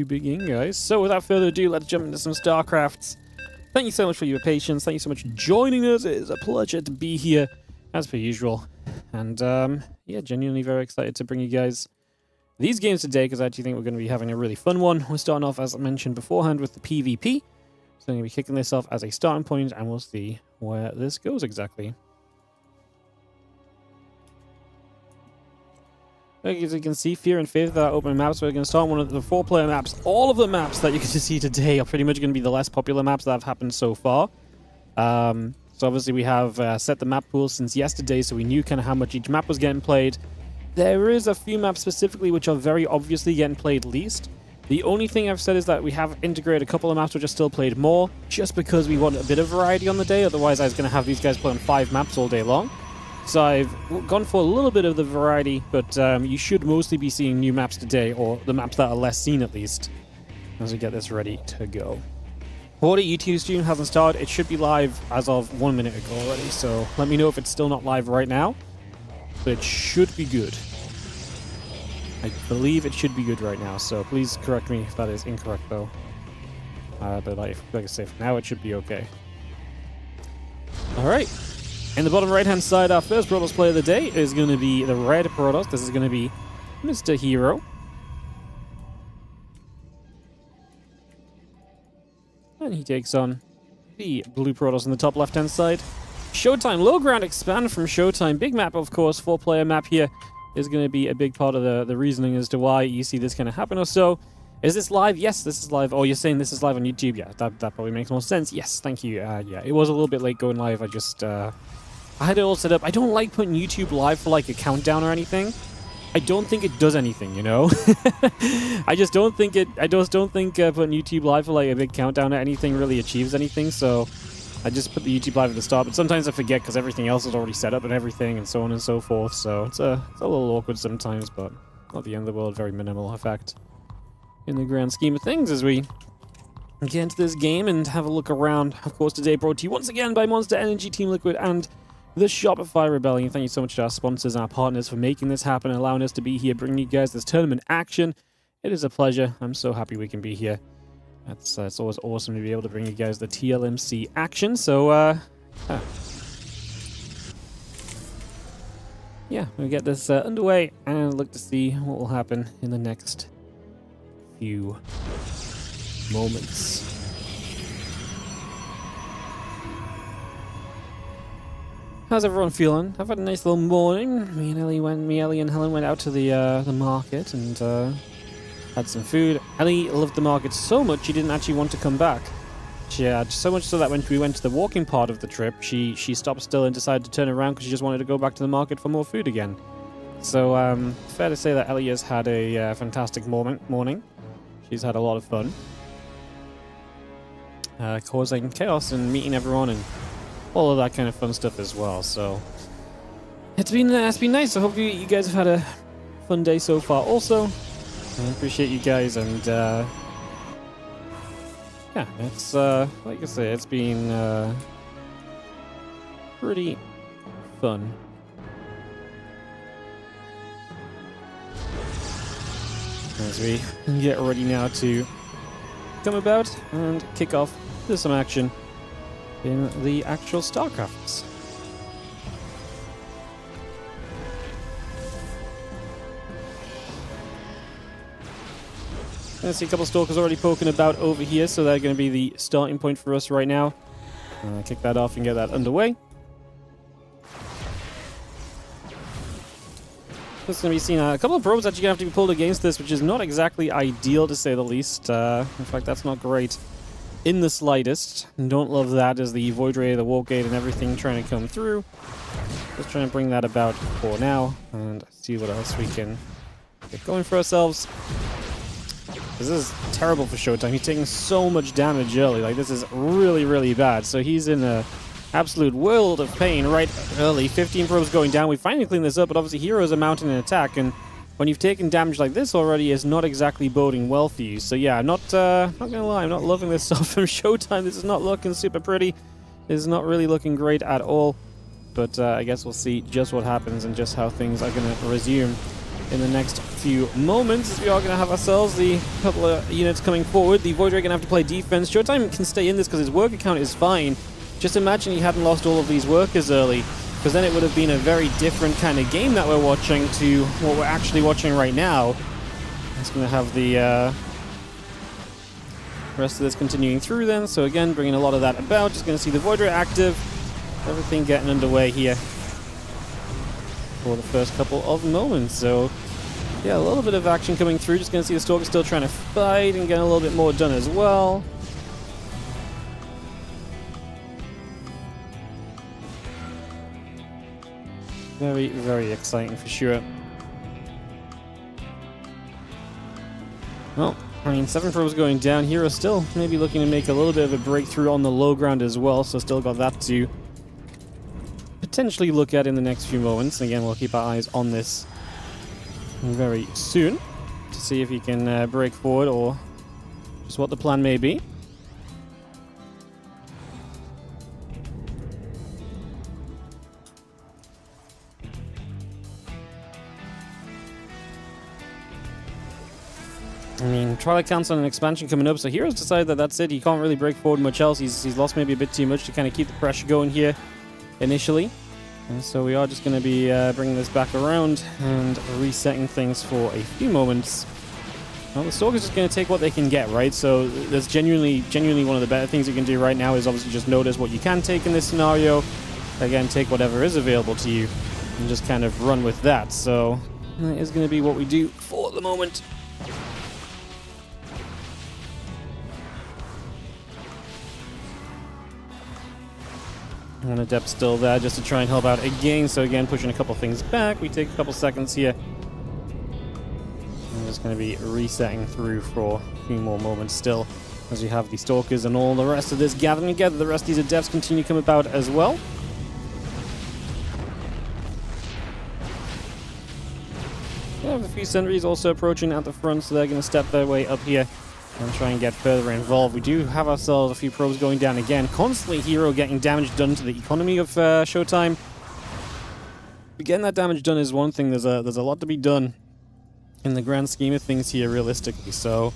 to begin, guys. So without further ado, let's jump into some StarCrafts. Thank you so much for your patience. Thank you so much for joining us. It is a pleasure to be here, as per usual. And, yeah, genuinely very excited to bring you guys these games today, because I actually think we're going to be having a really fun one. We're starting off, as I mentioned beforehand, with the PvP. So I'm going to be kicking this off as a starting point, and we'll see where this goes exactly. As you can see, Fear and Faith are opening maps. We're going to start on one of the 4-player maps. All of the maps that you get to see today are pretty much going to be the less popular maps that have happened so far. So obviously we have set the map pool since yesterday, so we knew kind of how much each map was getting played. There is a few maps specifically which are very obviously getting played least. The only thing I've said is that we have integrated a couple of maps which are still played more, just because we want a bit of variety on the day. Otherwise I was going to have these guys play on 5 maps all day long. So I've gone for a little bit of the variety, but you should mostly be seeing new maps today, or the maps that are less seen at least, as we get this ready to go. WardiTV stream hasn't started. It should be live as of 1 minute ago already, so let me know if it's still not live right now. But it should be good. I believe it should be good right now, so please correct me if that is incorrect though. But like I say, for now it should be okay. Alright. In the bottom right-hand side, our first Protoss player of the day is going to be the red Protoss. This is going to be Mr. herO. And he takes on the blue Protoss on the top left-hand side. ShoWTimE, low ground expand from ShoWTimE. Big map, of course, 4-player map here is going to be a big part of the reasoning as to why you see this kind of happen or so. Is this live? Yes, this is live. Oh, you're saying this is live on YouTube? Yeah, that probably makes more sense. Yes, thank you. Yeah, it was a little bit late going live. I just... I had it all set up. I don't like putting YouTube live for like a countdown or anything. I don't think it does anything, you know? I just don't think putting YouTube live for like a big countdown or anything really achieves anything, so I just put the YouTube live at the start, but sometimes I forget because everything else is already set up and everything and so on and so forth, so it's a little awkward sometimes, but not the end of the world, very minimal effect in the grand scheme of things as we get into this game and have a look around. Of course, today brought to you once again by Monster Energy, Team Liquid, and the Shopify Rebellion. Thank you so much to our sponsors and our partners for making this happen and allowing us to be here, bringing you guys this tournament action. It is a pleasure. I'm so happy we can be here. It's always awesome to be able to bring you guys the TLMC action. So, yeah, we'll get this underway and look to see what will happen in the next few moments. How's everyone feeling? I've had a nice little morning. Me and Ellie and Helen went out to the market and had some food. Ellie loved the market so much she didn't actually want to come back. She had so much so that when we went to the walking part of the trip, she stopped still and decided to turn around because she just wanted to go back to the market for more food again. So fair to say that Ellie has had a fantastic morning. She's had a lot of fun, causing chaos and meeting everyone and all of that kind of fun stuff as well. So it's been nice. I hope you guys have had a fun day so far also. I appreciate you guys, and yeah, it's like I say, it's been pretty fun. As we get ready now to come about and kick off with some action in the actual StarCrafts. I see a couple of Stalkers already poking about over here, so they're going to be the starting point for us right now. Kick that off and get that underway. Just going to be seeing a couple of probes actually going to have to be pulled against this, which is not exactly ideal to say the least. In fact, that's not great in the slightest. Don't love that as the Void Ray, the Warp Gate, and everything trying to come through. Just trying to bring that about for now and see what else we can get going for ourselves. This is terrible for ShoWTimE. He's taking so much damage early. Like, this is really, really bad. So he's in a absolute world of pain right early. 15 probes going down. We finally cleaned this up, but obviously heroes are mounting an attack, and when you've taken damage like this already, it's not exactly boding well for you. So yeah, not gonna lie, I'm not loving this stuff from ShoWTimE. This is not looking super pretty. This is not really looking great at all. But I guess we'll see just what happens and just how things are gonna resume. in the next few moments, as we are going to have ourselves the couple of units coming forward. The Void Ray going to have to play defense. ShoWTimE can stay in this because his worker count is fine. Just imagine he hadn't lost all of these workers early, because then it would have been a very different kind of game that we're watching to what we're actually watching right now. It's going to have the rest of this continuing through then. So again, bringing a lot of that about. Just going to see the Void Ray active. Everything getting underway here for the first couple of moments. So yeah, a little bit of action coming through. Just going to see the Stalker still trying to fight and getting a little bit more done as well. Very, very exciting for sure. Well, I mean, 7 probes going down. herO still maybe looking to make a little bit of a breakthrough on the low ground as well, so still got that to potentially look at in the next few moments. Again, we'll keep our eyes on this very soon to see if he can break forward or just what the plan may be. I mean, trial counts on an expansion coming up, so hero's decided that that's it. He can't really break forward much else. He's lost maybe a bit too much to kind of keep the pressure going here initially. And so we are just going to be bringing this back around and resetting things for a few moments. Well, the Stalker's just going to take what they can get, right? So that's genuinely one of the better things you can do right now is obviously just notice what you can take in this scenario. Again, take whatever is available to you and just kind of run with that. So that is going to be what we do for the moment. And Adept still there just to try and help out again. So again, pushing a couple things back. We take a couple seconds here. I'm just going to be resetting through for a few more moments still, as we have the Stalkers and all the rest of this gathering together. The rest of these Adepts continue to come about as well. We have a few sentries also approaching at the front, so they're going to step their way up here and try and get further involved. We do have ourselves a few probes going down again. Constantly herO getting damage done to the economy of ShoWTimE. Getting that damage done is one thing. There's a lot to be done in the grand scheme of things here, realistically. So,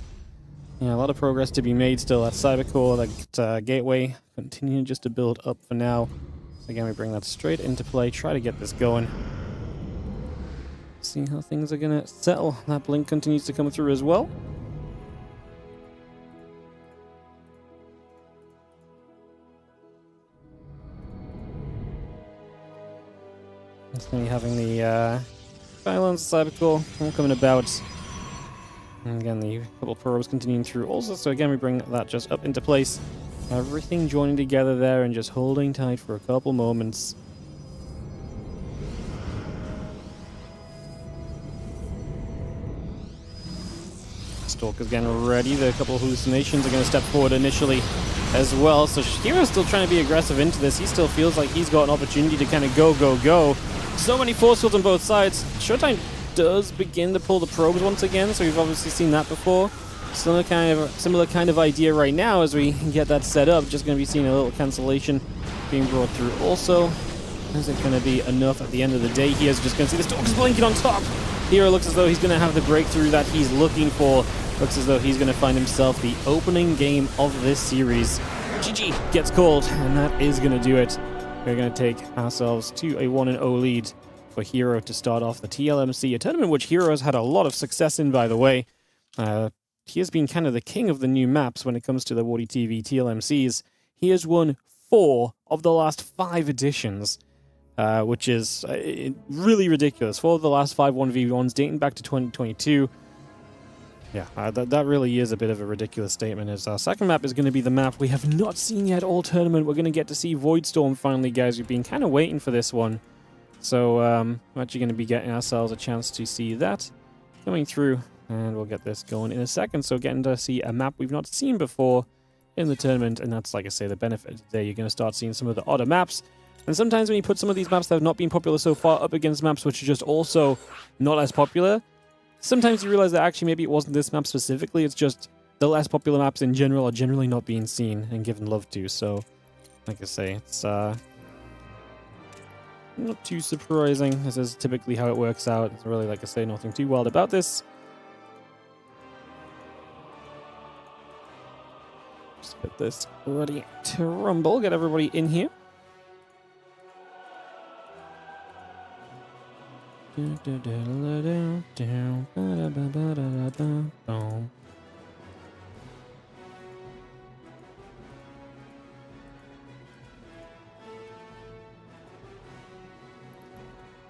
yeah, a lot of progress to be made still at Cybercore. That Gateway continuing just to build up for now. So again, we bring that straight into play. Try to get this going. See how things are going to settle. That blink continues to come through as well. It's going to be having the Silence, Cybercore, all coming about. And again, the couple probes continuing through also. So again, we bring that just up into place. Everything joining together there and just holding tight for a couple moments. Stalker's getting ready. The couple of hallucinations are going to step forward initially as well. So hero's still trying to be aggressive into this. He still feels like he's got an opportunity to kind of go. So many force fields on both sides. ShoWTimE does begin to pull the probes once again, so we've obviously seen that before. Similar kind of idea right now as we get that set up. Just going to be seeing a little cancellation being brought through also. Is it going to be enough at the end of the day? He is just going to see the Stalkers blinking on top. herO looks as though he's going to have the breakthrough that he's looking for. Looks as though he's going to find himself the opening game of this series. GG gets called, and that is going to do it. We're going to take ourselves to a 1-0 lead for herO to start off the TLMC, a tournament which herO has had a lot of success in, by the way. He has been kind of the king of the new maps when it comes to the WardiTV TLMCs. He has won 4 of the last 5 editions, which is really ridiculous. 4 of the last 5 1v1s dating back to 2022. Yeah, that really is a bit of a ridiculous statement. As our second map is going to be the map we have not seen yet all tournament. We're going to get to see Voidstorm finally, guys. We've been kind of waiting for this one. So we're actually going to be getting ourselves a chance to see that coming through. And we'll get this going in a second. So getting to see a map we've not seen before in the tournament. And that's, like I say, the benefit there. You're going to start seeing some of the odder maps. And sometimes when you put some of these maps that have not been popular so far up against maps which are just also not as popular, sometimes you realize that actually maybe it wasn't this map specifically, it's just the less popular maps in general are generally not being seen and given love to. So, like I say, it's Not too surprising. This is typically how it works out. It's really, like I say, nothing too wild about this. Just get this ready to rumble. Get everybody in here.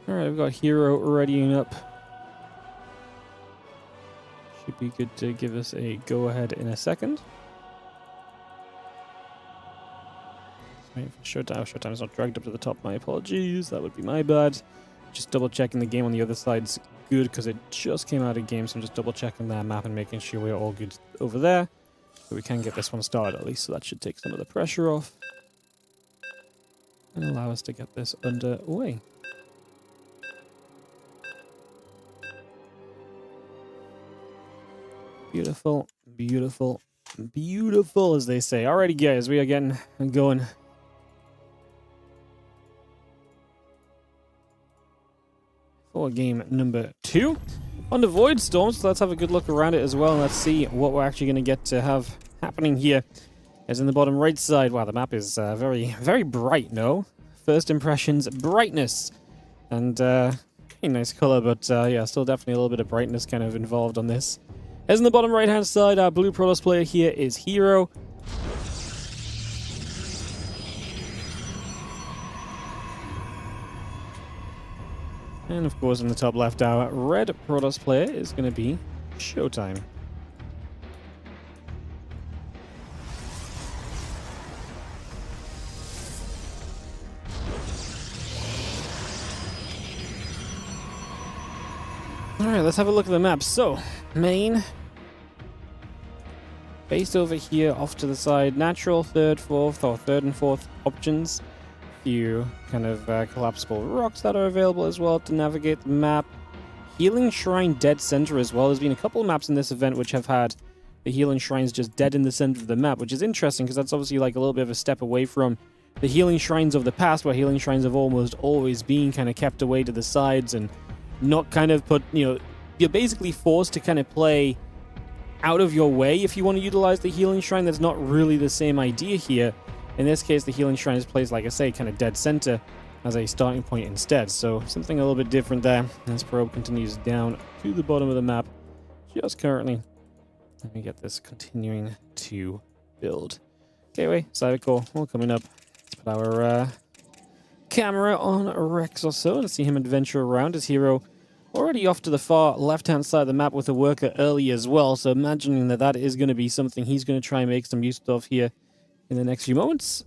Alright, we've got herO readying up. Should be good to give us a go-ahead in a second. Wait for ShoWTimE. ShoWTime's not dragged up to the top. My apologies. That would be my bad. Just double checking the game on the other side's good because it just came out of game, so I'm just double checking that map and making sure we're all good over there. So we can get this one started at least, so that should take some of the pressure off. And allow us to get this underway. Beautiful, beautiful, beautiful, as they say. Alrighty, guys, we are getting going. For game number 2 on the Void Storm. So let's have a good look around it as well. And let's see what we're actually going to get to have happening here. As in the bottom right side. Wow, the map is very, very bright, no? First impressions, brightness. And pretty nice color, but yeah, still definitely a little bit of brightness kind of involved on this. As in the bottom right-hand side, our blue Protoss player here is herO. And of course, in the top left, our red Protoss player is going to be ShoWTimE. Alright, let's have a look at the map. So, main. Base over here, off to the side. Natural, third, fourth, or third and fourth options. Few kind of collapsible rocks that are available as well to navigate the map. Healing Shrine dead center as well. There's been a couple of maps in this event which have had the Healing Shrines just dead in the center of the map, which is interesting because that's obviously like a little bit of a step away from the Healing Shrines of the past, where Healing Shrines have almost always been kind of kept away to the sides and not kind of put, you know, you're basically forced to kind of play out of your way if you want to utilize the Healing Shrine. That's not really the same idea here. In this case, the Healing Shrine is placed, like I say, kind of dead center as a starting point instead. So something a little bit different there. As probe continues down to the bottom of the map just currently. Let me get this continuing to build. Okay, wait, Cybercore, all coming up. Let's put our camera on Rex or so and see him adventure around. His herO already off to the far left-hand side of the map with a worker early as well. So imagining that that is going to be something he's going to try and make some use of here in the next few moments.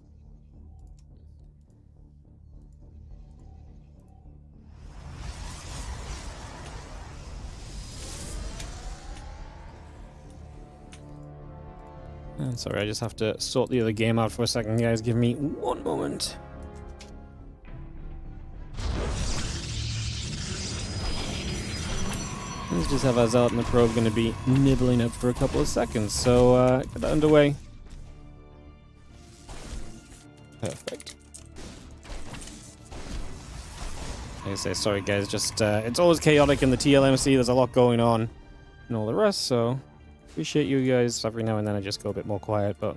And sorry, I just have to sort the other game out for a second, guys. Give me one moment. Let's just have our Zealot and the probe going to be nibbling up for a couple of seconds. So, get that underway. Perfect. Like I say, sorry guys, just it's always chaotic in the TLMC. There's a lot going on and all the rest, so appreciate you guys. Every now and then I just go a bit more quiet, but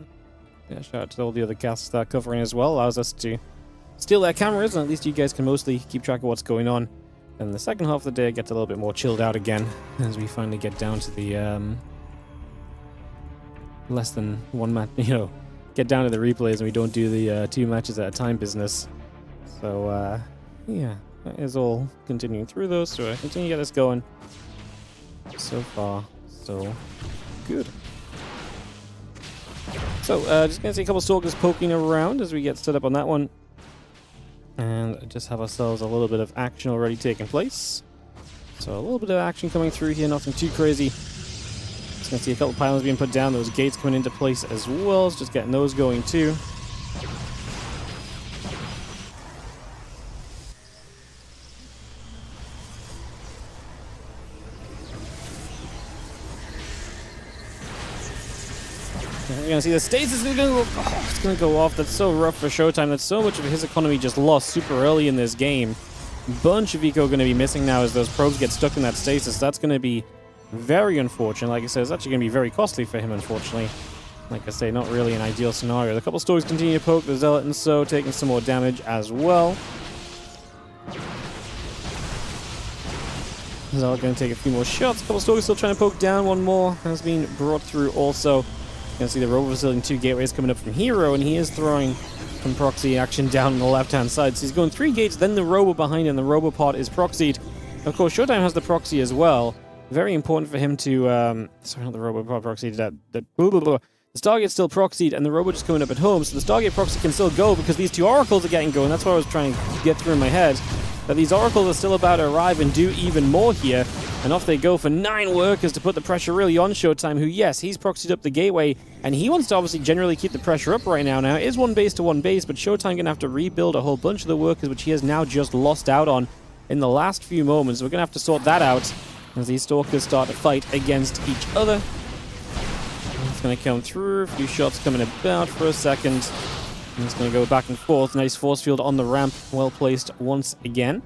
yeah, shout out to all the other casts that are covering as well. Allows us to steal their cameras, and at least you guys can mostly keep track of what's going on. And the second half of the day it gets a little bit more chilled out again as we finally get down to the less than one match, you know, get down to the replays and we don't do the 2 matches at a time business. So yeah, that is all continuing through those. So I continue to get this going. So far, so good. So just gonna see a couple stalkers poking around as we get stood up on that one. And just have ourselves a little bit of action already taking place. So a little bit of action coming through here, nothing too crazy. Just gonna see a couple pylons being put down, those gates coming into place as well. So just getting those going too. You're gonna see the stasis is gonna go. Oh, it's gonna go off. That's so rough for ShoWTimE. That's so much of his economy just lost super early in this game. Bunch of eco gonna be missing now as those probes get stuck in that stasis. That's gonna be very unfortunate. Like I said, it's actually gonna be very costly for him, unfortunately. Like I say, not really an ideal scenario. The couple stories continue to poke the Zealot and so taking some more damage as well. Zealot going to take a few more shots. A couple stories still trying to poke down. One more has been brought through also. You can see the Robo Brazilian 2 gateways coming up from herO, and he is throwing some proxy action down on the left-hand side. So he's going 3 gates, then the Robo behind him. The Robo pod is proxied. Of course, ShoWTimE has the proxy as well. Very important for him to... sorry, not the Robo pod proxy. The Stargate's still proxied, and the Robo just coming up at home. So the Stargate proxy can still go because these 2 Oracles are getting going. That's what I was trying to get through in my head. That these Oracles are still about to arrive and do even more here. And off they go for 9 workers to put the pressure really on ShoWTimE, who, yes, he's proxied up the gateway, and he wants to obviously generally keep the pressure up right now. Now, it is 1 base to 1 base, but ShoWTimE going to have to rebuild a whole bunch of the workers, which he has now just lost out on in the last few moments. We're going to have to sort that out as these Stalkers start to fight against each other. It's going to come through, a few shots coming about for a second. And it's going to go back and forth. Nice force field on the ramp, well placed once again.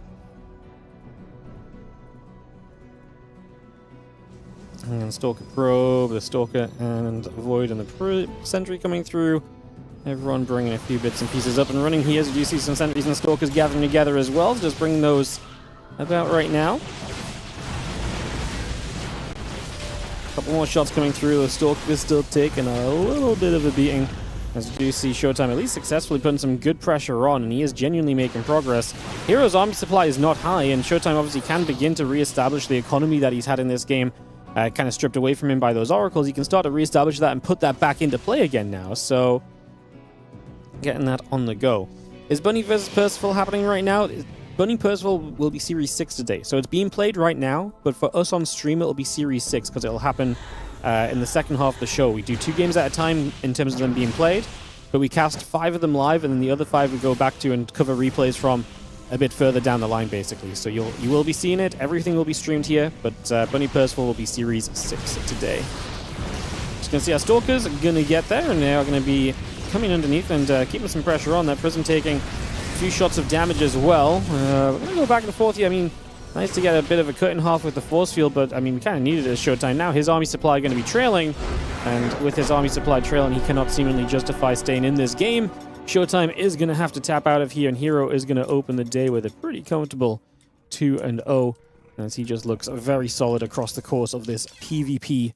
And Stalker probe, the Stalker and Void and the Sentry coming through. Everyone bringing a few bits and pieces up and running here. As you see some Sentries and Stalkers gathering together as well. So just bring those about right now. Couple more shots coming through. The Stalker is still taking a little bit of a beating. As you do see ShoWTimE at least successfully putting some good pressure on, and he is genuinely making progress. herO's army supply is not high, and ShoWTimE obviously can begin to re-establish the economy that he's had in this game, kind of stripped away from him by those Oracles. He can start to re-establish that and put that back into play again now, so getting that on the go. Is Bunny versus Percival happening right now? Bunny Percival will be Series 6 today, so it's being played right now, but for us on stream it'll be Series 6, because it'll happen in the second half of the show. We do 2 games at a time in terms of them being played, but we cast 5 of them live, and then the other 5 we go back to and cover replays from a bit further down the line, basically. So you will be seeing it. Everything will be streamed here, but Bunny Percival will be Series 6 today. Just going to see our Stalkers are going to get there, and they are going to be coming underneath and keeping some pressure on. That Prism taking a few shots of damage as well. We're going to go back and forth here. I mean, nice to get a bit of a cut in half with the force field, but I mean, we kind of needed it as ShoWTimE. Now his army supply going to be trailing, and with his army supply trailing, he cannot seemingly justify staying in this game. ShoWTimE is going to have to tap out of here, and herO is going to open the day with a pretty comfortable 2-0, as he just looks very solid across the course of this PvP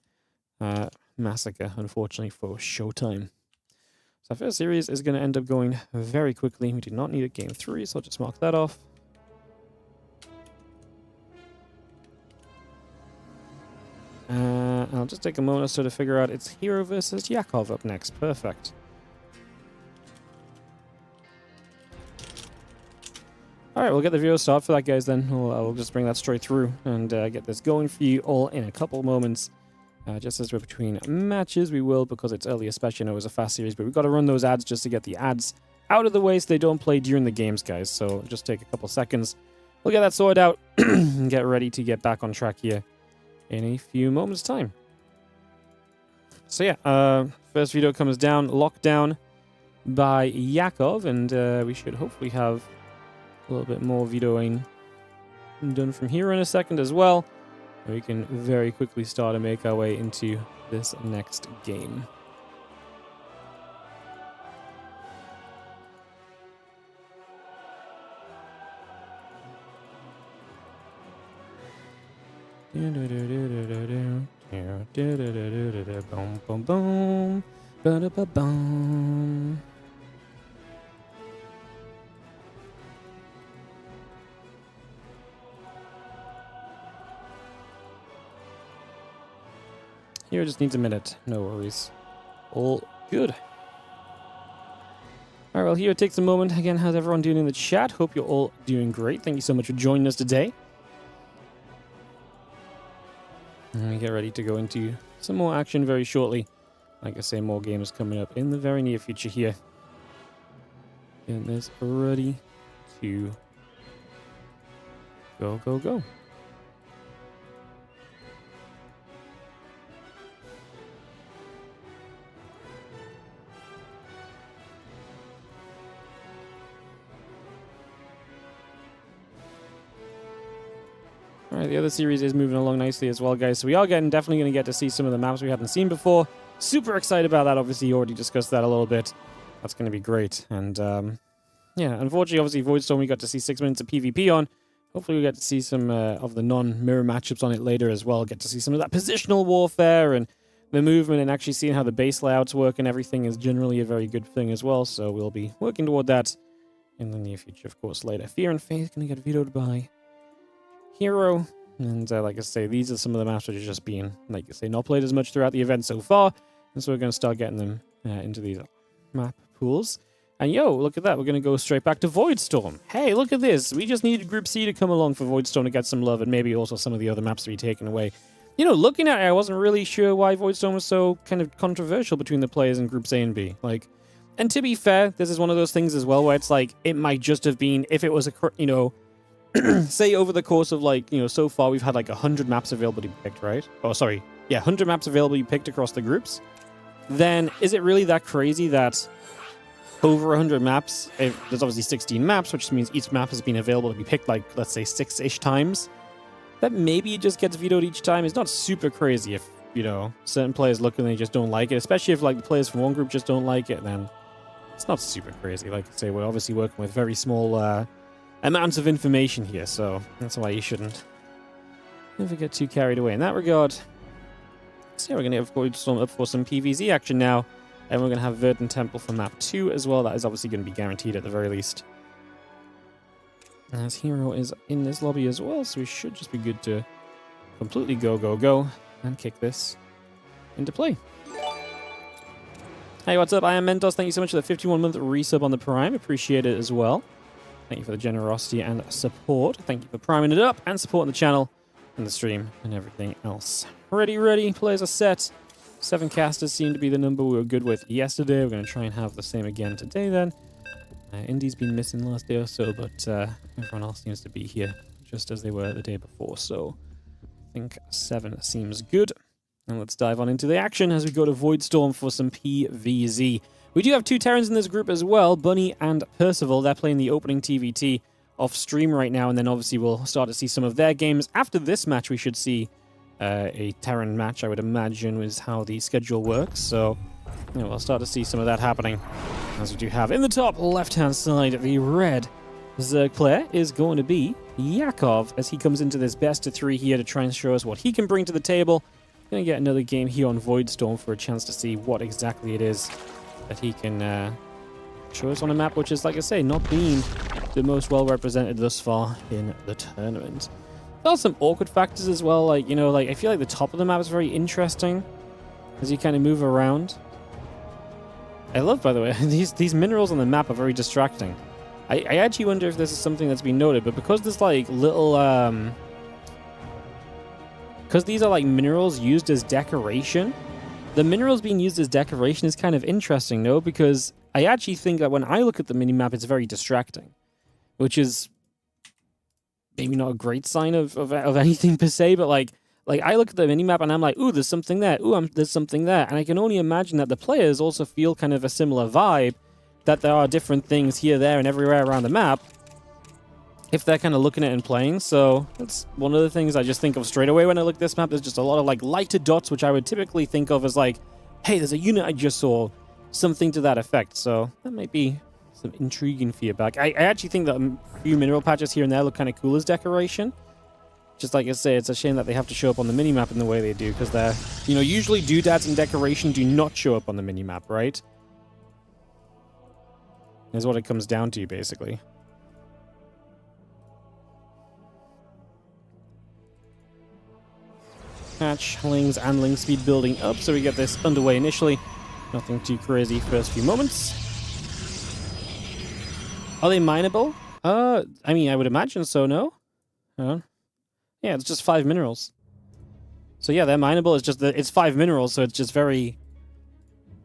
massacre, unfortunately, for ShoWTimE. So our first series is going to end up going very quickly. We do not need a game 3, so I'll just mark that off. I'll just take a moment or so to figure out it's herO versus Yakov up next. Perfect. Alright, we'll get the video start for that, guys, then. We'll just bring that straight through and get this going for you all in a couple moments. Just as we're between matches, we will, because it's early, especially. I know it was a fast series, but we've got to run those ads just to get the ads out of the way so they don't play during the games, guys. So just take a couple seconds. We'll get that sorted out and get ready to get back on track here in a few moments' time. So yeah, first video comes down, lockdown by Yakov, and we should hopefully have a little bit more videoing done from here in a second as well. And we can very quickly start to make our way into this next game. Here just needs a minute. No worries. All good. Alright, well, here takes a moment. Again, how's everyone doing in the chat? Hope you're all doing great. Thank you so much for joining us today. And we get ready to go into some more action very shortly. Like I say, more games coming up in the very near future here. And this ready to go, go, go. All right, the other series is moving along nicely as well, guys. So we are definitely going to get to see some of the maps we haven't seen before. Super excited about that. Obviously, you already discussed that a little bit. That's going to be great. And yeah, unfortunately, obviously, Voidstorm we got to see 6 minutes of PvP on. Hopefully, we get to see some of the non-mirror matchups on it later as well. Get to see some of that positional warfare and the movement, and actually seeing how the base layouts work and everything is generally a very good thing as well. So we'll be working toward that in the near future, of course, later. Fear and Faith going to get vetoed by herO. And like I say, these are some of the maps which are just being, like I say, not played as much throughout the event so far. And so we're going to start getting them into these map pools. And yo, look at that. We're going to go straight back to Voidstorm. Hey, look at this. We just needed Group C to come along for Voidstorm to get some love, and maybe also some of the other maps to be taken away. You know, looking at it, I wasn't really sure why Voidstorm was so kind of controversial between the players in Groups A and B. Like, and to be fair, this is one of those things as well where it's like, it might just have been, if it was a, you know, say over the course of like, you know, so far we've had like 100 maps available to be picked, right? Oh, sorry. Yeah, 100 maps available to be picked across the groups. Then is it really that crazy that over 100 maps, there's obviously 16 maps, which means each map has been available to be picked like, let's say 6-ish times. That maybe it just gets vetoed each time. It's not super crazy if, you know, certain players look and they just don't like it, especially if like the players from one group just don't like it, then it's not super crazy. Like I say, we're obviously working with very small amounts of information here, so that's why you shouldn't never get too carried away in that regard. So yeah, we're going to have Voidstorm up for some PvZ action now, and we're going to have Verdant Temple for map 2 as well. That is obviously going to be guaranteed at the very least. As herO is in this lobby as well, so we should just be good to completely go, and kick this into play. Hey, what's up? I am Mentos. Thank you so much for the 51-month resub on the Prime. Appreciate it as well. Thank you for the generosity and support. Thank you for priming it up and supporting the channel and the stream and everything else. Ready. Players are set. 7 casters seem to be the number we were good with yesterday. We're going to try and have the same again today then. Indy's been missing last day or so, but everyone else seems to be here just as they were the day before. So I think 7 seems good. And let's dive on into the action as we go to Voidstorm for some PvZ. We do have 2 Terrans in this group as well, Bunny and Percival. They're playing the opening TVT off stream right now, and then obviously we'll start to see some of their games. After this match, we should see a Terran match, I would imagine, is how the schedule works. So yeah, we'll start to see some of that happening. As we do have in the top left-hand side, the red Zerg player is going to be Yakov, as he comes into this best of 3 here to try and show us what he can bring to the table. Going to get another game here on Voidstorm for a chance to see what exactly it is that he can show us on a map, which is, like I say, not being the most well represented thus far in the tournament. There are some awkward factors as well, like, you know, like I feel like the top of the map is very interesting as you kind of move around. I love, by the way, these minerals on the map are very distracting. I actually wonder if this is something that's been noted, but because there's like little because these are like minerals used as decoration, the minerals being used as decoration is kind of interesting, no? Because I actually think that when I look at the minimap, it's very distracting, which is maybe not a great sign of anything per se, but like I look at the minimap and I'm like, ooh, there's something there. Ooh, there's something there. And I can only imagine that the players also feel kind of a similar vibe, that there are different things here, there, and everywhere around the map, if they're kind of looking at it and playing. So that's one of the things I just think of straight away when I look at this map. There's just a lot of like lighter dots, which I would typically think of as like, hey, there's a unit I just saw, something to that effect. So that might be some intriguing feedback. I actually think that a few mineral patches here and there look kind of cool as decoration. Just like I say, it's a shame that they have to show up on the minimap in the way they do, because they're, you know, usually doodads and decoration do not show up on the minimap, right? Is what it comes down to, basically. Hatchlings and ling speed building up, so we get this underway initially. Nothing too crazy first few moments. Are they mineable? I mean, I would imagine so, no? Yeah, it's just 5 minerals. So yeah, they're mineable. It's just that it's 5 minerals, so it's just very...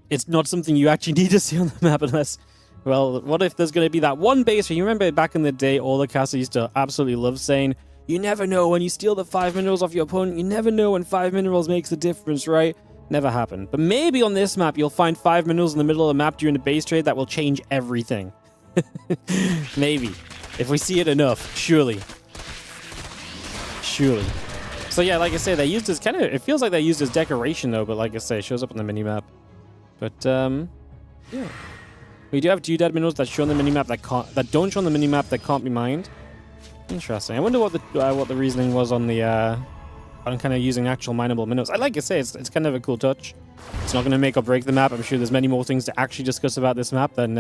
It's not something you actually need to see on the map unless... Well, what if there's going to be that one base where you remember back in the day, all the casters used to absolutely love saying, you never know when you steal the 5 minerals off your opponent, you never know when 5 minerals makes a difference, right? Never happened. But maybe on this map, you'll find 5 minerals in the middle of the map during the base trade that will change everything. Maybe. If we see it enough, surely. surely. So yeah, like I say, they used as kind of, it feels like they used as decoration though, but like I say, it shows up on the minimap. But yeah. We do have Geodet minerals that show on the minimap that don't show on the minimap that can't be mined. Interesting. I wonder what the reasoning was on the on kind of using actual mineable minerals. I like to say it's kind of a cool touch. It's not going to make or break the map. I'm sure there's many more things to actually discuss about this map than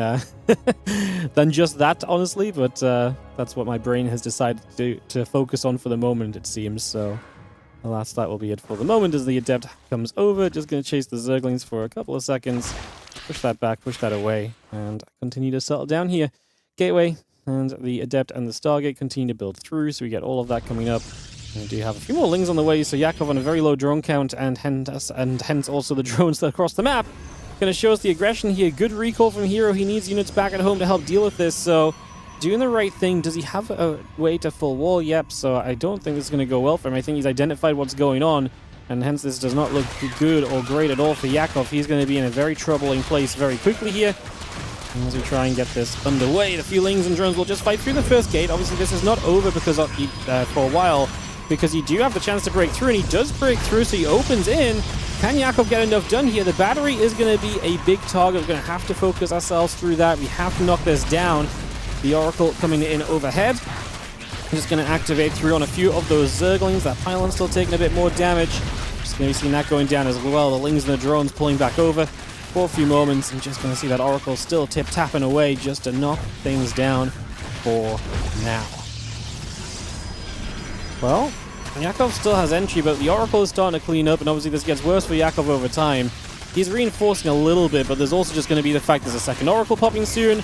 than just that, honestly. But that's what my brain has decided to focus on for the moment, it seems. So alas, that will be it for the moment as the Adept comes over. Just going to chase the Zerglings for a couple of seconds. Push that back, push that away, and continue to settle down here. Gateway and the Adept and the Stargate continue to build through, so we get all of that coming up. We do have a few more lings on the way, so Yakov on a very low drone count, and hence also the drones that across the map. Going to show us the aggression here. Good recall from herO. He needs units back at home to help deal with this, so doing the right thing. Does he have a way to full wall? Yep, so I don't think this is going to go well for him. I think he's identified what's going on, and hence this does not look good or great at all for Yakov. He's going to be in a very troubling place very quickly here. And as we try and get this underway, the few lings and drones will just fight through the first gate. Obviously, this is not over because for a while, because you do have the chance to break through, and he does break through, so he opens in. Can Yakov get enough done here? The battery is going to be a big target. We're going to have to focus ourselves through that. We have to knock this down. The Oracle coming in overhead. I'm just going to activate through on a few of those Zerglings. That pylon's still taking a bit more damage. Just going to be seeing that going down as well. The lings and the drones pulling back over for a few moments. I'm just going to see that Oracle still tip-tapping away just to knock things down for now. Well, Yakov still has entry, but the Oracle is starting to clean up, and obviously this gets worse for Yakov over time. He's reinforcing a little bit, but there's also just going to be the fact there's a second Oracle popping soon.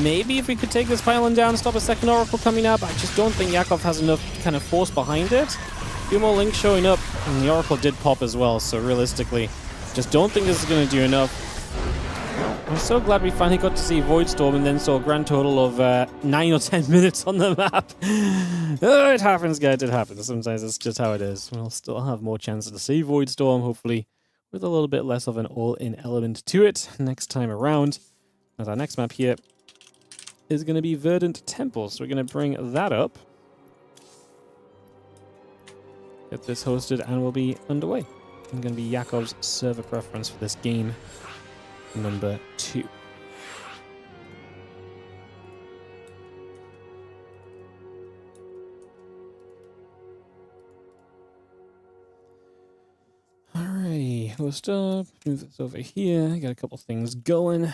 Maybe if we could take this pylon down, stop a second Oracle coming up. I just don't think Yakov has enough kind of force behind it. A few more links showing up, and the Oracle did pop as well, so realistically, just don't think this is going to do enough. I'm so glad we finally got to see Voidstorm and then saw a grand total of 9 or 10 minutes on the map. Oh, it happens, guys, it happens. Sometimes it's just how it is. We'll still have more chances to see Voidstorm, hopefully, with a little bit less of an all-in element to it next time around. As our next map here is going to be Verdant Temple, so we're going to bring that up. Get this hosted, and we'll be underway. I'm going to be Yakov's server preference for this game number 2. Alright, host up, move this over here, got a couple things going.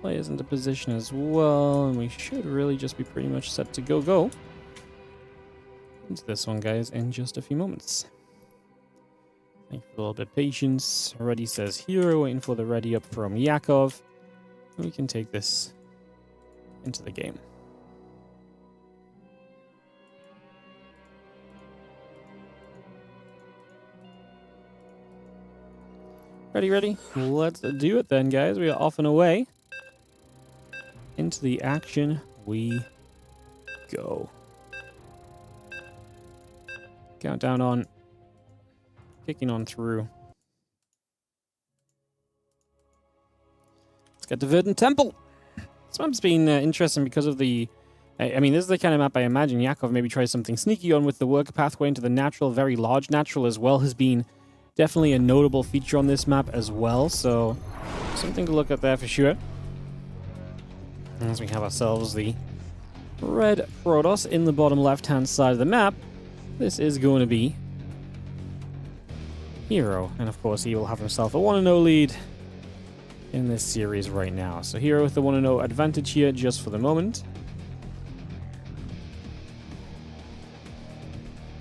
Players into position as well, and we should really just be pretty much set to go into this one, guys, in just a few moments. Thank you for a little bit of patience. Already says herO, waiting for the ready up from Yakov. And we can take this into the game. Ready? Let's do it then, guys. We are off and away. Into the action we go. Countdown on. Kicking on through. Let's get to Verdant Temple. This map's been interesting because of the... I mean, this is the kind of map I imagine Yakov maybe tries something sneaky on with the work pathway into the natural. Very large natural as well has been definitely a notable feature on this map as well. So, something to look at there for sure. As we have ourselves the red Protoss in the bottom left-hand side of the map, this is going to be herO. And of course, he will have himself a 1-0 lead in this series right now. So herO with the 1-0 advantage here just for the moment.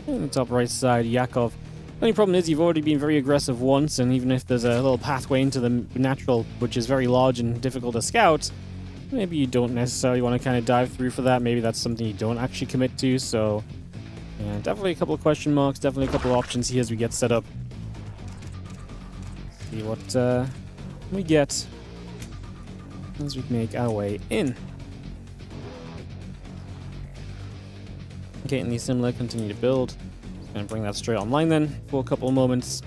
In the top right side, Yakov. The only problem is you've already been very aggressive once, and even if there's a little pathway into the natural, which is very large and difficult to scout, maybe you don't necessarily want to kind of dive through for that. Maybe that's something you don't actually commit to. So, yeah, definitely a couple of question marks. Definitely a couple of options here as we get set up. See what we get as we make our way in. Getting these similar, continue to build. Just going to bring that straight online then for a couple of moments.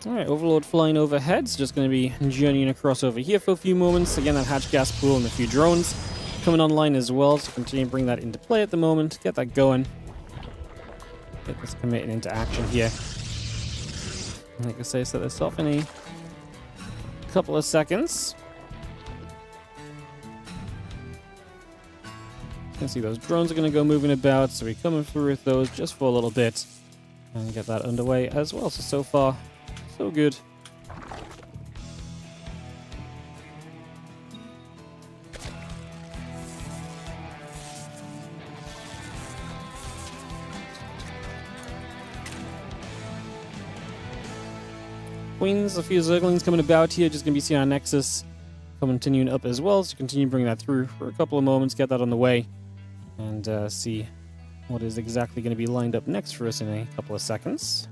Alright, Overlord flying overhead. It's just going to be journeying across over here for a few moments. Again, that hatch gas pool and a few drones coming online as well. So continue to bring that into play at the moment. Get that going. Get this committing into action here. Like I say, set this off in a couple of seconds. You can see those drones are going to go moving about. So we're coming through with those just for a little bit. And get that underway as well. So far, so good. Queens, a few Zerglings coming about here. Just going to be seeing our Nexus continuing up as well. So continue bringing that through for a couple of moments. Get that on the way. And see what is exactly going to be lined up next for us in a couple of seconds.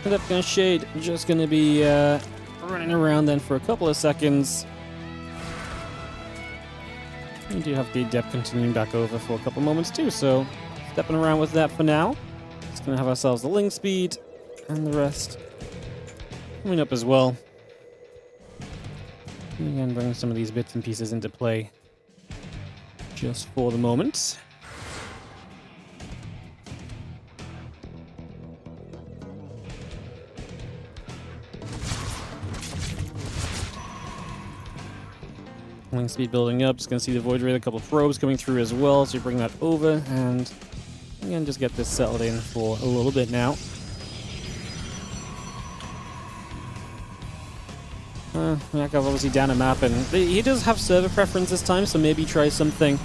Up gonna shade, just gonna be running around then for a couple of seconds. We do have the Adept continuing back over for a couple moments too, so stepping around with that for now. Just gonna have ourselves the Link Speed and the rest coming up as well. And again, bringing some of these bits and pieces into play just for the moment. Link speed building up. Just going to see the Void Ray, a couple of probes coming through as well. So you bring that over and again, just get this settled in for a little bit now. Yakov obviously down a map, and he does have server preference this time, so maybe try something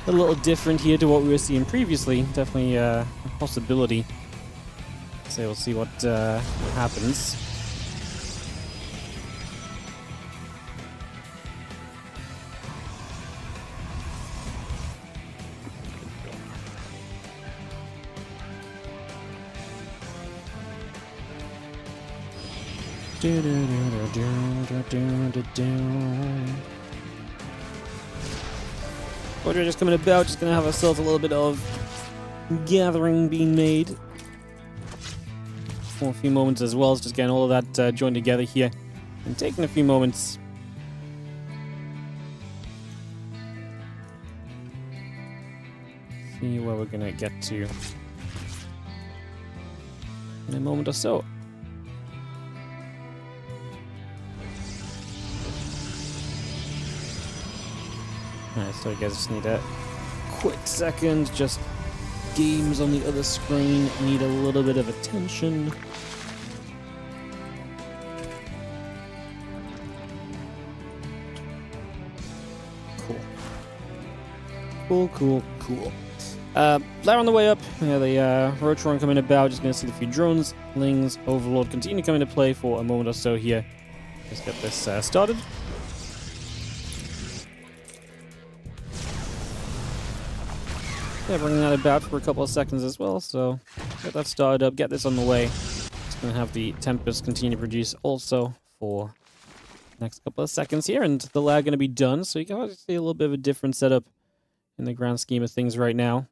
a little different here to what we were seeing previously. Definitely a possibility. So we'll see what happens. We're just coming about, just gonna have ourselves a little bit of gathering being made for a few moments as well. Just getting all of that joined together here and taking a few moments. See where we're gonna get to in a moment or so. Alright, so you guys just need a quick second. Just games on the other screen need a little bit of attention. Cool. Lair on the way up. Yeah, the Rotron coming about. Just going to see the few drones, Lings, Overlord continue to come into play for a moment or so here. Let's get this started. Yeah, bringing that about for a couple of seconds as well, so get that started up, get this on the way. Just going to have the Tempest continue to produce also for the next couple of seconds here, and the lag going to be done, so you can already see a little bit of a different setup in the grand scheme of things right now.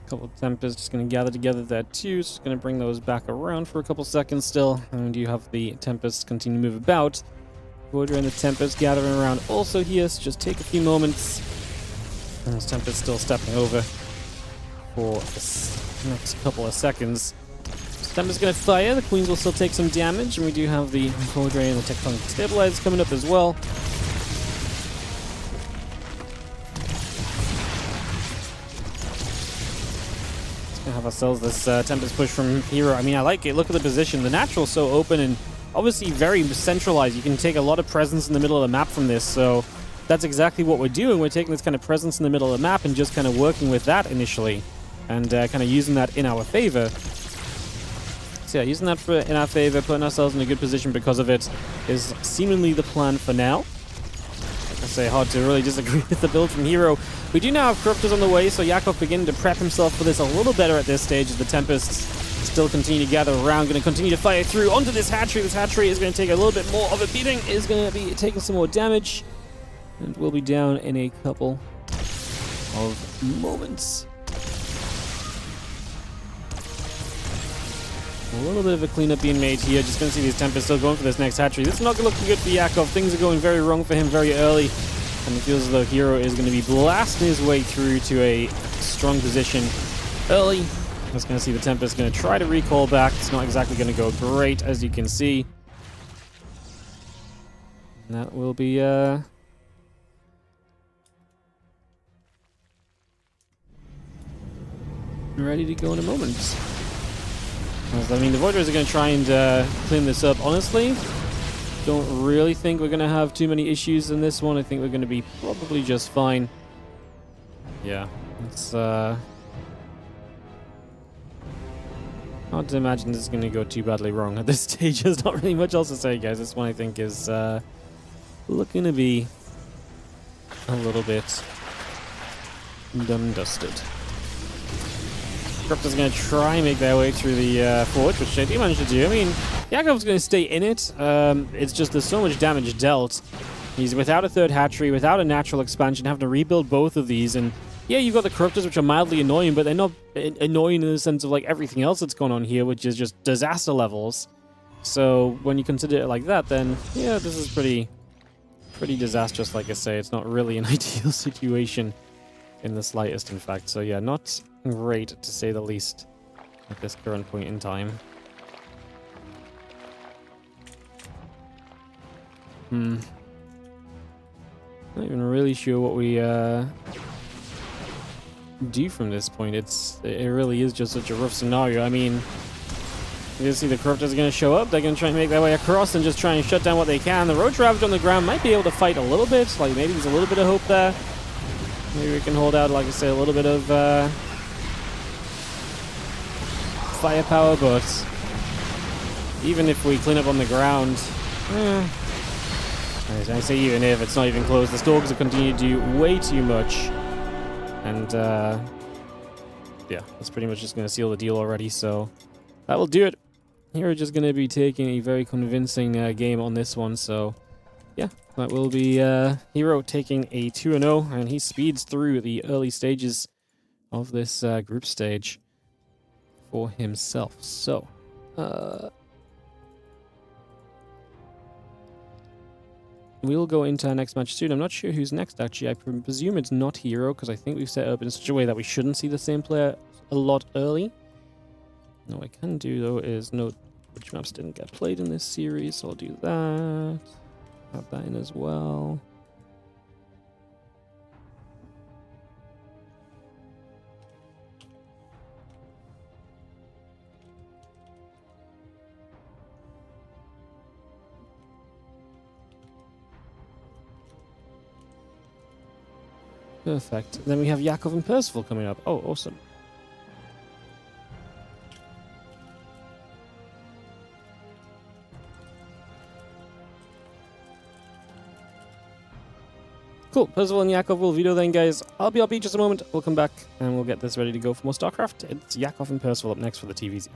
Couple of Tempests just going to gather together there too. Just going to bring those back around for a couple seconds still. And you have the Tempests continue to move about. Void Ray and the Tempest gathering around also here. So just take a few moments. And this Tempest still stepping over for the next couple of seconds. Tempest's going to fire. The Queens will still take some damage, and we do have the Core Drain and the Tectonic Stabilizers coming up as well. Have ourselves this Tempest push from herO. I mean, I like it. Look at the position. The natural's so open and obviously very centralized. You can take a lot of presence in the middle of the map from this, so that's exactly what we're doing. We're taking this kind of presence in the middle of the map and just kind of working with that initially and kind of using that in our favor. So yeah, using that in our favor, putting ourselves in a good position because of it is seemingly the plan for now. Like I say, hard to really disagree with the build from herO. We do now have Corruptors on the way, so Yakov beginning to prep himself for this a little better at this stage as the Tempests still continue to gather around. Going to continue to fire through onto this hatchery. This hatchery is going to take a little bit more of a beating, is going to be taking some more damage, and we'll be down in a couple of moments. A little bit of a cleanup being made here. Just going to see these Tempests still going for this next hatchery. This is not looking good for Yakov. Things are going very wrong for him very early. And it feels as though herO is going to be blasting his way through to a strong position early. Just going to see the Tempest going to try to recall back. It's not exactly going to go great, as you can see. And that will be ready to go in a moment. I mean, the Voiders are going to try and clean this up. Honestly, don't really think we're going to have too many issues in this one. I think we're going to be probably just fine. Yeah, it's hard to imagine this is going to go too badly wrong at this stage. There's not really much else to say, guys. This one I think is looking to be a little bit done and dusted. Corruptor's going to try and make their way through the forge, which they do manage to do. I mean, Yakov's going to stay in it. It's just there's so much damage dealt. He's without a third hatchery, without a natural expansion, having to rebuild both of these. And yeah, you've got the Corruptors, which are mildly annoying, but they're not annoying in the sense of like everything else that's going on here, which is just disaster levels. So when you consider it like that, then yeah, this is pretty disastrous. Like I say, it's not really an ideal situation in the slightest, in fact. So yeah, not great to say the least at this current point in time. Not even really sure what we do from this point. It really is just such a rough scenario. I mean, you see the Corruptors are going to show up. They're going to try and make their way across and just try and shut down what they can. The Roach Ravage on the ground might be able to fight a little bit. Like maybe there's a little bit of hope there. Maybe we can hold out, like I say, a little bit of firepower, but even if we clean up on the ground, I say even if, it's not even close. The Stalkers have continued to do way too much, and yeah, that's pretty much just going to seal the deal already, so that will do it. Here we're just going to be taking a very convincing game on this one, so yeah, that will be herO taking a 2-0, and he speeds through the early stages of this group stage for himself. So, we'll go into our next match soon. I'm not sure who's next, actually. I presume it's not herO, because I think we've set it up in such a way that we shouldn't see the same player a lot early. What I can do, though, is note which maps didn't get played in this series, so I'll do that. Have that in as well. Perfect. Then we have Yakov and Percival coming up. Oh, awesome. Cool. Percival and Yakov will veto then, guys. I'll be just a moment. We'll come back and we'll get this ready to go for more StarCraft. It's Yakov and Percival up next for the TVZ.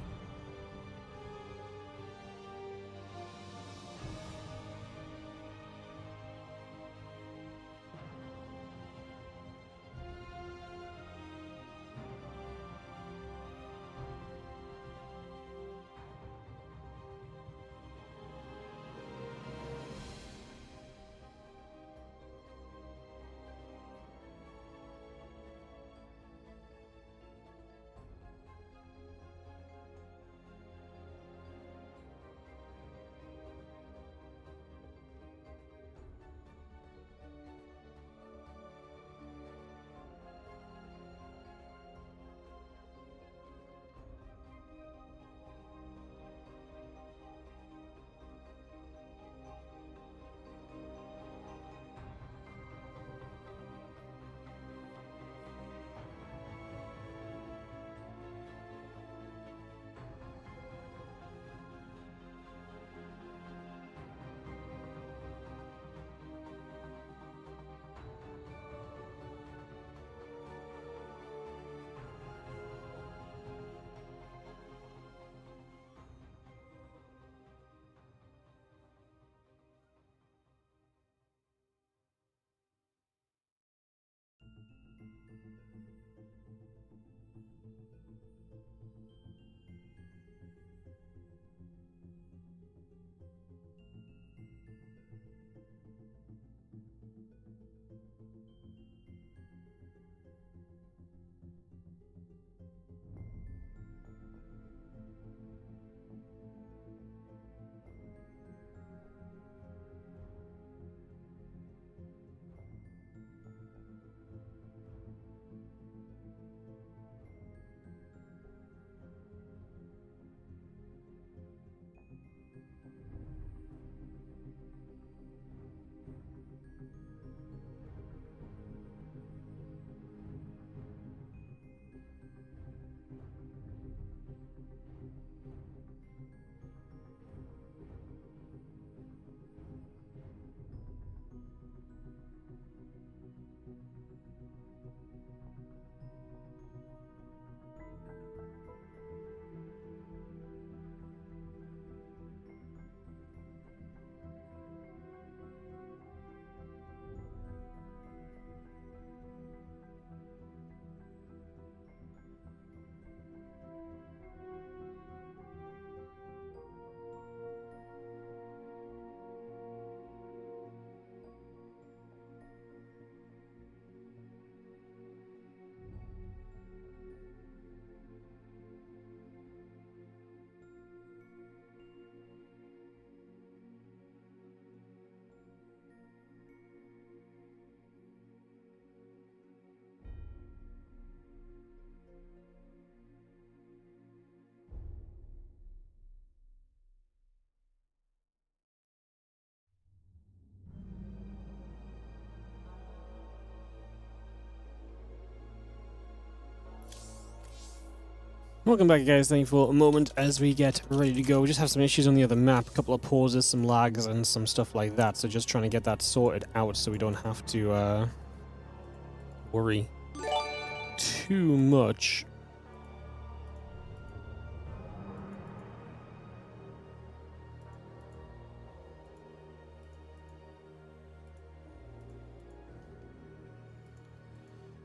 Welcome back, guys. Thank you for a moment as we get ready to go. We just have some issues on the other map, a couple of pauses, some lags, and some stuff like that. So just trying to get that sorted out so we don't have to worry too much.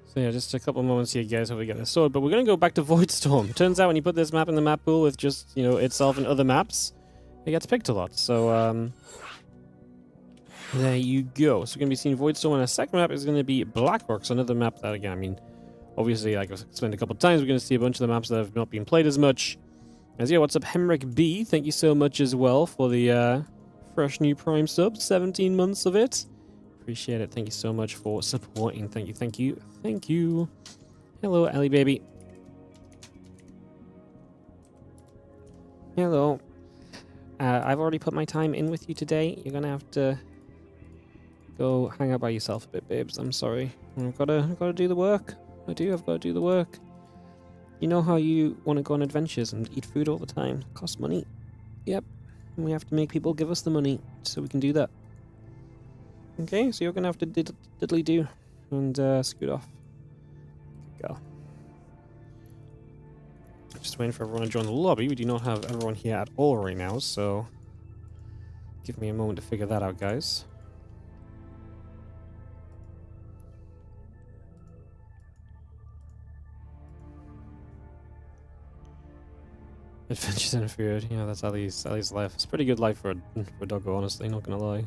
So yeah, just a couple of moments here, guys, hope we get this sorted. But we're going to go back to Void Storm. Turns out when you put this map in the map pool with just, you know, itself and other maps, it gets picked a lot. So, there you go. So we're going to be seeing Void Storm, and our second map is going to be Blackworks, another map that, again, I mean, obviously, like I've explained a couple of times, we're going to see a bunch of the maps that have not been played as much. As yeah, what's up, Hemrick B? Thank you so much as well for the fresh new Prime sub, 17 months of it. Appreciate it. Thank you so much for supporting. Thank you, thank you, thank you. Hello, Ellie baby. Hello. I've already put my time in with you today. You're gonna have to go hang out by yourself a bit, babes. I'm sorry. I've gotta do the work. I've got to do the work. You know how you want to go on adventures and eat food all the time. It costs money. Yep. And we have to make people give us the money so we can do that. Okay, so you're going to have to diddly do and scoot off. Go. Just waiting for everyone to join the lobby. We do not have everyone here at all right now, so give me a moment to figure that out, guys. Adventures in food, yeah, that's Ellie's life. It's a pretty good life for a doggo, honestly, not gonna lie.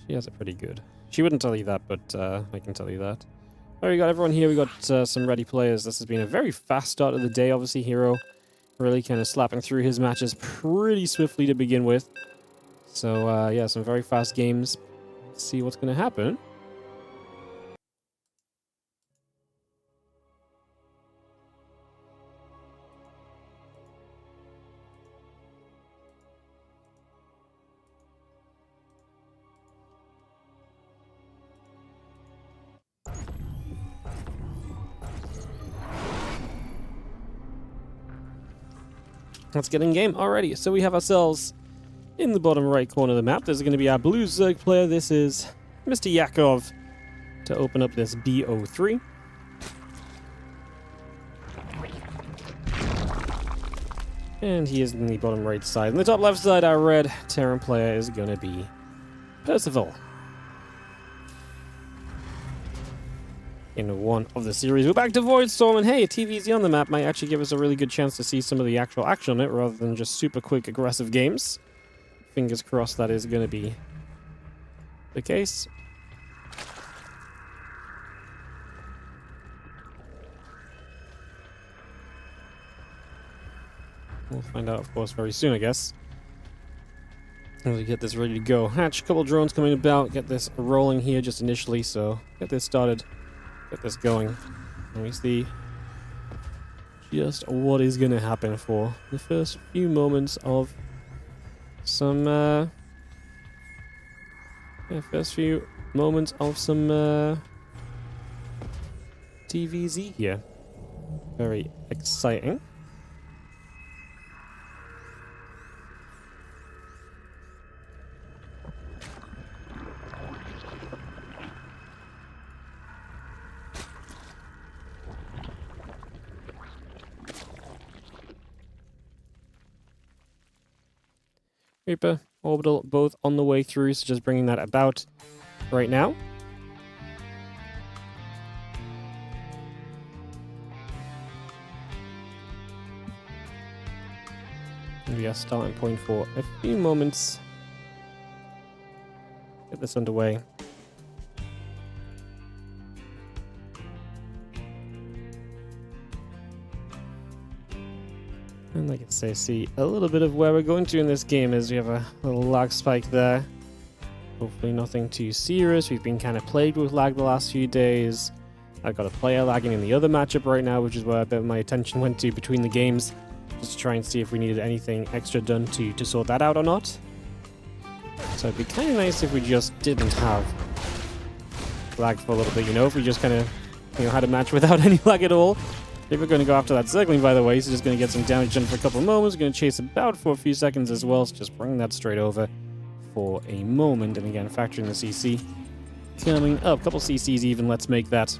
She has it pretty good. She wouldn't tell you that, but I can tell you that. Alright, we got everyone here. We got some ready players. This has been a very fast start of the day. Obviously, herO really kind of slapping through his matches pretty swiftly to begin with. So, yeah, some very fast games. Let's see what's going to happen. Let's get in game already. So we have ourselves in the bottom right corner of the map. There's going to be our blue Zerg player. This is Mr. Yakov to open up this BO3. And he is in the bottom right side. On the top left side, our red Terran player is going to be Percival. In one of the series. We're back to Void Storm, and hey, a TVZ on the map might actually give us a really good chance to see some of the actual action on it, rather than just super quick, aggressive games. Fingers crossed that is going to be the case. We'll find out, of course, very soon, I guess. As we get this ready to go. Hatch, a couple drones coming about, get this rolling here just initially, so get this started. Get this going. And we see just what is going to happen for the first few moments of some TVZ here. Very exciting. Reaper, Orbital, both on the way through, so just bringing that about right now. And we are starting point for a few moments. Get this underway. And like I say, see a little bit of where we're going to in this game is we have a little lag spike there. Hopefully nothing too serious. We've been kind of plagued with lag the last few days. I've got a player lagging in the other matchup right now, which is where a bit of my attention went to between the games. Just to try and see if we needed anything extra done to sort that out or not. So it'd be kind of nice if we just didn't have lag for a little bit, you know? If we just kind of, you know, had a match without any lag at all. Reaper going to go after that Zergling, by the way. He's just going to get some damage done for a couple of moments. Going to chase about for a few seconds as well. So just bring that straight over for a moment. And again, factoring the CC coming up. A couple CCs even. Let's make that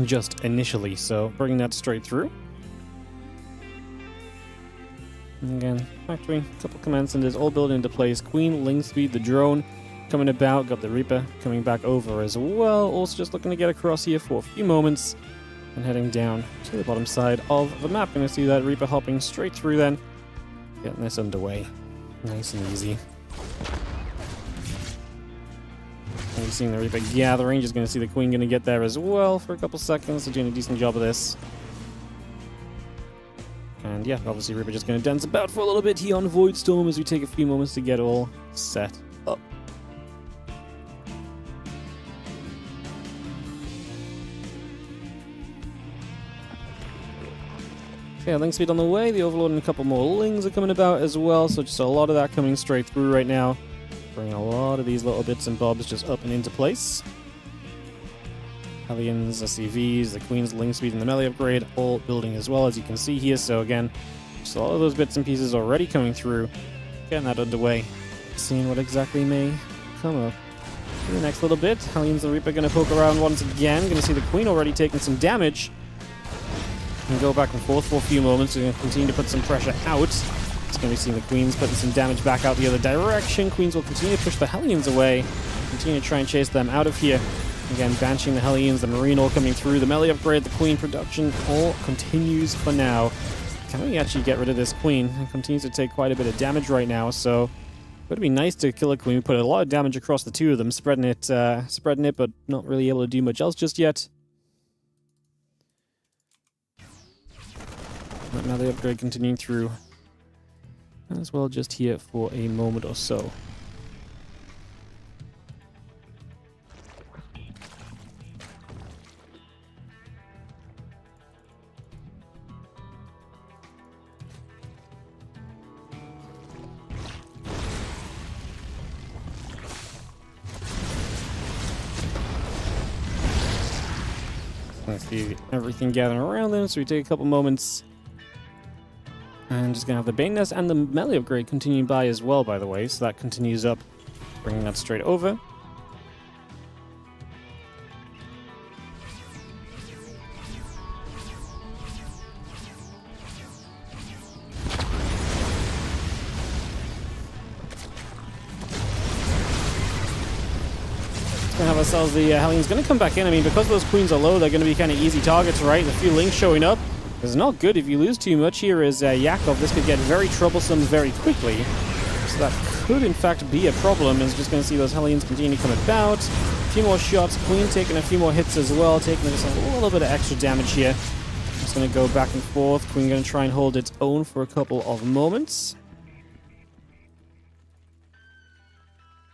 just initially. So bringing that straight through. And again, factoring a couple commands and is all built into place. Queen, Ling Speed, the drone coming about. Got the Reaper coming back over as well. Also just looking to get across here for a few moments. And heading down to the bottom side of the map. Going to see that Reaper hopping straight through then. Getting this underway. Nice and easy. And you're seeing the Reaper gathering. Just going to see the Queen going to get there as well for a couple seconds. They're doing a decent job of this. And yeah, obviously Reaper just going to dance about for a little bit here on Void Storm as we take a few moments to get all set up. Yeah, Ling Speed on the way. The Overlord and a couple more Lings are coming about as well. So just a lot of that coming straight through right now. Bringing a lot of these little bits and bobs just up and into place. Hellions, SCVs, the Queen's Ling Speed, and the melee upgrade all building as well, as you can see here. So again, just a lot of those bits and pieces already coming through. Getting that underway. Seeing what exactly may come up in the next little bit. Hellions and Reaper going to poke around once again. Going to see the Queen already taking some damage. And go back and forth for a few moments. We're going to continue to put some pressure out. It's going to be seeing the Queens putting some damage back out the other direction. Queens will continue to push the Hellions away. Continue to try and chase them out of here. Again, banishing the Hellions, the Marine all coming through. The melee upgrade, the Queen production all continues for now. Can we actually get rid of this Queen? It continues to take quite a bit of damage right now, so it would be nice to kill a Queen. We put a lot of damage across the two of them, spreading it, but not really able to do much else just yet. But now the upgrade continuing through as well, just here for a moment or so. Let's see everything gathering around them, so we take a couple moments. And just going to have the Bane Nest and the melee upgrade continuing by as well, by the way. So that continues up, bringing that straight over. Going to have ourselves the Hellions going to come back in. I mean, because those Queens are low, they're going to be kind of easy targets, right? A few Lings showing up. It's not good if you lose too much here as Yakov. This could get very troublesome very quickly. So that could, in fact, be a problem. Is just going to see those Hellions continue to come about. A few more shots. Queen taking a few more hits as well. Taking just a little bit of extra damage here. Just going to go back and forth. Queen going to try and hold its own for a couple of moments.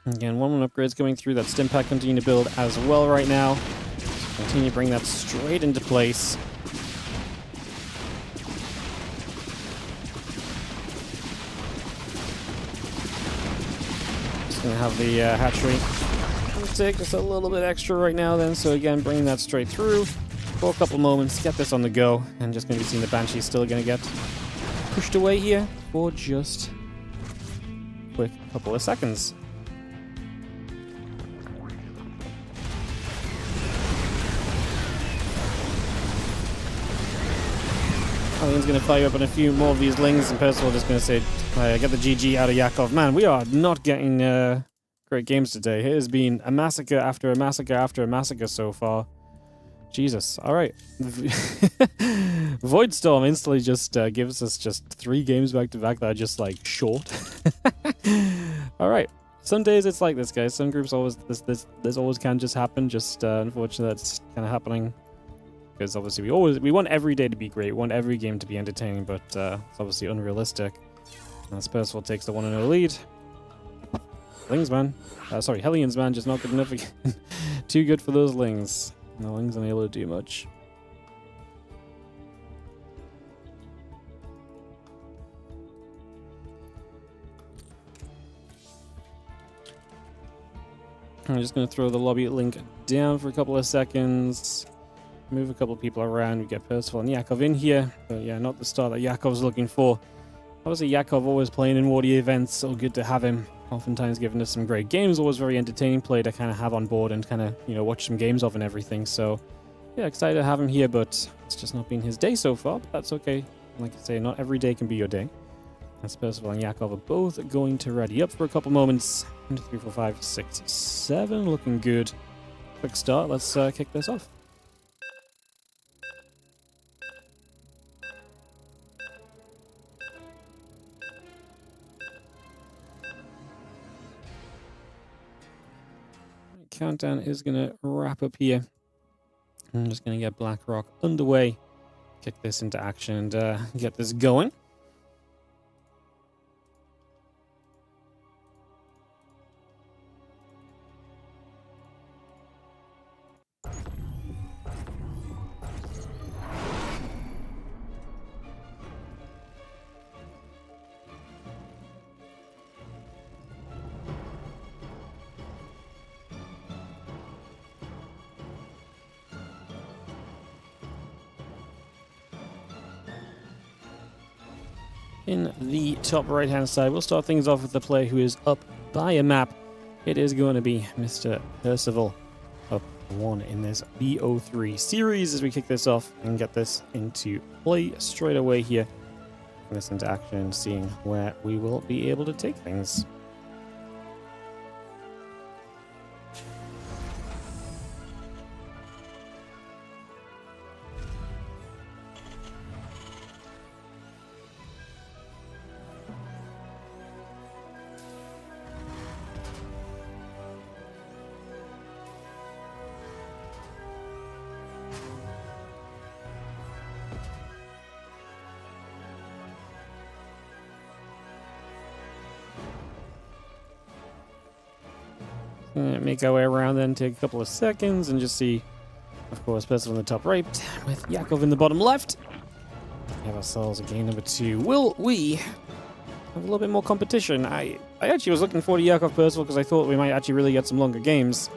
Again, one upgrade's going through. That stim pack continuing to build as well right now. Continue to bring that straight into place. Gonna have the hatchery. It'll take just a little bit extra right now then, so again, bringing that straight through for a couple moments, get this on the go, and just gonna be seeing the Banshee still gonna get pushed away here for just a quick couple of seconds. Alien's gonna fire up on a few more of these Lings, and Percival just gonna say, get the GG out of Yakov. Man, we are not getting great games today. It has been a massacre after a massacre after a massacre so far. Jesus. Alright. Void Storm instantly just gives us just 3 games back to back that are just like short. Alright. Some days it's like this, guys. Some groups always this always can just happen. Just unfortunately that's kind of happening. Because obviously we want every day to be great, we want every game to be entertaining, but it's obviously unrealistic. As Percival takes the 1-0 lead. Lings, man. Sorry, Hellions, man, just not good enough again. Too good for those Lings. No, Lings aren't able to do much. I'm just going to throw the lobby link down for a couple of seconds. move a couple of people around. We get Percival and Yakov in here. But yeah, not the start that Yakov's looking for. Obviously, Yakov always playing in WardiTV events, so good to have him. Oftentimes giving us some great games, always very entertaining play to kind of have on board and kind of, you know, watch some games of and everything. So, yeah, excited to have him here, but it's just not been his day so far, but that's okay. Like I say, not every day can be your day. As Percival and Yakov are both going to ready up for a couple moments. 1, 2, 3, 4, 5, 6, 7, looking good. Quick start, let's kick this off. Countdown is going to wrap up here. I'm just going to get BlackRock underway, kick this into action, and get this going. In the top right-hand side, we'll start things off with the player who is up by a map. It is going to be Mr. Percival, up 1 in this BO3 series as we kick this off and get this into play straight away here. This into action, seeing where we will be able to take things. Make our way around then, take a couple of seconds, and just see, of course, Percival in the top right, with Yakov in the bottom left. We have ourselves a game number 2. Will we have a little bit more competition? I actually was looking forward to Yakov Percival because I thought we might actually really get some longer games.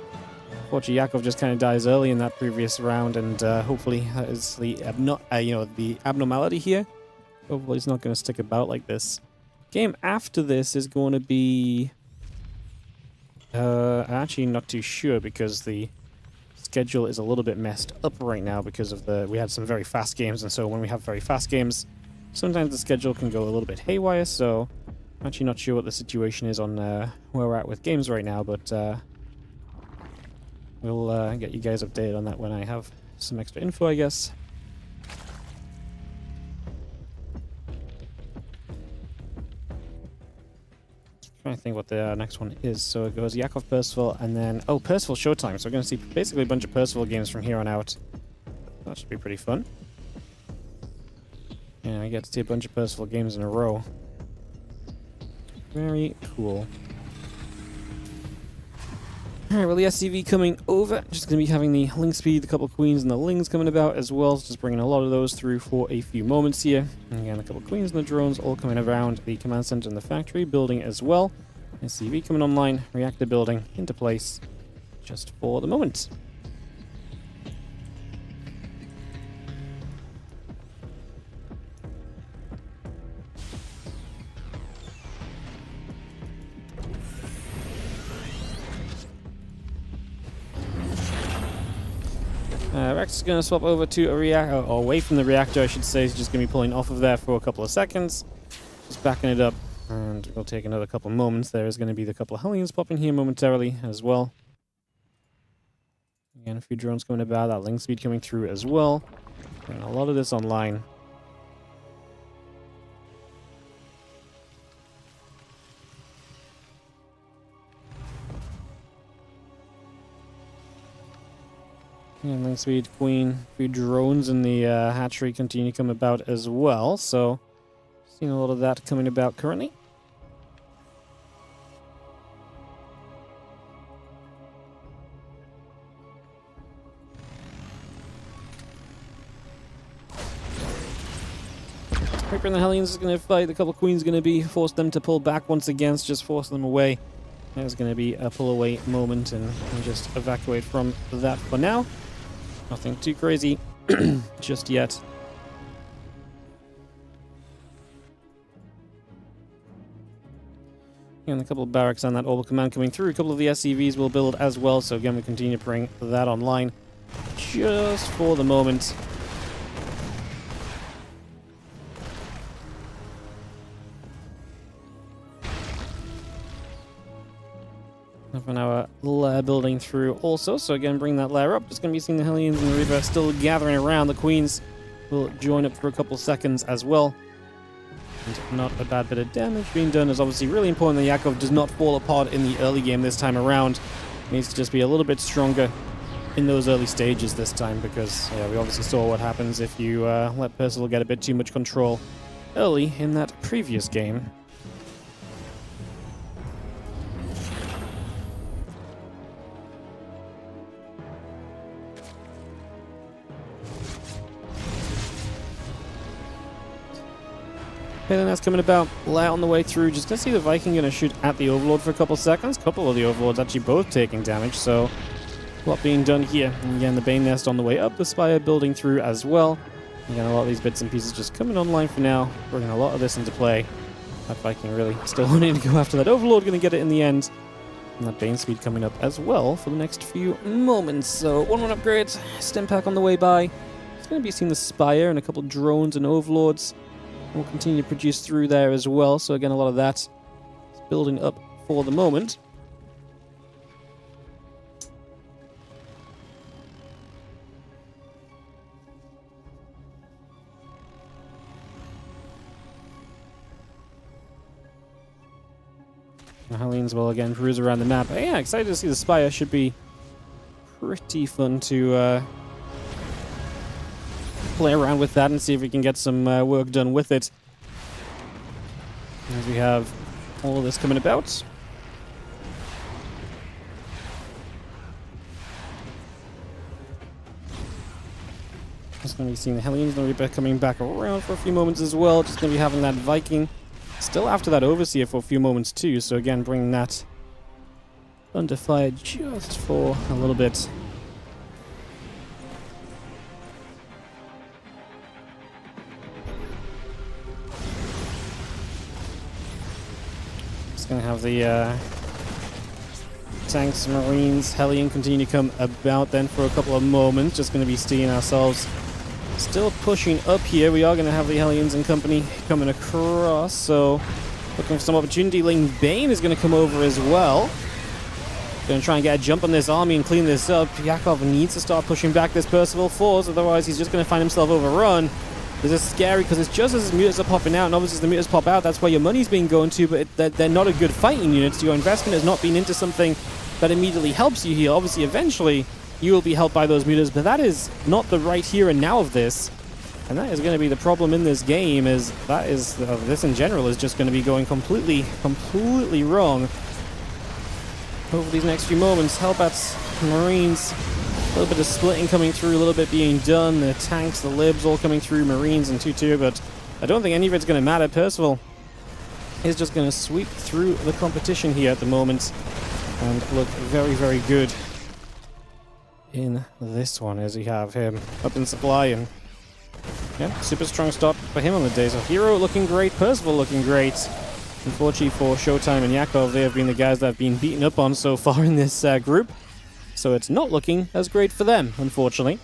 Unfortunately, Yakov just kind of dies early in that previous round, and hopefully that is the the abnormality here. Hopefully it's not going to stick about like this. Game after this is going to be... I'm actually not too sure because the schedule is a little bit messed up right now because of we had some very fast games, and so when we have very fast games, sometimes the schedule can go a little bit haywire, so I'm actually not sure what the situation is on where we're at with games right now, but we'll get you guys updated on that when I have some extra info, I guess. Trying to think what the next one is. So it goes Yakov, Percival, and then... Oh, Percival ShoWTimE. So we're going to see basically a bunch of Percival games from here on out. That should be pretty fun. Yeah, I get to see a bunch of Percival games in a row. Very cool. Alright, well, the SCV coming over. Just going to be having the Link Speed, the couple of Queens, and the Lings coming about as well. So just bringing a lot of those through for a few moments here. And again, a couple of Queens and the drones all coming around the command center and the factory building as well. SCV coming online, reactor building into place just for the moment. Rex is going to swap over to a reactor, or away from the reactor, I should say. He's just going to be pulling off of there for a couple of seconds. Just backing it up, and we'll take another couple of moments. There is going to be the couple of Hellions popping here momentarily as well. Again, a few drones coming about, that Link Speed coming through as well. And a lot of this online. And Link Speed, Queen, a few drones in the hatchery continue to come about as well, so seeing a lot of that coming about currently. Reaper and the Hellions is going to fight, the couple of Queens going to be force them to pull back once again, just force them away. There's going to be a pull away moment, and we'll just evacuate from that for now. Nothing too crazy just yet. And a couple of barracks on that orbital command coming through. A couple of the SCVs will build as well. So again, we continue to bring that online just for the moment. Half an hour lair building through also. So again, bring that lair up. Just going to be seeing the Hellions and the Reaper still gathering around. The Queens will join up for a couple seconds as well. And not a bad bit of damage being done. Is obviously really important that Yakov does not fall apart in the early game this time around. Needs to just be a little bit stronger in those early stages this time, because yeah, we obviously saw what happens if you let Percival get a bit too much control early in that previous game. Okay, then that's coming about. Lair on the way through. Just gonna see the Viking gonna shoot at the Overlord for a couple seconds. A couple of the Overlords actually both taking damage, so a lot being done here. And again, the Bane Nest on the way up, the Spire building through as well. Again, a lot of these bits and pieces just coming online for now, bringing a lot of this into play. That Viking really still wanting to go after that Overlord, gonna get it in the end. And that Bane speed coming up as well for the next few moments. So 1-1 upgrade, Stim Pack on the way by. It's gonna be seeing the Spire and a couple drones and Overlords. We'll continue to produce through there as well. So again, a lot of that is building up for the moment. The Hellions will again cruise around the map. But yeah, excited to see the Spire. Should be pretty fun to play around with that and see if we can get some work done with it. As we have all of this coming about. Just going to be seeing the Hellions and the Reaper coming back around for a few moments as well. Just going to be having that Viking still after that Overseer for a few moments too. So again, bringing that under fire just for a little bit. Going to have the tanks, Marines, Hellion continue to come about then for a couple of moments. Just going to be seeing ourselves still pushing up here. We are going to have the Hellions and company coming across, so looking for some opportunity. Ling Bane is going to come over as well. Going to try and get a jump on this army and clean this up. Yakov needs to start pushing back this Percival force, otherwise he's just going to find himself overrun. This is scary because it's just as his mutants are popping out, and obviously as the mutants pop out, that's where your money's being going to, but they're not a good fighting unit. Your investment has not been into something that immediately helps you here. Obviously, eventually, you will be helped by those mutants, but that is not the right here and now of this. And that is going to be the problem in this game, is that is, this in general is just going to be going completely wrong over these next few moments. Hellbats, Marines, a little bit of splitting coming through, a little bit being done. The tanks, the libs all coming through, Marines and 2-2, but I don't think any of it's going to matter. Percival is just going to sweep through the competition here at the moment and look very good in this one, as we have him up in supply. And yeah, super strong start for him on the day. So herO looking great, Percival looking great. Unfortunately for ShoWTimE and Yakov, they have been the guys that have been beaten up on so far in this group. So it's not looking as great for them, unfortunately.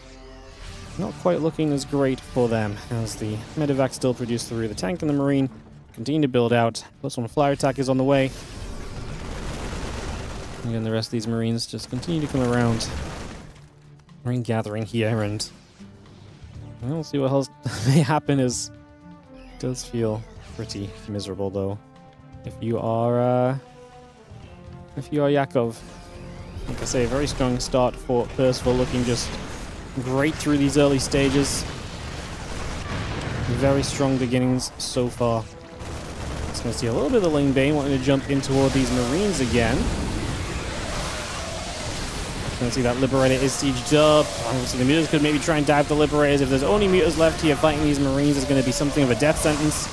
Not quite looking as great for them, as the medevac still produced through. The tank and the Marine continue to build out. +1 flyer attack is on the way. Again, the rest of these Marines just continue to come around. Marine gathering here, and we'll see what else may happen. It does feel pretty miserable, though. If you are Yakov. Like I say, a very strong start for Percival, looking just great through these early stages. Very strong beginnings so far. Just going to see a little bit of the Ling Bane wanting to jump in toward these Marines again. Going to see that Liberator is sieged up. Obviously, the Mutas could maybe try and dive the Liberators. If there's only Mutas left here fighting these Marines, it's going to be something of a death sentence.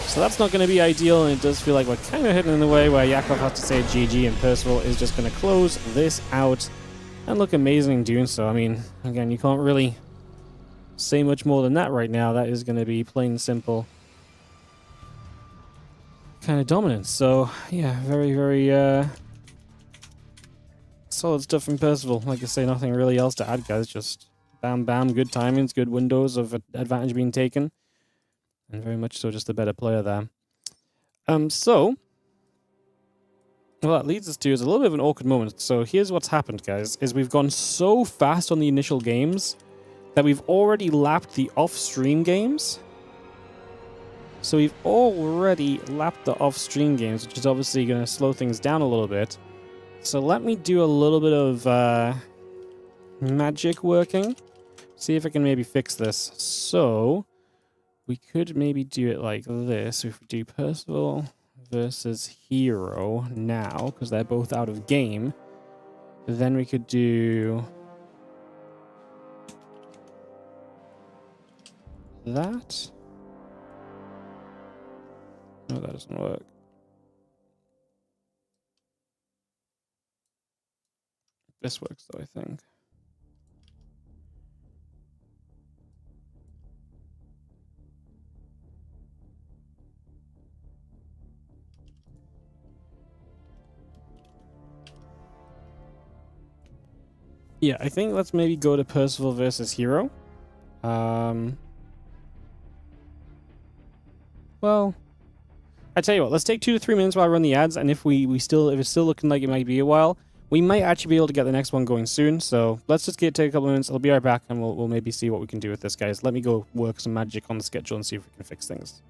So that's not going to be ideal, and it does feel like we're kind of hitting in the way where Yakov has to say GG, and Percival is just going to close this out and look amazing doing so. I mean, again, you can't really say much more than that right now. That is going to be plain and simple kind of dominance. So, yeah, very, very solid stuff from Percival. Like I say, nothing really else to add, guys. Just bam, bam, good timings, good windows of advantage being taken. And very much so just a better player there. So, well, that leads us to is a little bit of an awkward moment. So here's what's happened, guys, is we've gone so fast on the initial games that we've already lapped the off-stream games. So we've already lapped the off-stream games, which is obviously going to slow things down a little bit. So let me do a little bit of magic working. See if I can maybe fix this. So we could maybe do it like this. If we do Percival versus herO now, because they're both out of game, then we could do that. No, that doesn't work. This works though, I think. Yeah, I think let's maybe go to Percival versus herO. Well, I tell you what, let's take 2 to 3 minutes while I run the ads, and if it's still looking like it might be a while, we might actually be able to get the next one going soon. So let's just take a couple of minutes. I'll be right back, and we'll maybe see what we can do with this, guys. Let me go work some magic on the schedule and see if we can fix things.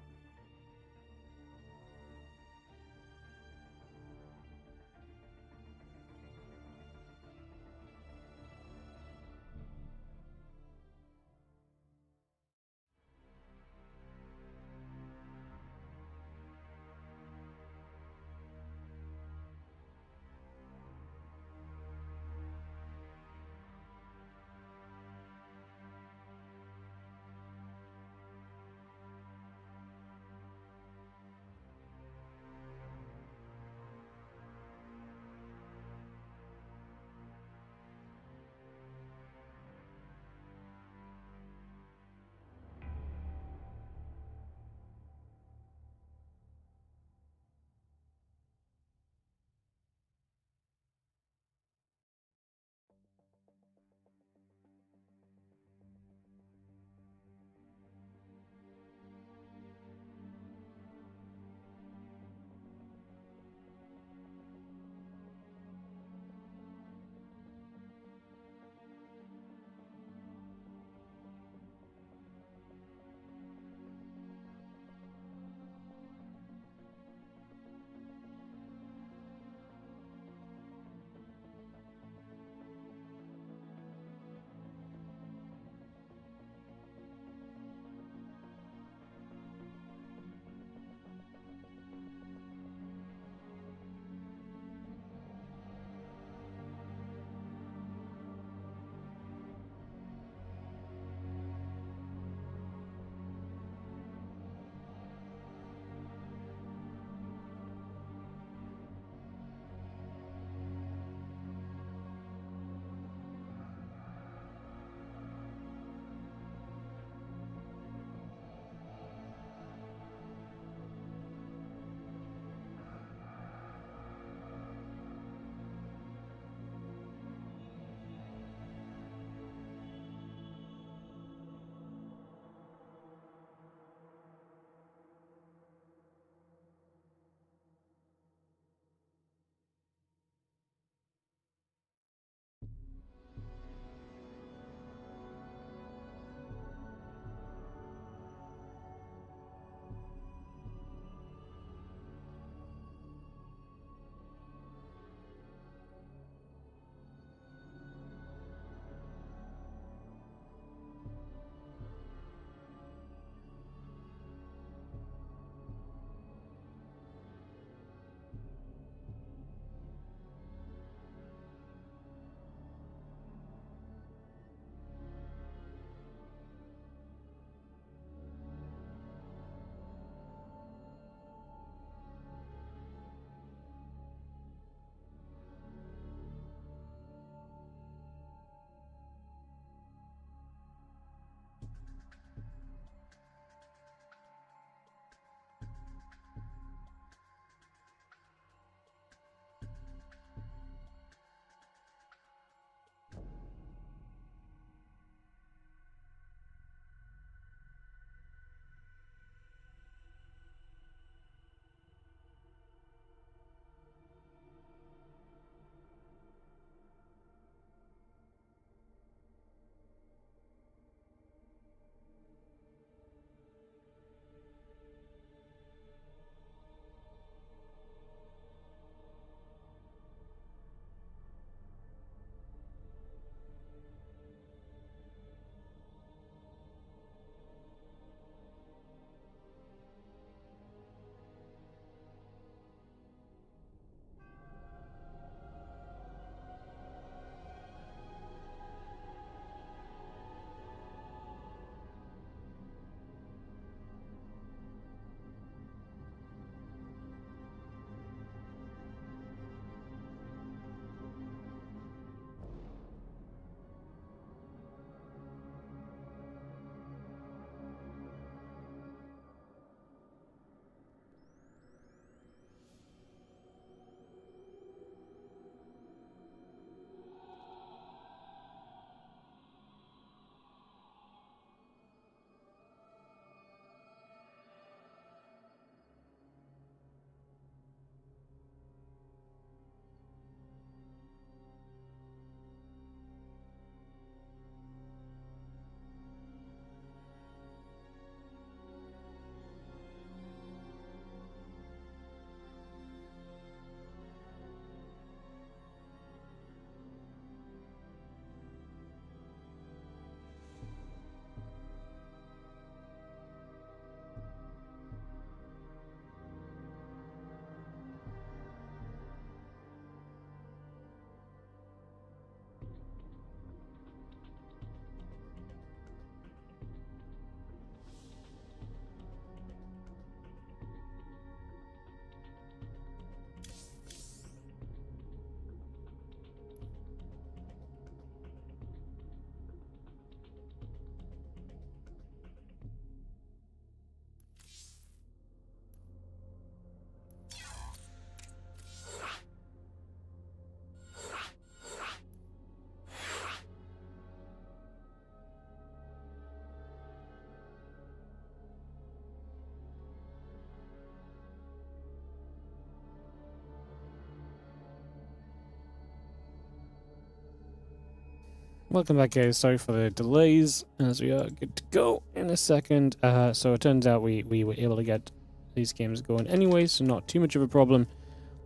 Welcome back, guys. Sorry for the delays, as we are good to go in a second. So it turns out we were able to get these games going anyway, so not too much of a problem.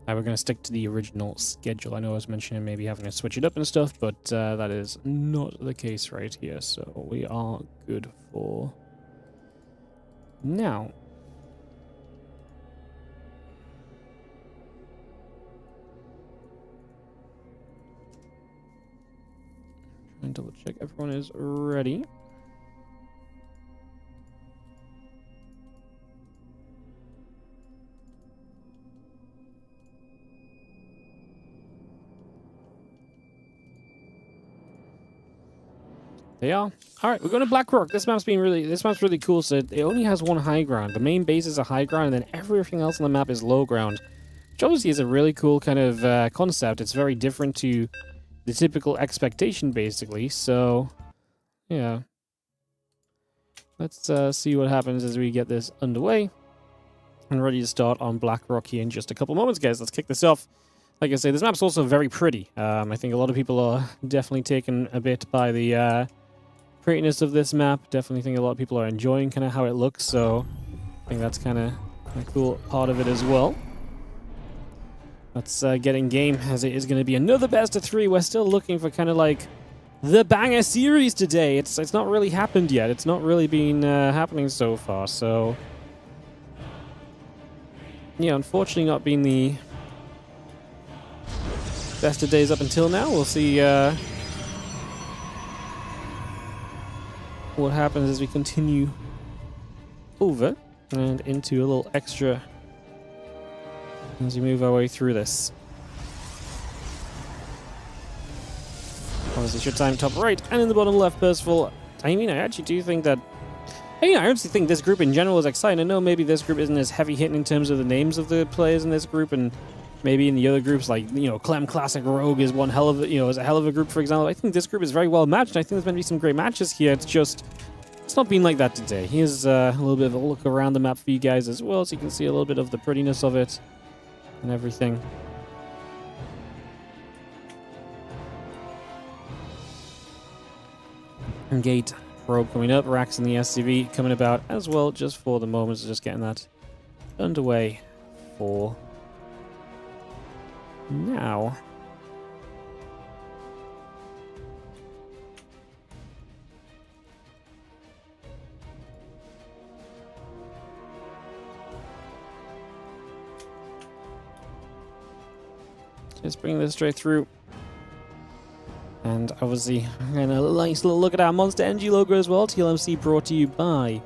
We're going to stick to the original schedule. I know I was mentioning maybe having to switch it up and stuff, but that is not the case right here, so we are good for now. And double check everyone is ready. They are. Alright, we're going to Black Rock. This map's really cool. So it only has one high ground. The main base is a high ground, and then everything else on the map is low ground. Which obviously is a really cool kind of concept. It's very different to the typical expectation, basically. So, yeah. Let's see what happens as we get this underway. And ready to start on Black Rock here in just a couple moments, guys. Let's kick this off. Like I say, this map's also very pretty. I think a lot of people are definitely taken a bit by the prettiness of this map. Definitely think a lot of people are enjoying kind of how it looks. So, I think that's kind of a cool part of it as well. Let's get in game, as it is going to be another best of 3. We're still looking for kind of like the banger series today. It's not really happened yet. It's not really been happening so far. So, yeah, unfortunately not been the best of days up until now. We'll see what happens as we continue over and into a little extra as we move our way through this. Obviously, ShoWTimE top right, and in the bottom left, Percival. I mean, I actually do think that... I honestly think this group in general is exciting. I know maybe this group isn't as heavy-hitting in terms of the names of the players in this group, and maybe in the other groups, like, you know, Clem Classic Rogue is one hell of a, is a hell of a group, for example. I think this group is very well matched, and I think there's going to be some great matches here. It's just... it's not been like that today. Here's a little bit of a look around the map for you guys as well, so you can see a little bit of the prettiness of it and everything. And gate probe coming up, racks in the SCV coming about as well, just for the moment, so just getting that underway for now. Just bring this straight through. And obviously, a nice little look at our Monster Energy logo as well. TLMC brought to you by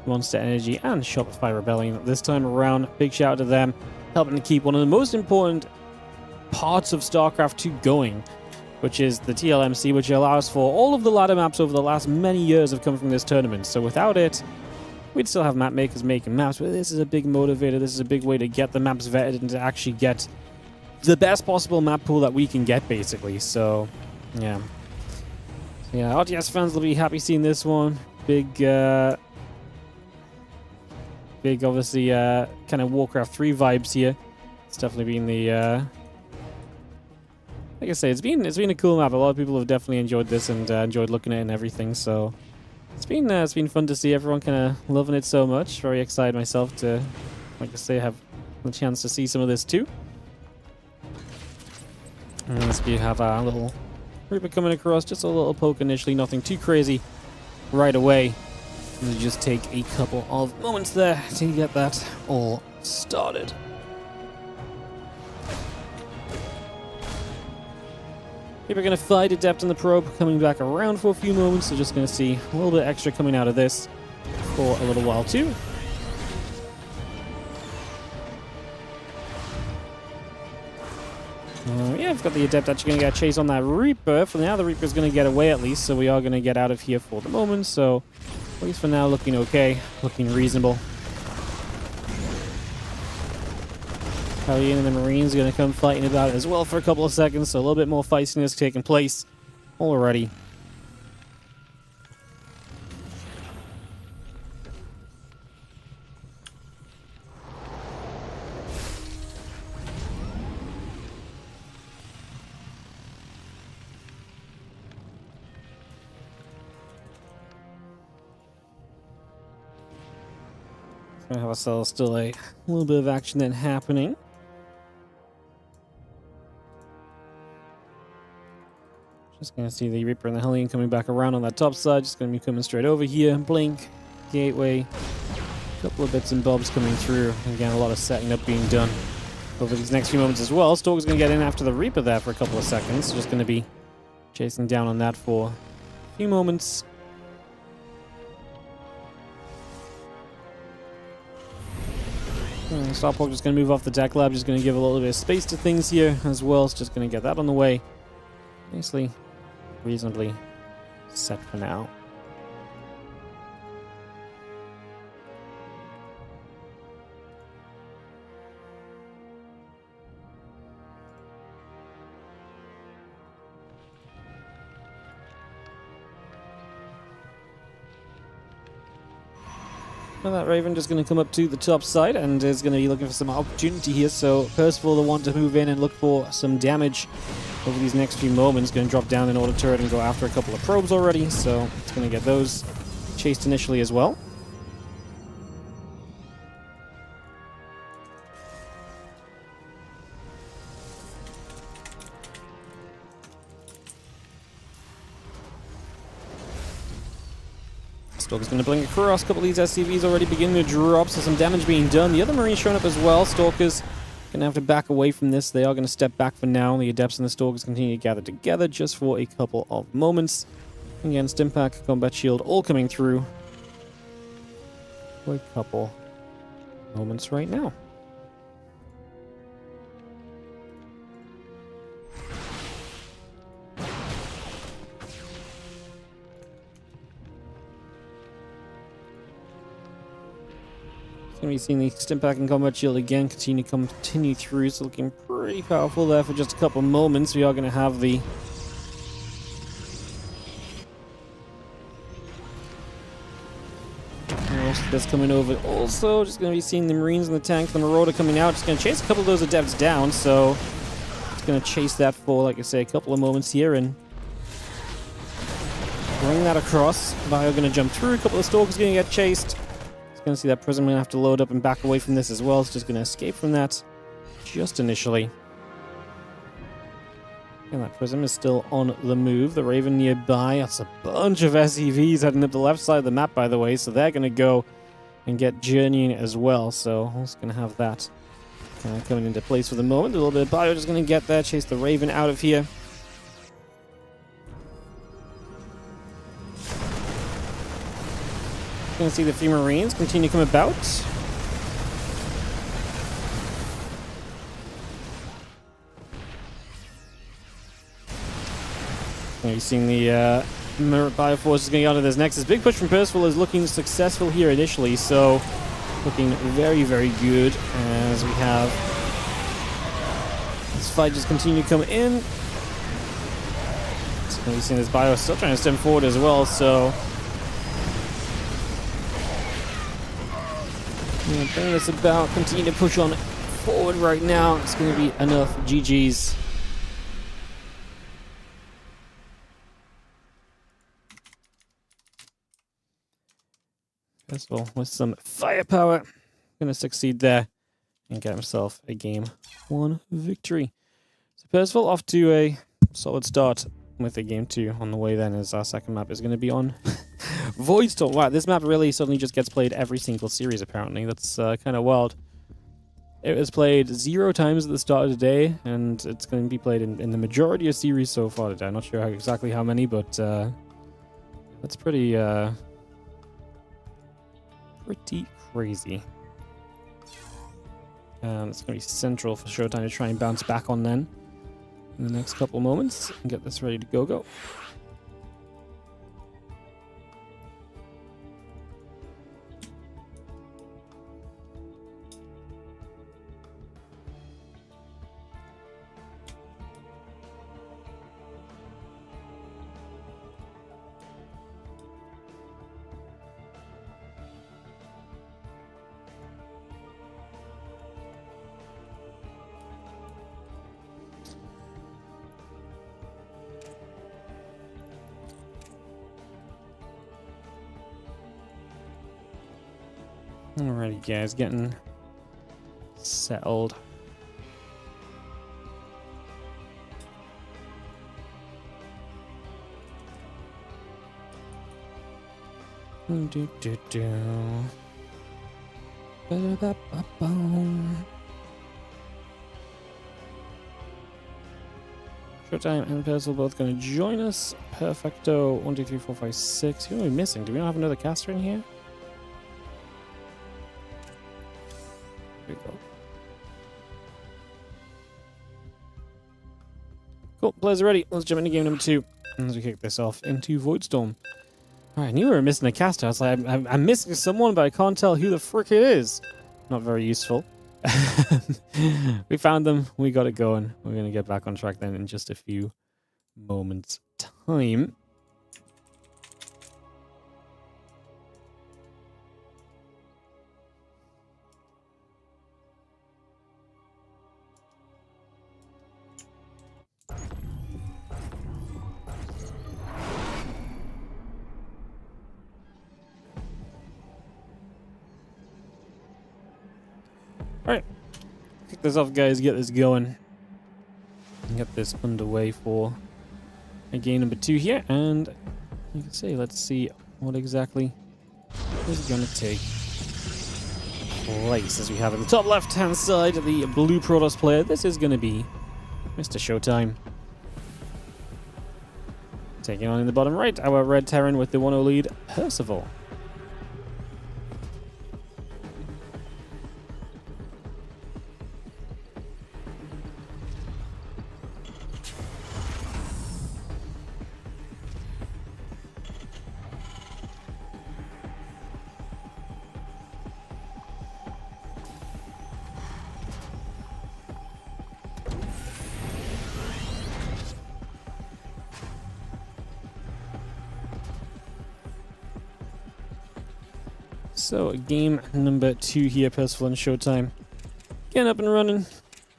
Monster Energy and Shopify Rebellion. This time around, big shout out to them, helping to keep one of the most important parts of StarCraft 2 going, which is the TLMC, which allows for all of the ladder maps over the last many years have come from this tournament. So without it, we'd still have map makers making maps, but this is a big motivator. This is a big way to get the maps vetted and to actually get the best possible map pool that we can get, basically. So, yeah. RTS fans will be happy seeing this one. Big, obviously, kind of Warcraft 3 vibes here. It's definitely been the, like I say, it's been a cool map. A lot of people have definitely enjoyed this and enjoyed looking at it and everything. So, it's been fun to see everyone kind of loving it so much. Very excited myself to, like I say, have the chance to see some of this too. And as we have our little Reaper coming across, just a little poke initially, nothing too crazy right away. We'll just take a couple of moments there to get that all started. Reaper going to fight Adept on the probe, coming back around for a few moments, so just going to see a little bit extra coming out of this for a little while too. Yeah, we've got the Adept actually going to get a chase on that Reaper. For now, the Reaper's going to get away at least, so we are going to get out of here for the moment. So, at least for now, looking okay, looking reasonable. Hellion and the Marines are going to come fighting about it as well for a couple of seconds, so a little bit more feistiness taking place already. Gonna have ourselves still a little bit of action then happening. Just gonna see the Reaper and the Hellion coming back around on that top side. Just gonna be coming straight over here. Blink, Gateway, a couple of bits and bobs coming through. Again, a lot of setting up being done over these next few moments as well. Stalker's gonna get in after the Reaper there for a couple of seconds. Just gonna be chasing down on that for a few moments. Starpork just going to move off the deck lab, just going to give a little bit of space to things here as well. It's just going to get that on the way. Nicely, reasonably set for now. Well, that Raven just going to come up to the top side and is going to be looking for some opportunity here. So Percival will want to move in and look for some damage over these next few moments. Going to drop down an auto turret and go after a couple of probes already. So it's going to get those chased initially as well. Stalker's going to blink across. A couple of these SCVs already beginning to drop, so some damage being done. The other Marine's showing up as well. Stalker's going to have to back away from this. They are going to step back for now. The Adepts and the Stalkers continue to gather together just for a couple of moments. Again, Stimpack, Combat Shield, all coming through for a couple moments right now. Going to be seeing the Stimpack and Combat Shield again continue through. It's looking pretty powerful there for just a couple of moments. We are going to have the that's coming over. Also, just going to be seeing the Marines and the tanks, the Marauder coming out. Just going to chase a couple of those Adepts down. So it's going to chase that for, like I say, a couple of moments here and bring that across. Bio going to jump through. A couple of Stalkers going to get chased. Going to see that Prism going to have to load up and back away from this as well. It's just going to escape from that just initially. And that Prism is still on the move. The Raven nearby. That's a bunch of SCVs heading up the left side of the map, by the way. So they're going to go and get journeying as well. So I'm just going to have that kind of coming into place for the moment. A little bit of bio just going to get there. Chase the Raven out of here. Going to see the few Marines continue to come about. You're seeing the Bioforce is going to get onto this next. This big push from Percival is looking successful here initially, so looking very, very good as we have this fight just continue to come in. So you're seeing this Bio still trying to stem forward as well, so bring this about, continue to push on forward right now. It's going to be enough GGs. Percival with some firepower, going to succeed there and get himself a game 1 victory. So Percival off to a solid start with a game 2 on the way then, as our second map is going to be on Voidstorm. Wow, this map really suddenly just gets played every single series apparently. That's kind of wild. It was played 0 times at the start of the day, and it's going to be played in the majority of series so far today. I'm not sure exactly how many, but that's pretty crazy. It's going to be central for ShoWTimE to try and bounce back on then in the next couple of moments and get this ready to go. Alrighty, guys, getting settled. ShoWTimE and Percival both going to join us. Perfecto. 1, 2, 3, 4, 5, 6. Who are we missing? Do we not have another caster in here? There we go. Cool. Players are ready. Let's jump into game number 2 as we kick this off into Voidstorm. Alright, I knew we were missing a caster. I was like, I'm missing someone, but I can't tell who the frick it is. Not very useful. We found them. We got it going. We're going to get back on track then in just a few moments' time. Alright, kick this off, guys, get this going. Get this underway for game number 2 here, and you can see, let's see what exactly is going to take place. As we have in the top left-hand side, the blue Protoss player, this is going to be Mr. ShoWTimE. Taking on in the bottom right, our red Terran with the 1-0 lead, Percival. So, game number 2 here, Percival and ShoWTimE. Getting up and running.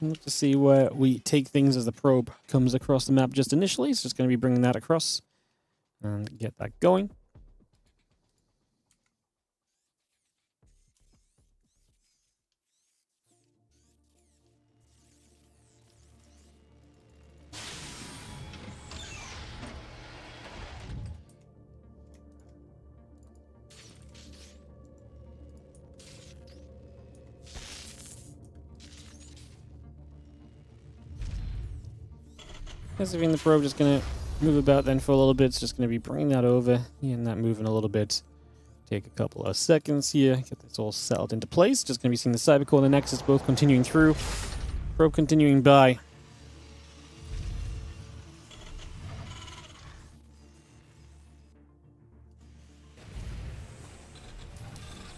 Look to see where we take things as the probe comes across the map just initially. So, just going to be bringing that across and get that going. Passive in the probe, just going to move about then for a little bit. It's just going to be bringing that over, and that moving a little bit. Take a couple of seconds here, get this all settled into place. Just going to be seeing the Cybercore and the Nexus both continuing through. Probe continuing by.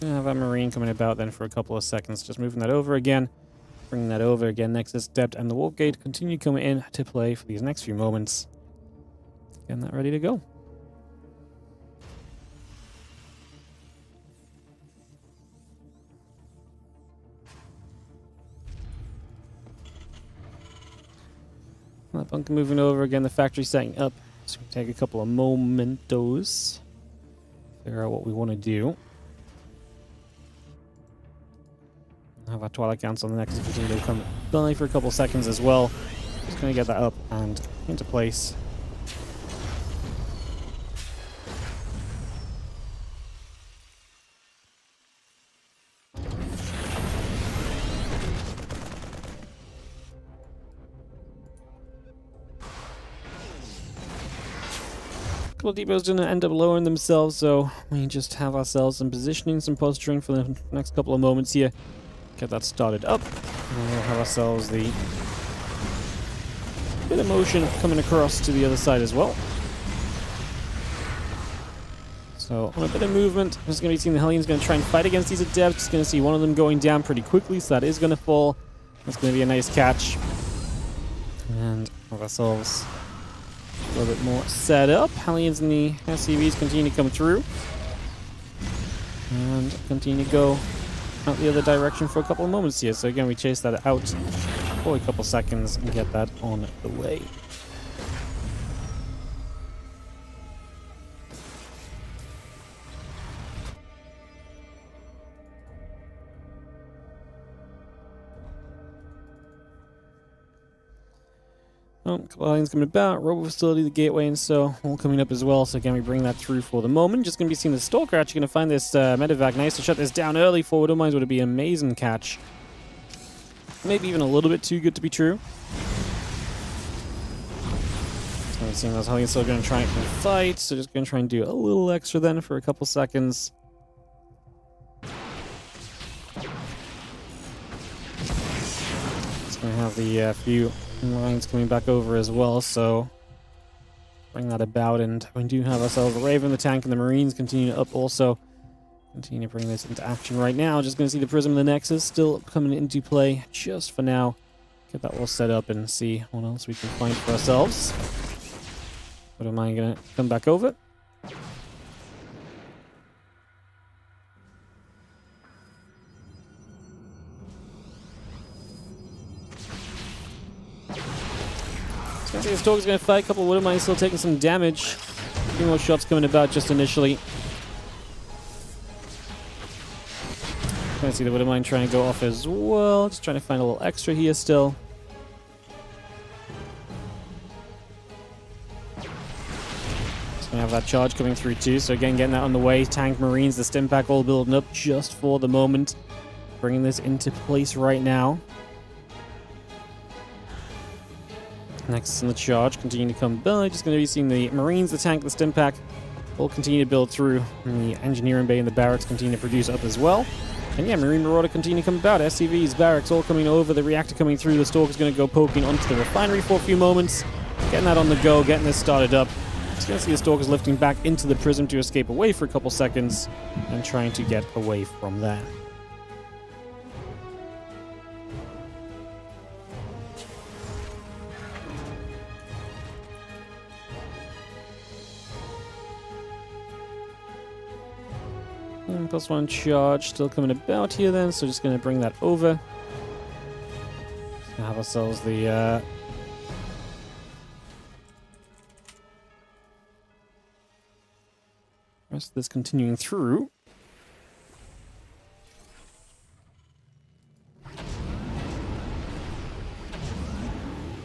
Gonna have a Marine coming about then for a couple of seconds, just moving that over again. Bringing that over again, Nexus, Depth, and the Warp Gate continue coming in to play for these next few moments. Getting that ready to go. That bunker moving over again, the factory setting up. So we take a couple of momentos. Figure out what we want to do. Have our Twilight Council on the next continue to come by for a couple seconds as well. Just going to get that up and into place. Couple of depots going to end up lowering themselves, so we just have ourselves some positioning, some posturing for the next couple of moments here. Get that started up, and we'll have ourselves the bit of motion coming across to the other side as well. So on a bit of movement, I'm just going to be seeing the Hellions going to try and fight against these Adepts. Just going to see one of them going down pretty quickly, so that is going to fall. That's going to be a nice catch. And have ourselves a little bit more set up. Hellions and the SCVs continue to come through. And continue to go out the other direction for a couple of moments here. So again, we chase that out for a couple seconds and get that on the way. Oh, a couple lines coming about, Robo Facility, the Gateway, and so all coming up as well. So again, we bring that through for the moment. Just going to be seeing the Stalker actually going to find this medevac. Nice to shut this down early. Forward of Mines would be an amazing catch. Maybe even a little bit too good to be true. So we're seeing those Hellions still going to try and fight. So just going to try and do a little extra then for a couple seconds. Just going to have the few lines coming back over as well, so bring that about, and we do have ourselves a Raven, the tank, and the Marines continue up also. Continue to bring this into action right now. Just going to see the Prism and the Nexus still coming into play just for now. Get that all set up and see what else we can find for ourselves. What am I going to come back over? I think the Stalker's going to fight. A couple of Widow Mines still taking some damage. A few more shots coming about just initially. Going to see the Widow Mine trying to go off as well. Just trying to find a little extra here still. Just going to have that charge coming through too. So again, getting that on the way. Tank, Marines, the Stim Pack all building up just for the moment. Bringing this into place right now. Next in the charge, continue to come by. Just going to be seeing the Marines, the tank, the Stim Pack will continue to build through. And the Engineering Bay and the Barracks continue to produce up as well. And yeah, Marine Marauder continue to come about. SCVs, Barracks all coming over. The Reactor coming through. The Stalker's going to go poking onto the Refinery for a few moments. Getting that on the go, getting this started up. Just going to see the Stalker's lifting back into the Prism to escape away for a couple seconds. And trying to get away from that. And +1 charge still coming about here then, so just going to bring that over. Just gonna have ourselves the rest of this continuing through.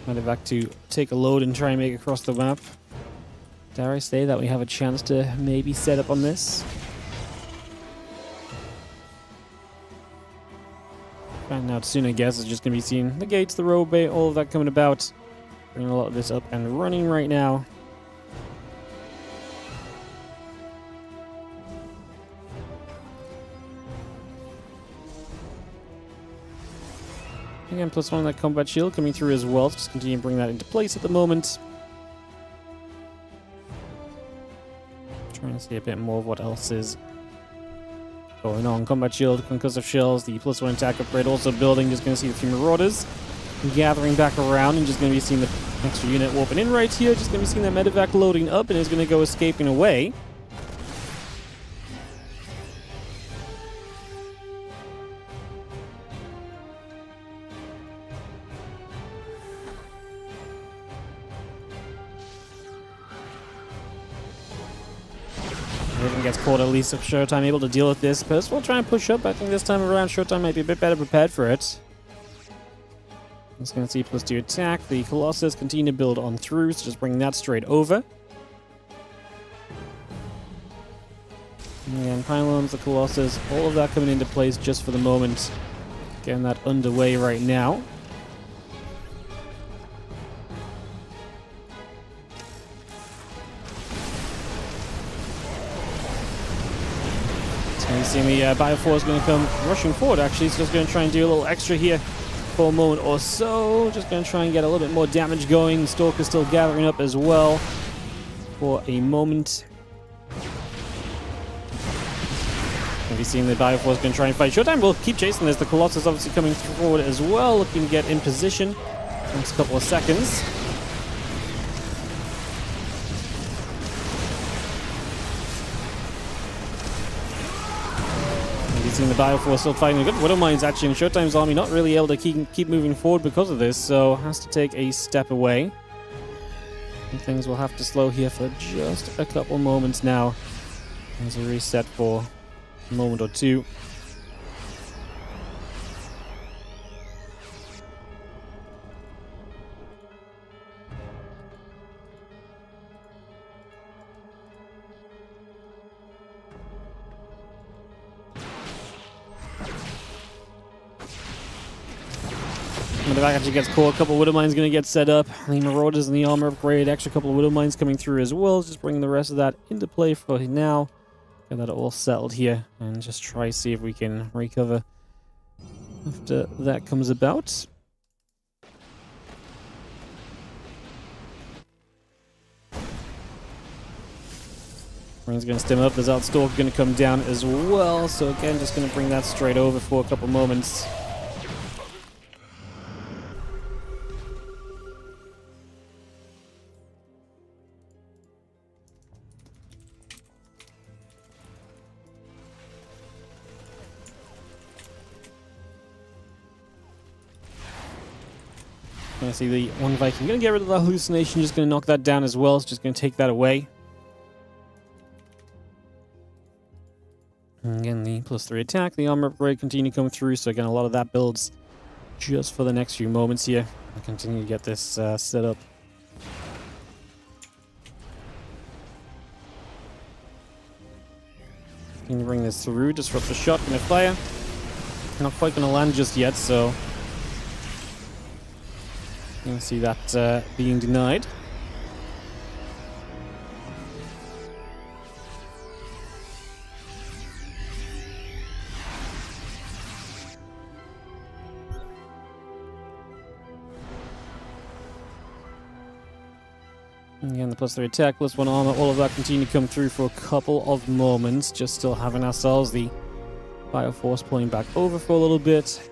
Medevac to take a load and try and make it across the map. Dare I say that we have a chance to maybe set up on this? Find out soon, I guess. It's just going to be seeing the gates, the road bay, all of that coming about. Bringing a lot of this up and running right now. Again, +1 on that combat shield coming through as well. Just continue to bring that into place at the moment. Trying to see a bit more of what else is going on. Combat shield, concussive shells, the +1 attack upgrade also building. Just going to see the few Marauders gathering back around, and just going to be seeing the extra unit warping in right here. Just going to be seeing that medevac loading up and is going to go escaping away. Raven gets caught at least if ShoWTimE able to deal with this. Percival trying to push up. I think this time around ShoWTimE might be a bit better prepared for it. Just going to see +2 attack. The Colossus continue to build on through, so just bring that straight over. And Pylons, the Colossus, all of that coming into place just for the moment. Getting that underway right now. So you're seeing the Bioforce going to come rushing forward, actually. So just going to try and do a little extra here for a moment or so. Just going to try and get a little bit more damage going. Stalker's still gathering up as well for a moment. Have you seen the Bioforce going to try and fight? ShoWTimE will keep chasing this. The Colossus obviously coming forward as well, looking to get in position. Next couple of seconds. Seeing the Bioforce still fighting. Good Widow Mines actually in ShoWTimE's army, not really able to keep moving forward because of this, so has to take a step away. And things will have to slow here for just a couple moments now as a reset for a moment or two. the back actually gets caught. A couple of Widow Mines going to get set up. The Marauders and the armor upgrade. Extra couple of Widow Mines coming through as well. Just bringing the rest of that into play for now. Get that all settled here. And just try to see if we can recover after that comes about. Marines going to stem up. The Zealot Stalker going to come down as well. So again, just going to bring that straight over for a couple moments. I see the one Viking going to get rid of the hallucination, just going to knock that down as well. It's just going to take that away. And again, the +3 attack, the armor upgrade continue to come through. So again, a lot of that builds just for the next few moments here. I'll continue to get this set up. Can you bring this through? Disrupt the shot, going to fire. Not quite going to land just yet, so you can see that being denied. Again, the +3 attack, +1 armor, all of that continue to come through for a couple of moments. Just still having ourselves the Bioforce pulling back over for a little bit.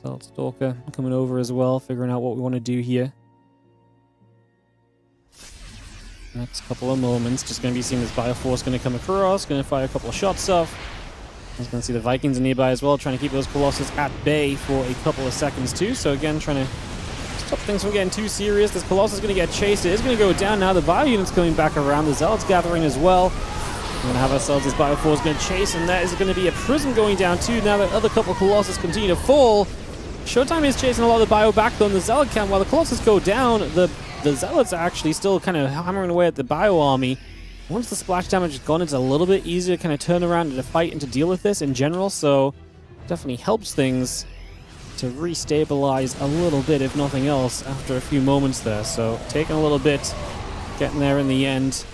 Zealot Stalker coming over as well, figuring out what we want to do here. Next couple of moments, just going to be seeing this Bioforce going to come across, going to fire a couple of shots off. He's going to see the Vikings nearby as well, trying to keep those Colossus at bay for a couple of seconds too. So again, trying to stop things from getting too serious. This Colossus is going to get chased. It is going to go down now. The Bio unit's coming back around. The Zealot's gathering as well. We're going to have ourselves this Bioforce going to chase, and that is going to be a Prism going down too. Now the other couple of Colossus continue to fall. ShoWTimE is chasing a lot of the Bio back though in the Zealot camp. While the Colossus go down, the Zealots are actually still kind of hammering away at the Bio army. Once the splash damage is gone, it's a little bit easier to kind of turn around and to fight and to deal with this in general, so definitely helps things to restabilize a little bit, if nothing else, after a few moments there. So taking a little bit, getting there in the end.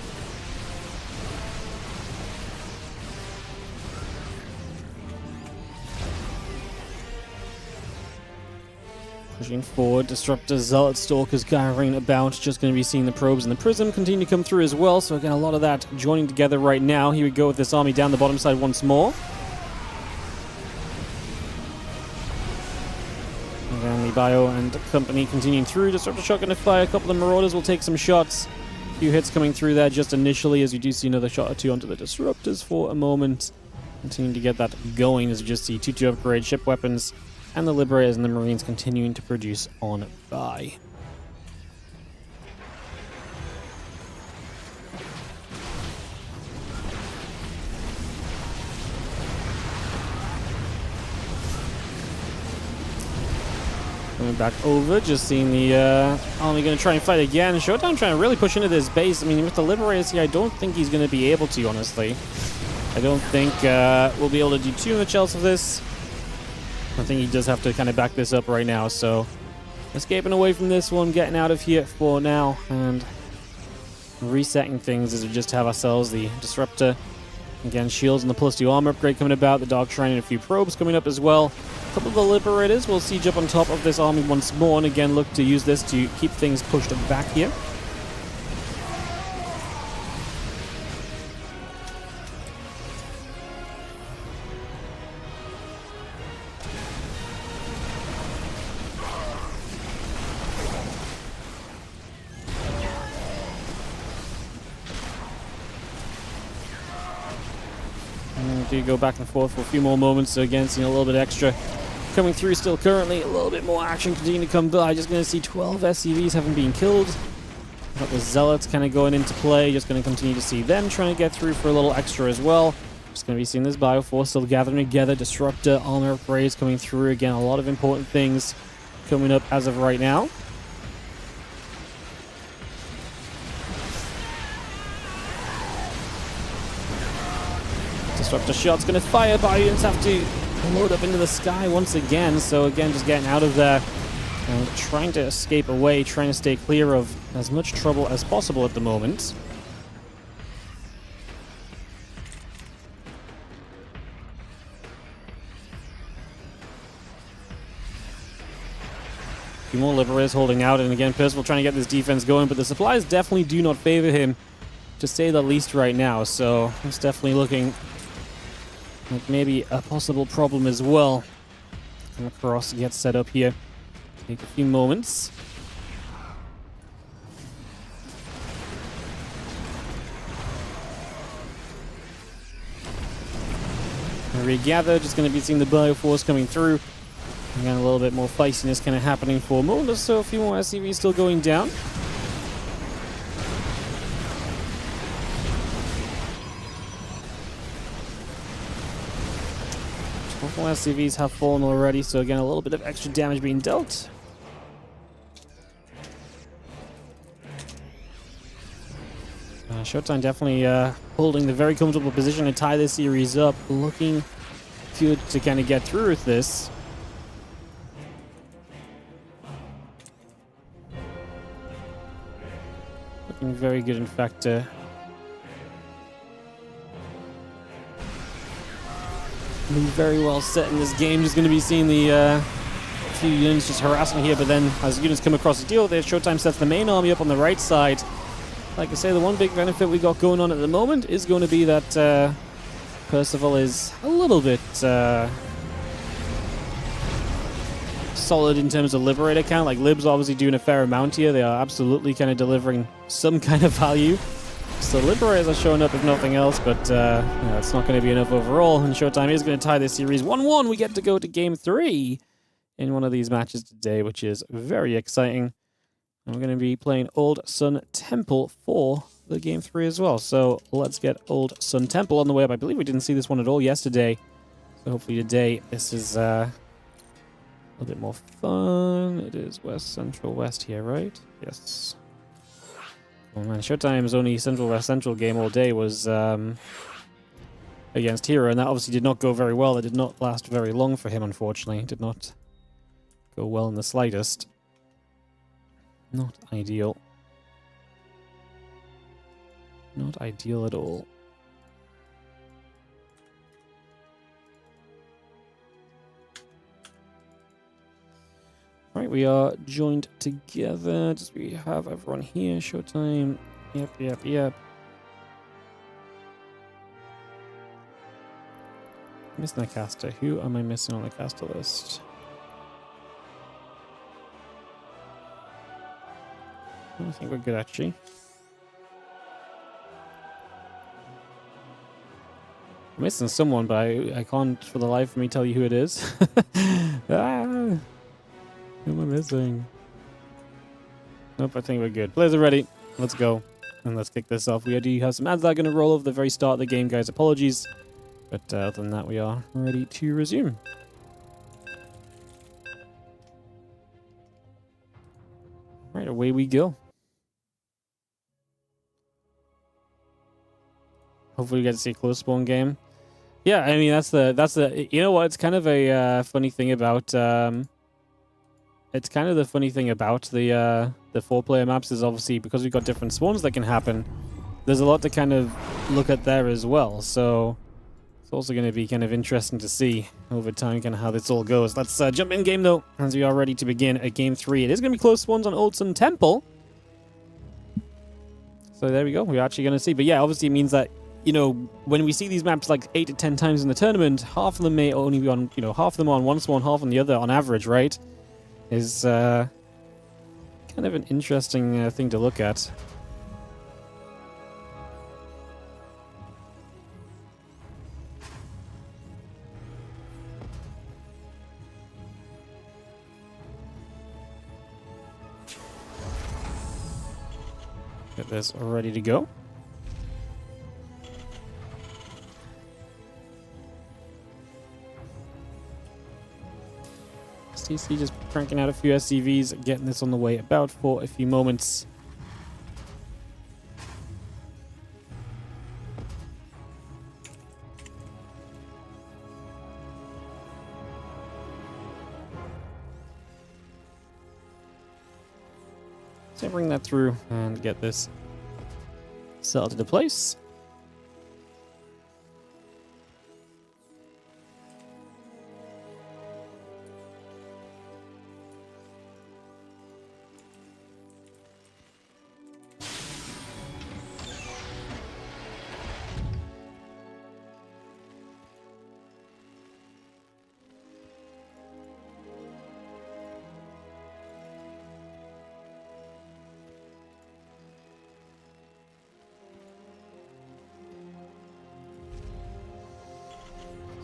Pushing forward, Disruptor, Zealot, Stalkers gathering about, just going to be seeing the probes and the Prism continue to come through as well. So again, a lot of that joining together right now. Here we go with this army down the bottom side once more. Again, the Bio and company continuing through. Disruptor shot going to fire. A couple of Marauders will take some shots. A few hits coming through there just initially, as you do see another shot or two onto the Disruptors for a moment. Continuing to get that going as you just see 2-2 upgrade ship weapons. And the Liberators and the Marines continuing to produce on by. Coming back over, just seeing the army going to try and fight again. ShoWTimE trying to really push into this base. I mean, with the Liberators here, I don't think he's going to be able to, honestly. I don't think we'll be able to do too much else of this. I think he does have to kind of back this up right now, so escaping away from this one, getting out of here for now, and resetting things as we just have ourselves the Disruptor. Again, shields and the +2 armor upgrade coming about, the Dark Shrine and a few probes coming up as well. A couple of the Liberators will siege up on top of this army once more, and again look to use this to keep things pushed back here. Do go back and forth for a few more moments. So again, seeing a little bit extra coming through still currently. A little bit more action continuing to come by. Just going to see 12 SCVs having been killed. Got the Zealots kind of going into play. Just going to continue to see them trying to get through for a little extra as well. Just going to be seeing this Bioforce still gathering together. Disruptor, armor upgrades coming through. Again, a lot of important things coming up as of right now. Disruptor shot's going to fire, but units have to load up into the sky once again. So again, just getting out of there and trying to escape away, trying to stay clear of as much trouble as possible at the moment. A few more Liberators holding out, and again, Percival trying to get this defense going, but the supplies definitely do not favor him, to say the least right now, so it's definitely looking like maybe a possible problem as well. And Cross gets set up here. Take a few moments. Regather, just going to be seeing the Bioforce coming through. Again, a little bit more feistiness kind of happening for a moment or so. A few more SCVs still going down. Multiple SCVs have fallen already, so again, a little bit of extra damage being dealt. ShoWTimE definitely holding the very comfortable position to tie this series up, looking good to kind of get through with this. Looking very good, in fact. Very well set in this game. Just going to be seeing the few units just harassing here, but then as units come across the deal there, ShoWTimE sets the main army up on the right side. Like I say, the one big benefit we got going on at the moment is going to be that Percival is a little bit solid in terms of Liberator count. Like, Lib's obviously doing a fair amount here. They are absolutely kind of delivering some kind of value. So Liberators are showing up if nothing else, but it's not going to be enough overall. And ShoWTimE is going to tie this series 1-1. We get to go to Game 3 in one of these matches today, which is very exciting. And we're going to be playing Old Sun Temple for the Game 3 as well. So let's get Old Sun Temple on the way up. I believe we didn't see this one at all yesterday. So hopefully today this is a little bit more fun. It is West Central West here, right? Yes. Oh man, ShoWTimE's only Central West Central game all day was against herO, and that obviously did not go very well. It did not last very long for him, unfortunately. It did not go well in the slightest. Not ideal. Not ideal at all. Right, we are joined together. Just we have everyone here. ShoWTimE. Yep. Missing a caster. Who am I missing on the caster list? I think we're good, actually. I'm missing someone, but I can't for the life of me tell you who it is. Ah. Who am I missing? Nope, I think we're good. Players are ready. Let's go. And let's kick this off. We do have some ads that are going to roll over the very start of the game, guys. Apologies. But other than that, we are ready to resume. Right, away we go. Hopefully we get to see a close spawn game. Yeah, I mean, that's the you know what? It's kind of a funny thing about it's kind of the funny thing about the 4-player maps is obviously because we've got different spawns that can happen. There's a lot to kind of look at there as well. So it's also going to be kind of interesting to see over time kind of how this all goes. Let's jump in game though, as we are ready to begin at Game 3. It is going to be close spawns on Old Sun Temple. So there we go. We're actually going to see. But yeah, obviously it means that, you know, when we see these maps like 8 to 10 times in the tournament, half of them may only be on, you know, half of them on one spawn, half on the other on average, right? Is kind of an interesting thing to look at. Get this ready to go. TC just cranking out a few SCVs, getting this on the way about for a few moments. So bring that through and get this settled into place.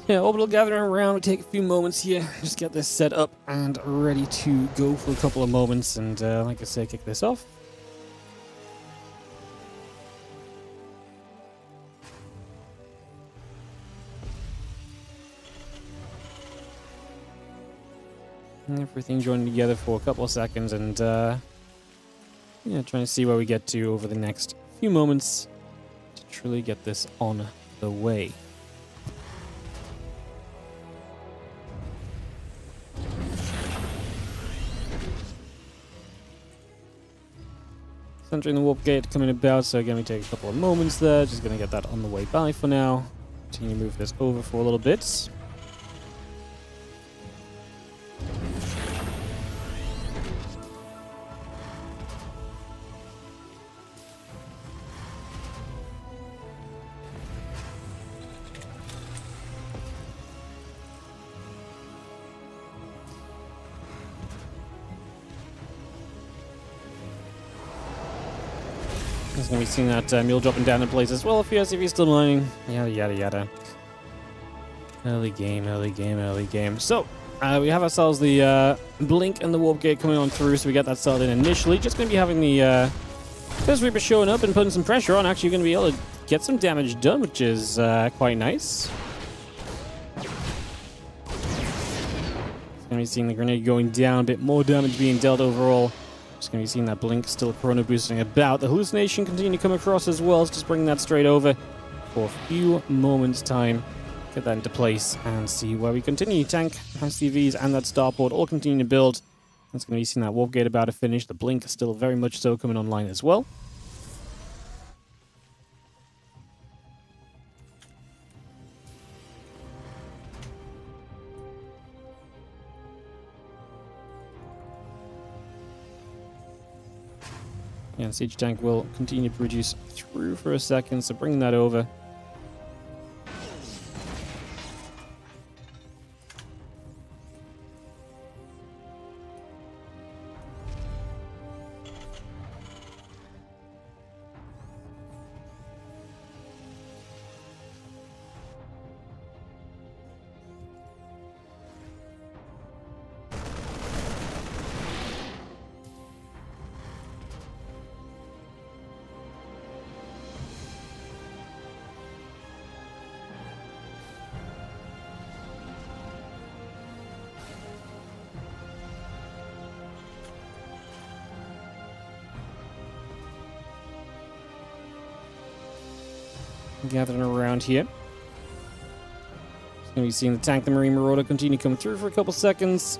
Yeah, orbital gathering around. We take a few moments here, just get this set up and ready to go for a couple of moments. And like I say, kick this off. And everything joining together for a couple of seconds, and yeah, trying to see where we get to over the next few moments to truly get this on the way. Entering the warp gate coming about, so again we take a couple of moments there, just going to get that on the way by for now. Continue to move this over for a little bit. We've seen that mule dropping down in place as well. If he's still mining, yada yada yada. Early game, early game, early game. So we have ourselves the blink and the warp gate coming on through, so we get that settled in initially. Just going to be having the first Reaper showing up and putting some pressure on. Actually, going to be able to get some damage done, which is quite nice. Going to be seeing the grenade going down, a bit more damage being dealt overall. Just going to be seeing that blink still chrono boosting about. The hallucination continue to come across as well, so just bring that straight over for a few moments time. Get that into place and see where we continue. Tank, SCVs, and that starport all continue to build. That's going to be seeing that warp gate about to finish. The blink is still very much so coming online as well. And Siege Tank will continue to produce through for a second, so bring that over. Gathering around here. Going to be seeing the tank, the Marine Marauder, continue to come through for a couple seconds.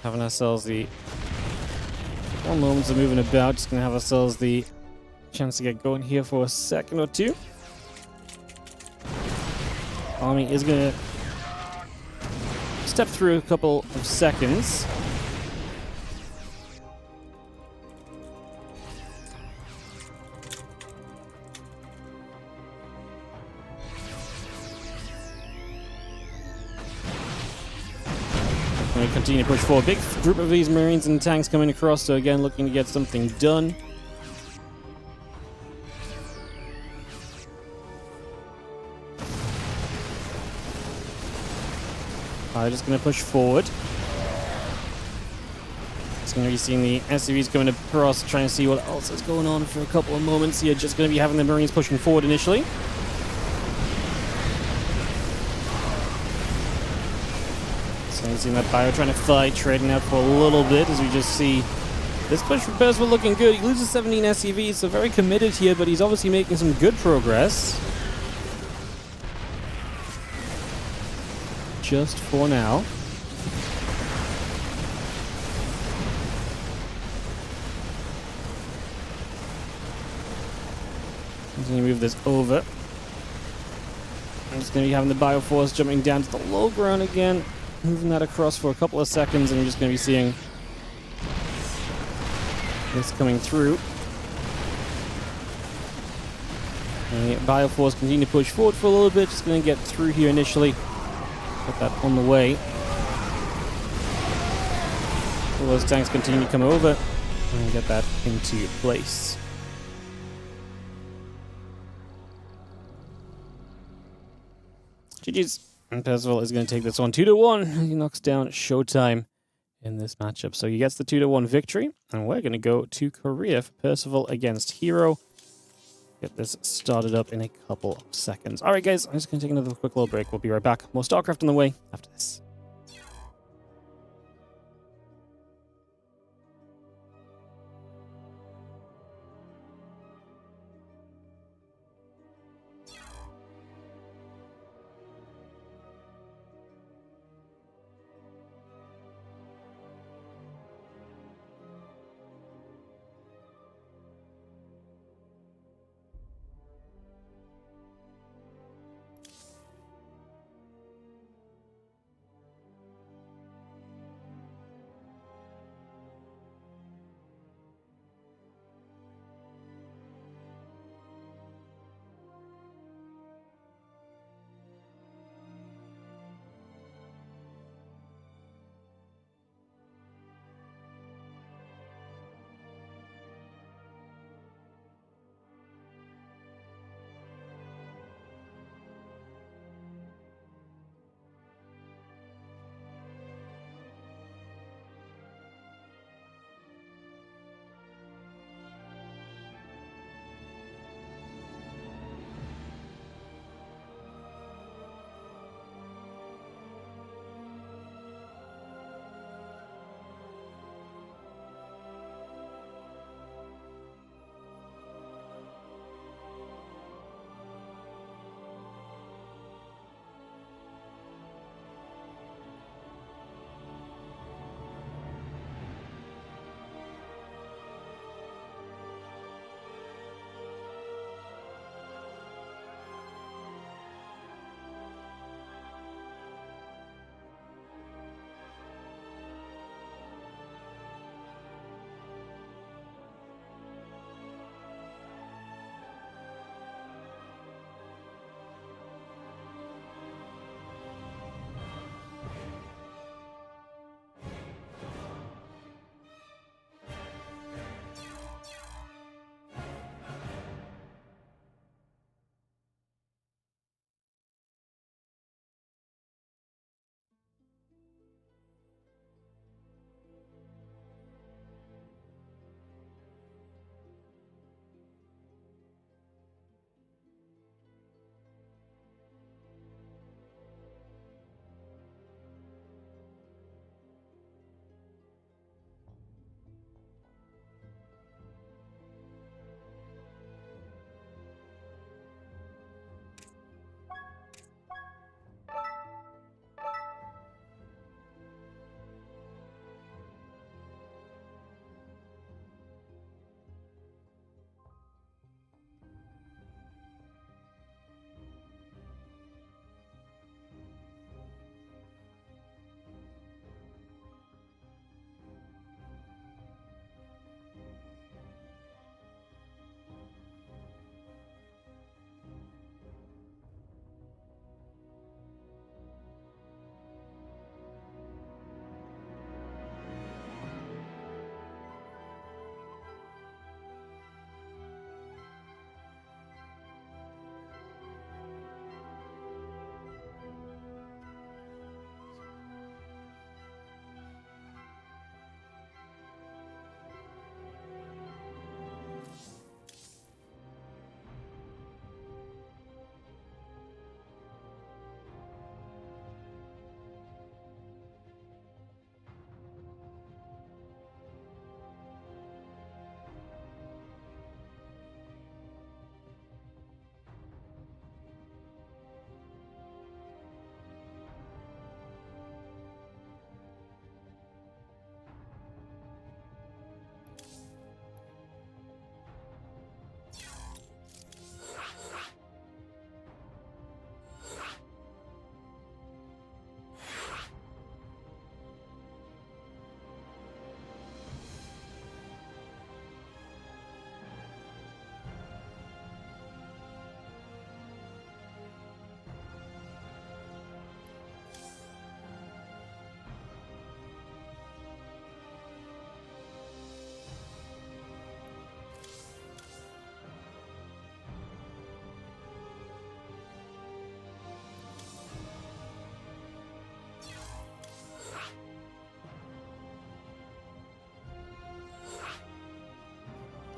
Having ourselves the 1 moment of moving about. Just gonna have ourselves the chance to get going here for a second or two. Army is gonna step through a couple of seconds. We continue to push forward. Big group of these Marines and tanks coming across, so again, looking to get something done. Just going to push forward. Just going to be seeing the SCVs coming across, trying to see what else is going on for a couple of moments here. Just going to be having the Marines pushing forward initially. So seeing that Bio trying to fight, trading out for a little bit as we just see this push from Percival looking good. He loses 17 SCVs, so very committed here, but he's obviously making some good progress. Just for now. I'm going to move this over. I'm just going to be having the Bioforce jumping down to the low ground again. Moving that across for a couple of seconds, and we're just going to be seeing this coming through. And the Bioforce continue to push forward for a little bit. Just going to get through here initially. Get that on the way. All those tanks continue to come over and get that into place. GG's. And Percival is going to take this one 2-1. He knocks down ShoWTimE in this matchup. So he gets the 2-1 victory. And we're going to go to Korea for Percival against herO. Get this started up in a couple of seconds. All right, guys, I'm just going to take another quick little break. We'll be right back. More StarCraft on the way after this.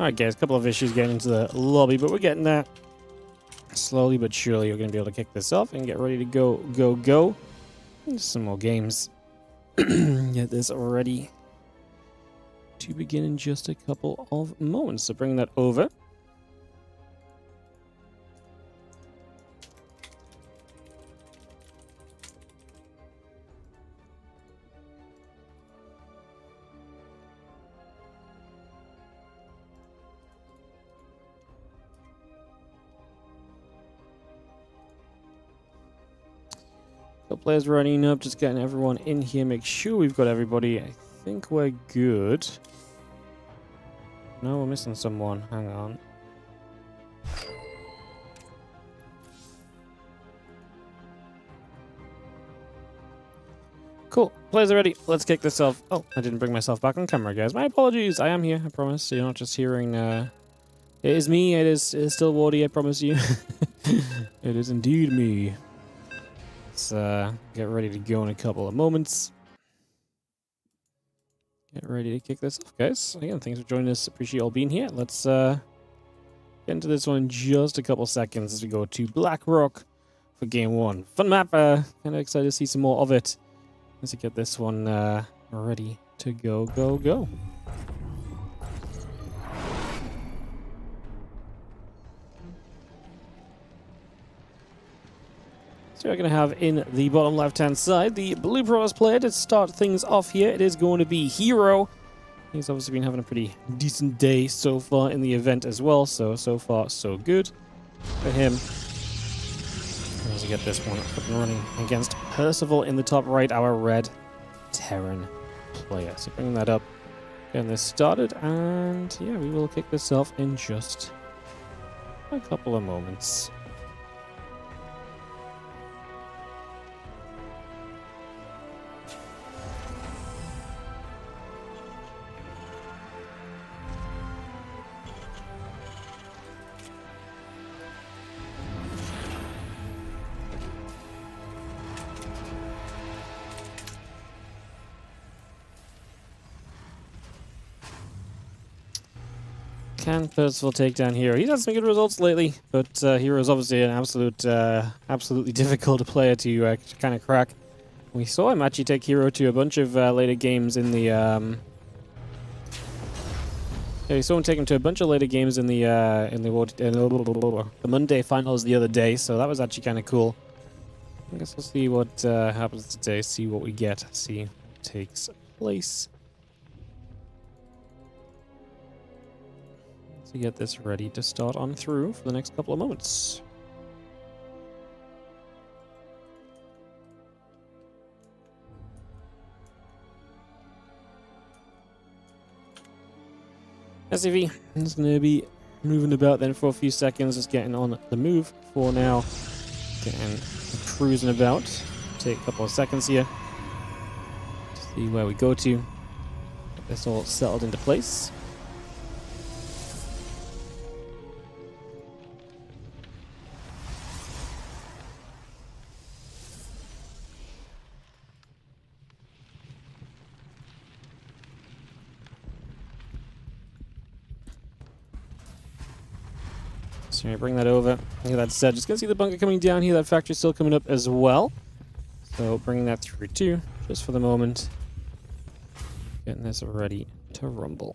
Alright guys, a couple of issues getting into the lobby, but we're getting there. Slowly but surely we're going to be able to kick this off and get ready to go. And some more games. Get this ready to begin in just a couple of moments. So bring that over. Players running up, just getting everyone in here. Make sure we've got everybody. I think we're good. No, we're missing someone. Hang on. Cool. Players are ready. Let's kick this off. Oh, I didn't bring myself back on camera, guys. My apologies. I am here, I promise. So you're not just hearing... It is me. It is still Wardy, I promise you. It is indeed me. Let's get ready to go in a couple of moments. Get ready to kick this off, guys. Again, thanks for joining us. Appreciate you all being here. Let's get into this one in just a couple seconds as we go to Blackrock for game one. Fun map. Kind of excited to see some more of it. Let's get this one ready to go. So we're going to have in the bottom left-hand side the Blue Protoss player to start things off here. It is going to be herO. He's obviously been having a pretty decent day so far in the event as well. So far, so good for him. As we get this one up and running against Percival in the top right, our red Terran player. So bringing that up, getting this started, and yeah, we will kick this off in just a couple of moments. Can Percival take down herO? He's had some good results lately, but herO is obviously an absolutely difficult player to kind of crack. We saw him actually take herO to a bunch of later games in the. Yeah, we saw him take him to a bunch of later games in the Monday finals the other day, so that was actually kind of cool. I guess we'll see what happens today. See what we get. See what takes place. To get this ready to start on through for the next couple of moments. SCV is going to be moving about then for a few seconds, just getting on the move for now. Getting cruising about. Take a couple of seconds here to see where we go to. Get this all settled into place. So bring that over. Like that said, just gonna see the bunker coming down here. That factory's still coming up as well. So bringing that through too, just for the moment. Getting this ready to rumble.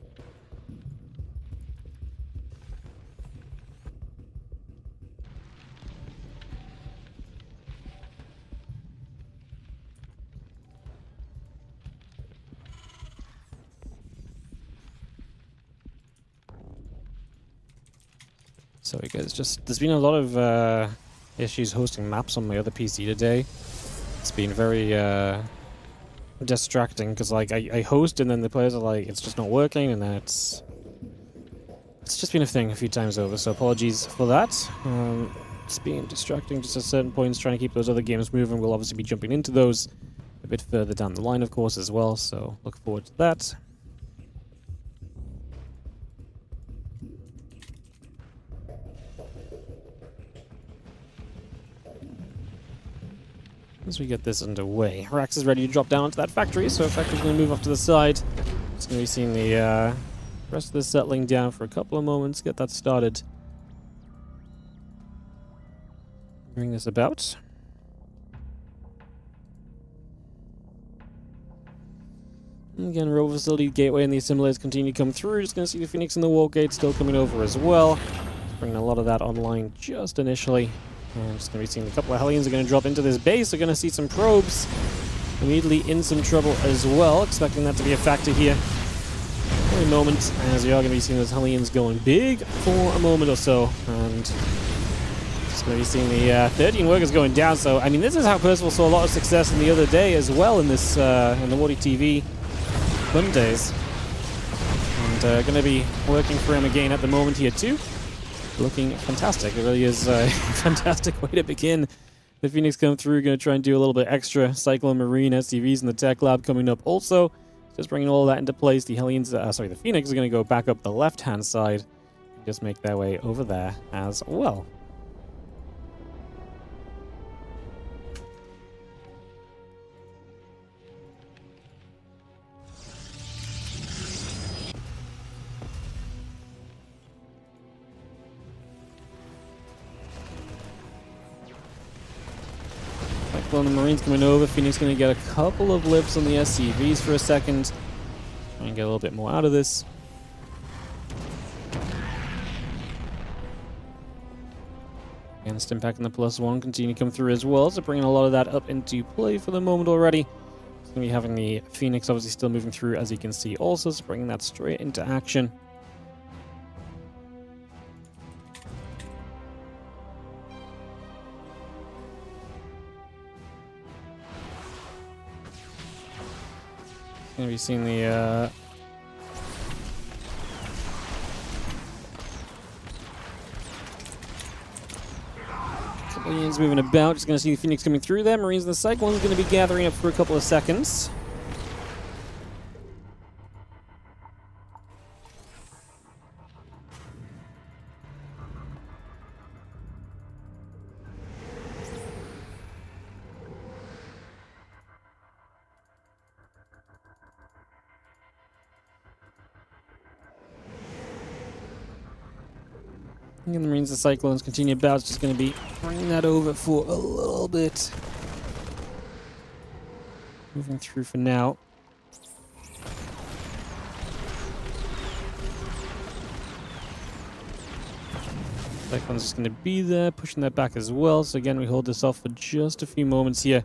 Sorry guys, there's been a lot of issues hosting maps on my other PC today. It's been very distracting because like I host and then the players are like it's just not working, and then it's just been a thing a few times over. So apologies for that. It's been distracting just at certain points, trying to keep those other games moving. We'll obviously be jumping into those a bit further down the line, of course, as well. So look forward to that. As we get this underway, Rax is ready to drop down into that factory, so factory's going to move off to the side. It's going to be seeing the Rest of this settling down for a couple of moments. Get that started. Bring this about. And again, Rover Facility, Gateway, and the Assimilators continue to come through. Just going to see the Phoenix and the Wall Gate still coming over as well. Bringing a lot of that online just initially. And just going to be seeing a couple of Hellions are going to drop into this base. We're going to see some probes immediately in some trouble as well. Expecting that to be a factor here for a moment, as we are going to be seeing those Hellions going big for a moment or so. And just going to be seeing the 13 workers going down. So, I mean, this is how Percival saw a lot of success in the other day as well in this, in the WardiTV Mondays. And going to be working for him again at the moment here too. Looking fantastic. It really is a fantastic way to begin. The Phoenix come through, going to try and do a little bit extra. Cyclone Marine, SCVs, and the Tech Lab coming up also. Just bringing all of that into place. The Hellions, the Phoenix is going to go back up the left-hand side and just make their way over there as well. Cyclone the Marines coming over. Phoenix going to get a couple of lips on the SCVs for a second. Try and get a little bit more out of this. Against impact and the +1 continue to come through as well. So bringing a lot of that up into play for the moment already. It's going to be having the Phoenix obviously still moving through, as you can see also. So bringing that straight into action. Going to be seeing the couple of units moving about. Just going to see the Phoenix coming through there. Marines and the Cyclone's going to be gathering up for a couple of seconds. And the Marines and Cyclones continue about. Just going to be bringing that over for a little bit. Moving through for now. Cyclone's just going to be there, pushing that back as well. So again, we hold this off for just a few moments here.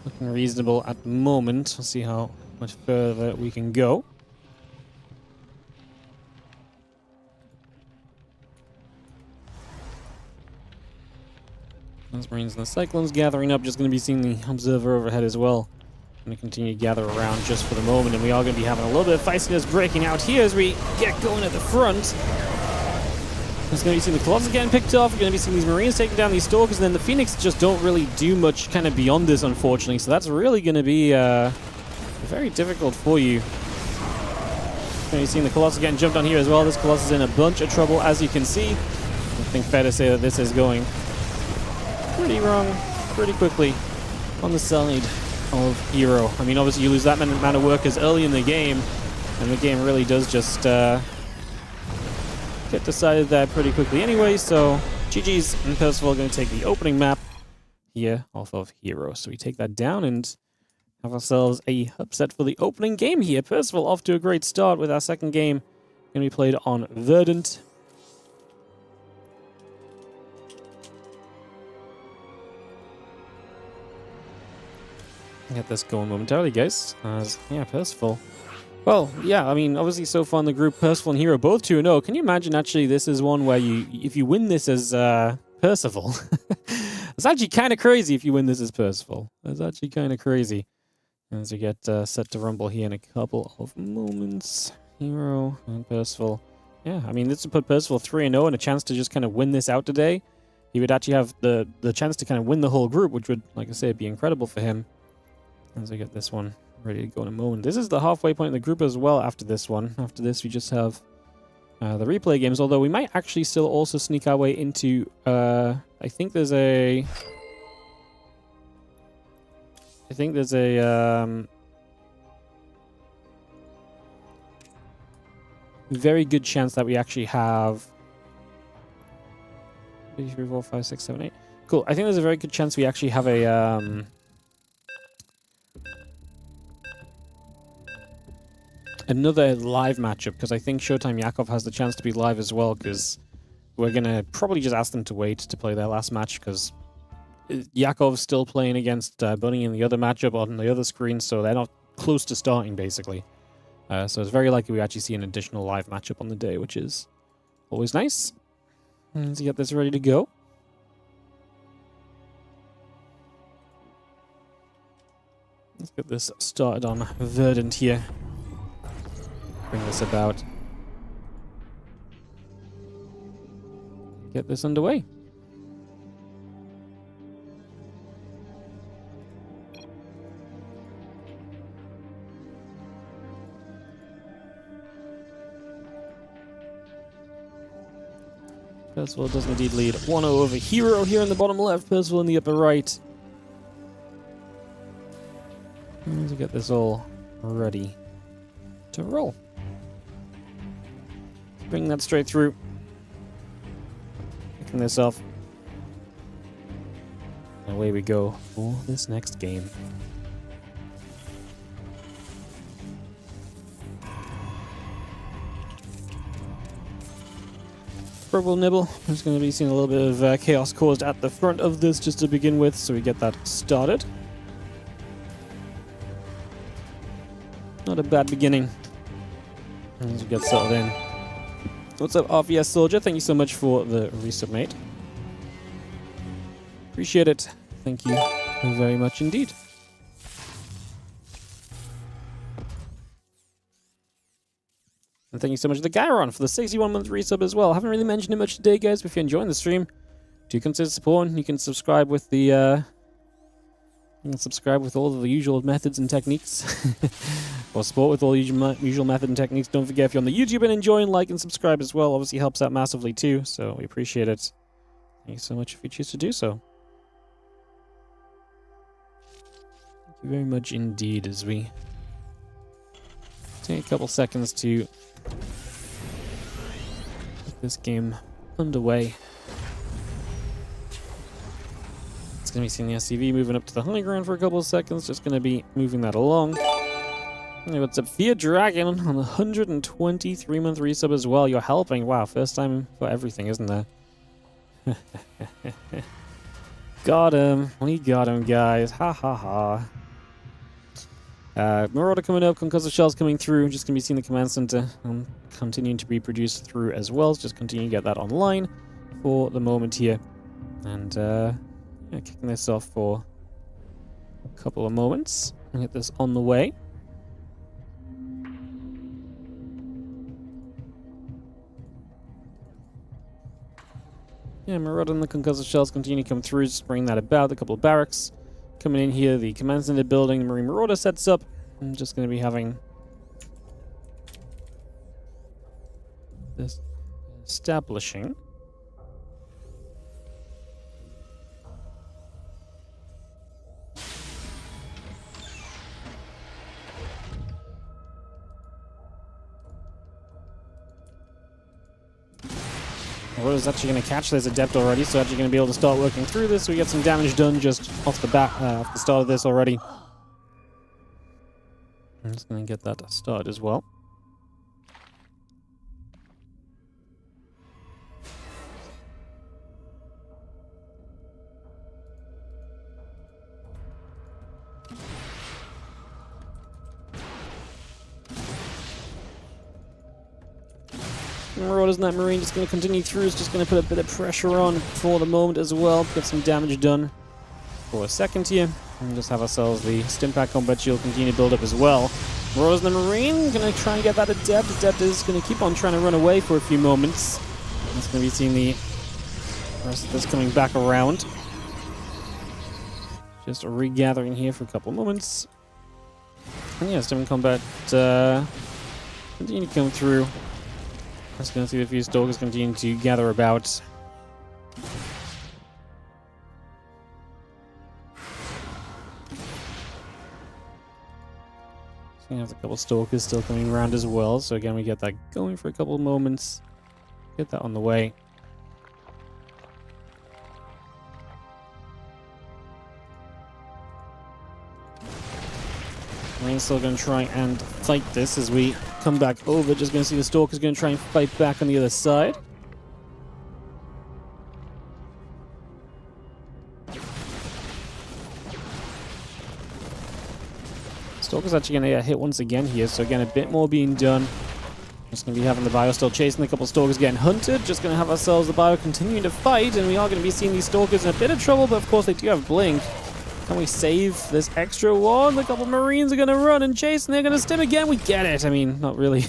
Looking reasonable at the moment. We'll see how much further we can go. Those Marines and the Cyclones gathering up. Just going to be seeing the Observer overhead as well. Going to continue to gather around just for the moment. And we are going to be having a little bit of feistiness breaking out here as we get going at the front. There's going to be seeing the Colossus getting picked off. We're going to be seeing these Marines taking down these Stalkers. And then the Phoenix just don't really do much kind of beyond this, unfortunately. So that's really going to be very difficult for you. Going to be seeing the Colossus getting jumped on here as well. This Colossus is in a bunch of trouble, as you can see. I think fair to say that this is going pretty wrong pretty quickly on the side of herO. I mean, obviously you lose that amount of workers early in the game, and the game really does just get decided there pretty quickly anyway. So GG's, and Percival are going to take the opening map here off of herO. So we take that down and have ourselves a upset for the opening game here. Percival off to a great start with our second game going to be played on Verdant. Get this going momentarily, guys. Yeah, Percival. Well, yeah, I mean, obviously so far in the group, Percival and herO both 2-0. Can you imagine actually this is one where if you win this as Percival, it's actually kind of crazy if you win this as Percival. It's actually kind of crazy. As we get set to rumble here in a couple of moments. herO and Percival. Yeah, I mean, this would put Percival 3-0 and a chance to just kind of win this out today. He would actually have the chance to kind of win the whole group, which would, like I say, be incredible for him. As we get this one ready to go in a moment. This is the halfway point in the group as well after this one. After this, we just have the replay games, although we might actually still also sneak our way into... I think there's a... very good chance that we actually have 2, 3, 4, 5, 6, 7, 8. Cool. I think there's a very good chance we actually have a another live matchup, because I think ShoWTimE Yakov has the chance to be live as well, because we're going to probably just ask them to wait to play their last match, because Yakov's still playing against Bunny in the other matchup on the other screen, so they're not close to starting, basically. So it's very likely we actually see an additional live matchup on the day, which is always nice. Let's get this ready to go. Let's get this started on Verdant here. Bring this about. Get this underway. Percival does indeed lead 1-0 over herO here in the bottom left, Percival in the upper right. To get this all ready to roll. Bring that straight through. Picking this off. And away we go for this next game. Purple nibble. There's going to be seeing a little bit of chaos caused at the front of this just to begin with, so we get that started. Not a bad beginning. As we get settled in. What's up, RVS Soldier? Thank you so much for the resub, mate. Appreciate it. Thank you very much indeed. And thank you so much to the Gyron for the 61-month resub as well. I haven't really mentioned it much today, guys, but if you're enjoying the stream, do consider supporting. You can subscribe with the you can subscribe with all of the usual methods and techniques. Or support with all the usual method and techniques. Don't forget, if you're on the YouTube and enjoying, like and subscribe as well. Obviously helps out massively too, so we appreciate it. Thank you so much if you choose to do so. Thank you very much indeed, as we take a couple seconds to get this game underway. It's going to be seeing the SCV moving up to the high ground for a couple of seconds. Just going to be moving that along. Hey, what's up, Fear Dragon on the 123-month resub as well. You're helping. Wow, first time for everything, isn't there? Got him. We got him, guys. Ha ha ha. Marauder coming up, concussive shells coming through. Just going to be seeing the command center continuing to be produced through as well. Just continue to get that online for the moment here. And yeah, kicking this off for a couple of moments and get this on the way. Yeah, Marauder and the concussive shells continue to come through, just bringing that about. A couple of barracks coming in here. The command center building, the Marine Marauder sets up. I'm just going to be having this establishing. Marauder's actually going to catch this adept already, so actually going to be able to start working through this. So we get some damage done just off the bat, off the start of this already. I'm just going to get that started as well. Marauders and that Marine just going to continue through. It's just going to put a bit of pressure on for the moment as well. Get some damage done for a second here. And just have ourselves the Stimpack Combat Shield continue to build up as well. Marauders and the Marine going to try and get that Adept. Adept is going to keep on trying to run away for a few moments. It's going to be seeing the rest of this coming back around. Just regathering here for a couple of moments. And yeah, Stimpack Combat continue to come through. Just going to see the few Stalkers continue to gather about. So We have a couple Stalkers still coming around as well. So again, we get that going for a couple of moments. Get that on the way. Marine's still going to try and fight this as we come back over. Just going to see the Stalker's going to try and fight back on the other side. Stalker's actually going to get hit once again here, so again, a bit more being done. Just going to be having the Bio still chasing a couple Stalkers getting hunted. Just going to have ourselves the Bio continuing to fight, and we are going to be seeing these Stalkers in a bit of trouble, but of course they do have Blink. Can we save this extra one? A couple Marines are going to run and chase, and they're going to stim again. We get it. I mean, not really.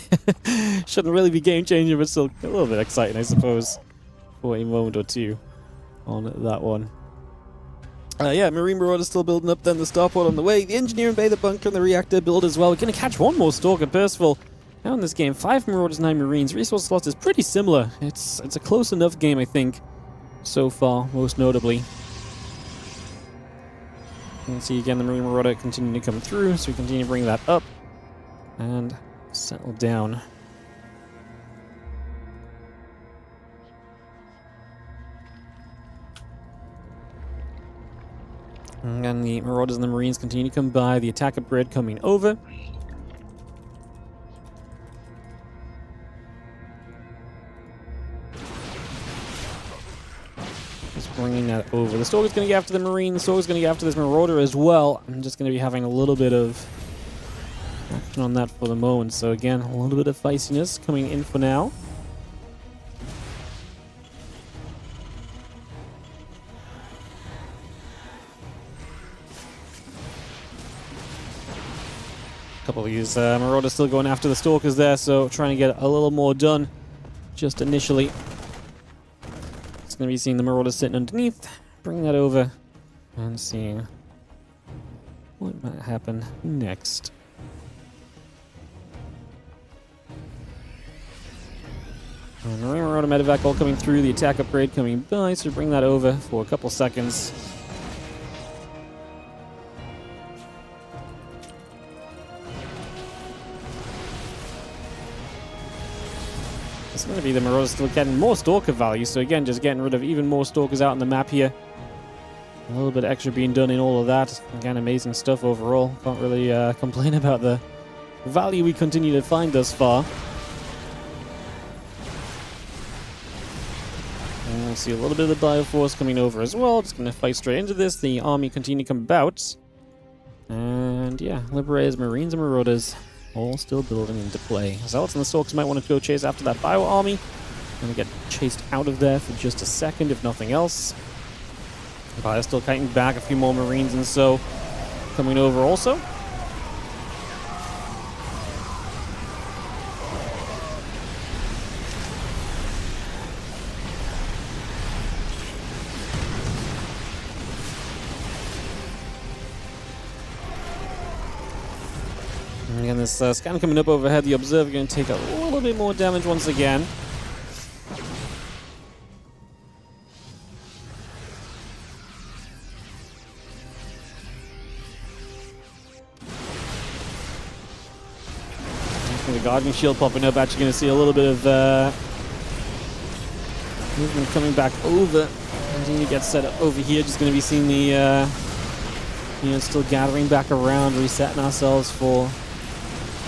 Shouldn't really be game-changing, but still a little bit exciting, I suppose, for a moment or two on that one. Yeah, Marine Marauder still building up, then the starport on the way. The Engineering Bay, the bunker, and the reactor build as well. We're going to catch one more Stalker, Percival. Now in this game, 5 Marauders, 9 Marines. Resource slots is pretty similar. It's a close enough game, I think, so far, most notably. You can see again the Marine Marauder continuing to come through, so we continue to bring that up and settle down. And then the Marauders and the Marines continue to come by. The attack upgrade coming over. Just bringing that over. The Stalker's going to get after the Marine. The Stalker's going to get after this Marauder as well. I'm just going to be having a little bit of action on that for the moment. So again, a little bit of feistiness coming in for now. Couple of these Marauders still going after the Stalkers there, so trying to get a little more done just initially. It's going to be seeing the Marauders sitting underneath, bringing that over, and seeing what might happen next. Marine Marauder medevac all coming through, the attack upgrade coming by, so bring that over for a couple seconds. It's going to be the Marauders still getting more Stalker value, so again, just getting rid of even more Stalkers out on the map here. A little bit extra being done in all of that. Again, amazing stuff overall. Can't really complain about the value we continue to find thus far. And we'll see a little bit of the Bioforce coming over as well. Just going to fight straight into this. The army continue to come about. And yeah, Liberators, Marines, and Marauders all still building into play. Zealots and the Stalkers might want to go chase after that Bio army. Gonna get chased out of there for just a second, if nothing else. Bio's still kiting back, a few more Marines and so coming over also. And again, this scan coming up overhead, the Observer going to take a little bit more damage once again. The Guardian Shield popping up, actually going to see a little bit of movement coming back over. Continue to get set up over here, just going to be seeing the still gathering back around, resetting ourselves for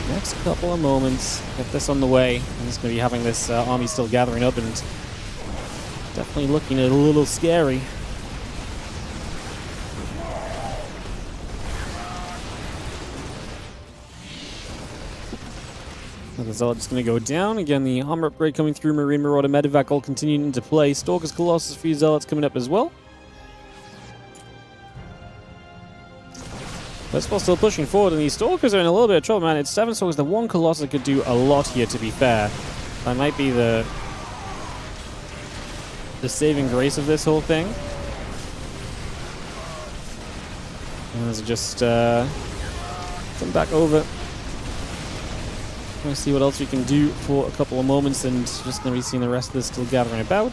next couple of moments. Get this on the way. I'm just going to be having this army still gathering up and definitely looking a little scary. The Zealot just going to go down. Again, the armor upgrade coming through. Marine Marauder medevac all continuing into play. Stalkers, Colossus, few Zealots coming up as well. Percival still pushing forward, and these Stalkers are in a little bit of trouble, man. It's 7 Stalkers. The one Colossus could do a lot here, to be fair. That might be the saving grace of this whole thing. And let's just come back over. Let's see what else we can do for a couple of moments, and just going to be seeing the rest of this still gathering about.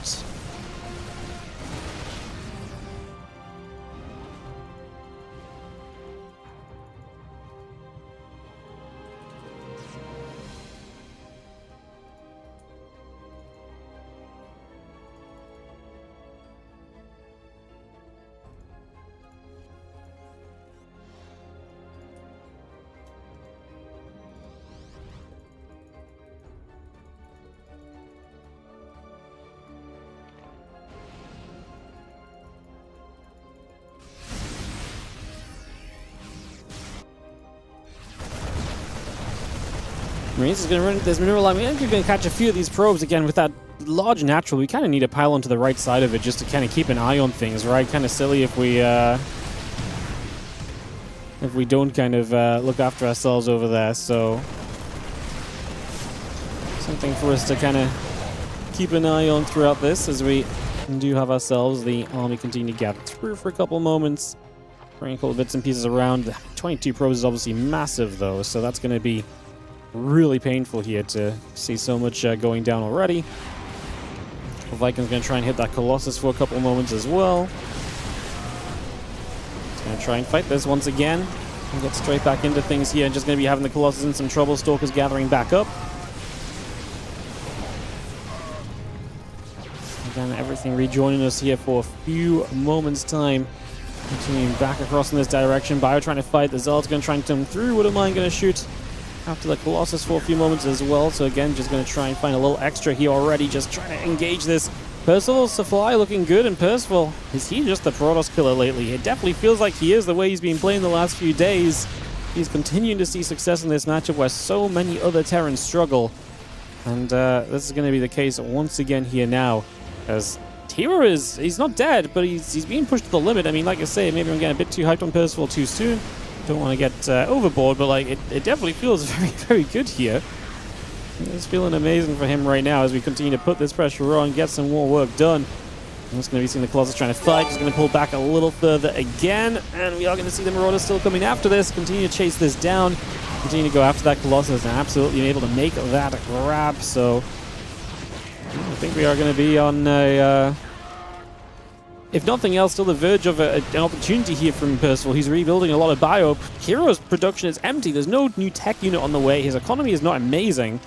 Marines is going to run into this mineral line. We're actually going to catch a few of these probes again with that large natural. We kind of need to pile onto the right side of it just to kind of keep an eye on things, right? Kind of silly if we don't kind of look after ourselves over there. So something for us to kind of keep an eye on throughout this as we do have ourselves the army continue to gather through for a couple moments. Bring a couple bits and pieces around. The 22 probes is obviously massive though, so that's going to be really painful here to see so much going down already. The Vikings going to try and hit that Colossus for a couple of moments as well. He's going to try and fight this once again and get straight back into things here. Just going to be having the Colossus in some trouble. Stalkers gathering back up. Again, everything rejoining us here for a few moments' time. Continuing back across in this direction. Bio trying to fight. The Zealot's going to try and come through. What am I going to shoot after the Colossus for a few moments as well? So again, just going to try and find a little extra here already. Just trying to engage this. Percival's supply looking good. And Percival, is he just the Protoss killer lately? It definitely feels like he is the way he's been playing the last few days. He's continuing to see success in this matchup where so many other Terrans struggle. And this is going to be the case once again here now. As herO he's not dead, but he's being pushed to the limit. I mean, like I say, maybe I'm getting a bit too hyped on Percival too soon. Don't want to get overboard, but like it definitely feels very, very good here. It's feeling amazing for him right now as we continue to put this pressure on, get some more work done. I'm just going to be seeing the Colossus trying to fight. He's going to pull back a little further again, and we are going to see the Marauders still coming after this. Continue to chase this down. Continue to go after that Colossus and absolutely able to make that grab. So I think we are going to be on a, if nothing else, still the verge of an opportunity here from Percival. He's rebuilding a lot of bio. herO's production is empty. There's no new tech unit on the way. His economy is not amazing.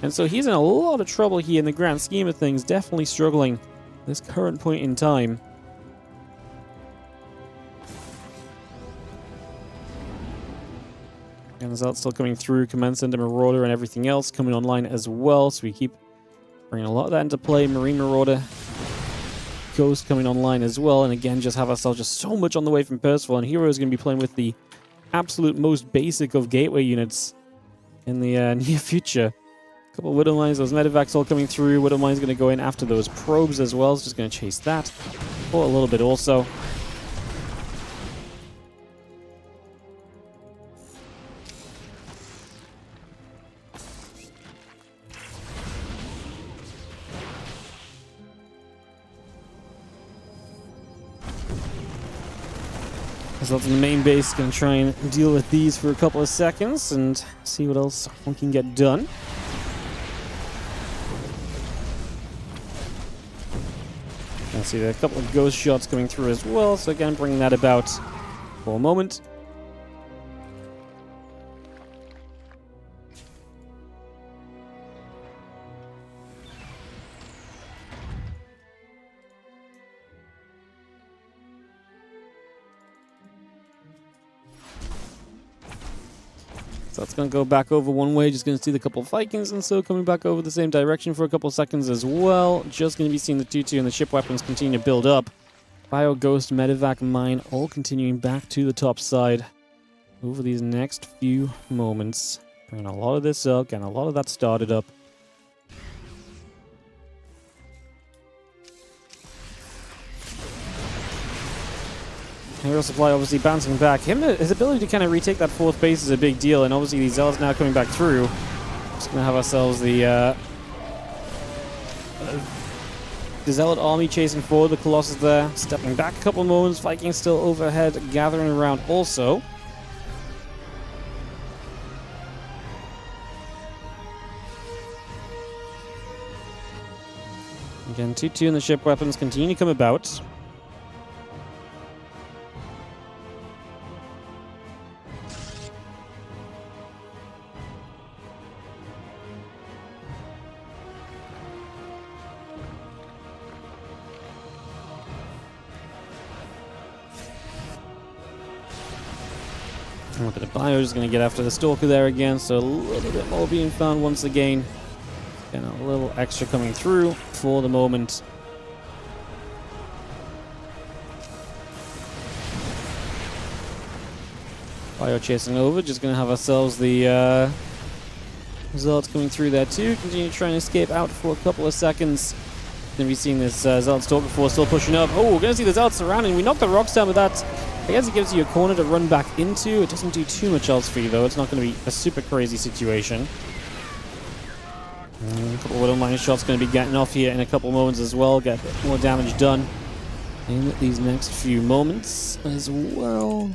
And so he's in a lot of trouble here in the grand scheme of things. Definitely struggling at this current point in time. And the Zealot's still coming through. Command Center, Marauder, and everything else coming online as well. So we keep bringing a lot of that into play. Marine Marauder, Ghost coming online as well. And again, just have ourselves just so much on the way from Percival. And herO is going to be playing with the absolute most basic of gateway units in the near future. A couple of Widow Mines, those Medivacs all coming through. Widow Mine's going to go in after those probes as well. It's just going to chase that for a little bit also. So that's in the main base, going to try and deal with these for a couple of seconds and see what else we can get done. I see a couple of ghost shots coming through as well, so again, bringing that about for a moment. So that's going to go back over one way. Just going to see the couple of Vikings and so coming back over the same direction for a couple of seconds as well. Just going to be seeing the 2-2 and the ship weapons continue to build up. Bio, Ghost, Medivac, Mine all continuing back to the top side over these next few moments. Bringing a lot of this up, getting a lot of that started up. herO supply obviously bouncing back. His ability to kind of retake that fourth base is a big deal, and obviously these Zealots now coming back through. Just going to have ourselves the Zealot army chasing forward, the Colossus there, stepping back a couple moments, Vikings still overhead, gathering around also. Again, 2-2 and the ship weapons continue to come about. Look at the Bio, just going to get after the Stalker there again, so a little bit more being found once again. And a little extra coming through for the moment. Bio chasing over, just going to have ourselves the Zealot's coming through there too. Continue trying to escape out for a couple of seconds. Going to be seeing this Zealot Stalker Force still pushing up. Oh, we're going to see the Zealot surrounding. We knocked the rocks down with that. I guess it gives you a corner to run back into. It doesn't do too much else for you, though. It's not going to be a super crazy situation. A couple of Widow Mine shots going to be getting off here in a couple moments as well. Get a bit more damage done in these next few moments as well.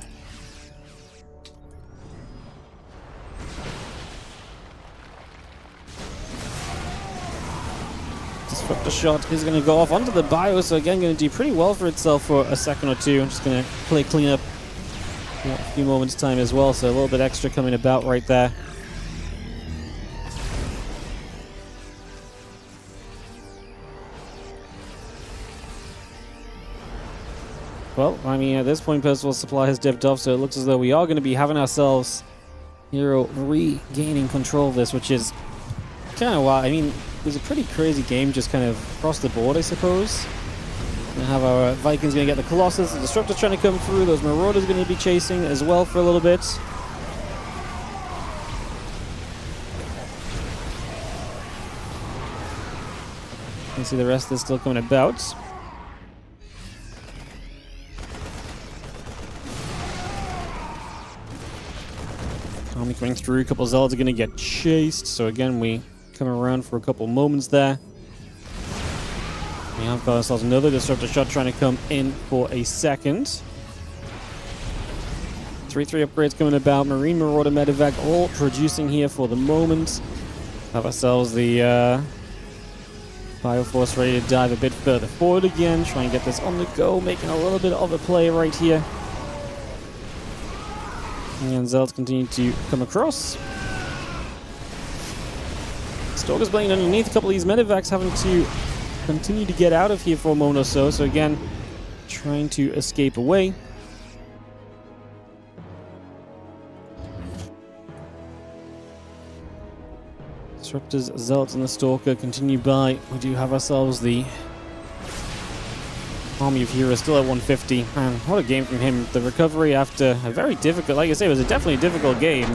Disruptor shot is going to go off onto the bio, so again going to do pretty well for itself for a second or two. I'm just going to play clean up in a few moments time as well, so a little bit extra coming about right there. Well, I mean, at this point, Percival's supply has dipped off, so it looks as though we are going to be having ourselves herO regaining control of this, which is kind of wild. I mean, it was a pretty crazy game just kind of across the board, I suppose. We're going to have our Vikings going to get the Colossus, the Disruptor's trying to come through, those Marauders going to be chasing as well for a little bit. You can see the rest is still coming about. Army coming through, a couple of Zealots are going to get chased, so again we come around for a couple moments there. We have got ourselves another Disruptor shot trying to come in for a second. 3-3 upgrades coming about, Marine Marauder Medevac all producing here for the moment. Have ourselves the Bioforce ready to dive a bit further forward again, try and get this on the go, making a little bit of a play right here. And Zealots continue to come across. Stalker's playing underneath. A couple of these Medevacs having to continue to get out of here for a moment or so. So again, trying to escape away. Disruptors, Zealots, and the Stalker continue by. We do have ourselves the Army of Heroes still at 150. Man, what a game from him. The recovery after a very difficult, like I say, it was definitely a difficult game.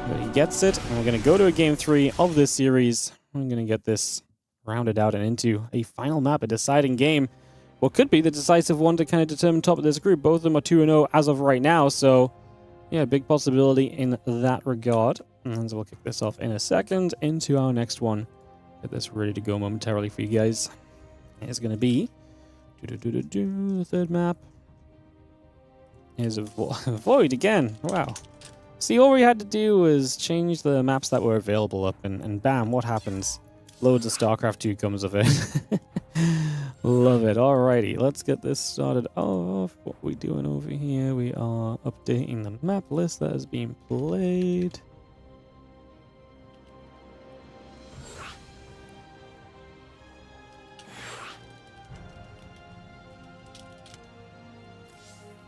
But he gets it, and we're going to go to a game 3 of this series. We're going to get this rounded out and into a final map, a deciding game. What could be the decisive one to kind of determine top of this group. Both of them are 2-0 as of right now, so yeah, big possibility in that regard. And so we'll kick this off in a second into our next one. Get this ready to go momentarily for you guys. It's going to be the third map. Here's a Void again. Wow. See, all we had to do was change the maps that were available up, and bam, what happens? Loads of StarCraft 2 comes of it. Love it. Alrighty, let's get this started off. What are we doing over here? We are updating the map list that is being played.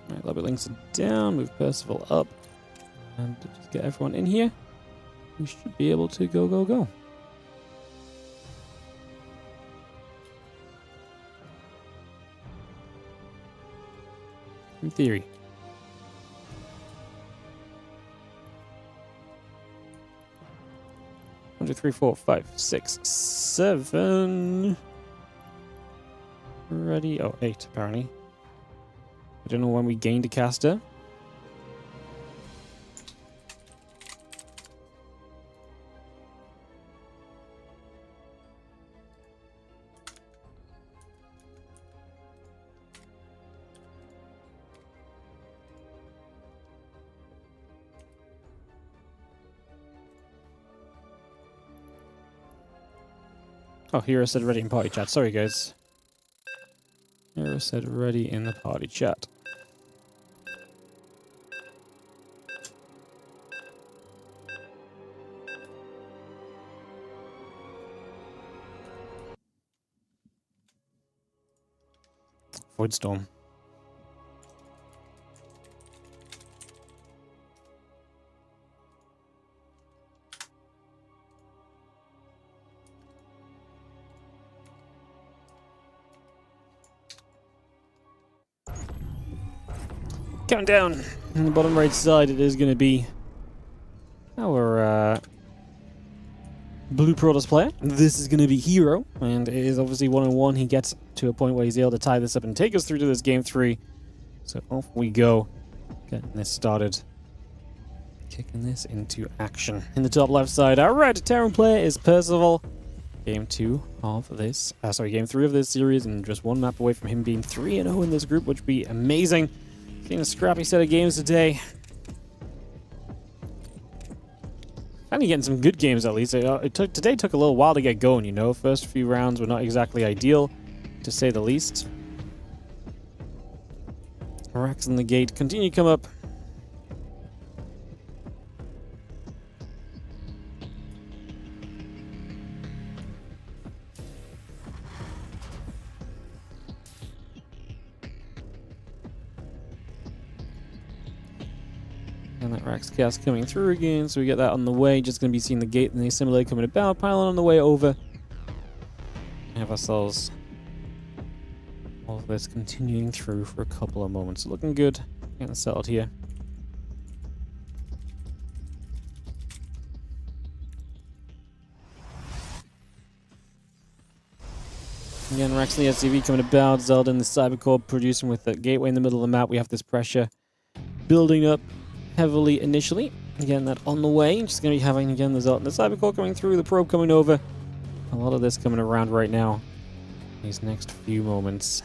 Alright, lobby links are down, move Percival up, and just get everyone in here. We should be able to go. In theory. 1, 2, 3, 4, 5, 6, 7. Ready? Oh, 8 apparently. I don't know when we gained a caster. Oh, herO said ready in party chat. Sorry, guys. herO said ready in the party chat. Void Storm. Countdown. On the bottom right side, it is going to be our Blue Protoss player. This is going to be herO, and it is obviously 1-on-1. He gets to a point where he's able to tie this up and take us through to this game 3. So off we go, getting this started, kicking this into action. In the top left side, our red Terran player is Percival. Game 3 of this series, and just one map away from him being 3-0 in this group, which would be amazing. Seen a scrappy set of games today. Finally getting some good games at least. Today took a little while to get going, you know. First few rounds were not exactly ideal, to say the least. Racks in the gate continue to come up. And that Rax cast coming through again, so we get that on the way. Just going to be seeing the gate and the assimilator coming about. Pylon on the way over. We have ourselves all of this continuing through for a couple of moments. Looking good. Getting settled here. Again, Rax and the SCV coming about. Zelda and the Cybercore producing with the gateway in the middle of the map. We have this pressure building up heavily initially. Again, that on the way. Just going to be having, again, the Zelda and the Cybercore coming through, the probe coming over. A lot of this coming around right now. These next few moments.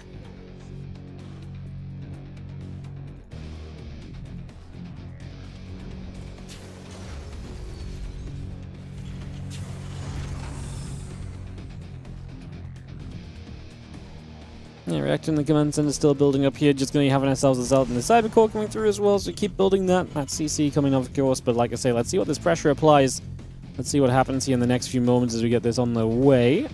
Yeah, reacting the command center still building up here. Just going to be having ourselves a Zelda and the Cybercore coming through as well, so keep building that. That CC coming off, of course, but like I say, let's see what this pressure applies. Let's see what happens here in the next few moments as we get this on the way.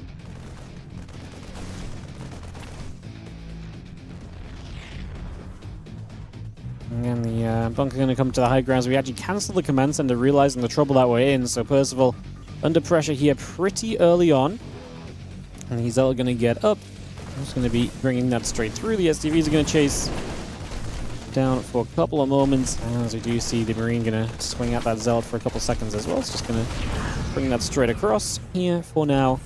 And the bunker going to come to the high ground, so we actually cancel the command center, realizing the trouble that we're in. So Percival under pressure here pretty early on. And he's all going to get up. I'm just going to be bringing that straight through. The SDVs are going to chase down for a couple of moments. And as we do see the Marine going to swing out that Zealot for a couple seconds as well. It's just going to bring that straight across here for now.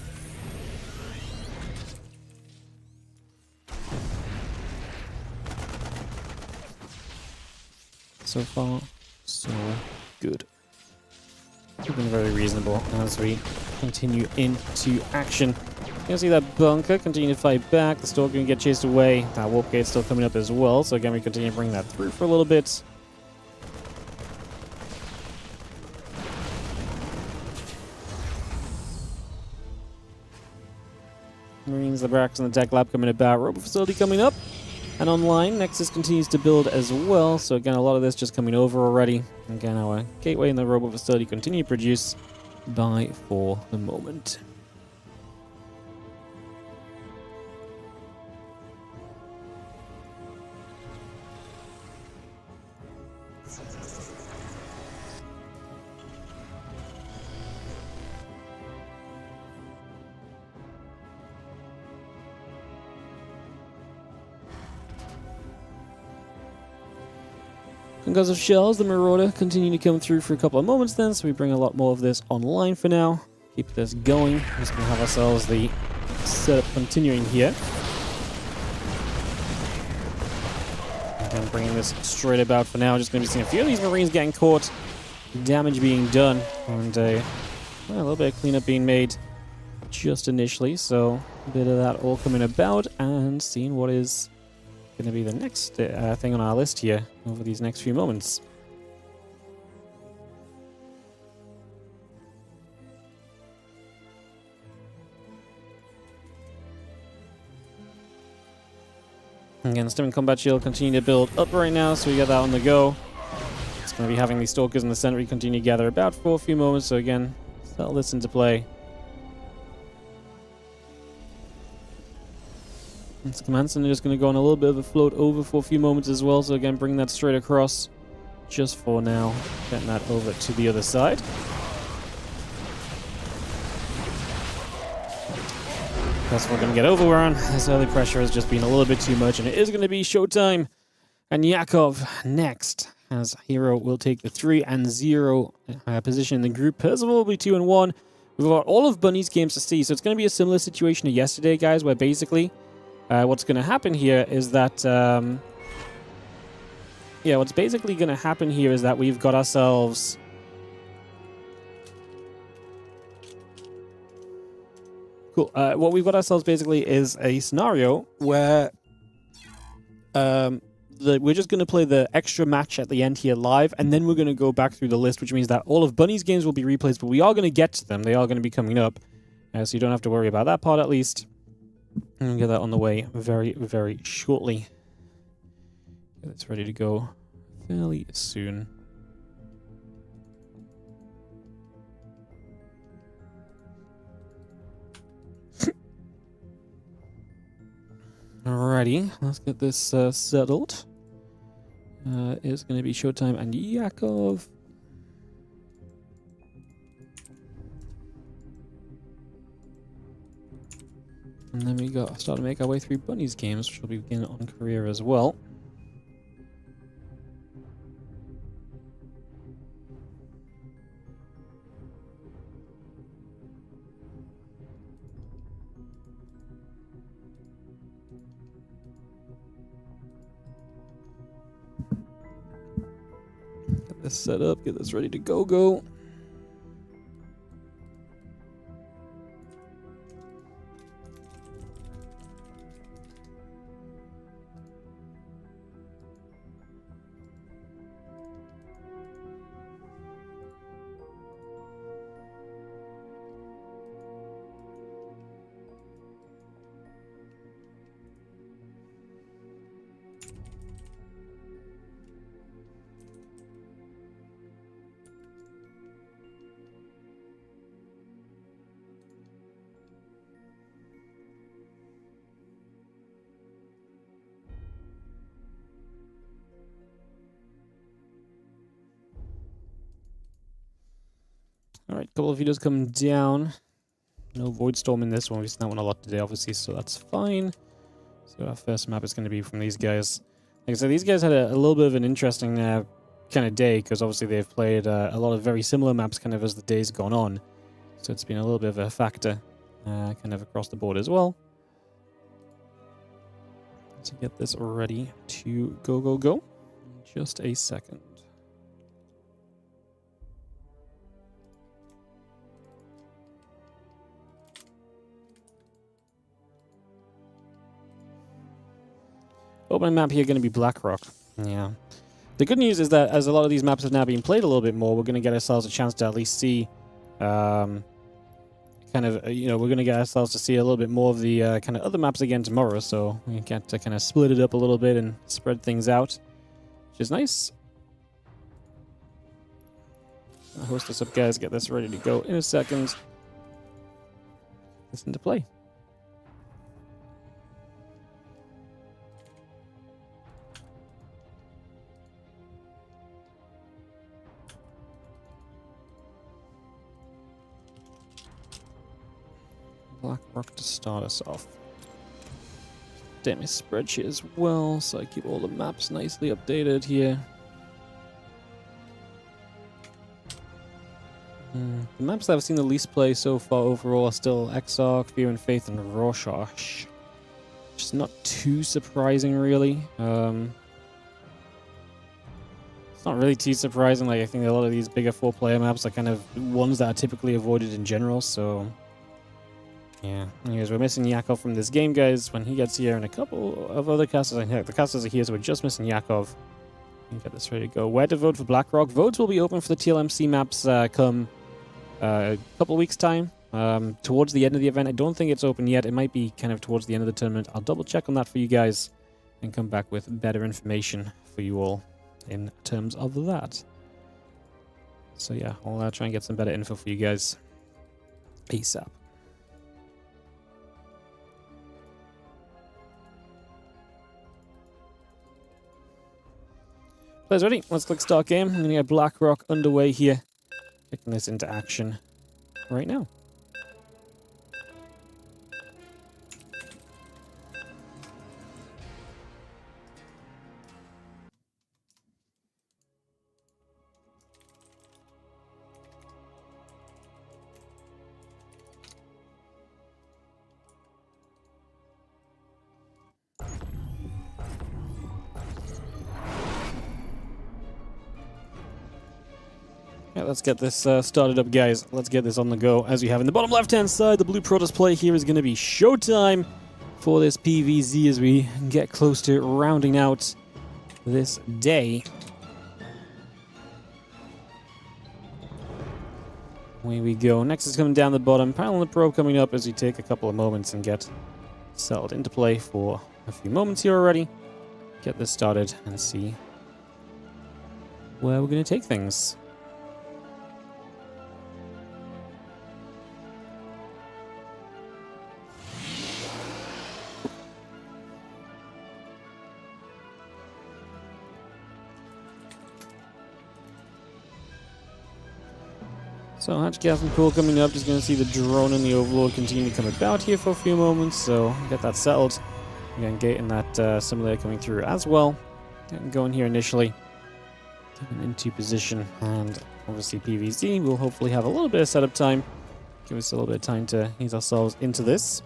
So far, so good. Looking very reasonable as we continue into action. You can see that bunker continue to fight back. The Stalker can get chased away. That warp gate's still coming up as well. So again, we continue to bring that through for a little bit. Marines, the barracks, and the tech lab coming about. Robo facility coming up and online. Nexus continues to build as well. So again, a lot of this just coming over already. Again, our gateway and the robo facility continue to produce by for the moment. Because of shells, the Marauder continue to come through for a couple of moments then, so we bring a lot more of this online for now. Keep this going. We're just going to have ourselves the setup continuing here. Again, bringing this straight about for now. Just going to be seeing a few of these Marines getting caught, damage being done, and a little bit of cleanup being made just initially. So a bit of that all coming about and seeing what is going to be the next thing on our list here over these next few moments. Again, Stim and Combat Shield continue to build up right now, so we got that on the go. It's going to be having these Stalkers in the center continue to gather about for a few moments, so again, settle this into play. This command center is going to go on a little bit of a float over for a few moments as well. So again, bring that straight across just for now. Getting that over to the other side. That's what we're going to get overrun. This early pressure has just been a little bit too much, and it is going to be ShoWTimE and Yakov next as herO will take the 3-0 position in the group. Percival will be 2-1. We've got all of Bunny's games to see, so it's going to be a similar situation to yesterday, guys, where basically what's going to happen here is that... what's basically going to happen here is that we've got ourselves... Cool. What we've got ourselves basically is a scenario where we're just going to play the extra match at the end here live, and then we're going to go back through the list, which means that all of Bunny's games will be replays, but we are going to get to them. They are going to be coming up, so you don't have to worry about that part at least. And we'll get that on the way very, very shortly. It's ready to go fairly soon. Alrighty, let's get this settled. It's going to be ShoWTimE and Yakov. And then we got start to make our way through Bunny's games, which will begin on career as well. Get this set up, get this ready to go. Alright, couple of videos coming down. No Void Storm in this one. We've seen that one a lot today, obviously, so that's fine. So our first map is going to be from these guys. Like I said, these guys had a little bit of an interesting kind of day, because obviously they've played a lot of very similar maps kind of as the day's gone on. So it's been a little bit of a factor kind of across the board as well. To get this ready to go. Just a second. Opening map here going to be Blackrock. Yeah. The good news is that as a lot of these maps have now been played a little bit more, we're going to get ourselves a chance to at least see we're going to get ourselves to see a little bit more of the kind of other maps again tomorrow, so we get to kind of split it up a little bit and spread things out, which is nice. I'll host this up, guys. Get this ready to go in a second. Listen to play. Blackrock to start us off. Update my spreadsheet as well, so I keep all the maps nicely updated here. The maps that I've seen the least play so far overall are still Exarch, Fear and Faith, and Rorschach. Which is not too surprising, really. It's not really too surprising. Like, I think a lot of these bigger 4-player maps are kind of ones that are typically avoided in general, so... Yeah, anyways, we're missing Yakov from this game, guys. When he gets here, and a couple of other casters, I think the casters are here, so we're just missing Yakov. Get this ready to go. Where to vote for Blackrock? Votes will be open for the TLMC maps come a couple of weeks' time. Towards the end of the event. I don't think it's open yet. It might be kind of towards the end of the tournament. I'll double check on that for you guys and come back with better information for you all in terms of that. So yeah, I'll try and get some better info for you guys ASAP. Players ready? Let's click start game. I'm going to get Blackrock underway here. Kicking this into action right now. Yeah, let's get this started up, guys. Let's get this on the go. As you have in the bottom left-hand side, the blue Protoss play here is going to be ShoWTimE for this PvZ as we get close to rounding out this day. Away we go. Next is coming down the bottom. Panel and the probe coming up as we take a couple of moments and get settled into play for a few moments here already. Get this started and see where we're going to take things. So hatch gas and pool coming up. Just going to see the drone and the overlord continue to come about here for a few moments. So get that settled. Again, getting that simulator coming through as well. Getting going here initially. Getting into position. And obviously PvZ will hopefully have a little bit of setup time. Give us a little bit of time to ease ourselves into this.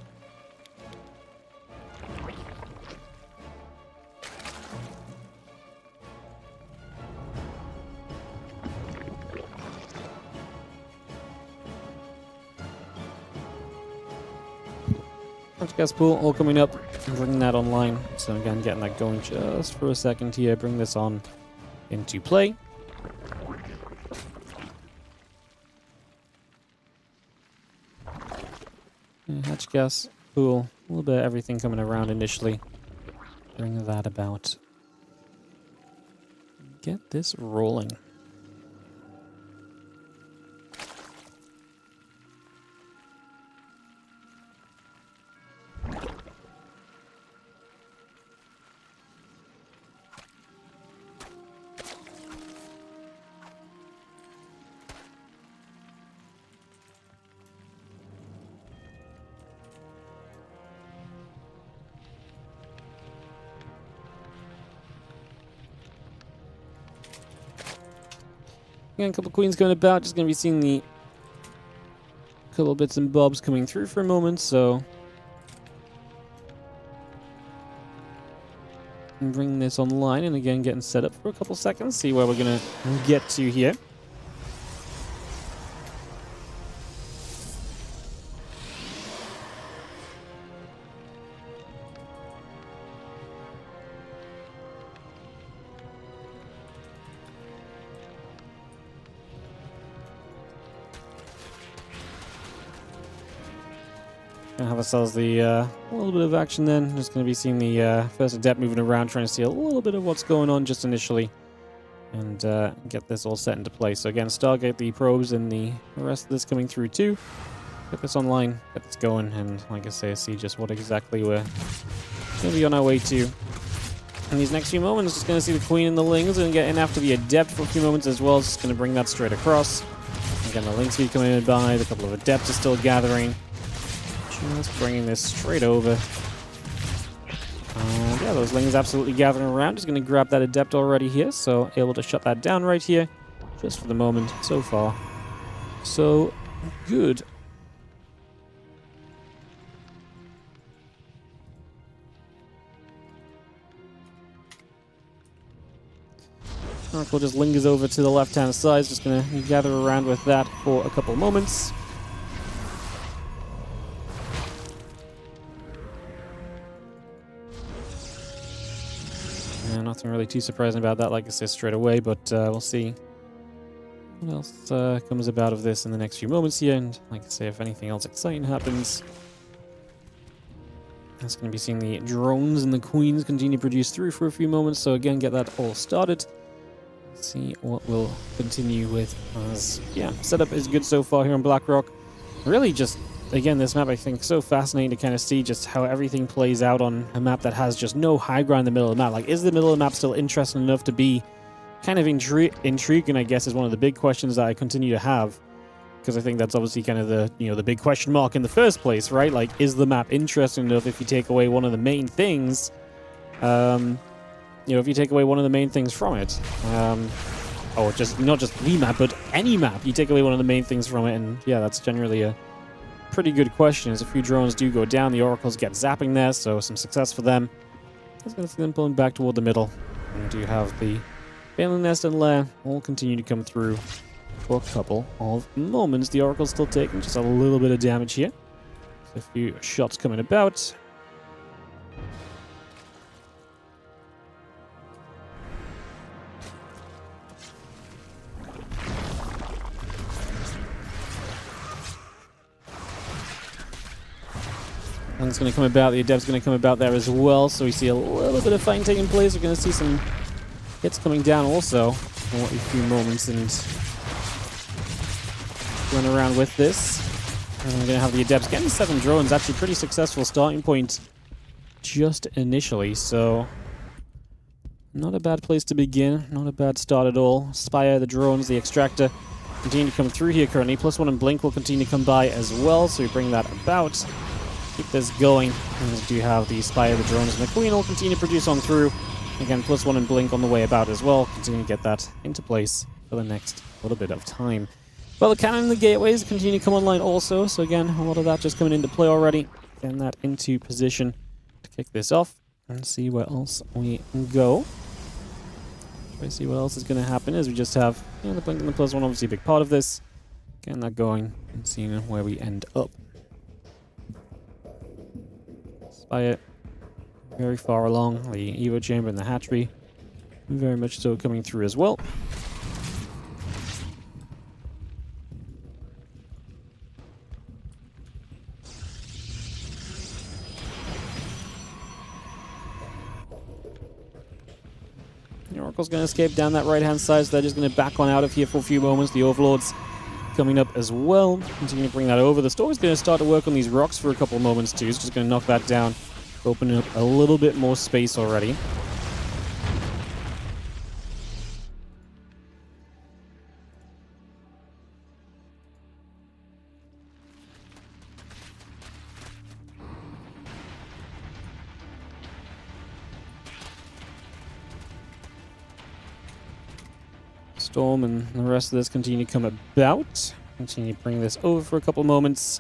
Gas pool all coming up, bringing that online. So again, getting that going just for a second here. Bring this on into play. Hatch gas pool, a little bit of everything coming around initially. Bring that about. Get this rolling. Again, a couple queens going about. Just going to be seeing the couple bits and bobs coming through for a moment, so I'm bringing this online and again getting set up for a couple seconds. See where we're going to get to here. Gonna have ourselves the little bit of action then. Just going to be seeing the first adept moving around, trying to see a little bit of what's going on just initially. And get this all set into place. So again, Stargate the probes and the rest of this coming through too. Get this online, get this going, and like I say, see just what exactly we're going to be on our way to. In these next few moments, just going to see the Queen and the Lings and get in after the Adept for a few moments as well. Just going to bring that straight across. Again, the Link speed coming in by, the couple of Adepts are still gathering. Just bringing this straight over. Yeah, those Lings absolutely gathering around. Just going to grab that Adept already here, so able to shut that down right here. Just for the moment, so far. So good. Oracle just lingers over to the left-hand side. Just going to gather around with that for a couple moments. Nothing really too surprising about that, like I said, straight away, but we'll see what else comes about of this in the next few moments here, and like I say, if anything else exciting happens. That's going to be seeing the drones and the queens continue to produce through for a few moments, so again, get that all started. See what we'll continue with as, yeah, setup is good so far here on Blackrock. Really just, again, this map I think so fascinating to kind of see just how everything plays out on a map that has just no high ground in the middle of the map. Like, is the middle of the map still interesting enough to be kind of intriguing, I guess, is one of the big questions that I continue to have. Because I think that's obviously kind of the, the big question mark in the first place, right? Like, is the map interesting enough if you take away one of the main things, if you take away one of the main things from it? Or just, not just the map, but any map, you take away one of the main things from it, and yeah, that's generally a pretty good question. As a few drones do go down, the oracles get zapping there, so some success for them. Let's get them pulling back toward the middle. And do have the Failing Nest and Lair all continue to come through. for a couple of moments. The Oracle's still taking just a little bit of damage here. So a few shots coming about. One's going to come about, the Adept's going to come about there as well, so we see a little bit of fighting taking place. We're going to see some hits coming down also in a few moments, and run around with this. And we're going to have the Adepts getting 7 drones, actually pretty successful starting point just initially, so not a bad place to begin, not a bad start at all. Spire, the drones, the Extractor continue to come through here currently. +1 and Blink will continue to come by as well, so we bring that about. Keep this going. And we do have the Spire, the drones, and the Queen will continue to produce on through. Again, +1 and Blink on the way about as well. Continue to get that into place for the next little bit of time. Well, the cannon and the gateways continue to come online also. So again, a lot of that just coming into play already. Getting that into position to kick this off and see where else we go. Try to see what else is going to happen as we just have the Blink and the +1, obviously a big part of this. Getting that going and seeing where we end up. Spire very far along, the Evo Chamber and the hatchery very much so coming through as well. The Oracle's going to escape down that right hand side, so they're just going to back on out of here for a few moments. The Overlord's coming up as well. Continue to bring that over. The Stalker's going to start to work on these rocks for a couple moments too. It's just going to knock that down, opening up a little bit more space already. Storm and the rest of this continue to come about. Continue to bring this over for a couple moments.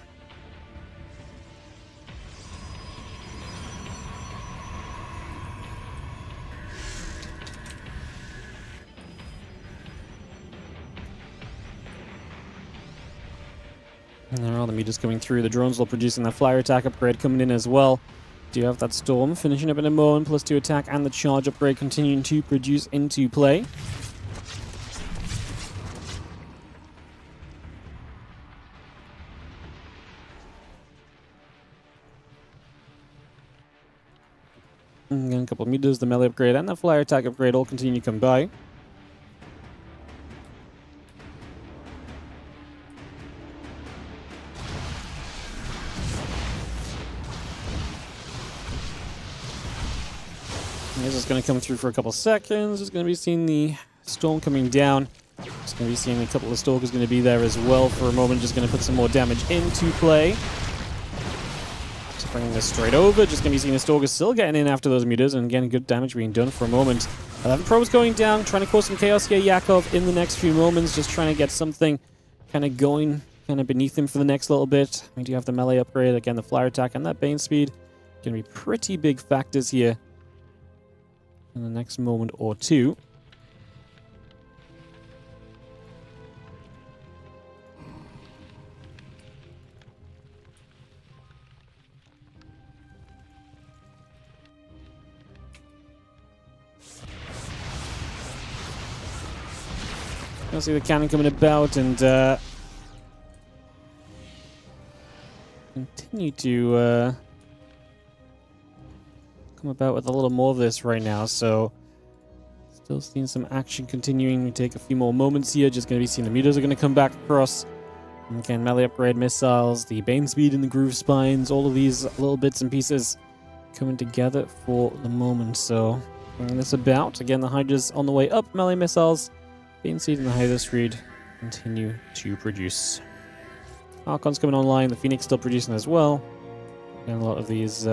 And there are the meters coming through. The drones will producing that flyer attack upgrade coming in as well. Do have that Storm finishing up in a moment, +2 attack, and the charge upgrade continuing to produce into play. And again, a couple of meters, the melee upgrade and the flyer attack upgrade all continue to come by. And this is going to come through for a couple seconds. Just going to be seeing the Storm coming down. Just going to be seeing a couple of Stalkers going to be there as well for a moment. Just going to put some more damage into play. Bringing this straight over, just going to be seeing the Stalkers still getting in after those meters, and again, good damage being done for a moment. 11 probes going down, trying to cause some chaos here. Yakov in the next few moments, just trying to get something kind of going, kind of beneath him for the next little bit. We do have the melee upgrade, again, the flyer attack and that Bane speed. Going to be pretty big factors here in the next moment or two. You'll see the cannon coming about and continue to come about with a little more of this right now. So still seeing some action continuing. We take a few more moments here. Just going to be seeing the meters are going to come back across. And again, melee upgrade missiles, the Bane speed and the groove spines, all of these little bits and pieces coming together for the moment. So bringing this about. Again, the Hydra's on the way up. Melee missiles. Bane Seed and the Hydra Screed continue to produce. Archon's coming online, the Phoenix still producing as well. And a lot of these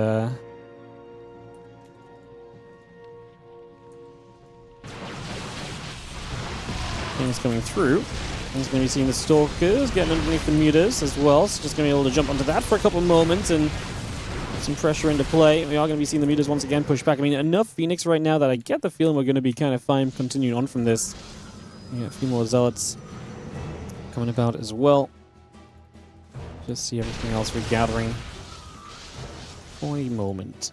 things coming through. And he's going to be seeing the Stalkers getting underneath the meters as well. So just going to be able to jump onto that for a couple of moments and put some pressure into play. We are going to be seeing the meters once again push back. I mean, enough Phoenix right now that I get the feeling we're going to be kind of fine continuing on from this. Yeah, a few more Zealots coming about as well. Just see everything else we're gathering for a moment.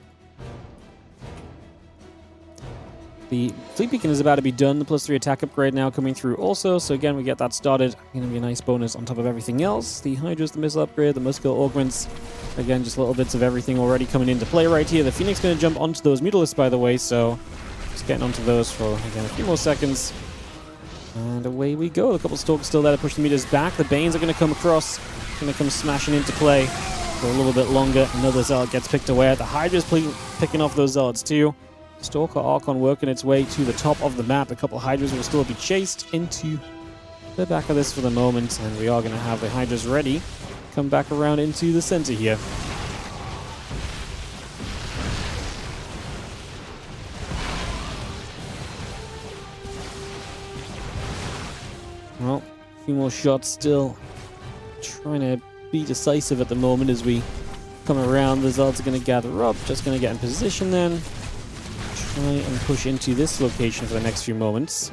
The Fleet Beacon is about to be done. The +3 attack upgrade now coming through also. So again, we get that started. Going to be a nice bonus on top of everything else. The Hydra's, the missile upgrade, the muscle augments. Again, just little bits of everything already coming into play right here. The Phoenix going to jump onto those Mutalisks, by the way. So just getting onto those for, again, a few more seconds. And away we go. A couple Stalkers still there to push the meters back. The Banes are going to come across. Going to come smashing into play for a little bit longer. Another Zealot gets picked away at. The Hydra's picking off those Zealots too. Stalker Archon working its way to the top of the map. A couple Hydras will still be chased into the back of this for the moment, and we are going to have the Hydras ready. Come back around into the center here. Well, a few more shots still. Trying to be decisive at the moment as we come around. The Zealots are going to gather up. Just going to get in position then. Try and push into this location for the next few moments.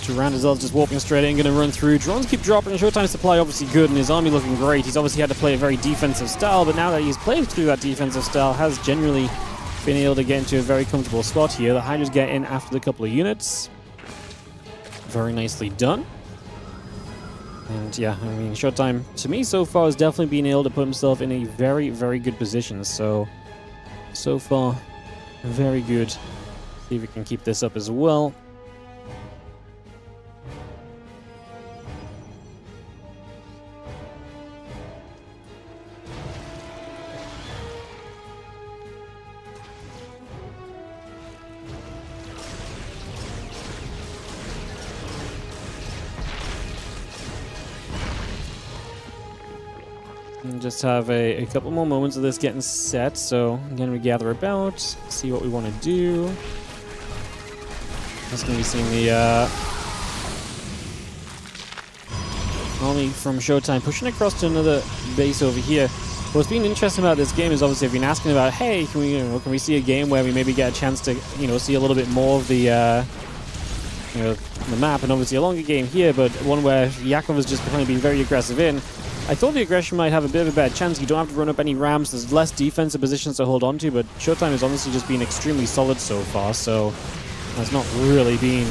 Durant as well, just warping straight in, going to run through. Drones keep dropping. ShoWTimE supply obviously good, and his army looking great. He's obviously had to play a very defensive style, but now that he's played through that defensive style, has generally been able to get into a very comfortable spot here. The Hydras get in after the couple of units. Very nicely done. And yeah, I mean, ShoWTimE, to me, so far, has definitely been able to put himself in a very, very good position. So far, very good. See if we can keep this up as well. And just have a couple more moments of this getting set. So again, we gather about, see what we want to do. Just going to be seeing the army from ShoWTimE pushing across to another base over here. What's been interesting about this game is obviously I've been asking about, hey, can we see a game where we maybe get a chance to see a little bit more of the the map, and obviously a longer game here, but one where Yakov has just kind of been very aggressive in. I thought the aggression might have a bit of a bad chance. You don't have to run up any ramps. There's less defensive positions to hold on to, but ShoWTimE has honestly just been extremely solid so far, so there's not really been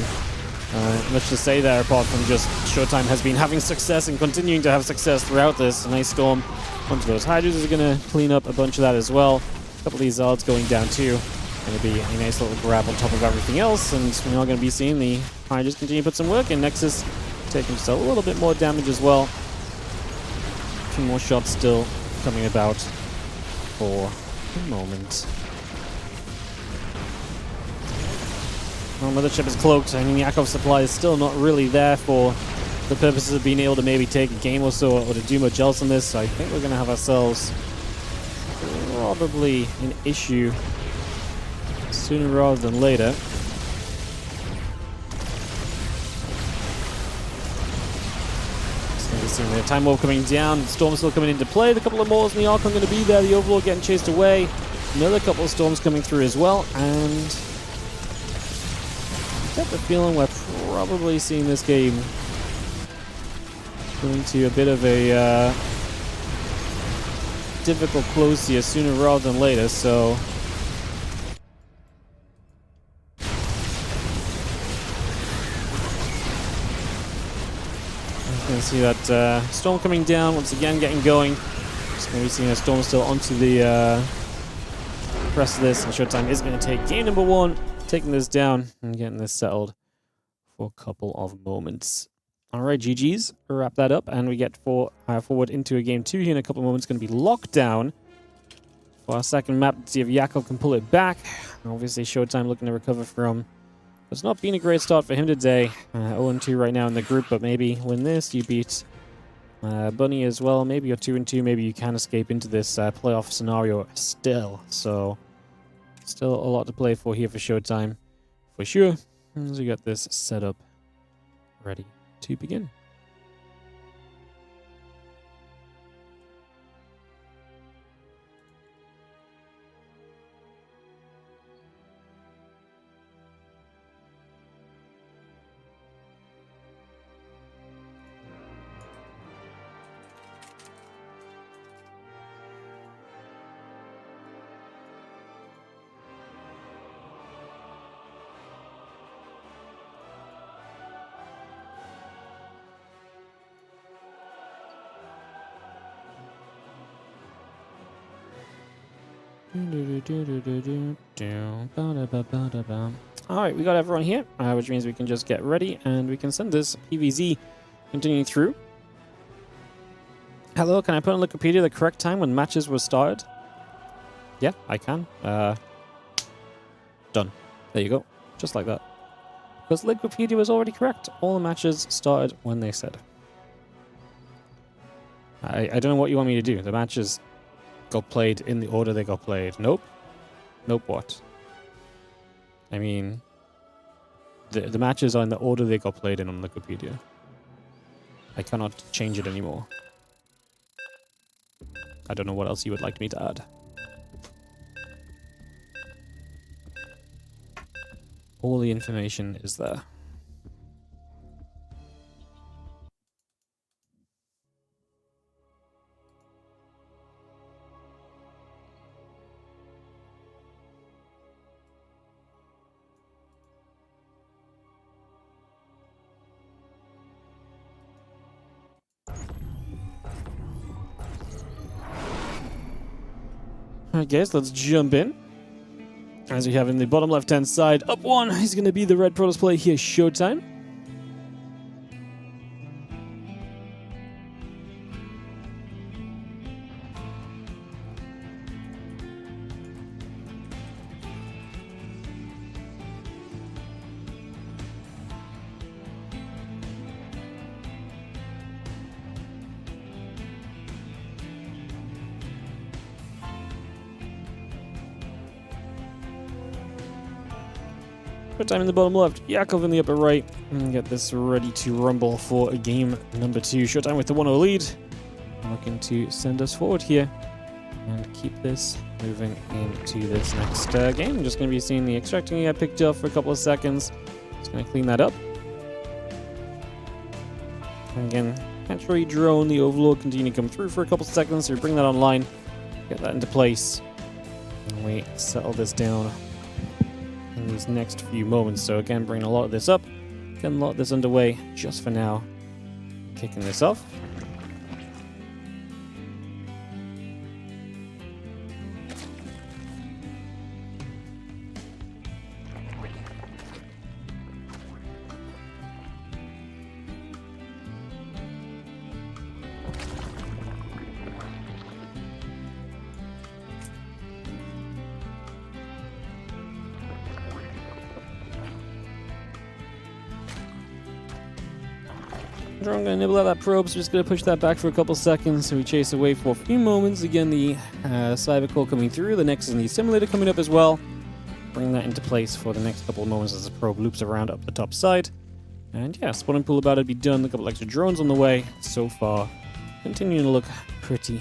much to say there apart from just ShoWTimE has been having success and continuing to have success throughout this. A nice storm onto those Hydras is going to clean up a bunch of that as well. A couple of these Zealots going down too. Going to be a nice little grab on top of everything else, and we're now going to be seeing the Hydras continue to put some work in. Nexus taking just a little bit more damage as well. A few more shots still coming about for the moment. Well, Mothership is cloaked. I mean, Yakov's supply is still not really there for the purposes of being able to maybe take a game or so or to do much else on this. So I think we're going to have ourselves probably an issue sooner rather than later. Seeing the Time Warp coming down, Storm still coming into play. The couple of Maulers and the Archon going to be there. The Overlord getting chased away. Another couple of Storms coming through as well. And I get the feeling we're probably seeing this game going to a bit of a difficult close here sooner rather than later. So you can see that Storm coming down, once again getting going. Just going to be seeing a Storm still onto the rest of this, and ShoWTimE is going to take game number 1, taking this down and getting this settled for a couple of moments. Alright, GG's. We'll wrap that up, and we get forward into a game 2 here in a couple of moments. Going to be Lockdown for our second map to see if Yakov can pull it back. Obviously, ShoWTimE looking to recover from. It's not been a great start for him today. 0-2 right now in the group, but maybe win this. You beat Bunny as well. Maybe you're 2-2. Maybe you can escape into this playoff scenario still. So, still a lot to play for here for ShoWTimE, for sure. As we got this set up, ready to begin. Alright, we got everyone here, which means we can just get ready and we can send this PVZ continuing through. Hello, can I put on Wikipedia the correct time when matches were started? Yeah, I can. Done. There you go. Just like that. Because Wikipedia was already correct. All the matches started when they said. I don't know what you want me to do. The matches got played in the order they got played. Nope. Nope what? I mean, the matches are in the order they got played in on Wikipedia. I cannot change it anymore. I don't know what else you would like me to add. All the information is there. Alright guys, let's jump in. As we have in the bottom left-hand side, up one is going to be the red Protoss play here, ShoWTimE. ShoWTimE in the bottom left, Yakov in the upper right, and get this ready to rumble for game number 2. ShoWTimE with the 1-0 lead, looking to send us forward here and keep this moving into this next game. Just going to be seeing the extracting he picked up for a couple of seconds. Just going to clean that up. And again, naturally drone, the overlord continue to come through for a couple of seconds, so we bring that online, get that into place, and we settle this down in these next few moments. So again, bringing a lot of this up, getting a lot of this underway just for now, kicking this off. Drone going to nibble at that probe, so just going to push that back for a couple seconds, so we chase away for a few moments. Again, the cyber core coming through, the Nexus and the simulator coming up as well. Bring that into place for the next couple of moments as the probe loops around up the top side. And yeah, spawning pool about to be done, a couple extra drones on the way. So far, continuing to look pretty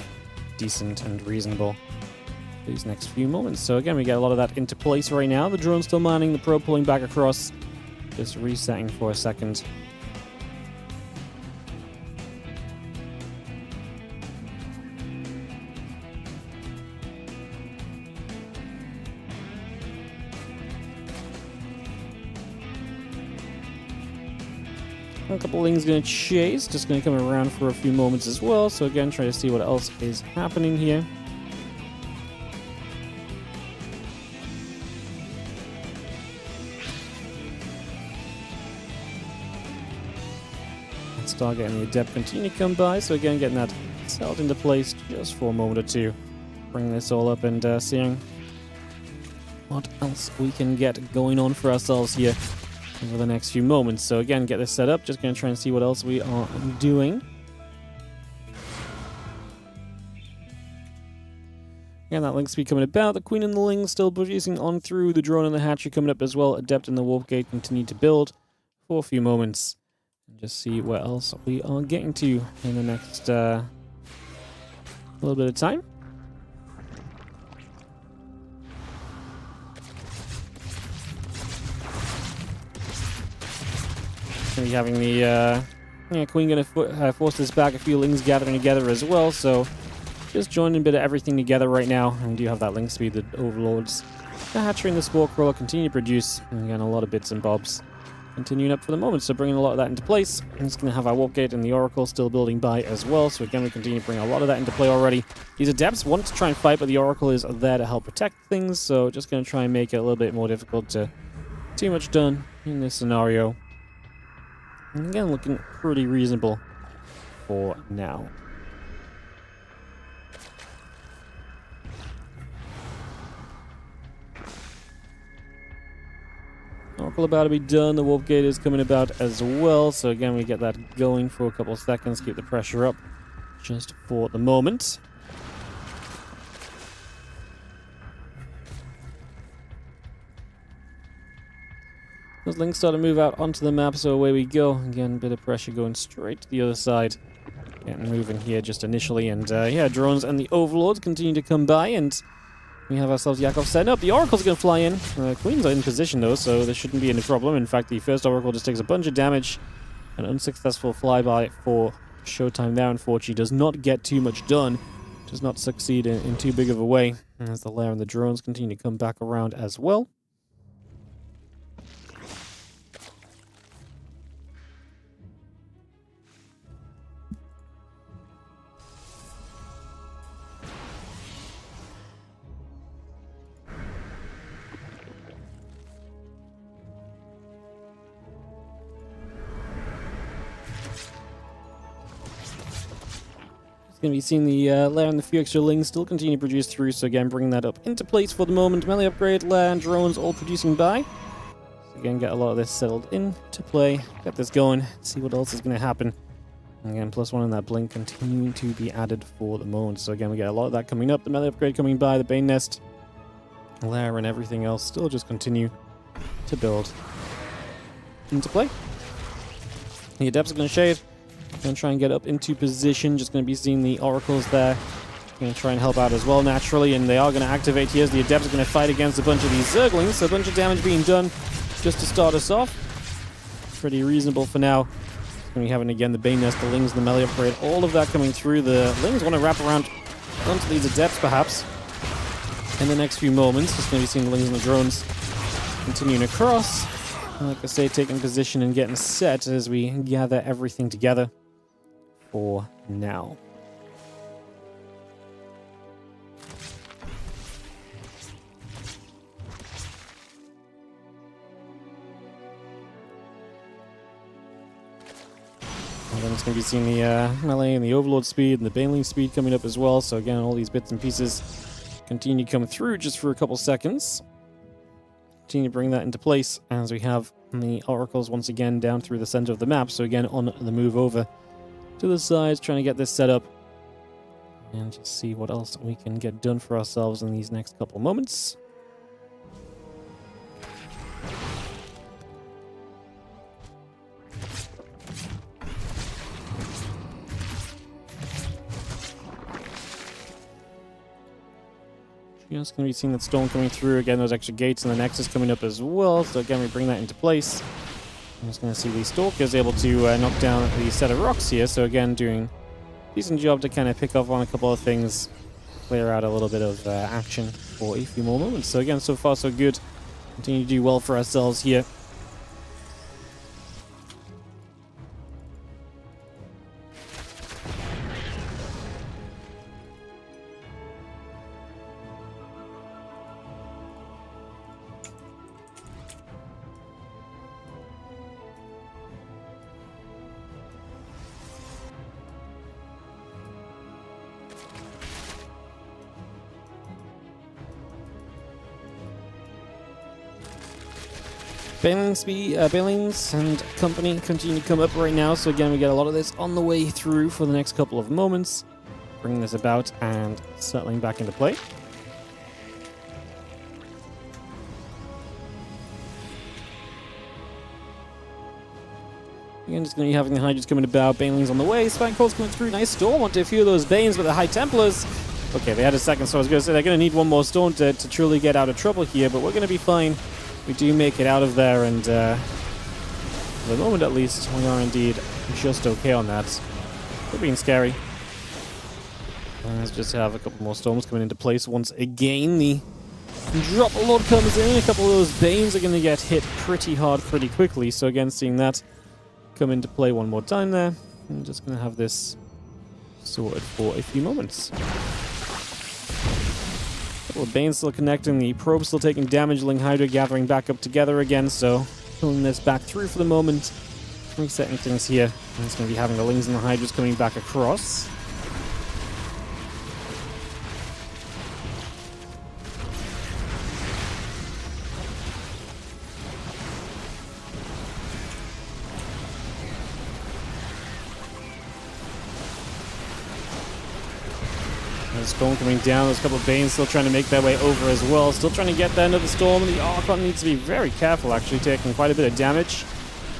decent and reasonable these next few moments. So again, we get a lot of that into place right now. The drone still mining, the probe pulling back across, just resetting for a second. A couple of things going to chase, just going to come around for a few moments as well. So again, try to see what else is happening here. And start getting the adept continue to come by. So again, getting that settled into place just for a moment or two. Bring this all up and seeing what else we can get going on for ourselves here over the next few moments. So again, get this set up, just going to try and see what else we are doing. Again, that link speed coming about, the Queen and the Ling still producing on through, the drone and the hatchery coming up as well, Adept and the Warp Gate continue to build for a few moments. And just see what else we are getting to in the next little bit of time. Going to be having the Queen going to force this back, a few Lings gathering together as well, so just joining a bit of everything together right now. And we do have that link speed, the Overlords, the hatchery and the Spore Crawler continue to produce, and again, a lot of bits and bobs continuing up for the moment. So bringing a lot of that into place. And it's going to have our Warp Gate and the Oracle still building by as well. So again, we continue to bring a lot of that into play already. These Adepts want to try and fight, but the Oracle is there to help protect things. So just going to try and make it a little bit more difficult to too much done in this scenario. And again, looking pretty reasonable for now. Oracle about to be done. The Warp Gate is coming about as well. So again, we get that going for a couple of seconds. Keep the pressure up just for the moment. Those links start to move out onto the map, so away we go. Again, a bit of pressure going straight to the other side. Getting moving here just initially. And yeah, drones and the Overlords continue to come by, and we have ourselves Yakov setting up. The Oracle's going to fly in. Queens are in position, though, so there shouldn't be any problem. In fact, the first Oracle just takes a bunch of damage. An unsuccessful flyby for ShoWTimE there, unfortunately. Does not get too much done. Does not succeed in too big of a way. As the lair and the drones continue to come back around as well. Going to be seeing the lair and the few extra lings still continue to produce through, so again, bringing that up into place for the moment. Melee upgrade, lair and drones all producing by. So again, get a lot of this settled into play, get this going, see what else is going to happen. And again, +1 on that blink continuing to be added for the moment. So again, we get a lot of that coming up, the melee upgrade coming by, the Bane Nest, lair and everything else still just continue to build into play. The Adepts are going to shade. Going to try and get up into position. Just going to be seeing the Oracles there. Going to try and help out as well, naturally. And they are going to activate here as the Adepts are going to fight against a bunch of these Zerglings. So a bunch of damage being done just to start us off. Pretty reasonable for now. Going to be having, again, the Bane Nest, the Lings, the melee upgrade. All of that coming through. The Lings want to wrap around onto these Adepts, perhaps, in the next few moments. Just going to be seeing the Lings and the drones continuing across. Like I say, taking position and getting set as we gather everything together. For now. And then it's going to be seeing the melee and the Overlord speed and the Baneling speed coming up as well. So again, all these bits and pieces continue to come through just for a couple seconds. Continue to bring that into place as we have the Oracles once again down through the center of the map. So again, on the move over to the sides, trying to get this set up and just see what else we can get done for ourselves in these next couple moments. Just going to be seeing that storm coming through. Again, those extra gates and the Nexus coming up as well. So again, we bring that into place. I'm just going to see the Stalkers able to knock down the set of rocks here. So again, doing a decent job to kind of pick up on a couple of things, clear out a little bit of action for a few more moments. So again, so far so good. Continue to do well for ourselves here. Banelings and company continue to come up right now, so again we get a lot of this on the way through for the next couple of moments. Bringing this about and settling back into play. Again, just going to be having the Hydras coming about, Banelings on the way, Spine Coils coming through, nice storm onto a few of those Banes, but the High Templars, okay, they had a second, so I was going to say they're going to need one more storm to truly get out of trouble here, but we're going to be fine. We do make it out of there, and for the moment at least, we are indeed just okay on that. We're being scary. Let's just have a couple more storms coming into place once again. The Drop Lord comes in. A couple of those Banes are going to get hit pretty hard pretty quickly. So again, seeing that come into play one more time there. I'm just going to have this sorted for a few moments. Couple of Banes still connecting. The probe still taking damage. Ling Hydra gathering back up together again. So pulling this back through for the moment. Resetting things here. And it's going to be having the Lings and the Hydras coming back across. The storm coming down. There's a couple of Banes still trying to make their way over as well. Still trying to get there into the storm. The Archon needs to be very careful, actually, taking quite a bit of damage.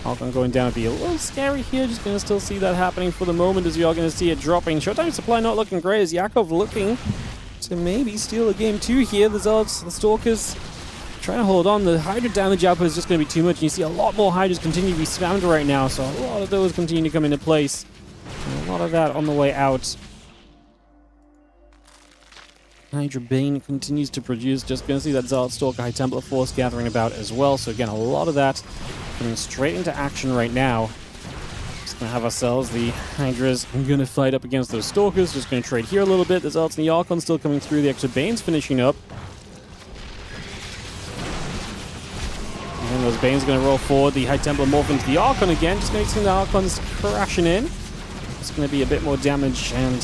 Archon going down would be a little scary here. Just going to still see that happening for the moment as we are going to see it dropping. ShoWTime supply not looking great as Yakov looking to maybe steal a game 2 here. The Zealots, the Stalkers trying to hold on. The Hydra damage output is just going to be too much. And you see a lot more Hydras continue to be spammed right now. So a lot of those continue to come into place. And a lot of that on the way out. Hydra Bane continues to produce. Just going to see that Zealot Stalker High Templar Force gathering about as well. So again, a lot of that coming straight into action right now. Just going to have ourselves the Hydras going to fight up against those Stalkers. Just going to trade here a little bit. The Zealots and the Archon still coming through. The extra Banes finishing up. And those Banes are going to roll forward. The High Templar morph into the Archon again. Just going to see the Archons crashing in. It's going to be a bit more damage, and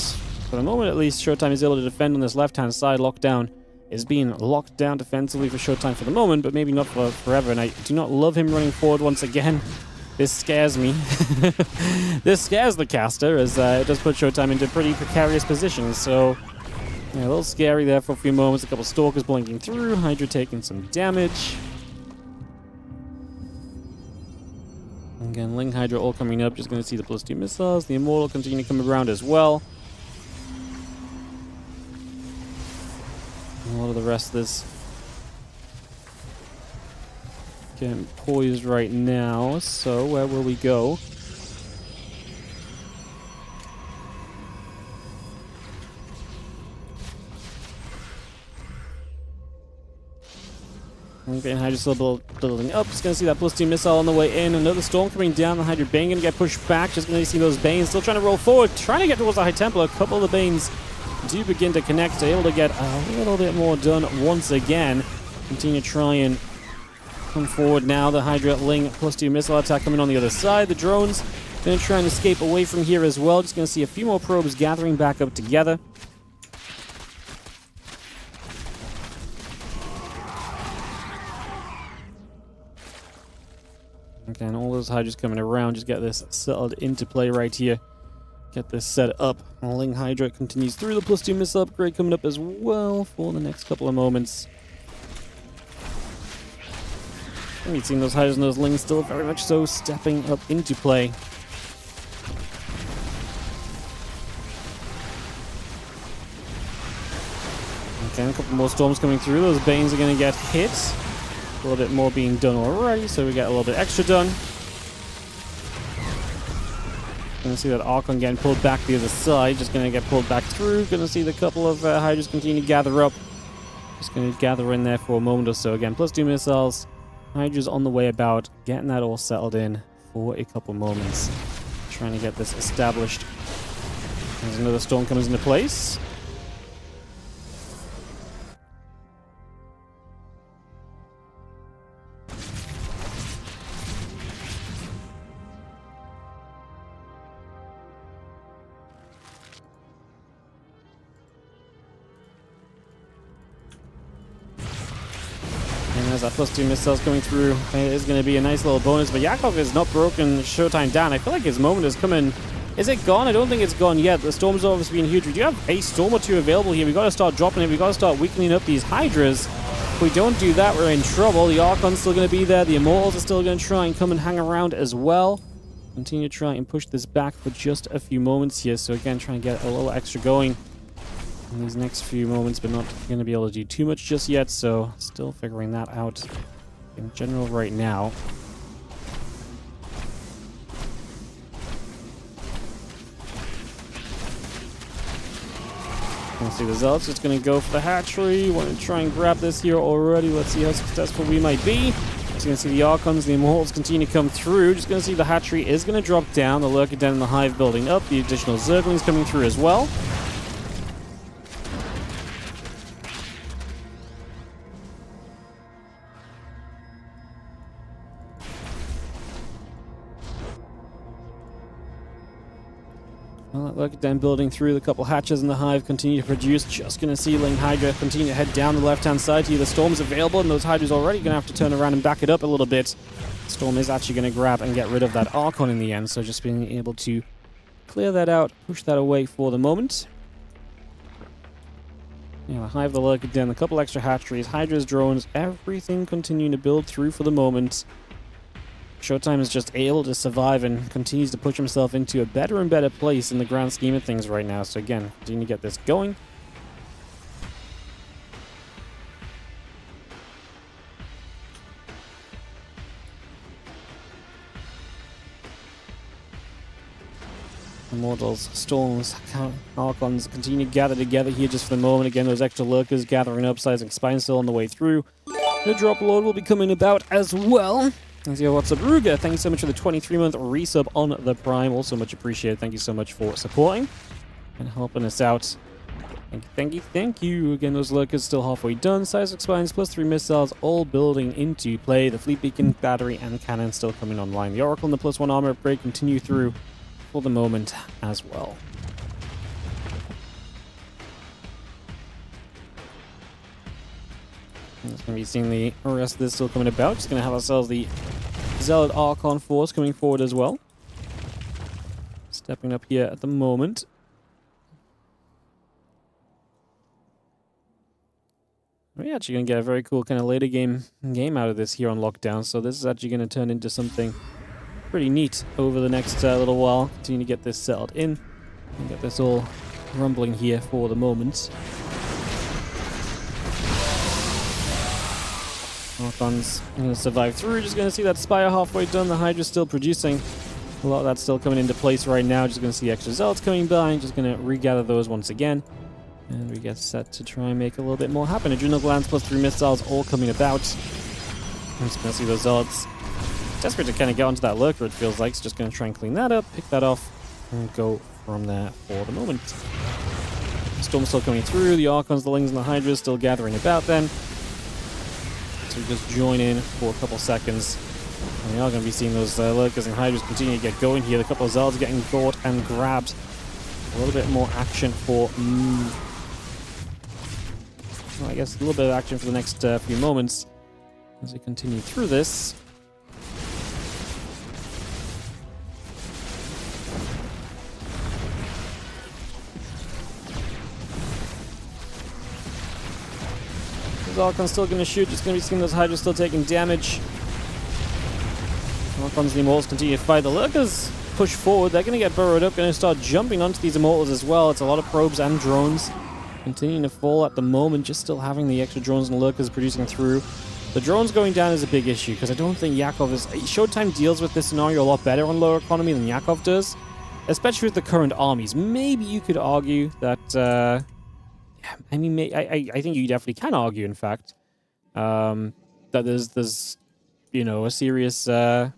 for the moment at least, ShoWTime is able to defend on this left-hand side. Lockdown is being locked down defensively for ShoWTime for the moment, but maybe not for forever. And I do not love him running forward once again. This scares me. This scares the caster, as it does put ShoWTime into pretty precarious positions. So, yeah, a little scary there for a few moments. A couple Stalkers blinking through. Hydra taking some damage. Again, Ling Hydra all coming up. Just going to see the +2 missiles. The Immortal continue to come around as well. A lot of the rest of this getting poised right now. So where will we go? Okay, and Hydra still building up. Just gonna see that +2 missile on the way in. Another storm coming down. The Hydra Bane gonna get pushed back. Just gonna see those Banes still trying to roll forward, trying to get towards the High Templar. A couple of the Banes do begin to connect, able to get a little bit more done once again. Continue to try and come forward now. The Hydra Ling +2 missile attack coming on the other side. The drones going to try and escape away from here as well. Just going to see a few more probes gathering back up together. Okay, and all those Hydras coming around. Just get this settled into play right here. Get this set up. Ling Hydra continues through. The +2 missile upgrade coming up as well for the next couple of moments. And you've seen those Hydras and those Lings still very much so stepping up into play. Okay, a couple more storms coming through. Those Banes are going to get hit. A little bit more being done already, so we get a little bit extra done. Gonna see that Archon getting pulled back the other side. Just gonna get pulled back through. Gonna see the couple of Hydras continue to gather up. Just gonna gather in there for a moment or so. Again, +2 missiles. Hydra's on the way about. Getting that all settled in for a couple moments. Trying to get this established. There's another storm comes into place. As that +2 missiles coming through, it is going to be a nice little bonus. But Yakov is not broken ShoWTime down. I feel like his moment is coming. Is it gone? I don't think it's gone yet. The storm's obviously been huge. We do have a storm or two available here. We've got to start dropping it. We've got to start weakening up these Hydras. If we don't do that, we're in trouble. The Archon's still going to be there. The Immortals are still going to try and come and hang around as well. Continue to try and push this back for just a few moments here. So again, trying to get a little extra going in these next few moments, but not going to be able to do too much just yet, so still figuring that out in general right now. Let's see the Zealots just going to go for the hatchery. Want to try and grab this here already. Let's see how successful we might be. Just going to see the Archons, the Immortals continue to come through. Just going to see the hatchery is going to drop down. The Lurker Den and the Hive building up. The additional Zerglings coming through as well. Well, that Lurker Den building through, the couple hatches in the Hive continue to produce. Just going to see Ling Hydra continue to head down the left-hand side here. The Storm's available, and those Hydras already going to have to turn around and back it up a little bit. Storm is actually going to grab and get rid of that Archon in the end, so just being able to clear that out, push that away for the moment. Yeah, the Hive, the Lurker Den, a couple extra hatcheries, Hydras, drones, everything continuing to build through for the moment. ShoWTimE is just able to survive and continues to push himself into a better and better place in the grand scheme of things right now. So again, continue to get this going. Immortals, Storms, Archons continue to gather together here just for the moment. Again, those extra Lurkers gathering up, sizing Spine still on the way through. The Drop Lord will be coming about as well. Thanks, yo, what's up, Ruger? Thank you so much for the 23-month resub on the Prime. Also much appreciated. Thank you so much for supporting and helping us out. Thank you. Again, those Lurkers still halfway done. Seismic Spines plus 3 missiles all building into play. The Fleet Beacon, Battery, and Cannon still coming online. The Oracle and the +1 armor upgrade continue through for the moment as well. Just going to be seeing the rest of this still coming about. Just going to have ourselves the Zealot Archon force coming forward as well. Stepping up here at the moment. We're actually going to get a very cool kind of later game out of this here on Lockdown. So this is actually going to turn into something pretty neat over the next little while. Continue to get this settled in and get this all rumbling here for the moment. Archon's going to survive through. Just going to see that Spire halfway done. The Hydra's still producing. A lot of that's still coming into place right now. Just going to see extra Zealots coming by. Just going to regather those once again. And we get set to try and make a little bit more happen. Adrenal Glands plus 3 missiles all coming about. I'm just going to see those Zealots desperate to kind of get onto that Lurker, it feels like. So just going to try and clean that up, pick that off, and go from there for the moment. Storm's still coming through. The Archons, the Lings, and the Hydras still gathering about then. So we just join in for a couple seconds. And we are going to be seeing those Lurkers and Hydras continue to get going here. The couple of Zealots getting caught and grabbed. A little bit more action for... well, I guess a little bit of action for the next few moments as we continue through this. Archon's still going to shoot. Just going to be seeing those Hydras still taking damage. Archons and the Immortals continue to fight. The Lurkers push forward. They're going to get burrowed up. Going to start jumping onto these Immortals as well. It's a lot of probes and drones continuing to fall at the moment. Just still having the extra drones and Lurkers producing through. The drones going down is a big issue because I don't think Yakov is... ShoWTimE deals with this scenario a lot better on lower economy than Yakov does. Especially with the current armies. Maybe you could argue that... I mean, I think you definitely can argue, in fact, that there's, you know, a serious, yeah,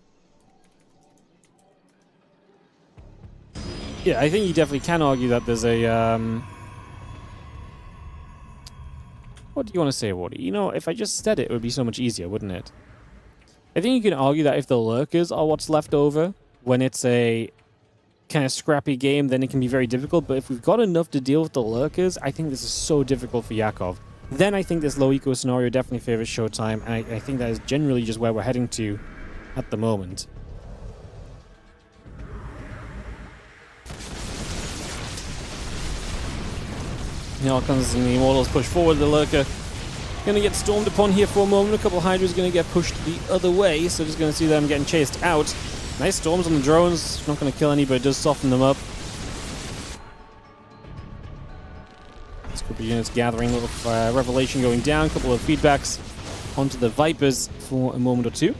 I think you definitely can argue that there's a, what do you want to say, Wardy? You know, if I just said it, it would be so much easier, wouldn't it? I think you can argue that if the Lurkers are what's left over, when it's a kind of scrappy game, then it can be very difficult. But if we've got enough to deal with the Lurkers, I think this is so difficult for Yakov. Then I think this low eco scenario definitely favors ShoWTimE, and I think that is generally just where we're heading to at the moment. The Archons and the Immortals push forward. The Lurker going to get stormed upon here for a moment. A couple of Hydras going to get pushed the other way, so just going to see them getting chased out. Nice storms on the drones. Not going to kill any, but it does soften them up. This could be units gathering. A little Revelation going down. A couple of feedbacks onto the Vipers for a moment or two.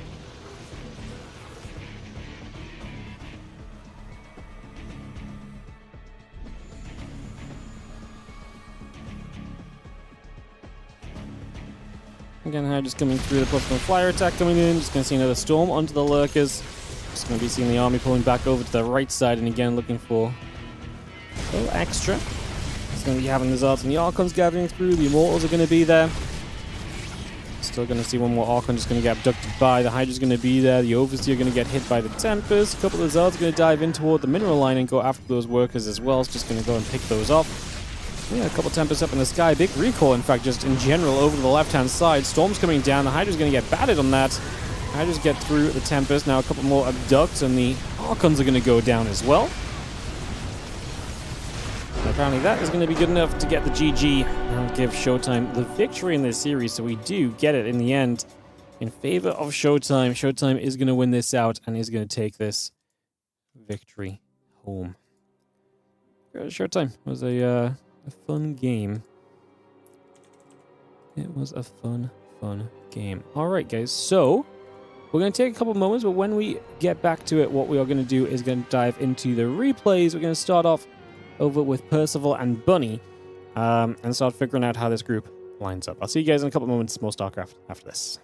Again, Hydra just coming through the personal flyer attack coming in. Just going to see another storm onto the lurkers. Just going to be seeing the army pulling back over to the right side, and again looking for a little extra. It's going to be having the Zards and the Archons gathering through. The Immortals are going to be there. Still going to see one more Archon just going to get abducted by. The Hydra's going to be there. The Overseer are going to get hit by the Tempest. A couple of Zards are going to dive in toward the mineral line and go after those workers as well. It's just going to go and pick those off. Yeah, a couple Tempests up in the sky. Big recoil, in fact, just in general over to the left-hand side. Storm's coming down. The Hydra's going to get battered on that. Hydras get through the Tempest. Now a couple more abducts, and the Archons are going to go down as well. And apparently that is going to be good enough to get the GG and give ShoWTimE the victory in this series. So we do get it in the end in favor of ShoWTimE. ShoWTimE is going to win this out and is going to take this victory home. ShoWTimE was a fun game. It was a fun game. All right, guys. So we're going to take a couple moments, but when we get back to it, what we are going to do is going to dive into the replays. We're going to start off over with Percival and Bunny and start figuring out how this group lines up. I'll see you guys in a couple moments. More StarCraft after this.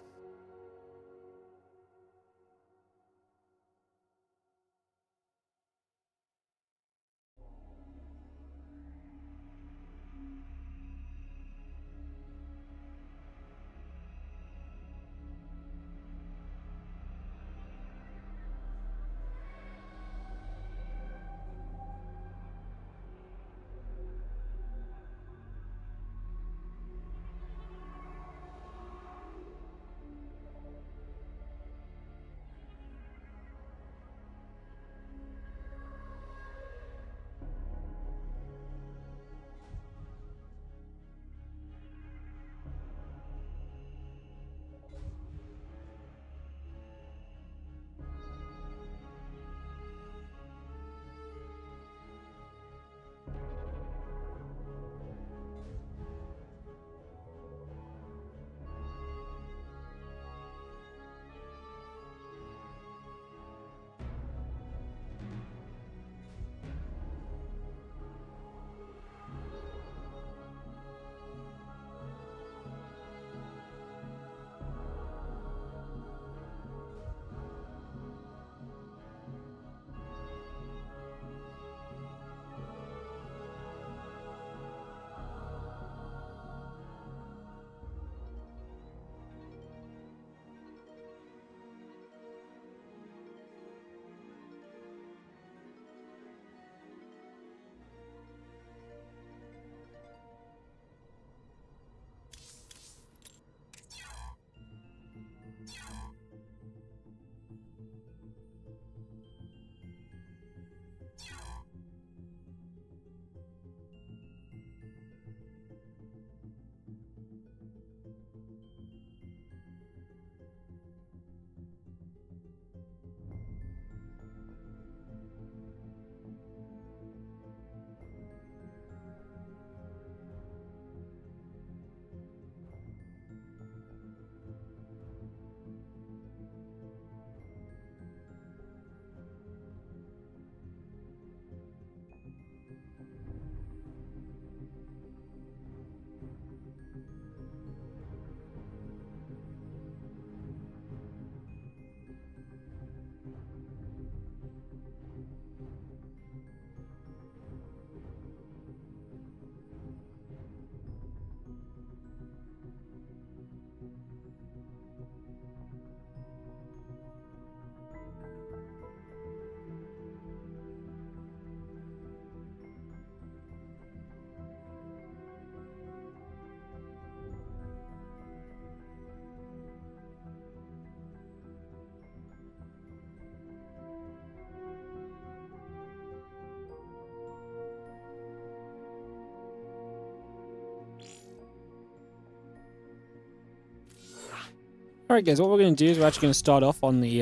Alright guys, what we're going to do is we're actually going to start off on the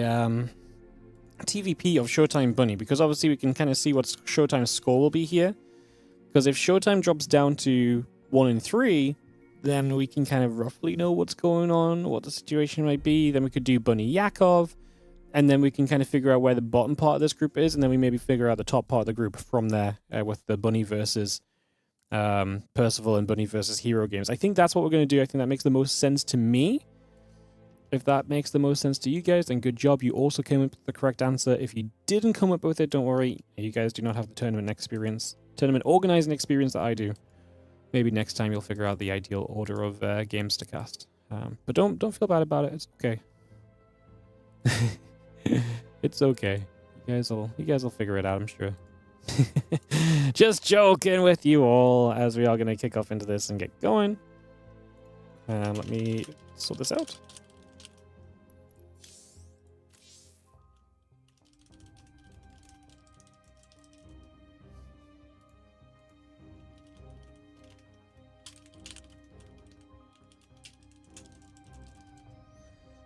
TVP of ShoWTimE Bunny, because obviously we can kind of see what ShoWTimE's score will be here. Because if ShoWTimE drops down to 1 and 3, then we can kind of roughly know what's going on, what the situation might be. Then we could do Bunny Yakov, and then we can kind of figure out where the bottom part of this group is, and then we maybe figure out the top part of the group from there with the Bunny versus Percival and Bunny versus herO games. I think that's what we're going to do. I think that makes the most sense to me. If that makes the most sense to you guys, then good job. You also came up with the correct answer. If you didn't come up with it, don't worry. You guys do not have the tournament organizing experience that I do. Maybe next time you'll figure out the ideal order of games to cast. But don't feel bad about it. It's okay. It's okay. You guys will figure it out, I'm sure. Just joking with you all, as we are going to kick off into this and get going. Let me sort this out.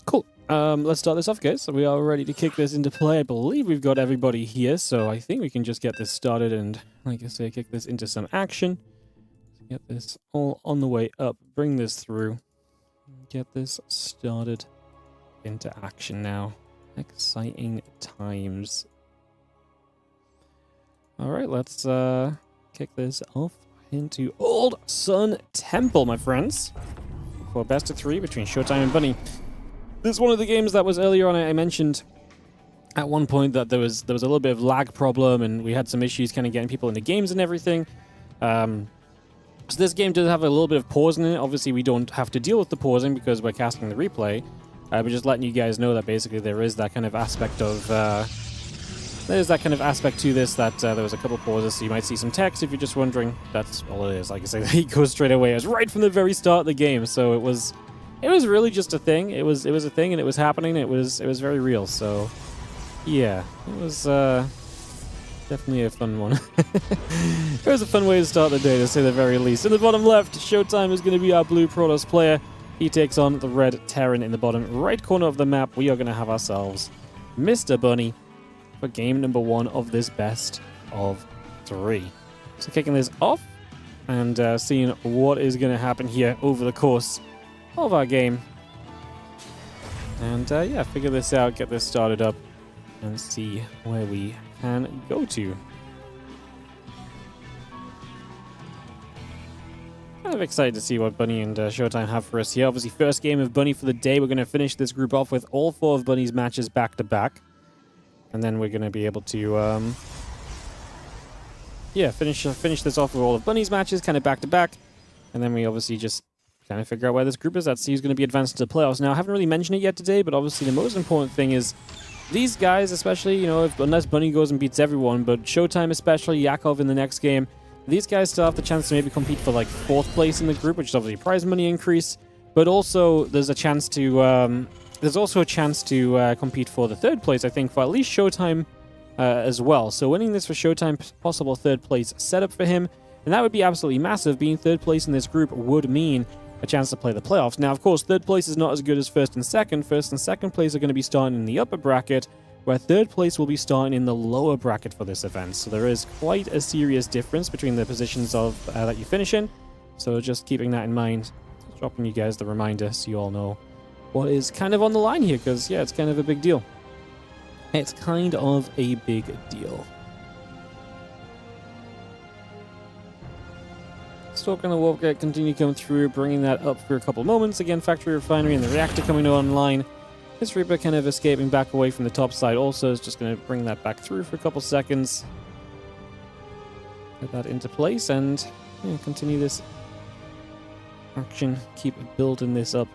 Cool. Let's start this off, guys. So we are ready to kick this into play. I believe we've got everybody here, so I think we can just get this started and, like I say, kick this into some action. Get this all on the way up. Bring this through. Get this started into action now. Exciting times. Alright, let's kick this off into Old Sun Temple, my friends. For best of 3 between ShoWTimE and Bunny. This is one of the games that was earlier on. I mentioned at one point that there was a little bit of lag problem, and we had some issues kind of getting people into games and everything. So this game does have a little bit of pausing in it. Obviously, we don't have to deal with the pausing because we're casting the replay. But just letting you guys know that basically there is that kind of aspect of there's that kind of aspect to this, that there was a couple pauses, so you might see some text if you're just wondering. That's all it is. Like I say, it goes straight away. It was right from the very start of the game, so it was really just a thing. It was a thing, and it was happening. It was very real. So yeah, it was definitely a fun one. It was a fun way to start the day, to say the very least. In the bottom left, ShoWTimE is going to be our blue Protoss player. He takes on the red Terran in the bottom right corner of the map. We are going to have ourselves Mr. Bunny for game number 1 of this best of 3. So kicking this off and seeing what is going to happen here over the course of our game. And yeah, figure this out, get this started up, and see where we can go to. Kind of excited to see what Bunny and ShoWTimE have for us here. Obviously, first game of Bunny for the day. We're going to finish this group off with all 4 of Bunny's matches back to back. And then we're going to be able to, yeah, finish this off with all of Bunny's matches, kind of back to back. And then we obviously just kind of figure out where this group is at. See who's going to be advanced to the playoffs. Now, I haven't really mentioned it yet today, but obviously the most important thing is these guys, especially, you know, unless Bunny goes and beats everyone, but ShoWTimE especially, Yakov in the next game, these guys still have the chance to maybe compete for like 4th place in the group, which is obviously a prize money increase. But also, there's a chance to compete for the 3rd place, I think, for at least ShoWTimE as well. So winning this for ShoWTimE, possible 3rd place setup for him, and that would be absolutely massive. Being 3rd place in this group would mean a chance to play the playoffs. Now, of course, 3rd place is not as good as 1st and 2nd. 1st and 2nd place are going to be starting in the upper bracket, where 3rd place will be starting in the lower bracket for this event. So there is quite a serious difference between the positions of that you finish in. So just keeping that in mind, dropping you guys the reminder so you all know what is kind of on the line here, because yeah, it's kind of a big deal. It's kind of a big deal. Stalker and the Wolfgate continue coming through, bringing that up for a couple moments. Again, Factory Refinery and the Reactor coming online. This Reaper kind of escaping back away from the top side also is just going to bring that back through for a couple seconds. Get that into place and continue this action. Keep building this up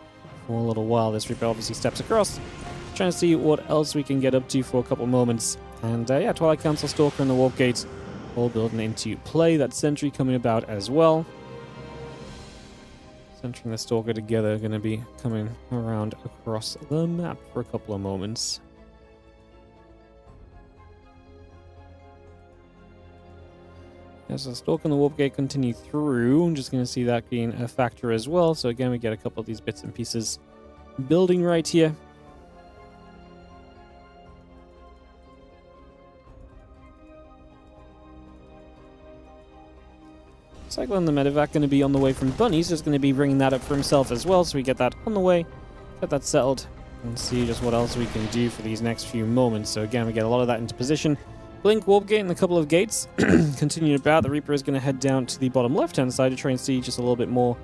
for a little while. This Reaper obviously steps across, trying to see what else we can get up to for a couple moments. And yeah, Twilight Council, Stalker and the Wolfgate all building into play. That Sentry coming about as well. Sentry and the Stalker together are going to be coming around across the map for a couple of moments. As the Stalker and the Warpgate continue through, I'm just going to see that being a factor as well. So again, we get a couple of these bits and pieces building right here. Cyclone the Medevac going to be on the way from Bunny, so it's going to be bringing that up for himself as well, so we get that on the way, get that settled, and see just what else we can do for these next few moments. So again, we get a lot of that into position. Blink, Warpgate, and a couple of gates. Continuing about, the Reaper is going to head down to the bottom left-hand side to try and see just a little bit more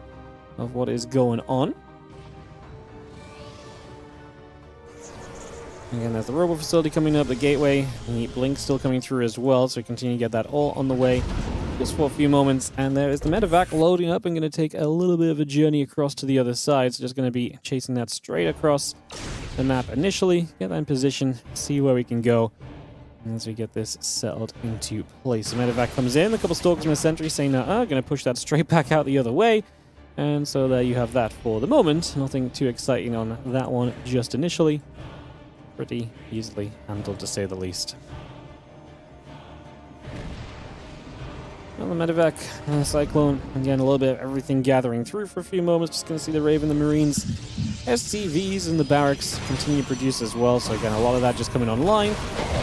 of what is going on. Again, there's the Robo facility coming up, the gateway, the Blink still coming through as well, so we continue to get that all on the way just for a few moments. And there is the medevac loading up. I'm going to take a little bit of a journey across to the other side, so just going to be chasing that straight across the map initially, get that in position, see where we can go as we get this settled into place. The medevac comes in, a couple stalkers and a sentry saying, going to push that straight back out the other way. And so there you have that for the moment. Nothing too exciting on that one just initially. Pretty easily handled, to say the least. Well, the medevac, Cyclone, again, a little bit of everything gathering through for a few moments. Just going to see the Raven, the Marines, SCVs, and the barracks continue to produce as well. So again, a lot of that just coming online,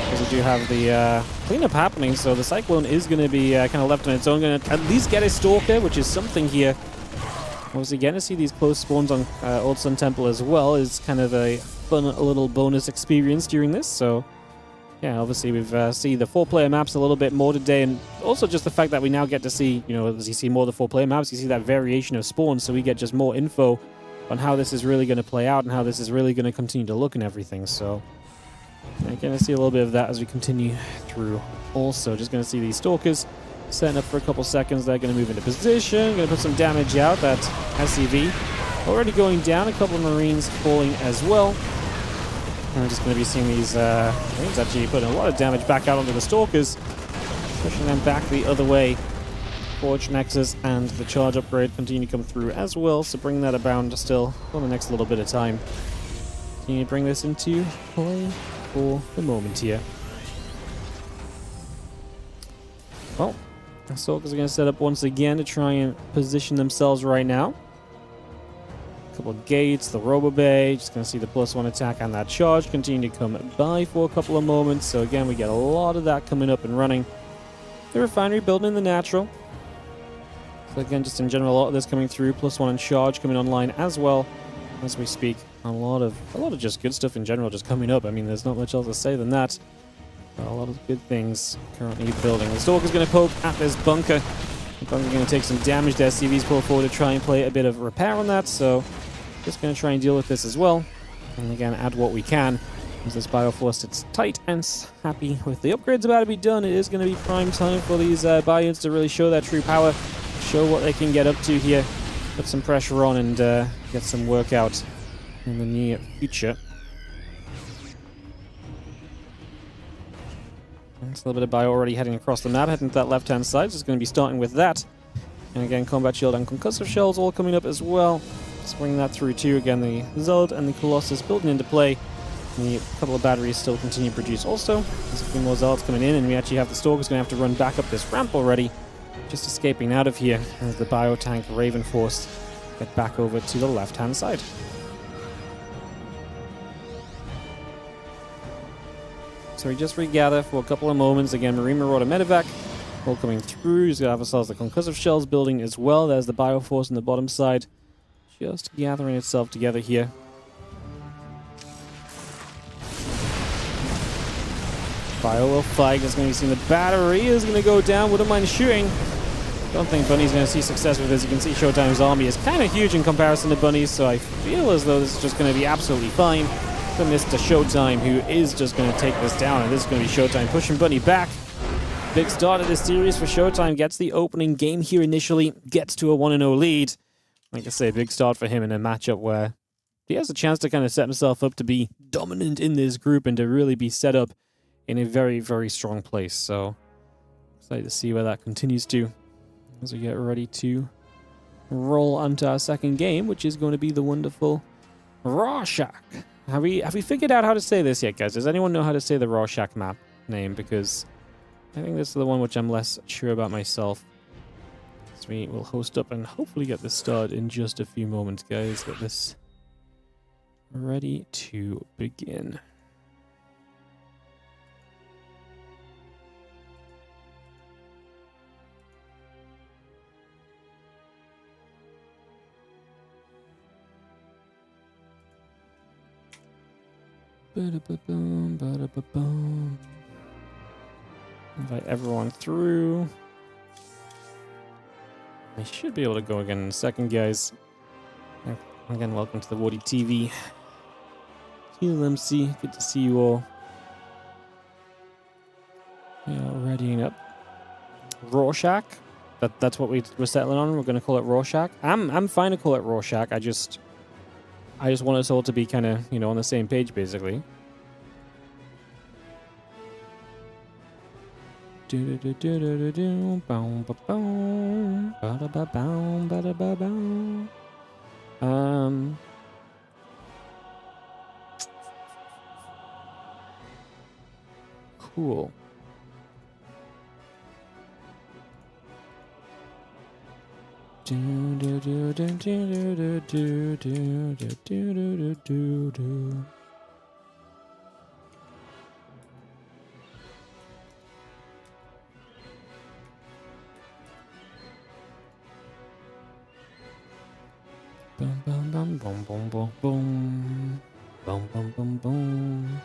because we do have the cleanup happening. So the Cyclone is going to be kind of left on its own. Going to at least get a Stalker, which is something here. Obviously, getting to see these close spawns on Old Sun Temple as well is kind of a fun little bonus experience during this. So yeah, obviously we've seen the 4-player maps a little bit more today, and also just the fact that we now get to see, you know, as you see more of the 4-player maps, you see that variation of spawns, so we get just more info on how this is really going to play out and how this is really going to continue to look and everything. So yeah, going to see a little bit of that as we continue through. Also, just going to see these Stalkers setting up for a couple seconds. They're going to move into position, going to put some damage out. That SCV already going down, a couple of Marines falling as well. And we're just going to be seeing these Marines actually putting a lot of damage back out onto the Stalkers, pushing them back the other way. Forge Nexus and the charge upgrade continue to come through as well, so bring that abound still for the next little bit of time. Continue to bring this into play for the moment here. Well, the Stalkers are going to set up once again to try and position themselves right now. Couple of gates, the Robo Bay, just going to see the +1 attack and that charge continue to come by for a couple of moments. So again, we get a lot of that coming up and running. The refinery building in the natural. So again, just in general, a lot of this coming through, +1 and charge coming online as well as we speak. A lot of just good stuff in general just coming up. I mean, there's not much else to say than that. But a lot of good things currently building. The Stalker's going to poke at this bunker. The bunker's going to take some damage. The SCV's pull forward to try and play a bit of repair on that. So just going to try and deal with this as well. And again, add what we can. As this Bioforce sits tight and happy with the upgrades about to be done, it is going to be prime time for these Bions to really show their true power. Show what they can get up to here. Put some pressure on and get some work out in the near future. It's a little bit of bio already heading across the map, heading to that left-hand side. Just going to be starting with that. And again, combat shield and concussive shells all coming up as well. Let's bring that through too. Again, the Zealot and the Colossus building into play. And a couple of batteries still continue to produce also. There's a few more Zealots coming in, and we actually have the Stalkers going to have to run back up this ramp already. Just escaping out of here as the Biotank Raven Force get back over to the left-hand side. So we just regather for a couple of moments. Again, Marine Marauder Medevac all coming through. He's going to have ourselves the concussive shells building as well. There's the Bioforce on the bottom side. Just gathering itself together here. Bio will fight. It's going to be seeing the battery is going to go down. Wouldn't mind shooting. Don't think Bunny's going to see success with this. You can see ShoWTimE's army is kind of huge in comparison to Bunny's, so I feel as though this is just going to be absolutely fine for Mr. ShoWTimE, who is just going to take this down, and this is going to be ShoWTimE pushing Bunny back. Big start of this series for ShoWTimE. Gets the opening game here initially, gets to a 1-0 lead. Like I say, big start for him in a matchup where he has a chance to kind of set himself up to be dominant in this group and to really be set up in a very, very strong place. So excited to see where that continues to as we get ready to roll onto our second game, which is going to be the wonderful Rorschach. Have we figured out how to say this yet, guys? Does anyone know how to say the Rorschach map name? Because I think this is the one which I'm less sure about myself. So we will host up and hopefully get this started in just a few moments, guys. Get this ready to begin. Ba-da-ba-boom, ba-da-ba-boom. Invite everyone through. I should be able to go again in a second, guys. Again, welcome to the WardiTV. TLMC, good to see you all. Yeah, readying up. Rorschach. That's what we're settling on. We're gonna call it Rorschach. I'm fine to call it Rorschach. I just want us all to be kind of, you know, on the same page, basically. Cool. Bum bum bum bum bum bum bum bum bum bum bum.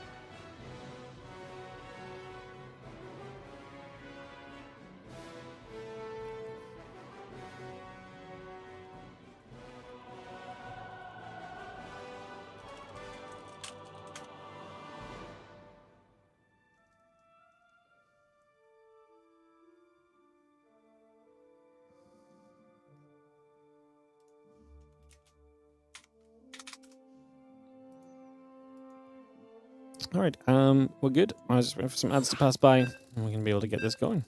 All right, we're good. I was just waiting for some ads to pass by, and we're gonna be able to get this going.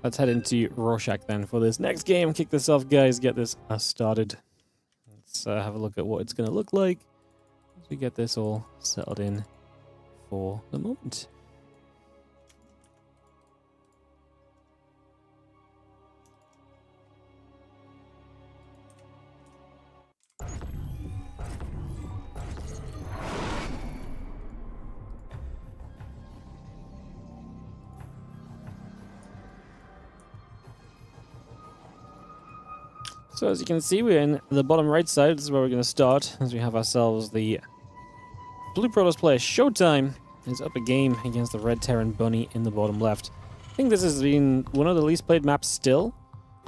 Let's head into Rorschach then for this next game. Kick this off, guys. Get this started. Let's have a look at what it's gonna look like as we get this all settled in for the moment. So as you can see, we're in the bottom right side. This is where we're going to start, as we have ourselves the Blue Protoss player ShoWTimE is up a game against the Red Terran Bunny in the bottom left. I think this has been one of the least played maps still.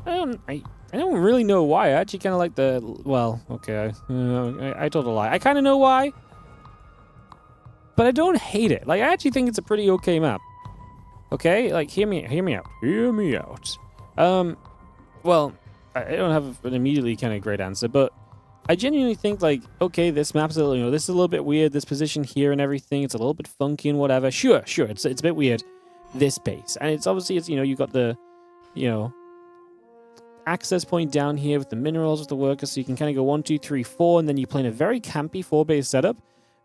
I don't really know why. I actually kind of like the... Well, okay, I told a lie. I kind of know why, but I don't hate it. Like, I actually think it's a pretty okay map. Okay? Like, hear me out. Hear me out. Well... I don't have an immediately kind of great answer, but I genuinely think, like, okay, this map's a little, you know, this is a little bit weird, this position here and everything, it's a little bit funky and whatever. Sure, it's a bit weird, this base. And it's obviously, you know, you got the, you know, access point down here with the minerals, with the workers, so you can kind of go 1, 2, 3, 4, and then you play in a very campy 4-base setup.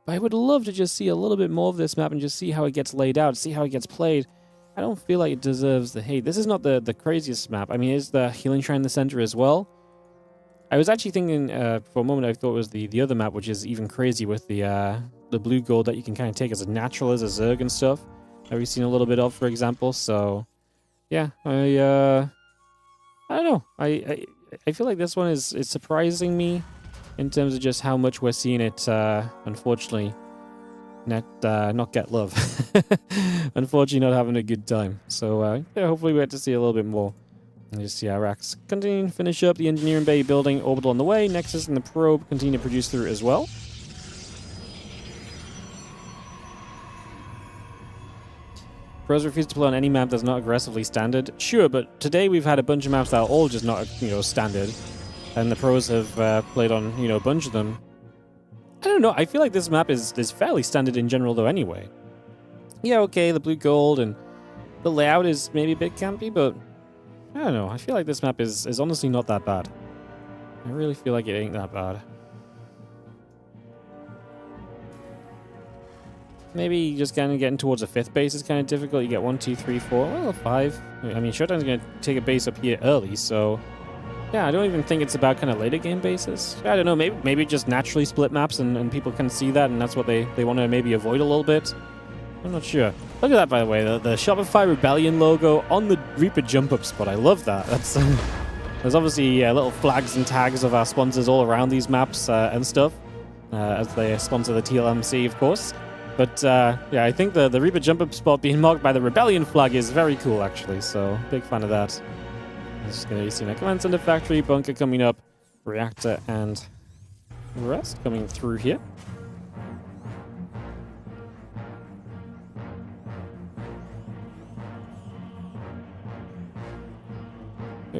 But I would love to just see a little bit more of this map and just see how it gets laid out, see how it gets played. I don't feel like it deserves the hate. This is not the craziest map. I mean, is the Healing Shrine in the center as well? I was actually thinking, for a moment, I thought it was the other map, which is even crazy with the blue gold that you can kind of take as a natural, as a Zerg and stuff. That we've seen a little bit of, for example. So, yeah, I don't know. I feel like this one is surprising me in terms of just how much we're seeing it, unfortunately, not get love. Unfortunately, not having a good time. So, yeah, hopefully we get to see a little bit more. And just see our racks continue to finish up. The engineering bay building, orbital on the way. Nexus and the probe continue to produce through as well. Pros refuse to play on any map that's not aggressively standard. Sure, but today we've had a bunch of maps that are all just not, you know, standard. And the pros have played on, you know, a bunch of them. I don't know, I feel like this map is fairly standard in general, though, anyway. Yeah, okay, the blue gold and the layout is maybe a bit campy, but I don't know. I feel like this map is honestly not that bad. I really feel like it ain't that bad. Maybe just kind of getting towards a 5th base is kind of difficult. You get 1, 2, 3, 4, well, 5. I mean, ShoWTimE's going to take a base up here early, so... Yeah, I don't even think it's about kind of later game bases. I don't know, maybe just naturally split maps and people can see that and that's what they want to maybe avoid a little bit. I'm not sure. Look at that, by the way, the Shopify Rebellion logo on the Reaper jump up spot. I love that. That's there's obviously little flags and tags of our sponsors all around these maps and stuff, as they sponsor the TLMC, of course. But yeah, I think the Reaper jump up spot being marked by the Rebellion flag is very cool, actually, so big fan of that. Just going to be seeing a command center factory, bunker coming up, reactor, and rest coming through here.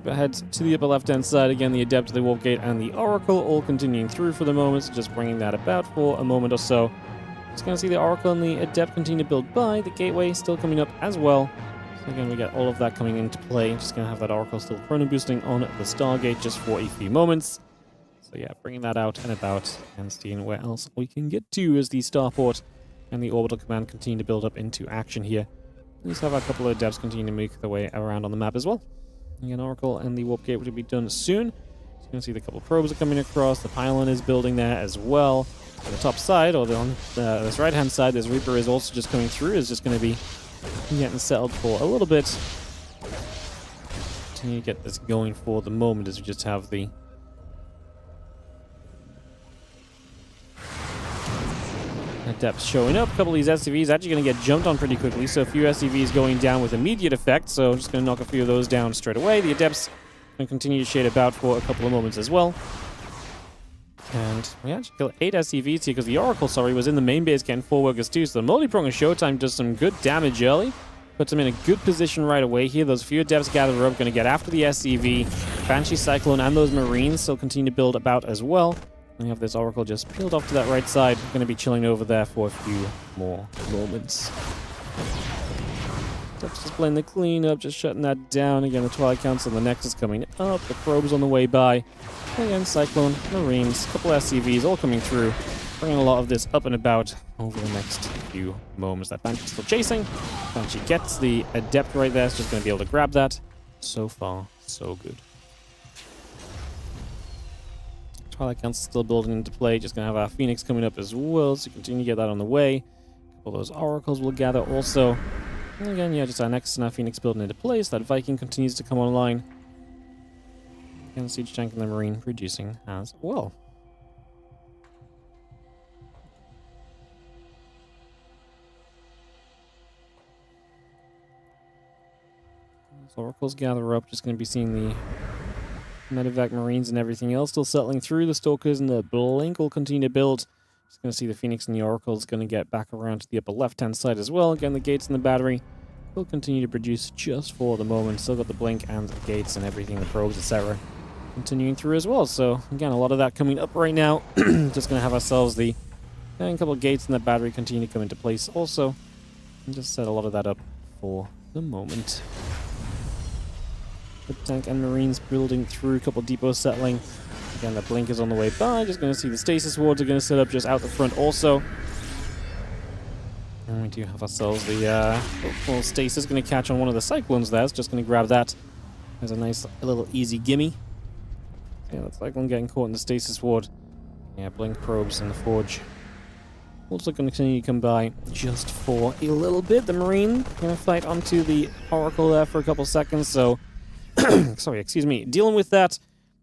Ahead to the upper left-hand side. Again, the Adept, the Warp Gate, and the Oracle all continuing through for the moment, so just bringing that about for a moment or so. Just going to see the Oracle and the Adept continue to build by. The Gateway still coming up as well. So again, we get all of that coming into play. Just going to have that Oracle still chrono boosting on the Stargate just for a few moments. So yeah, bringing that out and about and seeing where else we can get to as the Starport and the Orbital Command continue to build up into action here. We just have a couple of Adepts continue to make their way around on the map as well. Again, Oracle and the Warp Gate will be done soon. So you can see the couple of probes are coming across. The pylon is building there as well. On the top side, or on this right-hand side, this Reaper is also just coming through. Is just going to be getting settled for a little bit. Continue to get this going for the moment as we just have the Adepts showing up. A couple of these SCVs actually going to get jumped on pretty quickly, so a few SCVs going down with immediate effect, so I'm just going to knock a few of those down straight away. The Adepts going to continue to shade about for a couple of moments as well. And we actually killed 8 SCVs here because the Oracle, was in the main base getting 4 workers too, so the multi-prong of ShoWTimE does some good damage early. Puts them in a good position right away here. Those few Adepts gather up, going to get after the SCV. Banshee, Cyclone, and those Marines still continue to build about as well. We have this Oracle just peeled off to that right side. Going to be chilling over there for a few more moments. Adepts just playing the cleanup, just shutting that down. Again, the Twilight Council and the Nexus coming up. The probes on the way by. Again, Cyclone, Marines, a couple SCVs all coming through. Bringing a lot of this up and about over the next few moments. That Banshee's still chasing. Banshee gets the Adept right there. It's just going to be able to grab that. So far, so good. Twilight Council still building into play. Just going to have our Phoenix coming up as well, so continue to get that on the way. A couple of those Oracles will gather also. And again, yeah, just our Nexus and our Phoenix building into place. That Viking continues to come online. And Siege Tank and the Marine producing as well. As Oracles gather up, just going to be seeing the Medevac Marines and everything else still settling through. The Stalkers and the Blink will continue to build. Just going to see the Phoenix and the Oracle is going to get back around to the upper left-hand side as well. Again, the Gates and the Battery will continue to produce just for the moment. Still got the Blink and the Gates and everything, the probes, etc. continuing through as well. So, again, a lot of that coming up right now. Just going to have ourselves the and a couple of Gates and the Battery continue to come into place also. And just set a lot of that up for the moment. The tank and Marines building through, a couple of depots settling. Again, the Blink is on the way by. Just going to see the Stasis Wards are going to set up just out the front also. And we do have ourselves the well, Stasis going to catch on one of the Cyclones there. It's just going to grab that as a nice little easy gimme. Yeah, that Cyclone getting caught in the Stasis Ward. Yeah, Blink probes in the Forge. Also going to continue to come by just for a little bit. The Marine going to fight onto the Oracle there for a couple seconds, so sorry, excuse me, dealing with that.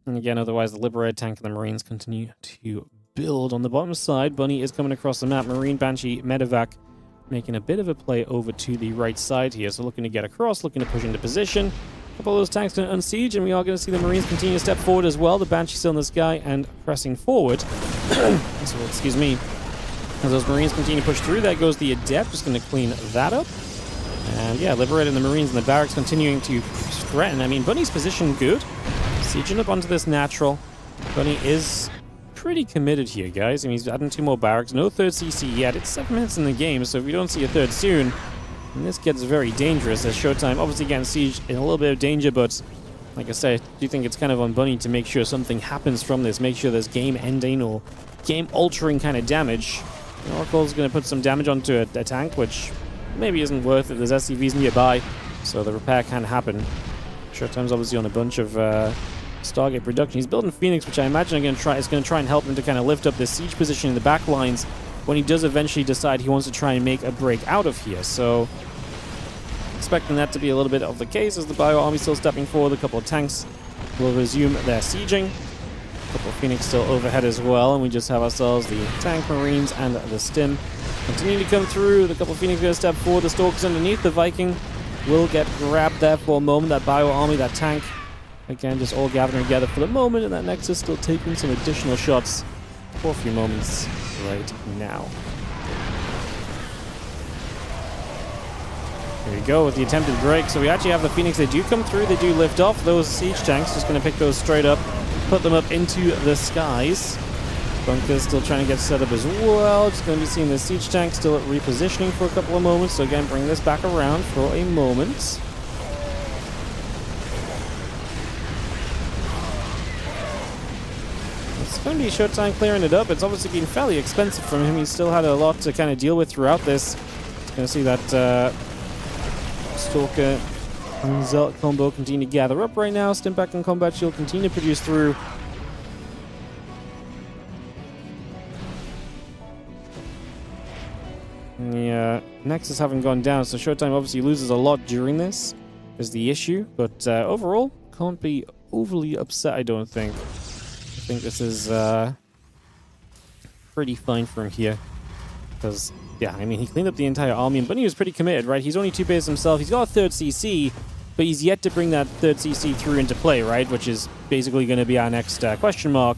And again, otherwise the Liberator tank and the Marines continue to build. On the bottom side, Bunny is coming across the map. Marine, Banshee, Medevac making a bit of a play over to the right side here. So looking to get across, looking to push into position. A couple of those tanks going to unsiege, and we are going to see the Marines continue to step forward as well. The Banshee still in the sky and pressing forward. So, excuse me. As those Marines continue to push through, there goes the Adept. Just going to clean that up. And yeah, liberating the Marines and the barracks continuing to threaten. I mean, Bunny's position good. Sieging up onto this natural. Bunny is pretty committed here, guys. I mean, he's adding 2 more barracks. No third CC yet. It's 7 minutes in the game, so if we don't see a third soon, then this gets very dangerous. As ShoWTimE obviously getting sieged in a little bit of danger, but like I said, I do think it's kind of on Bunny to make sure something happens from this. Make sure there's game-ending or game-altering kind of damage. Oracle's going to put some damage onto a tank, which maybe isn't worth it. There's SCVs nearby, so the repair can happen. ShoWTimE's obviously on a bunch of Stargate production. He's building Phoenix, which I imagine is going to try and help him to kind of lift up this siege position in the back lines when he does eventually decide he wants to try and make a break out of here. So, expecting that to be a little bit of the case as the Bio Army still stepping forward. A couple of tanks will resume their sieging. A couple of Phoenix still overhead as well, and we just have ourselves the tank, Marines, and the Stim continuing to come through. The couple of Phoenix going to step forward. The Stalkers underneath. The Viking will get grabbed there for a moment. That Bio Army, that tank, again, just all gathering together for the moment, and that Nexus still taking some additional shots. for a few moments right now. There we go with the attempted break. So we actually have the Phoenix. They do come through. They do lift off those siege tanks. Just going to pick those straight up, put them up into the skies. Bunker's still trying to get set up as well. Just going to be seeing the siege tank still repositioning for a couple of moments. So again, bring this back around for a moment. It's going to be ShoWTimE clearing it up. It's obviously been fairly expensive from him. He's still had a lot to kind of deal with throughout this. Going to see that Stalker and Zealot combo continue to gather up right now. Stimpak and Combat Shield continue to produce through. The Nexus haven't gone down, so ShoWTimE obviously loses a lot during this, is the issue. But overall, can't be overly upset, I don't think. I think this is pretty fine for him here. Because, yeah, I mean, he cleaned up the entire army, and Bunny was pretty committed, right? He's only 2 base himself. He's got a 3rd CC, but he's yet to bring that 3rd CC through into play, right? Which is basically going to be our next question mark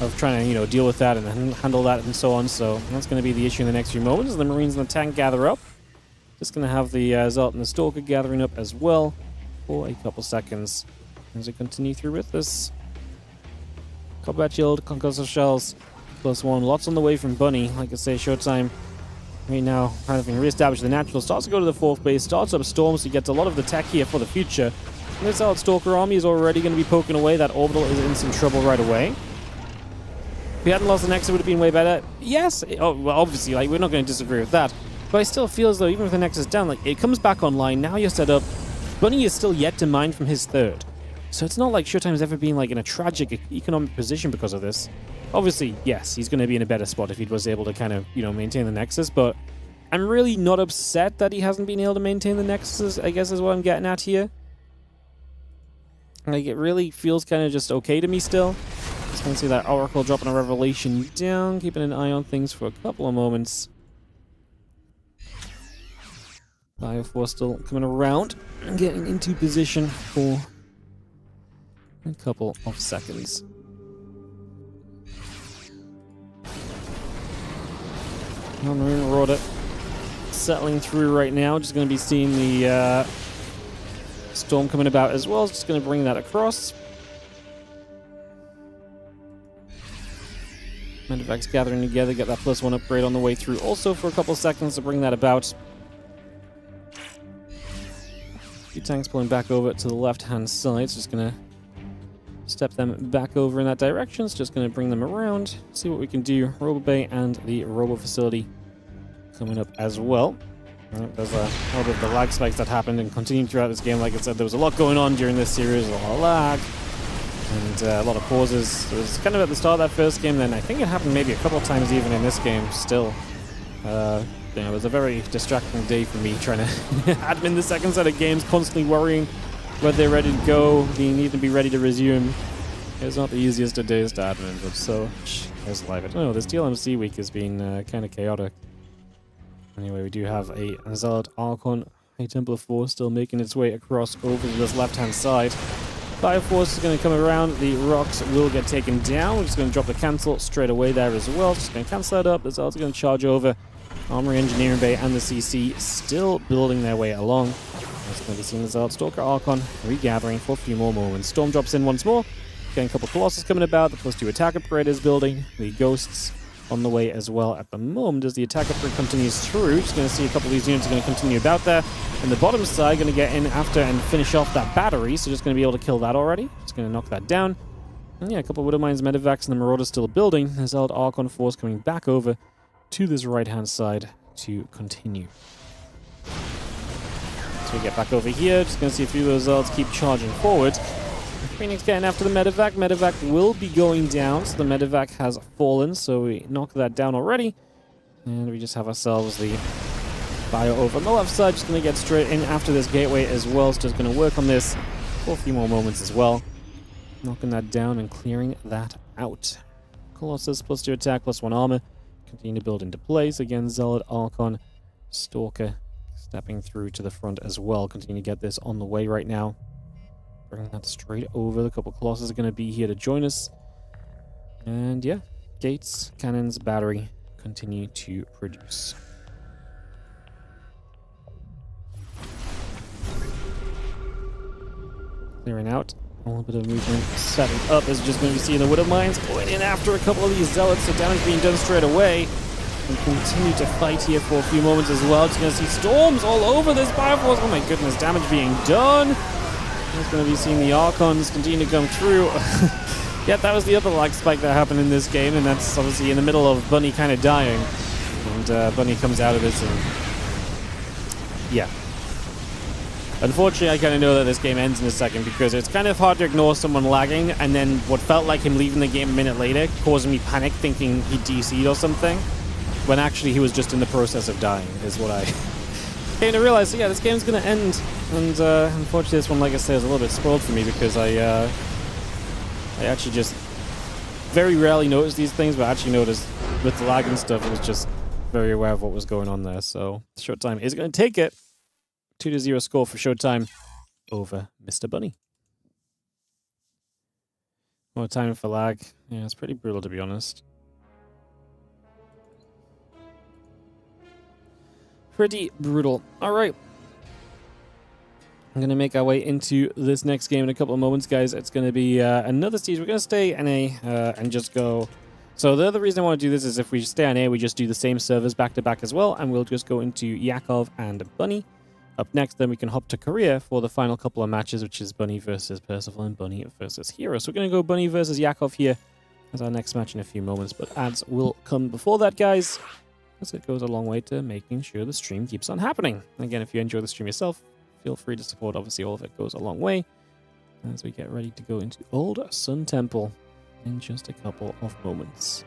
of trying to, you know, deal with that and handle that and so on. So that's going to be the issue in the next few moments. The Marines and the tank gather up. Just going to have the Zealot and the Stalker gathering up as well for a couple seconds as we continue through with this. Combat Shield, Concussive Shells, +1. Lots on the way from Bunny. Like I say, ShoWTimE right now having re-established the natural. Starts to go to the 4th base, starts up Storm, so he gets a lot of the tech here for the future. And this Zealot Stalker army is already going to be poking away. That Orbital is in some trouble right away. If we hadn't lost the Nexus, it would have been way better. Yes, well, obviously, like, we're not going to disagree with that. But I still feel as though even with the Nexus down, like, it comes back online, now you're set up. Bunny is still yet to mine from his 3rd. So it's not like ShoWTimE's ever been, like, in a tragic economic position because of this. Obviously, yes, he's going to be in a better spot if he was able to kind of, you know, maintain the Nexus, but I'm really not upset that he hasn't been able to maintain the Nexus, I guess is what I'm getting at here. Like, it really feels kind of just okay to me still. Just going to see that Oracle dropping a Revelation down, keeping an eye on things for a couple of moments. Bioforce still coming around and getting into position for a couple of seconds. Marine Marauder settling through right now. Just going to be seeing the Storm coming about as well. Just going to bring that across. Medevac's gathering together, get that +1 upgrade on the way through also for a couple seconds to bring that about. Few tanks pulling back over to the left-hand side. So just going to step them back over in that direction. It's just going to bring them around, see what we can do. Robo Bay and the Robo Facility coming up as well. There's a little bit of the lag spikes that happened and continued throughout this game. Like I said, there was a lot going on during this series, a lot of lag and a lot of pauses. It was kind of at the start of that first game, then I think it happened maybe a couple of times even in this game still. You know, it was a very distracting day for me trying to admin the second set of games, constantly worrying whether they're ready to go, they need to be ready to resume. It's not the easiest of days to admin, but so there's live. I don't know, this TLMC week has been kind of chaotic. Anyway, we do have a Zealot Archon High Templar Force still making its way across over to this left-hand side. Fire Force is going to come around. The rocks will get taken down. We're just going to drop the cancel straight away there as well. Just going to cancel that up. The Zealots are going to charge over. Armory Engineering Bay and the CC still building their way along. It's going to be seeing the Zealot Stalker Archon regathering for a few more moments. Storm drops in once more. Getting a couple Colossus coming about. The +2 attack upgrade is building. The Ghosts on the way as well at the moment as the attack upgrade continues through. Just going to see a couple of these units are going to continue about there. And the bottom side going to get in after and finish off that battery. So just going to be able to kill that already. Just going to knock that down. And yeah, a couple of Widowmines, Medevacs, and the Marauders still building. The Zealot Archon Force coming back over to this right-hand side to continue. So we get back over here. Just going to see a few of those Zealots keep charging forward. Phoenix getting after the Medevac. Medevac will be going down, so the Medevac has fallen, so we knock that down already. And we just have ourselves the Bio over on the left side. Just going to get straight in after this gateway as well. So just going to work on this for a few more moments as well. Knocking that down and clearing that out. Colossus +2 attack, +1 armor. Continue to build into place. Again, Zealot, Archon, Stalker stepping through to the front as well. Continue to get this on the way right now. Bring that straight over. A couple Colossus are going to be here to join us. And yeah, Gates, cannons, battery continue to produce. Clearing out. A little bit of movement. Setting up is just going to be seeing the Widow Mines going in after a couple of these Zealots, so damage being done straight away. And continue to fight here for a few moments as well. Just going to see storms all over this Bioforce. Oh my goodness, damage being done. Just going to be seeing the Archons continue to come through. Yeah, that was the other lag spike that happened in this game, and that's obviously in the middle of Bunny kind of dying. And Bunny comes out of this and... yeah. Unfortunately, I kind of know that this game ends in a second because it's kind of hard to ignore someone lagging and then what felt like him leaving the game a minute later, causing me panic thinking he DC'd or something, when actually he was just in the process of dying, is what I came to realize. So yeah, this game's going to end. And unfortunately, this one, like I said, is a little bit spoiled for me because I actually just very rarely notice these things, but I actually noticed with the lag and stuff, I was just very aware of what was going on there. So ShoWTimE is going to take it. 2-0 score for ShoWTimE over Mr. Bunny. More time for lag. Yeah, it's pretty brutal, to be honest. Pretty brutal. All right. I'm going to make our way into this next game in a couple of moments, guys. It's going to be another stage. We're going to stay NA and just go... So the other reason I want to do this is if we stay on A, we just do the same servers back-to-back as well, and we'll just go into Yakov and Bunny. Up next, then we can hop to Korea for the final couple of matches, which is Bunny versus Percival and Bunny versus herO. So we're going to go Bunny versus Yakov here as our next match in a few moments, but ads will come before that, guys, as it goes a long way to making sure the stream keeps on happening. Again, if you enjoy the stream yourself, feel free to support. Obviously, all of it goes a long way as we get ready to go into Old Sun Temple in just a couple of moments.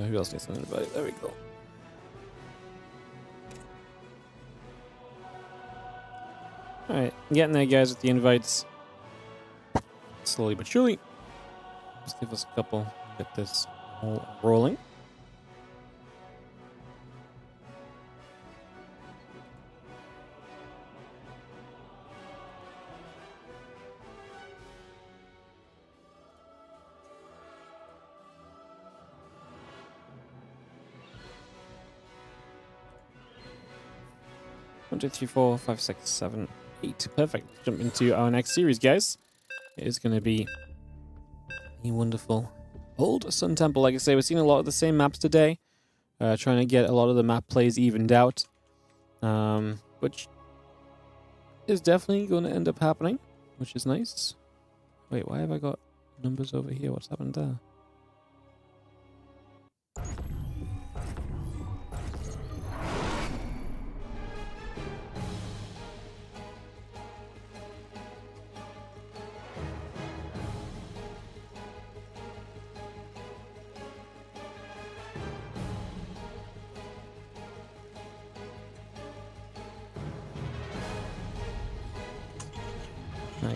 Who else needs an invite? There we go. Alright, getting there, guys, with the invites. Slowly but surely. Just give us a couple, get this all rolling. One, two, three, four, 5, 6, 7, 8. Perfect. Jump into our next series, guys. It is going to be a wonderful Old Sun Temple. Like I say, we're seeing a lot of the same maps today. Trying to get a lot of the map plays evened out. Which is definitely going to end up happening, which is nice. Wait, why have I got numbers over here? What's happened there?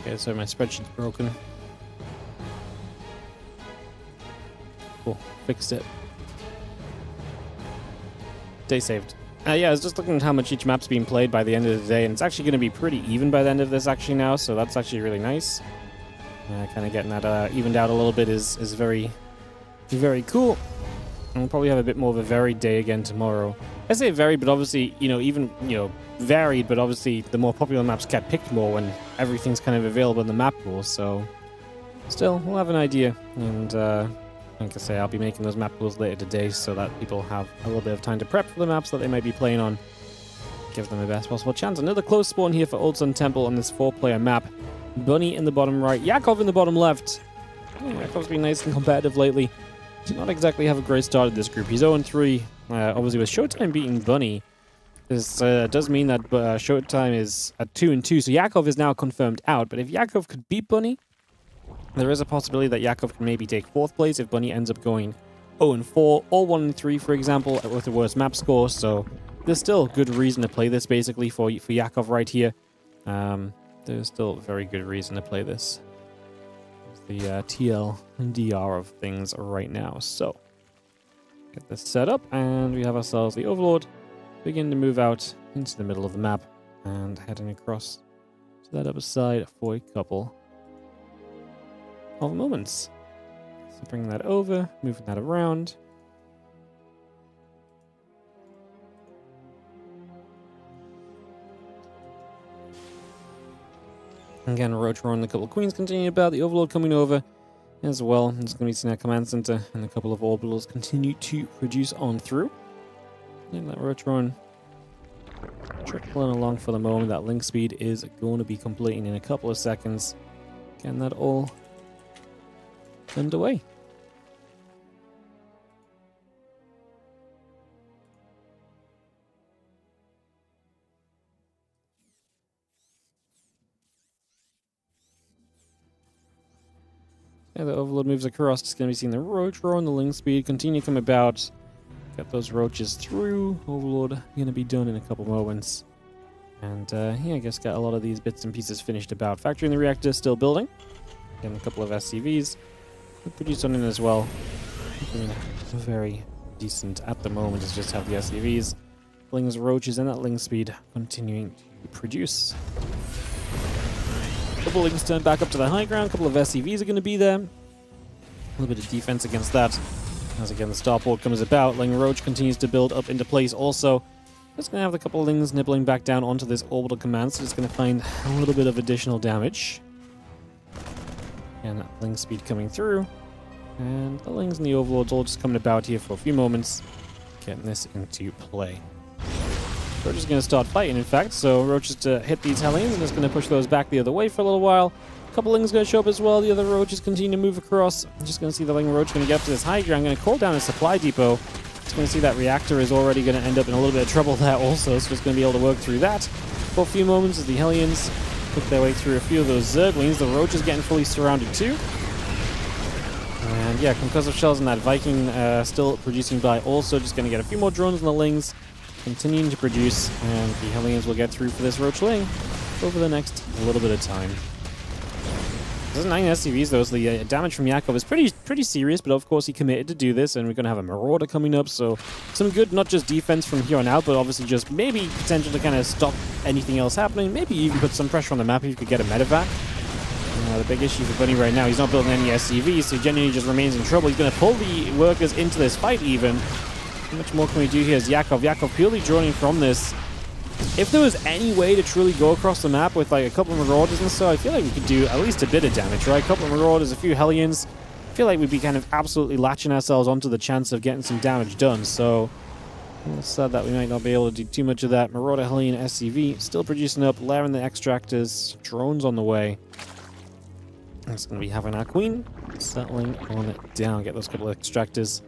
Okay, so my spreadsheet's broken. Cool, fixed it. Day saved. Yeah, I was just looking at how much each map's being played by the end of the day, and it's actually going to be pretty even by the end of this actually now, so that's actually really nice. Kind of getting that evened out a little bit is very, very cool. And we'll probably have a bit more of a varied day again tomorrow. I say varied, but obviously, even, varied, but obviously the more popular maps get picked more when everything's kind of available in the map pool, so still, we'll have an idea. And like I say, I'll be making those map pools later today so that people have a little bit of time to prep for the maps that they might be playing on. Give them the best possible chance. Another close spawn here for Old Sun Temple on this 4-player map. Bunny in the bottom right, Yakov in the bottom left. Yakov's been nice and competitive lately. Does not exactly have a great start in this group. He's 0-3. Obviously, with ShoWTimE beating Bunny, this does mean that ShoWTimE is at 2-2. So Yakov is now confirmed out. But if Yakov could beat Bunny, there is a possibility that Yakov can maybe take 4th place if Bunny ends up going 0-4, or 1-3, for example, with the worst map score. So there's still good reason to play this, basically, for Yakov right here. There's still very good reason to play this. It's the TLDR of things right now. So get this set up, and we have ourselves the Overlord. Begin to move out into the middle of the map and heading across to that other side for a couple of moments. So bring that over, moving that around. Again, Roach rolling a couple of queens continue about, the Overlord coming over as well. It's going to be seen our command center, and a couple of orbitals continue to produce on through. And that Roach run trickling along for the moment. That link speed is going to be completing in a couple of seconds. Getting that all underway. Yeah, the Overlord moves across. It's going to be seeing the Roach roar and the link speed continue to come about. Get those Roaches through. Overlord going to be done in a couple moments. And yeah, I guess got a lot of these bits and pieces finished about. Factory in the reactor still building. Getting a couple of SCVs. We'll produce on in as well. Doing very decent at the moment is just have the SCVs. Lings, Roaches, and that link speed continuing to produce. Couple Lings turn back up to the high ground. A couple of SCVs are going to be there. A little bit of defense against that. As again, the starport comes about. Ling Roach continues to build up into place also. Just going to have a couple of Lings nibbling back down onto this orbital command, so it's going to find a little bit of additional damage. And that Ling speed coming through. And the Lings and the Overlords all just coming about here for a few moments. Getting this into play. Roach is going to start fighting, in fact, so Roach is to hit these Hellions and just going to push those back the other way for a little while. A couple Lings going to show up as well. The other Roaches continue to move across. I'm just going to see the Ling Roach going to get up to this high ground. I'm going to call down a supply depot. Just going to see that reactor is already going to end up in a little bit of trouble there also, so it's going to be able to work through that for a few moments as the Hellions put their way through a few of those Zerglings. The Roach is getting fully surrounded too. And yeah, concussive shells and that Viking still producing by also. Just going to get a few more drones on the Lings. Continuing to produce, and the Hellions will get through for this Roach Ling over the next little bit of time. There's 9 SCVs though, so the damage from Yakov is pretty serious, but of course he committed to do this, and we're going to have a Marauder coming up, so some good, not just defense from here on out, but obviously just maybe potential to kind of stop anything else happening, maybe even put some pressure on the map if you could get a medevac. The big issue for Bunny right now, he's not building any SCVs, so he genuinely just remains in trouble. He's going to pull the workers into this fight even. How much more can we do here as Yakov? Yakov purely drawing from this. If there was any way to truly go across the map with like a couple of Marauders and so, I feel like we could do at least a bit of damage, right? A couple of Marauders, a few Hellions. I feel like we'd be kind of absolutely latching ourselves onto the chance of getting some damage done. So it's sad that we might not be able to do too much of that. Marauder, Hellion, SCV still producing up, layering the extractors, drones on the way. It's going to be having our Queen settling on it down. Get those couple of extractors.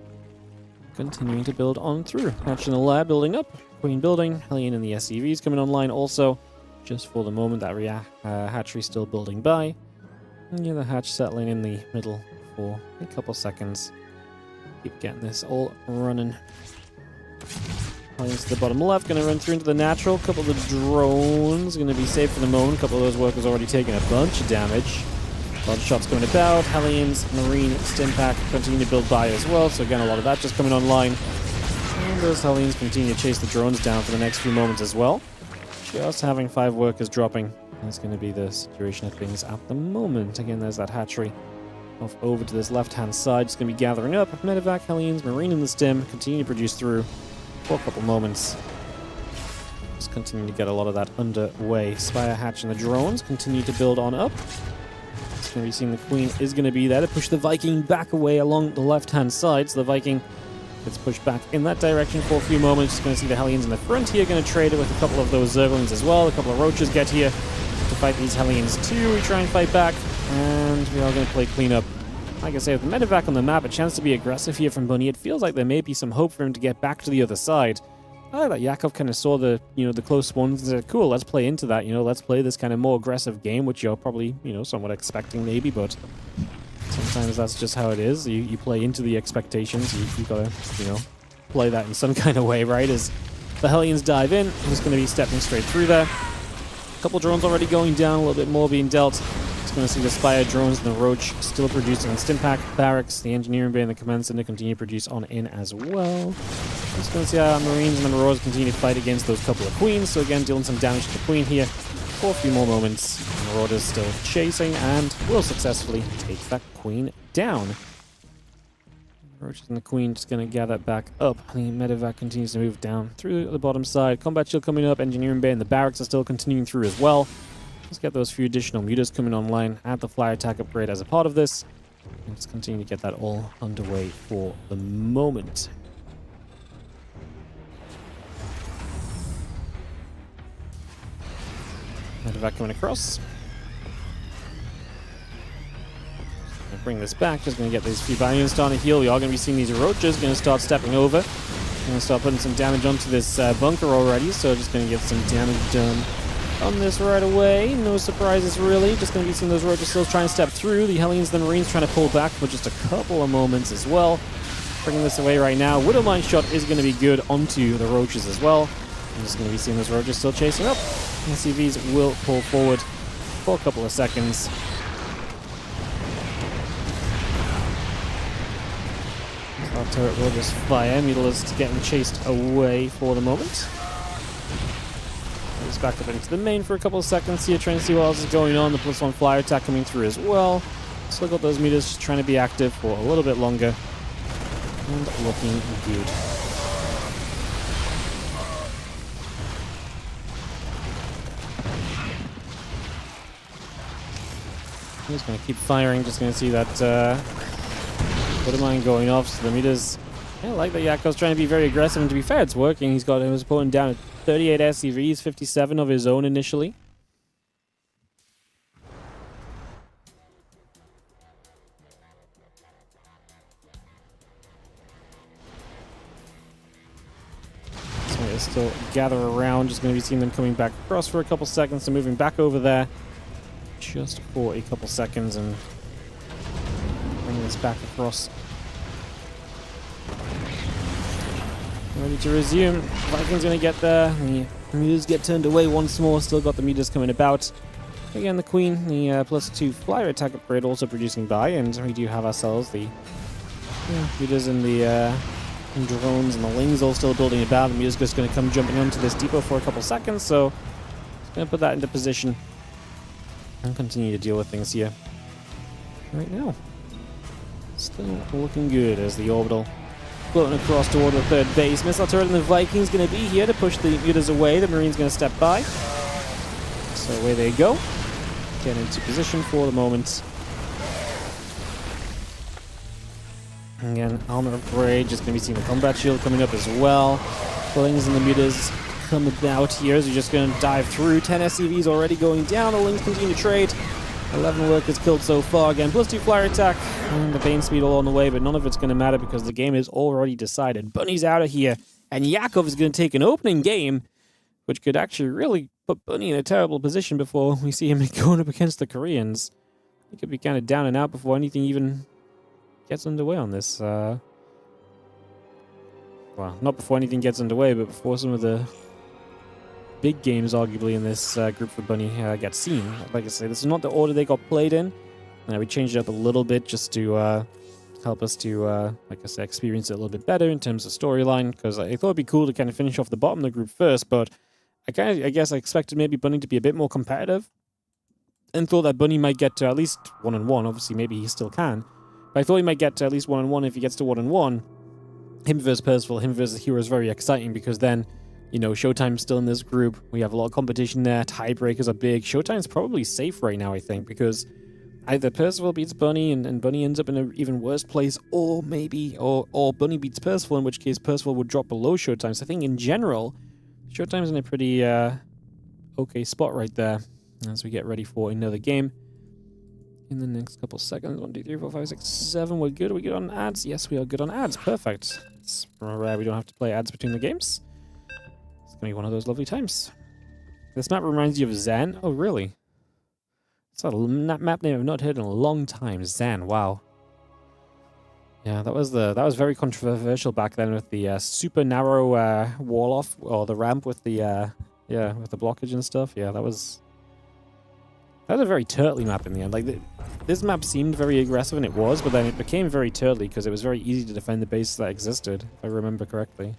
Continuing to build on through. Hatch in the lab building up. Queen building. Hellion and the SCVs coming online also. Just for the moment, that hatchery still building by. And yeah, the hatch settling in the middle for a couple seconds. Keep getting this all running. Hellions to the bottom left. Going to run through into the natural. Couple of the drones going to be safe for the moment. Couple of those workers already taking a bunch of damage. A lot of shots going about. Hellions, Marine, Stimpack continue to build by as well. So again, a lot of that just coming online. And those Hellions continue to chase the drones down for the next few moments as well. Just having 5 workers dropping. That's going to be the situation of things at the moment. Again, there's that hatchery off over to this left-hand side. It's going to be gathering up. Medevac, Hellions, Marine in the stem. Continue to produce through for a couple moments. Just continue to get a lot of that underway. Spire hatch and the drones continue to build on up. Going to be seeing the Queen is going to be there to push the Viking back away along the left-hand side. So the Viking gets pushed back in that direction for a few moments. Just going to see the Hellions in the front here. Going to trade it with a couple of those Zerglings as well. A couple of Roaches get here to fight these Hellions too. We try and fight back, and we are going to play cleanup. Like I say, with the medevac on the map, a chance to be aggressive here from Bunny. It feels like there may be some hope for him to get back to the other side. I like that Yakov kind of saw the, the close ones and said, cool, let's play into that, let's play this kind of more aggressive game, which you're probably, somewhat expecting maybe, but Sometimes that's just how it is. You play into the expectations. You gotta, play that in some kind of way, right? As the Hellions dive in, he's going to be stepping straight through there. A couple drones already going down, a little bit more being dealt. Just going to see the Spire drones and the Roach still producing on Stimpack Barracks. The Engineering Bay and the Command Center continue to produce on in as well. Just going to see how Marines and the Marauders continue to fight against those couple of Queens. So again, dealing some damage to the Queen here for a few more moments. The Marauders still chasing and will successfully take that Queen down. Roaches and the Queen just going to gather back up. The medevac continues to move down through the bottom side. Combat shield coming up. Engineering Bay and the barracks are still continuing through as well. Let's get those few additional mutas coming online. Add the flyer attack upgrade as a part of this. And let's continue to get that all underway for the moment. Medevac coming across. Bring this back, just going to get these few Valiants starting to heal. We are going to be seeing these Roaches going to start stepping over. Going to start putting some damage onto this bunker already, so just going to get some damage done on this right away. No surprises really, just going to be seeing those Roaches still trying to step through. The Hellions and the Marines trying to pull back for just a couple of moments as well. Bringing this away right now. Widowmine shot is going to be good onto the Roaches as well. I'm just going to be seeing those Roaches still chasing up. SCVs will pull forward for a couple of seconds. Our turret will just fire. Mutalisks getting chased away for the moment. He's back up into the main for a couple of seconds here, trying to see what else is going on. The +1 flyer attack coming through as well. Still got those mutas just trying to be active for a little bit longer. And looking good. He's going to keep firing. Just going to see that Widowmine going off, so the meters. I like that Yakov's trying to be very aggressive, and to be fair, it's working. He's got his opponent down at 38 SCVs, 57 of his own initially. So they still gather around. Just going to be seeing them coming back across for a couple seconds, and moving back over there just for a couple seconds, and bringing this back across. Ready to resume. Vikings gonna get there. The mutas get turned away once more. Still got the mutas coming about. Again, the Queen, the +2 flyer attack upgrade also producing by, and we do have ourselves the mutas and the drones and the lings all still building about. The muta's just gonna come jumping onto this depot for a couple seconds, so just gonna put that into position and continue to deal with things here right now. Still looking good as the orbital floating across toward the third base. Missile turret and the Vikings going to be here to push the mutas away. The Marines going to step by. So away they go. Get into position for the moment. Again, armor upgrade. Just going to be seeing the combat shield coming up as well. Lings and the mutas come about here. So you're just going to dive through. 10 SCVs already going down. The Lings continue to trade. 11 workers killed so far. Again, +2 flyer attack. And the Bane speed all on the way, but none of it's going to matter because the game is already decided. Bunny's out of here, and Yakov is going to take an opening game, which could actually really put Bunny in a terrible position before we see him going up against the Koreans. He could be kind of down and out before anything even gets underway on this. Well, not before anything gets underway, but before some of the big games, arguably, in this group for Bunny get seen. Like I say, this is not the order they got played in. We changed it up a little bit just to help us to, like I said, experience it a little bit better in terms of storyline, because I thought it'd be cool to kind of finish off the bottom of the group first, but I guess I expected maybe Bunny to be a bit more competitive, and thought that Bunny might get to at least 1-1. Obviously, maybe he still can, but I thought he might get to at least 1-1. If he gets to 1-1, him versus Percival, him versus herO is very exciting, because then, ShoWTimE's still in this group. We have a lot of competition there. Tiebreakers are big. ShoWTimE's probably safe right now, I think, because either Percival beats Bunny and Bunny ends up in an even worse place, or Bunny beats Percival, in which case Percival would drop below ShoWTimE. So I think in general, ShoWTimE's in a pretty okay spot right there as we get ready for another game in the next couple seconds. 1, 2, 3, 4, 5, 6, 7. We're good. Are we good on ads? Yes, we are good on ads. Perfect. It's rare we don't have to play ads between the games. It's going to be one of those lovely times. This map reminds you of Zen? Oh, really? It's a map name I've not heard in a long time. Zan, wow. Yeah, that was very controversial back then with the super narrow wall off, or the ramp with the with the blockage and stuff. Yeah, that was a very turtly map in the end. Like this map seemed very aggressive, and it was, but then it became very turtly because it was very easy to defend the base that existed, if I remember correctly.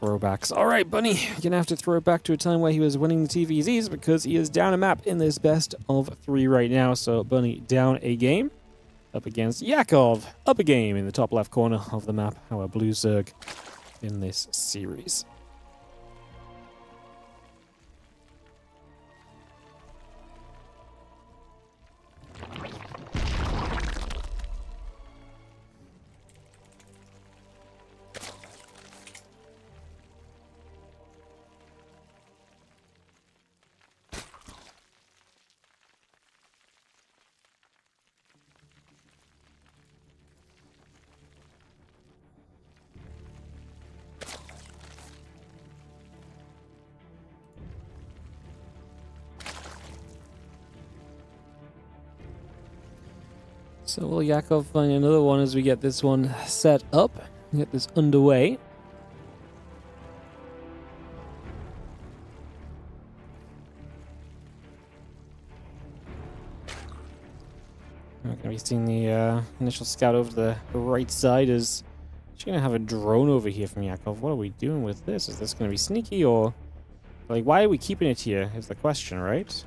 Throwbacks. All right, Bunny, you're gonna have to throw it back to a time where he was winning the TVZs because he is down a map in this best of 3 right now. So Bunny down a game. Up against Yakov, up a game in the top left corner of the map, our blue Zerg in this series. So will Yakov find another one as we get this one set up, get this underway. We're going to be seeing the initial scout over to the right side. Is she going to have a drone over here from Yakov? What are we doing with this? Is this going to be sneaky, or like why are we keeping it here is the question, right?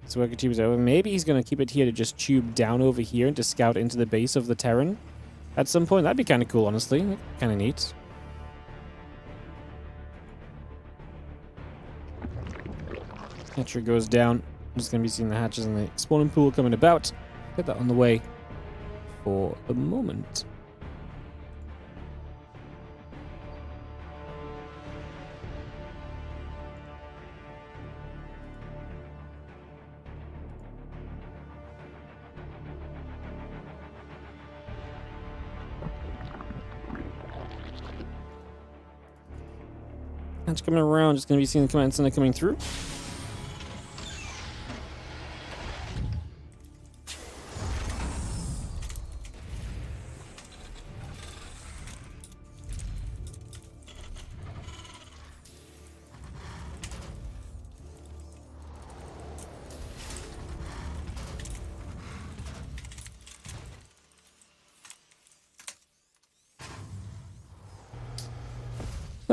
So worker tube is over. Maybe he's going to keep it here to just tube down over here and to scout into the base of the Terran at some point. That'd be kind of cool, honestly. Kind of neat. Hatcher goes down. I'm just going to be seeing the hatches in the spawning pool coming about. Get that on the way for the moment. Hatch coming around, just going to be seeing the command center coming through.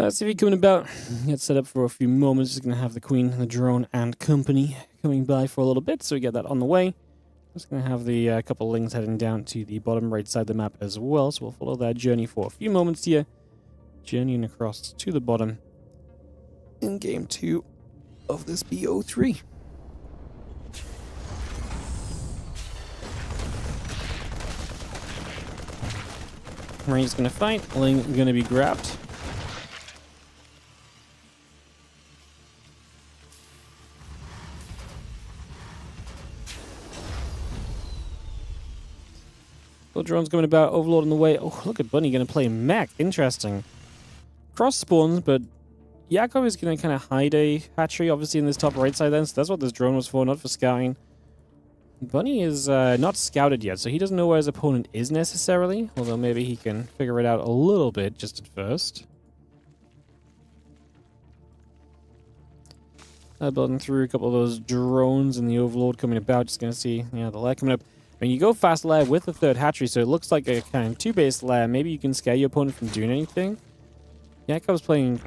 CV coming about. Get set up for a few moments. Just going to have the Queen, the drone, and company coming by for a little bit, so we get that on the way. Just going to have the couple lings heading down to the bottom right side of the map as well, so we'll follow that journey for a few moments here. Journeying across to the bottom in game 2 of this BO3. Range's going to fight. Ling going to be grabbed. Drone's coming about, Overlord on the way. Oh, look at Bunny going to play mech. Interesting. Cross spawns, but Yakov is going to kind of hide a hatchery, obviously, in this top right side then. So that's what this drone was for, not for scouting. Bunny is not scouted yet, so he doesn't know where his opponent is necessarily. Although maybe he can figure it out a little bit just at first. Building through a couple of those drones and the Overlord coming about. Just going to see, the lair coming up. When you go fast lair with the third hatchery, so it looks like a kind of 2-base lair, maybe you can scare your opponent from doing anything. Yakov's playing...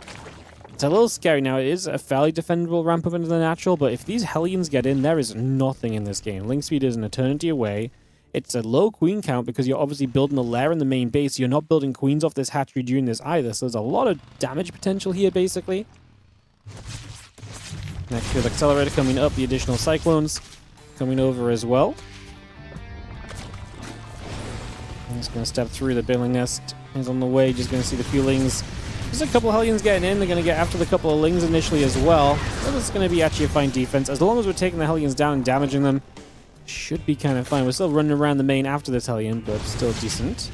It's a little scary now. It is a fairly defendable ramp up into the natural, but if these Hellions get in, there is nothing in this game. Link speed is an eternity away. It's a low queen count because you're obviously building a lair in the main base. You're not building queens off this hatchery during this either, so there's a lot of damage potential here, basically. Next field accelerator coming up, the additional cyclones coming over as well. He's going to step through the building nest. He's on the way, just going to see the few lings. There's a couple of Hellions getting in. They're going to get after the couple of lings initially as well. But it's going to be actually a fine defense. As long as we're taking the Hellions down and damaging them, should be kind of fine. We're still running around the main after this Hellion, but still decent.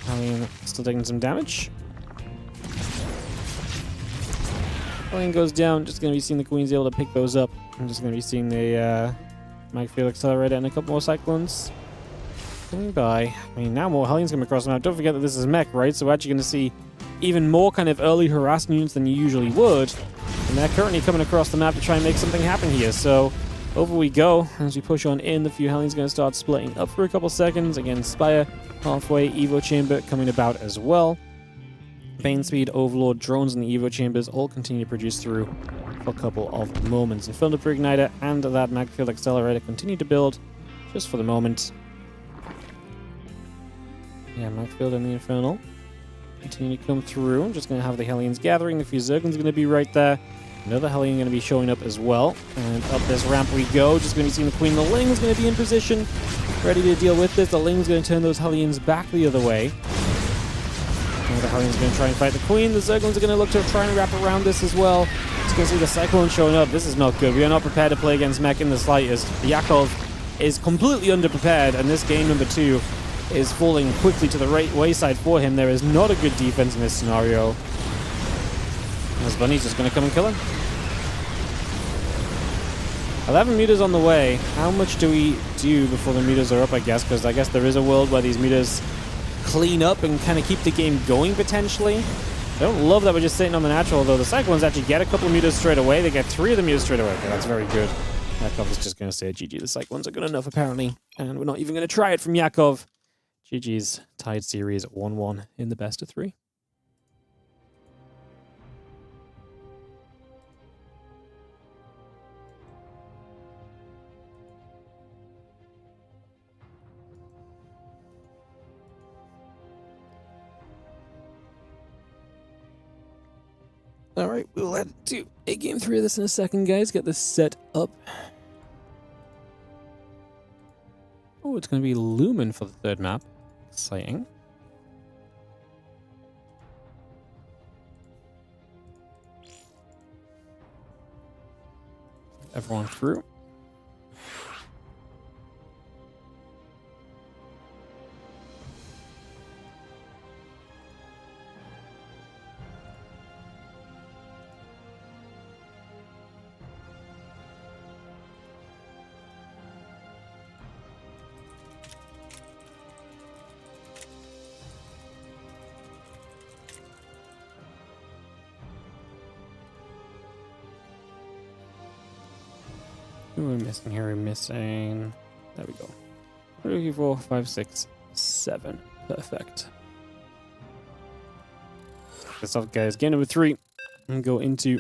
Hellion still taking some damage. Hellion goes down. Just going to be seeing the Queens able to pick those up. I'm just going to be seeing the Magfield Accelerator and a couple more Cyclones coming by. I mean, now more Hellions come across the map. Don't forget that this is mech, right? So we're actually going to see even more kind of early harassing units than you usually would. And they're currently coming across the map to try and make something happen here. So over we go. As we push on in, the few Hellions going to start splitting up for a couple seconds. Again, Spire halfway, Evo Chamber coming about as well. Bane Speed, Overlord, drones in the Evo Chambers all continue to produce through for a couple of moments. Inferno Pre-Igniter and that Magfield Accelerator continue to build just for the moment. Yeah, Magfield and the Infernal continue to come through. I'm just going to have the Hellions gathering. A few Zerglings going to be right there. Another Hellion going to be showing up as well. And up this ramp we go. Just going to be seeing the Queen. The Ling's going to be in position, ready to deal with this. The Ling's going to turn those Hellions back the other way. The Hellions are going to try and fight the Queen. The Zerglings are going to look to try and wrap around this as well. Just going to see the Cyclone showing up. This is not good. We are not prepared to play against mech in the slightest. Yakov is completely underprepared, and this game number 2 is falling quickly to the right wayside for him. There is not a good defense in this scenario. As Bunny's just going to come and kill him. 11 meters on the way. How much do we do before the meters are up, I guess? Because I guess there is a world where these meters clean up and kind of keep the game going, potentially. I don't love that we're just sitting on the natural, though. The Cyclones actually get a couple of meters straight away. They get 3 of the meters straight away. Okay, that's very good. Yakov is just going to say, GG, the Cyclones are good enough, apparently. And we're not even going to try it from Yakov. GG's tied series 1-1 in the best of 3. All right, we'll head to a game 3 of this in a second, guys. Get this set up. Oh, it's going to be Lumen for the 3rd map. Exciting. Everyone through. Who are we missing here? We're missing... There we go. 3, 4, 5, 6, 7. Perfect. This off, guys. Game number 3. And go into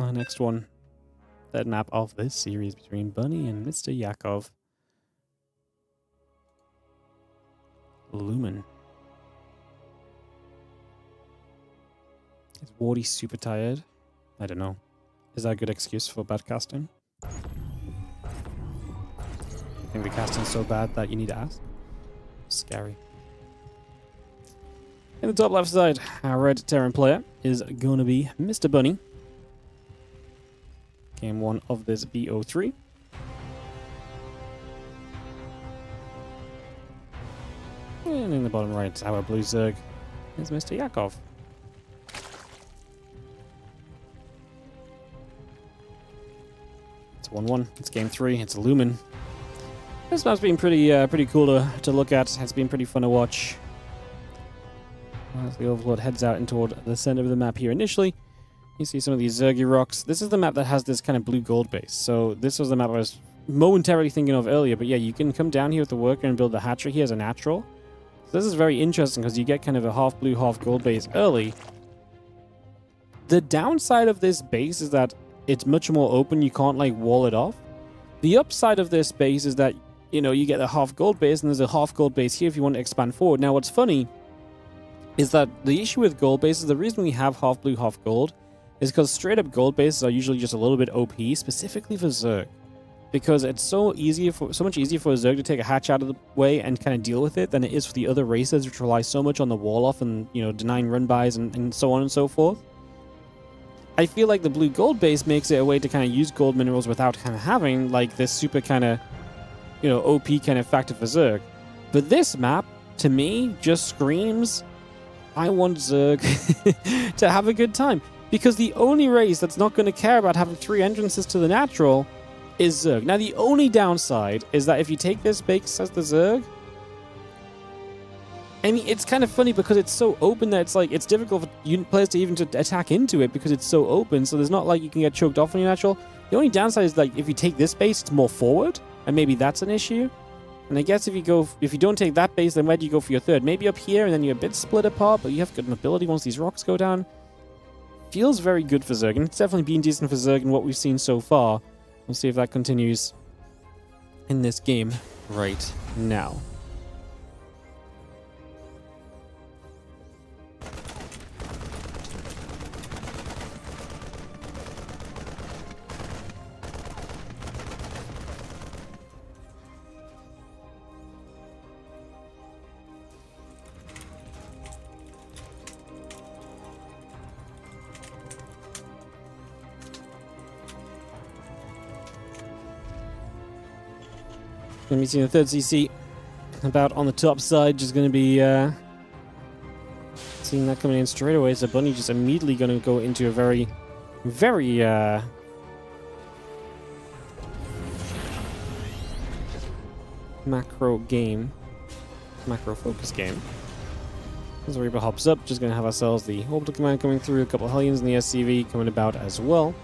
our next one. That map of this series between Bunny and Mr. Yakov. Lumen. Is Wardy super tired? I don't know. Is that a good excuse for bad casting? I think the casting's so bad that you need to ask. Scary. In the top left side, our red Terran player is going to be Mr. Bunny. Game 1 of this BO3. And in the bottom right, our blue Zerg is Mr. Yakov. It's 1-1. It's game 3. It's Lumen. This map's been pretty cool to look at. It's been pretty fun to watch. As the Overlord heads out and toward the center of the map here initially, you see some of these Zergy rocks. This is the map that has this kind of blue-gold base. So this was the map I was momentarily thinking of earlier. But yeah, you can come down here with the worker and build the hatchery here as a natural. So this is very interesting because you get kind of a half blue, half gold base early. The downside of this base is that it's much more open. You can't like wall it off. The upside of this base is that, you know, you get a half gold base and there's a half gold base here if you want to expand forward. Now what's funny is that the issue with gold bases, the reason we have half blue, half gold, is because straight up gold bases are usually just a little bit OP, specifically for Zerg. Because it's so much easier for a Zerg to take a hatch out of the way and kind of deal with it than it is for the other races, which rely so much on the wall off and, you know, denying run bys and so on and so forth. I feel like the blue gold base makes it a way to kind of use gold minerals without kind of having like this super kind of, you know, OP kind of factor for Zerg. But this map, to me, just screams, I want Zerg to have a good time. Because the only race that's not going to care about having 3 entrances to the natural is Zerg. Now, the only downside is that if you take this base as the Zerg, I mean, it's kind of funny because it's so open that it's like, it's difficult for players to even attack into it because it's so open, so there's not like you can get choked off on your natural. The only downside is like, if you take this base, it's more forward, and maybe that's an issue. And I guess if you don't take that base, then where do you go for your third? Maybe up here, and then you're a bit split apart, but you have good mobility once these rocks go down. Feels very good for Zerg, and it's definitely been decent for Zerg in what we've seen so far. We'll see if that continues in this game right now. Going to be seeing the third CC about on the top side, just going to be seeing that coming in straight away. So Bunny just immediately going to go into a very, very macro focus game. As the Reaper hops up, just going to have ourselves the orbital command coming through, a couple of Hellions in the SCV coming about as well.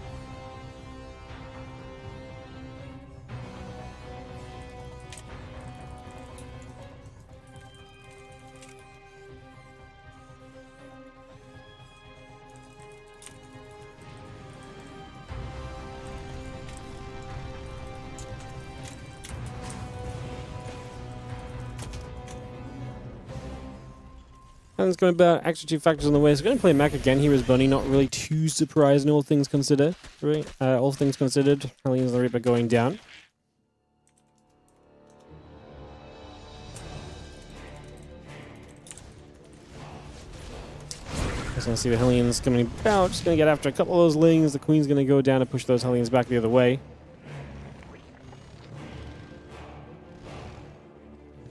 And it's going about extra 2 factors on the way. So going to play mech again here as Bunny. Not really too surprising, all things considered. Right? All things considered, Hellions and the Reaper going down. Just going to see the Hellions coming about. Just going to get after a couple of those Lings. The Queen's going to go down and push those Hellions back the other way.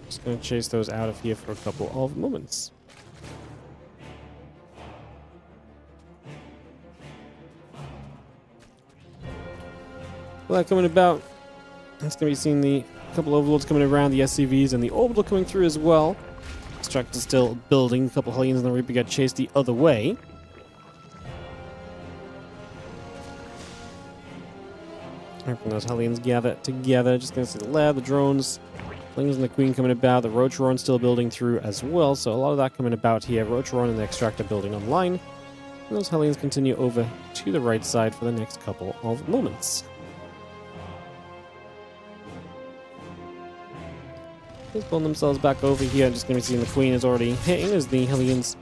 Just going to chase those out of here for a couple of moments. Well, that coming about. It's going to be seeing the couple overlords coming around, the SCVs, and the orbital coming through as well. Extractor still building. A couple Hellions and the Reaper get chased the other way. Hoping those Hellions gather together. Just going to see the lair, the drones, Lings and the Queen coming about. The Rocharon still building through as well. So a lot of that coming about here. Rocharon and the Extractor building online. And those Hellions continue over to the right side for the next couple of moments. Just pulling themselves back over here. Just going to be seeing the Queen is already hitting as the Hellions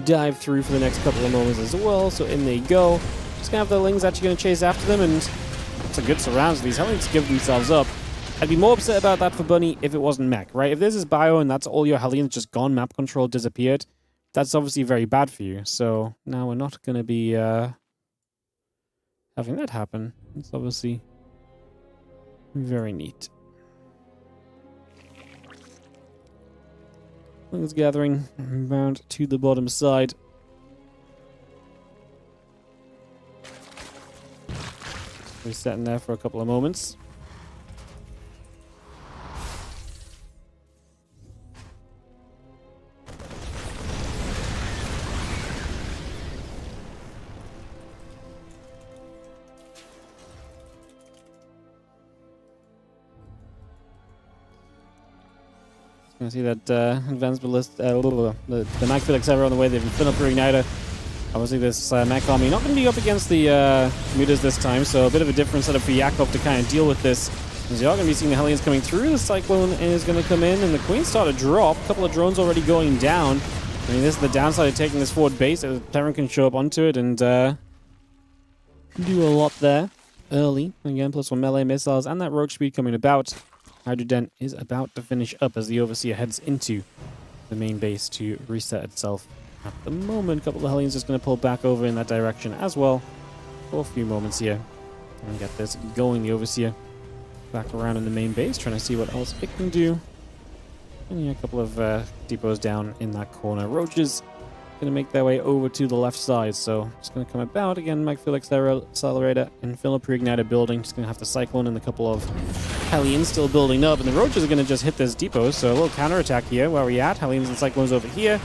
dive through for the next couple of moments as well. So in they go. Just going to have the Lings actually going to chase after them, and it's a good surround. So these Hellions give themselves up. I'd be more upset about that for Bunny if it wasn't mech, right? If this is bio and that's all your Hellions just gone, map control disappeared, that's obviously very bad for you. So now we're not going to be having that happen. It's obviously very neat. Lings gathering around to the bottom side. We're sitting there for a couple of moments. You see that advanced ballist, the Mag Felix ever on the way. They've been filling up their igniter. Obviously, this Mech army not going to be up against the Mutas this time, so a bit of a different setup for Yakov to kind of deal with this. As you are going to be seeing the Hellions coming through, the Cyclone is going to come in, and the Queen start to drop. A couple of drones already going down. I mean, this is the downside of taking this forward base. Terran can show up onto it and do a lot there early. Again, +1 melee missiles and that rogue speed coming about. Hydrodent is about to finish up as the Overseer heads into the main base to reset itself. At the moment, a couple of Hellions just going to pull back over in that direction as well for a few moments here. And get this going, the Overseer back around in the main base, trying to see what else it can do. And yeah, a couple of depots down in that corner. Roaches going to make their way over to the left side. So just going to come about again. Magfelix Accelerator, Infinite Pre-Ignited building. Just going to have to Cyclone and a couple of Hellions still building up. And the Roaches are going to just hit this depot. So a little counterattack here. Where are we at? Hellions and Cyclones over here.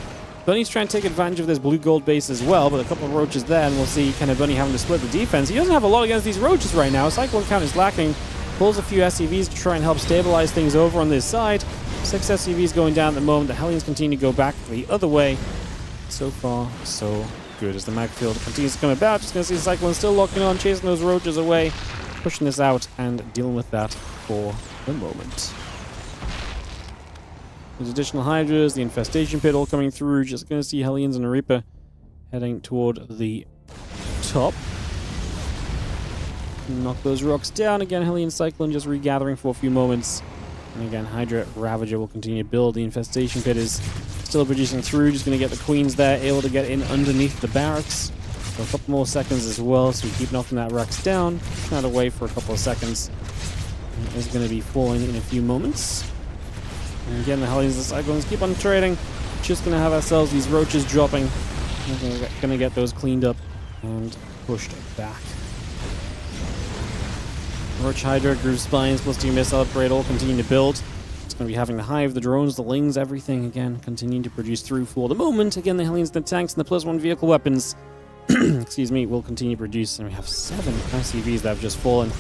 Bunny's trying to take advantage of this blue-gold base as well, but a couple of Roaches there, and we'll see kind of Bunny having to split the defense. He doesn't have a lot against these Roaches right now. Cyclone count is lacking. Pulls a few SCVs to try and help stabilize things over on this side. 6 SCVs going down at the moment. The Hellions continue to go back the other way. So far, so good as the mag field continues to come about. Just going to see Cyclone still locking on, chasing those Roaches away, pushing this out, and dealing with that for the moment. There's additional Hydras, the Infestation Pit all coming through. Just going to see Hellions and a Reaper heading toward the top. Knock those rocks down. Again, Hellion Cyclone just regathering for a few moments. And again, Hydra Ravager will continue to build. The Infestation Pit is still producing through. Just going to get the Queens there, able to get in underneath the barracks. For a couple more seconds as well, so we keep knocking that rocks down. Pushing that away for a couple of seconds. And it is going to be falling in a few moments. And again, the Hellions and the Cyclones keep on trading. Just going to have ourselves these Roaches dropping. We're going to get those cleaned up and pushed back. Roach Hydra, Groove Spines, plus 2 Missile Upgrade all continue to build. It's going to be having the Hive, the drones, the Lings, everything again continuing to produce through for the moment. Again, the Hellions, the tanks, and the +1 vehicle weapons, excuse me, will continue to produce. And we have 7 ICVs that have just fallen.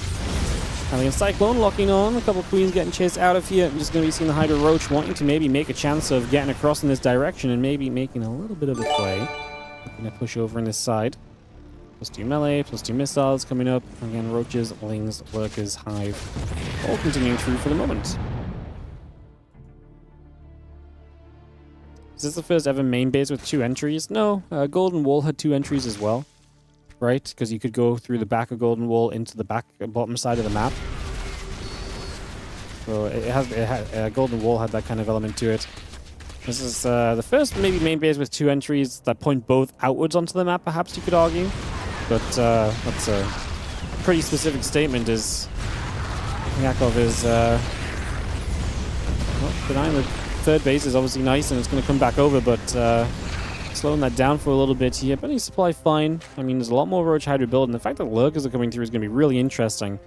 Hellion Cyclone locking on, a couple of Queens getting chased out of here. I'm just going to be seeing the Hydra Roach wanting to maybe make a chance of getting across in this direction and maybe making a little bit of a play. Going to push over on this side. +2 melee, +2 missiles coming up. Again, Roaches, Lings, Lurkers, Hive, all continuing through for the moment. Is this the first ever main base with 2 entries? No, Golden Wall had 2 entries as well. Right? Because you could go through the back of Golden Wall into the back bottom side of the map. So Golden Wall had that kind of element to it. This is the first maybe main base with 2 entries that point both outwards onto the map, perhaps you could argue. But that's a pretty specific statement, is Yakov is well, denying the 3rd base is obviously nice and it's going to come back over, but slowing that down for a little bit here. Bunny supply fine. I mean, there's a lot more Roach Hydra build, and the fact that Lurkers are coming through is going to be really interesting.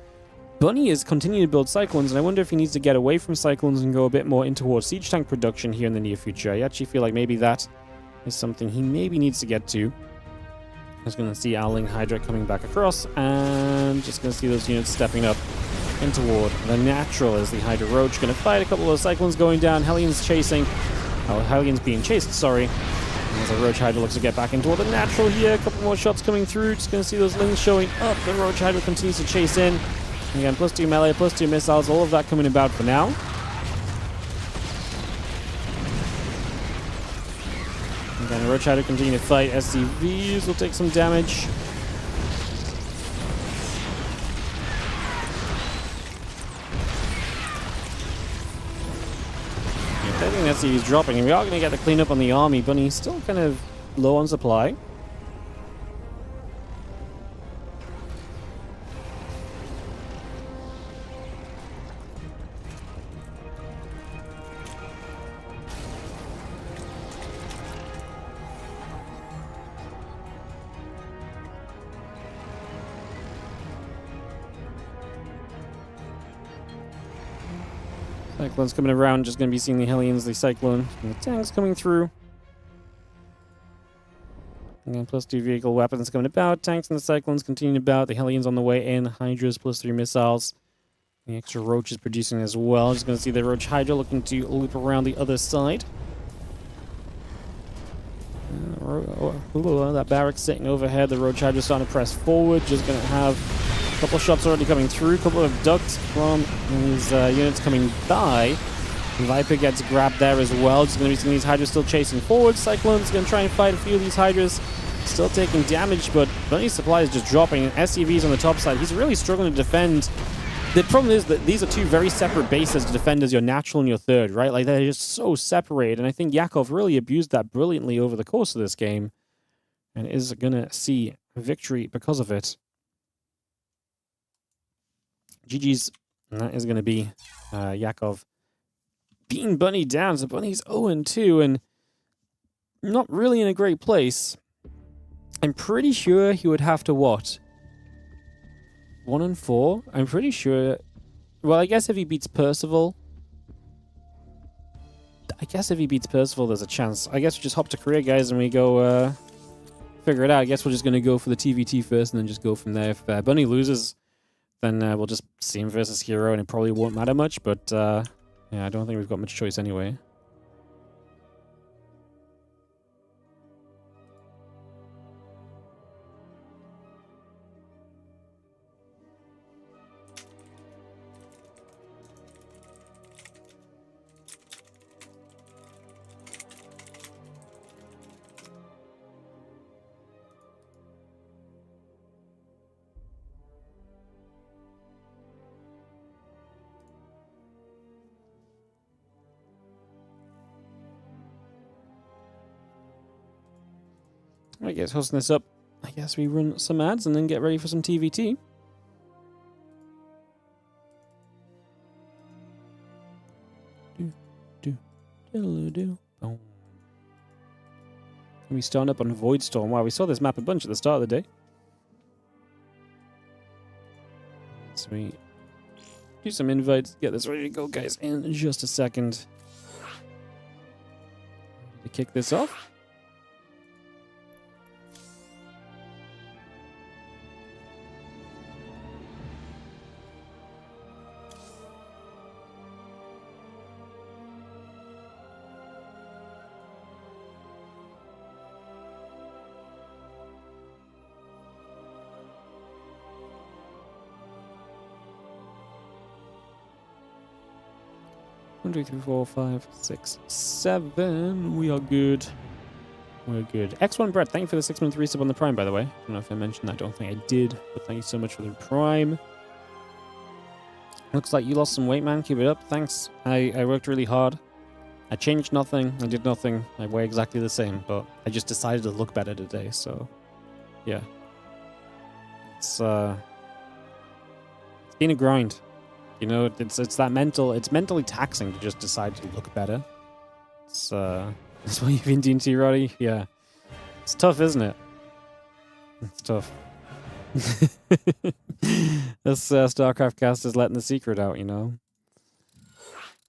Bunny is continuing to build Cyclones, and I wonder if he needs to get away from Cyclones and go a bit more in towards Siege Tank production here in the near future. I actually feel like maybe that is something he maybe needs to get to. Just going to see Owling Hydra coming back across, and just going to see those units stepping up in toward the natural as the Hydra Roach going to fight a couple of those Cyclones going down. Hellions chasing. Oh, Hellions being chased, sorry. As the Roach Hydra looks to get back into the natural here. A couple more shots coming through. Just going to see those Lings showing up. The Roach Hydra continues to chase in. Again, +2 melee, +2 missiles. All of that coming about for now. Again, the Roach Hydra continue to fight. SCVs will take some damage. I think SCV's dropping, and we are going to get the cleanup on the army. Bunny's still kind of low on supply. Cyclone's coming around, just going to be seeing the Hellions, the Cyclone, and the tanks coming through. Again, +2 vehicle weapons coming about. Tanks and the Cyclones continuing about. The Hellions on the way in. Hydras, +3 missiles. The extra Roach is producing as well. Just going to see the Roach Hydra looking to loop around the other side. That barracks sitting overhead. The Roach Hydra starting to press forward. Just going to have a couple of shots already coming through. A couple of ducks from these units coming by. Viper gets grabbed there as well. Just going to be seeing these Hydras still chasing forward. Cyclone's going to try and fight a few of these Hydras. Still taking damage, but Bunny's supply is just dropping. SCV's on the top side. He's really struggling to defend. The problem is that these are 2 very separate bases to defend as your natural and your 3rd, right? Like, they're just so separated. And I think Yakov really abused that brilliantly over the course of this game. And is going to see victory because of it. GG's. And that is going to be Yakov beating Bunny down. So Bunny's 0-2. And not really in a great place. I'm pretty sure he would have to what? 1 and 4? I'm pretty sure. Well, I guess if he beats Percival. There's a chance. I guess we just hop to Korea, guys, and we go figure it out. I guess we're just going to go for the TVT first and then just go from there. If Bunny loses, then we'll just see him versus herO, and it probably won't matter much, but yeah, I don't think we've got much choice anyway. I guess hosting this up, I guess we run some ads and then get ready for some TVT. We start up on Voidstorm. Wow, we saw this map a bunch at the start of the day. Sweet. Do some invites, get this ready to go, guys, in just a second. To kick this off. One, two, three, four, five, six, seven. We are good. We're good. X1 Brett, thank you for the 6-month resub on the Prime, by the way. I don't know if I mentioned that. I don't think I did. But thank you so much for the Prime. Looks like you lost some weight, man. Keep it up. Thanks. I worked really hard. I changed nothing. I did nothing. I weigh exactly the same. But I just decided to look better today. So, yeah. It's been a grind. You know, it's that mental. It's mentally taxing to just decide to look better. It's that's what you've been doing to you, Roddy. Yeah, it's tough, isn't it? It's tough. This StarCraft cast is letting the secret out, you know.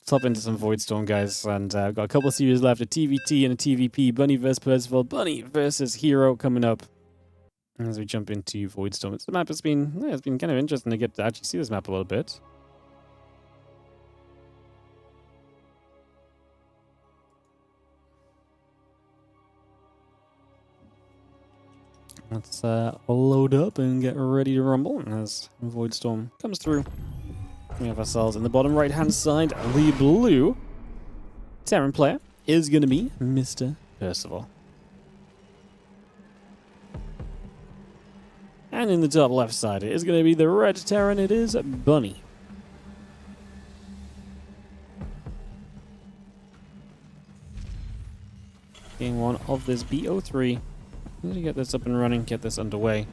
Let's hop into some Voidstorm, guys, and I've got a couple of series left: a TVT and a TVP. Bunny versus Percival. Bunny versus herO coming up. As we jump into Voidstorm, the map has been it's been kind of interesting to get to actually see this map a little bit. Let's load up and get ready to rumble as Voidstorm comes through. We have ourselves in the bottom right-hand side. The blue Terran player is going to be Mr. Percival. And in the top left side, it is going to be the red Terran. It is Bunny. Game one of this BO3. Let me get this up and running, get this underway.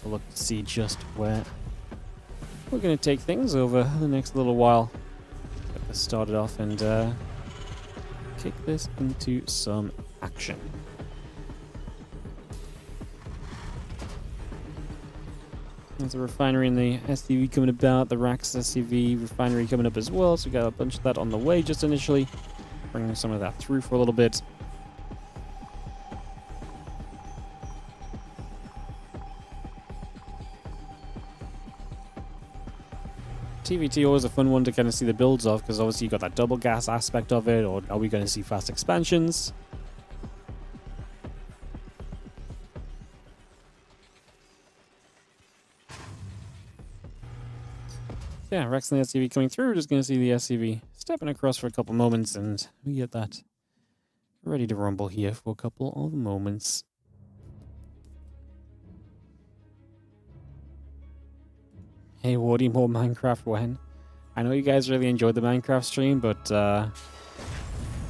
We'll look to see just where we're going to take things over the next little while. Get this started off and kick this into some action. There's a refinery in the SCV coming about, the Rax SCV refinery coming up as well, so we got a bunch of that on the way just initially. Bringing some of that through for a little bit. TVT always a fun one to kind of see the builds of, because obviously you got that double gas aspect of it, or are we going to see fast expansions? Yeah, Rex and the SCV coming through. We're just going to see the SCV stepping across for a couple moments, and we get that ready to rumble here for a couple of moments. Hey, Wardy, more Minecraft when? I know you guys really enjoyed the Minecraft stream, but don't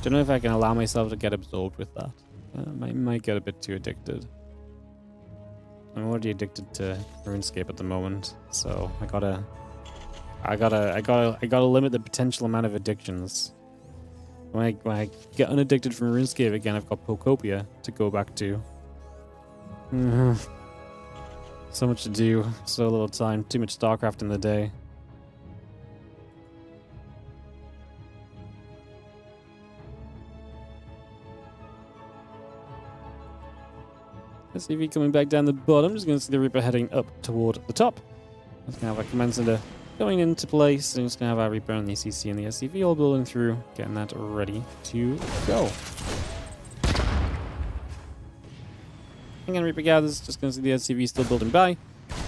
know if I can allow myself to get absorbed with that. I might get a bit too addicted. I'm already addicted to RuneScape at the moment, so I gotta limit the potential amount of addictions. When I get unaddicted from RuneScape again, I've got Pokopia to go back to. So much to do, so little time, too much StarCraft in the day. SCV coming back down the bottom. Just going to see the Reaper heading up toward the top. Just going to have our Command Center going into place. And just going to have our Reaper and the CC and the SCV all building through, getting that ready to go. Again, Reaper gathers. Just going to see the SCV still building by.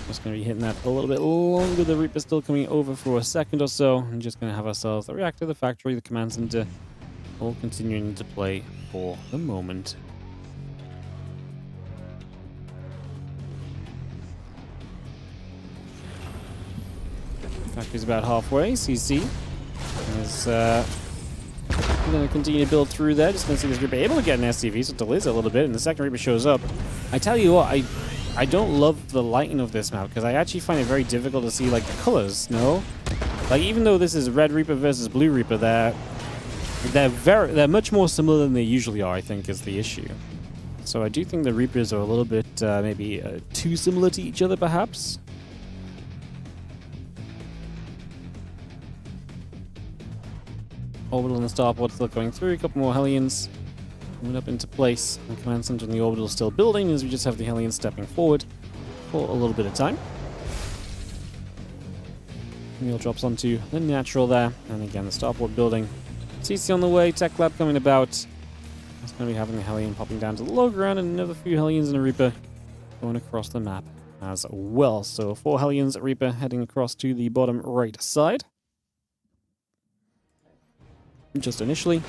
Just going to be hitting that a little bit longer. The Reaper still coming over for a second or so. And just going to have ourselves the reactor, the factory, the Command Center all continuing to play for the moment. Factory's about halfway. CC is going to continue to build through there. Just going to see this Reaper able to get an SCV, so it delays it a little bit, and the second Reaper shows up. I tell you what, I don't love the lighting of this map, because I actually find it very difficult to see, like, the colors, no? Like, even though this is Red Reaper versus Blue Reaper, they're much more similar than they usually are, I think, is the issue. So I do think the Reapers are a little bit, maybe, too similar to each other, perhaps. Orbital and the starport still going through. A couple more Hellions coming up into place. The Command Center and the Orbital still building as we just have the Hellions stepping forward for a little bit of time. Meal drops onto the natural there. And again, the starport building. CC on the way. Tech Lab coming about. It's going to be having the Hellion popping down to the low ground and another few Hellions and a Reaper going across the map as well. So 4 Hellions, Reaper heading across to the bottom right side. Just initially,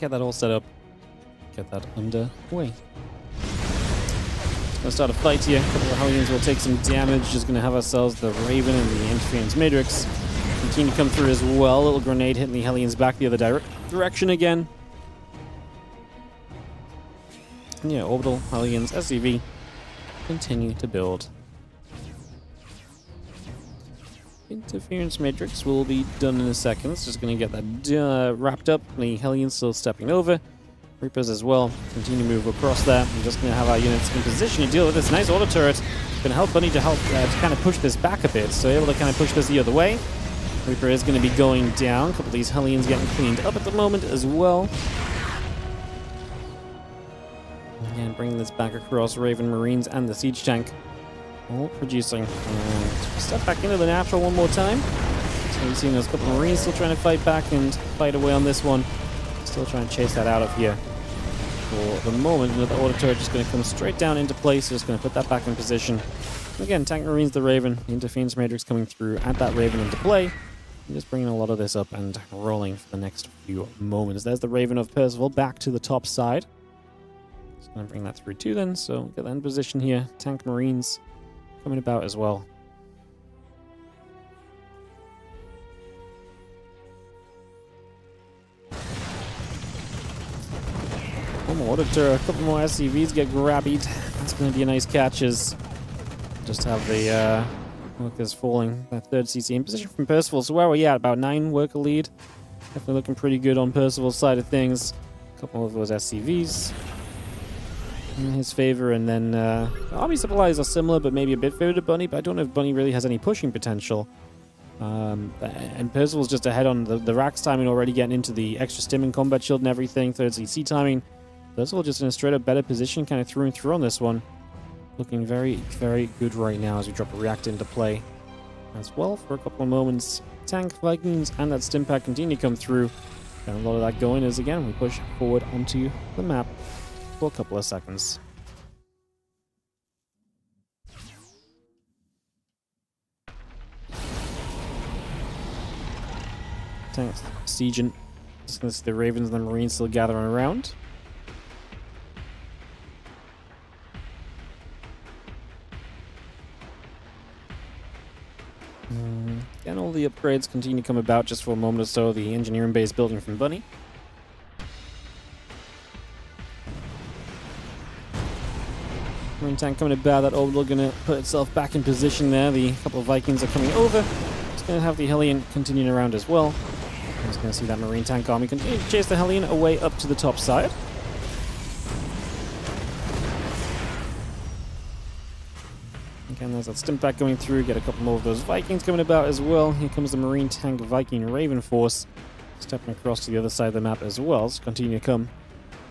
get that all set up, get that underway. Gonna start a fight here. A couple of Hellions will take some damage. Just gonna have ourselves the Raven and the Interference Matrix continue to come through as well. A little grenade hitting the Hellions back the other direction again. And yeah, Orbital, Hellions, SCV continue to build. Interference Matrix will be done in a second. It's just going to get that wrapped up. The Hellions still stepping over. Reapers as well. Continue to move across there. We're just going to have our units in position to deal with this nice auto turret. Going to help Bunny to help to kind of push this back a bit. So able to kind of push this the other way. Reaper is going to be going down. A couple of these Hellions getting cleaned up at the moment as well. And bringing this back across. Raven, Marines, and the Siege Tank. All producing. And step back into the natural one more time. So we've seen those couple of Marines still trying to fight back and fight away on this one. Still trying to chase that out of here. For the moment, another auto turret just going to come straight down into place. Just going to put that back in position. Again, Tank Marines, the Raven, the Interference Matrix coming through, add that Raven into play. And just bringing a lot of this up and rolling for the next few moments. There's the Raven of Percival back to the top side. Just going to bring that through too then. So get that in position here. Tank Marines coming about as well. One more auto turret, a couple more SCVs get grabbied. That's going to be a nice catch as just have the workers falling. That third CC in position from Percival. So where are we at? About 9 worker lead. Definitely looking pretty good on Percival's side of things. A couple of those SCVs in his favor, and then army supplies are similar, but maybe a bit favored to Bunny, but I don't know if Bunny really has any pushing potential. And Percival's just ahead on the Rax timing, already getting into the extra stim and combat shield and everything, third CC timing. Percival just in a straight up better position, kind of through and through on this one. Looking very, very good right now as we drop a reactor into play as well for a couple of moments. Tank, Vikings, and that stim pack continue to come through. Got a lot of that going as, again, we push forward onto the map for a couple of seconds. Tanks sieging. Just gonna see the Ravens and the Marines still gathering around. Again, all the upgrades continue to come about just for a moment or so. The engineering base building from Bunny. Marine tank coming about. That orbital going to put itself back in position there. The couple of Vikings are coming over. Just going to have the Hellion continuing around as well. Just Just going to see that Marine tank army continue to chase the Hellion away up to the top side. Again, there's that stimp back going through. Get a couple more of those Vikings coming about as well. Here comes the Marine tank Viking Raven Force. Stepping across to the other side of the map as well. So continue to come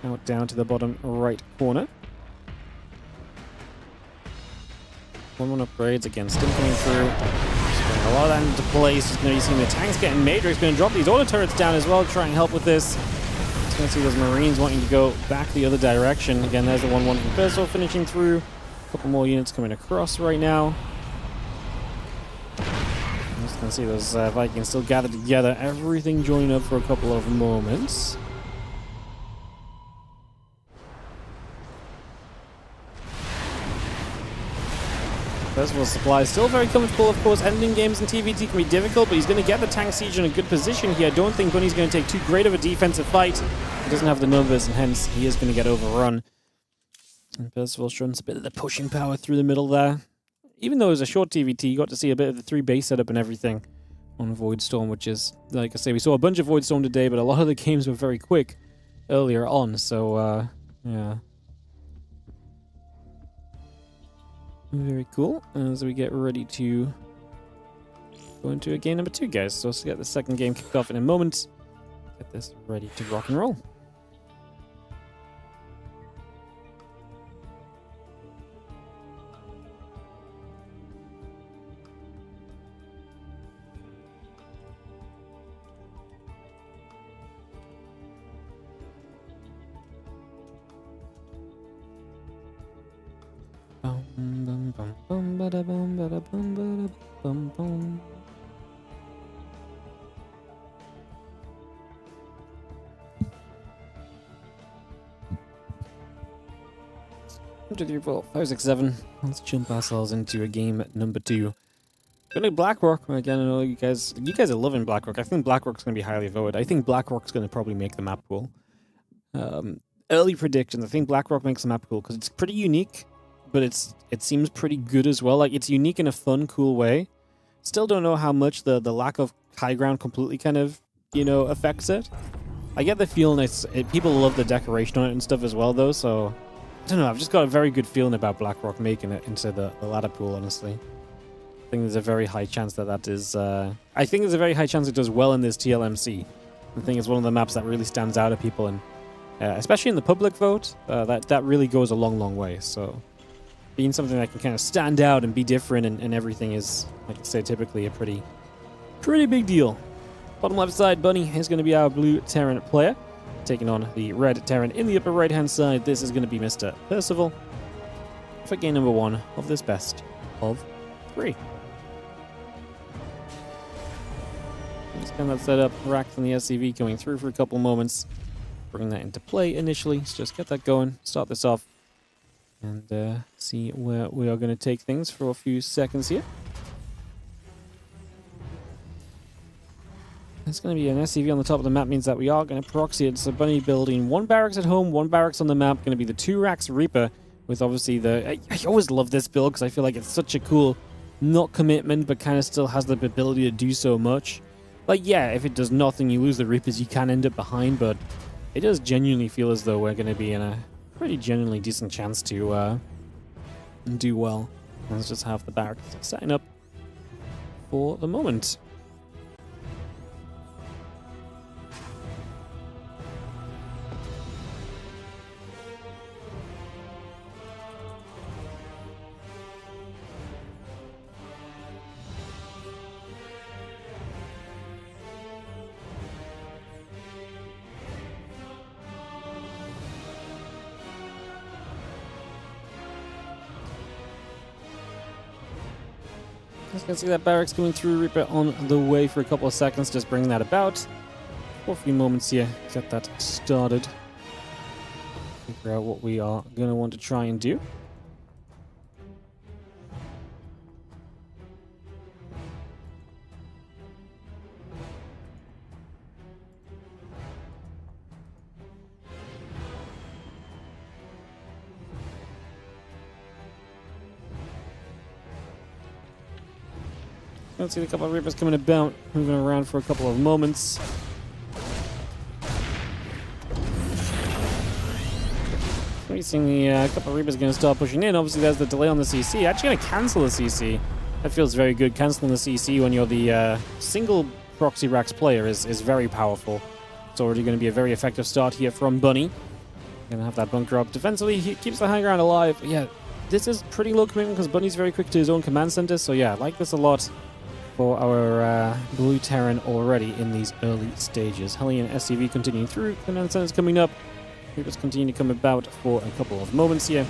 out down to the bottom right corner. 1-1 upgrades. Again, stimp coming through. A lot of that into place. Just going to be seeing the tanks getting major. He's going to drop these auto turrets down as well to try and help with this. Just going to see those Marines wanting to go back the other direction. Again, there's the 1-1 from Percival finishing through. A couple more units coming across right now. Just going to see those Vikings still gathered together. Everything joining up for a couple of moments. Percival's supply is still very comfortable, of course. Ending games in TVT can be difficult, but he's going to get the tank siege in a good position here. I don't think Bunny's going to take too great of a defensive fight. He doesn't have the numbers, and hence he is going to get overrun. And Percival shows a bit of the pushing power through the middle there. Even though it was a short TVT, you got to see a bit of the 3 base setup and everything on Voidstorm, which is, like I say, we saw a bunch of Voidstorm today, but a lot of the games were very quick earlier on, so, yeah. Very cool. As we get ready to go into a game number 2, guys. So let's get the second game kicked off in a moment. Get this ready to rock and roll. One, two, three, four, 5, 6, 7. Let's jump ourselves into a game number 2. Gonna BlackRock. Again, I know you guys are loving BlackRock. I think BlackRock's gonna be highly voted. I think BlackRock's gonna probably make the map pool. Early predictions. I think BlackRock makes the map cool because it's pretty unique, but it seems pretty good as well. Like, it's unique in a fun, cool way. Still don't know how much the lack of high ground completely kind of, you know, affects it. I get the feeling people love the decoration on it and stuff as well, though, so I don't know. I've just got a very good feeling about BlackRock making it into the ladder pool, honestly. I think there's a very high chance that is... I think there's a very high chance it does well in this TLMC. I think it's one of the maps that really stands out to people, and especially in the public vote, that really goes a long, long way. So being something that can kind of stand out and be different and everything is, like I say, typically a pretty big deal. Bottom left side, Bunny is going to be our blue Terran player, taking on the red Terran in the upper right-hand side. This is going to be Mr. Percival for game number 1 of this best of 3. Just kind of set up, rack from the SCV going through for a couple moments. Bring that into play initially. Let's just get that going, start this off, and see where we are going to take things for a few seconds here. It's going to be an SCV on the top of the map, means that we are going to proxy it. So Bunny building 1 barracks at home, 1 barracks on the map. Going to be the 2 racks Reaper with obviously the... I always love this build because I feel like it's such a cool, not commitment, but kind of still has the ability to do so much. Like, yeah, if it does nothing, you lose the Reapers, you can end up behind, but it does genuinely feel as though we're going to be in a pretty genuinely decent chance to do well. Let's just have the barracks setting up for the moment. Just gonna see that barracks going through, Reaper on the way for a couple of seconds, just bringing that about. For a few moments here, get that started. Figure out what we are gonna want to try and do. Let's see a couple of Reapers coming about, moving around for a couple of moments. We've seen the couple of Reapers going to start pushing in. Obviously, there's the delay on the CC. Actually going to cancel the CC. That feels very good. Canceling the CC when you're the single proxy racks player is very powerful. It's already going to be a very effective start here from Bunny. Going to have that bunker up. Defensively, he keeps the high ground alive. Yeah, this is pretty low commitment because Bunny's very quick to his own command center. So yeah, I like this a lot for our Blue Terran already in these early stages. Hellion SCV continuing through. Command center's coming up. Reapers continue to come about for a couple of moments here.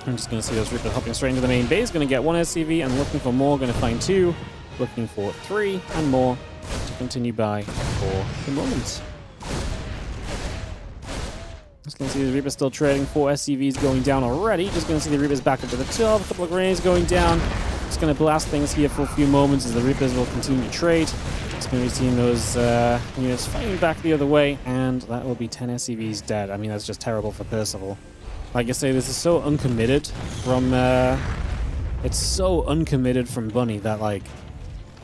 I'm just going to see those Reapers hopping straight into the main base. Going to get one SCV and looking for more. Going to find two. Looking for three and more to continue by for the moment. Just going to see the Reapers still trading. 4 SCVs going down already. Just going to see the Reapers back up to the top. A couple of grenades going down. Just going to blast things here for a few moments as the Reapers will continue to trade. Just going to be seeing those units fighting back the other way. And that will be 10 SCVs dead. I mean, that's just terrible for Percival. Like I say, this is so uncommitted from... it's so uncommitted from Bunny that, like...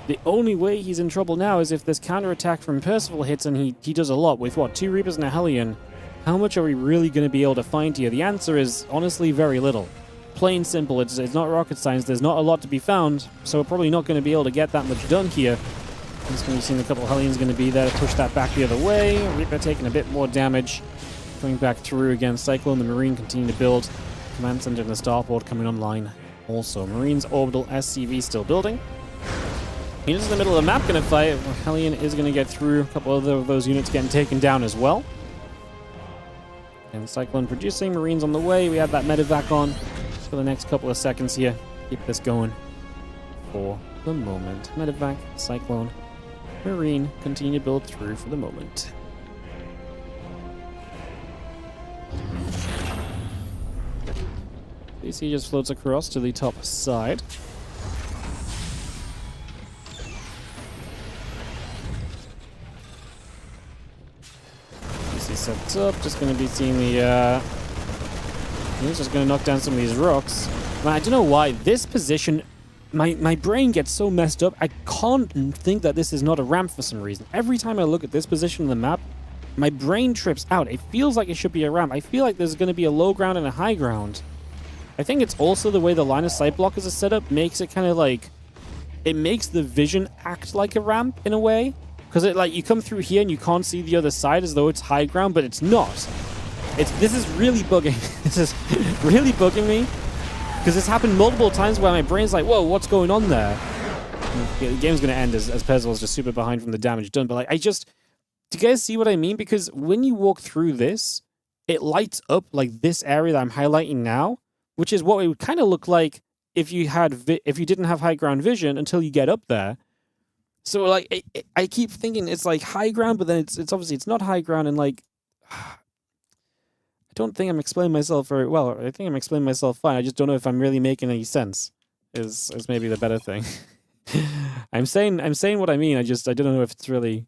The only way he's in trouble now is if this counterattack from Percival hits, and he does a lot with, what, 2 Reapers and a Hellion. How much are we really going to be able to find here? The answer is, honestly, very little. Plain simple, it's not rocket science, there's not a lot to be found, so we're probably not going to be able to get that much done here. I'm just going to be seeing a couple of Hellions going to be there to push that back the other way. Reaper taking a bit more damage. Going back through again. Cyclone, the Marine continue to build. Command Center and the Starport coming online also. Marine's Orbital SCV still building. Units in the middle of the map going to fight. Hellion is going to get through. A couple of those units getting taken down as well. And Cyclone producing. Marines on the way. We have that medevac on for the next couple of seconds here. Keep this going for the moment. Medevac, Cyclone, Marine continue to build through for the moment. DC just floats across to the top side. DC sets up, just going to be seeing the... he's just going to knock down some of these rocks. Man, I don't know why. This position, my brain gets so messed up, I can't think that this is not a ramp for some reason. Every time I look at this position on the map, my brain trips out. It feels like it should be a ramp. I feel like there's going to be a low ground and a high ground. I think it's also the way the line of sight blockers are set up makes it kind of like... It makes the vision act like a ramp in a way. Because it like you come through here and you can't see the other side as though it's high ground, but it's not. This is really bugging. This is really bugging me. Because it's happened multiple times where my brain's like, whoa, what's going on there? The game's going to end as Percival's just super behind from the damage done. But like, do you guys see what I mean? Because when you walk through this, it lights up like this area that I'm highlighting now, which is what it would kind of look like if you didn't have high ground vision until you get up there. So like, I keep thinking it's like high ground, but then it's obviously it's not high ground, and like, I don't think I'm explaining myself very well. I think I'm explaining myself fine. I just don't know if I'm really making any sense. Is maybe the better thing. I'm saying what I mean. I don't know if it's really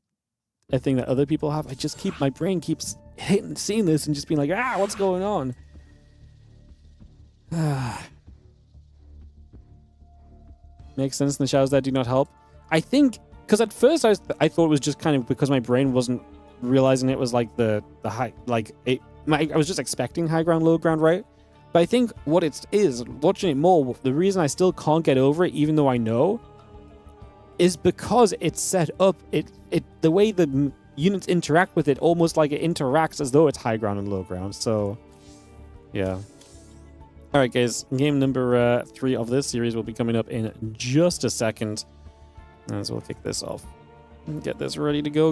a thing that other people have. My brain keeps seeing this and just being like, what's going on? Makes sense in the shadows that do not help. I think, because at first I thought it was just kind of because my brain wasn't realizing it was like the high, like I was just expecting high ground, low ground, right? But I think what it is, watching it more, the reason I still can't get over it, even though I know, is because it's set up, the way the units interact with it, almost like it interacts as though it's high ground and low ground. So, yeah. All right, guys, game number 3 of this series will be coming up in just a second. And so we'll kick this off and get this ready to go.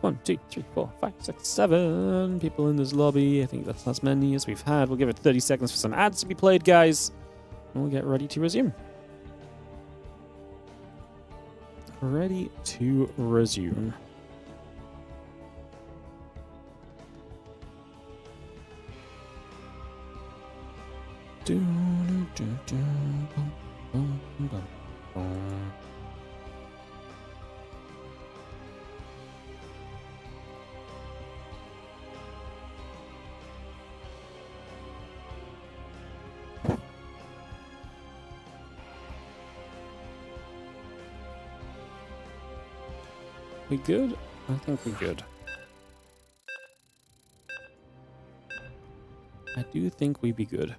1, 2, 3, 4, 5, 6, 7 people in this lobby. I think that's as many as we've had. We'll give it 30 seconds for some ads to be played, guys. And we'll get ready to resume. Ready to resume. We good? I think we're good. I do think we be good.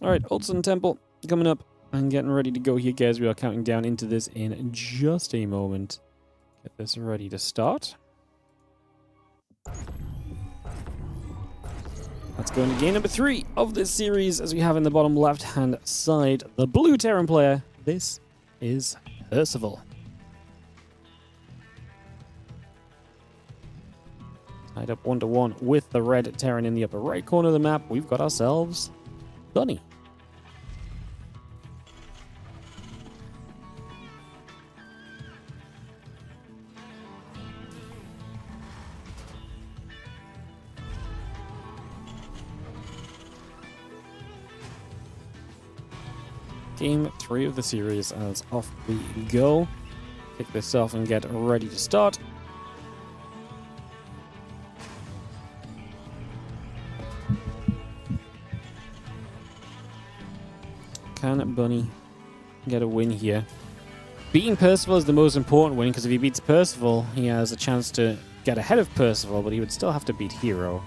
Alright, Old Sun Temple coming up and getting ready to go here, guys. We are counting down into this in just a moment. Get this ready to start. Let's go into game number 3 of this series, as we have in the bottom left-hand side the blue Terran player. This is Percival. Tied up 1-1 with the red Terran in the upper right corner of the map. We've got ourselves Bunny. Game 3 of the series, as off we go. Kick this off and get ready to start. Can Bunny get a win here? Beating Percival is the most important win, because if he beats Percival, he has a chance to get ahead of Percival, but he would still have to beat herO.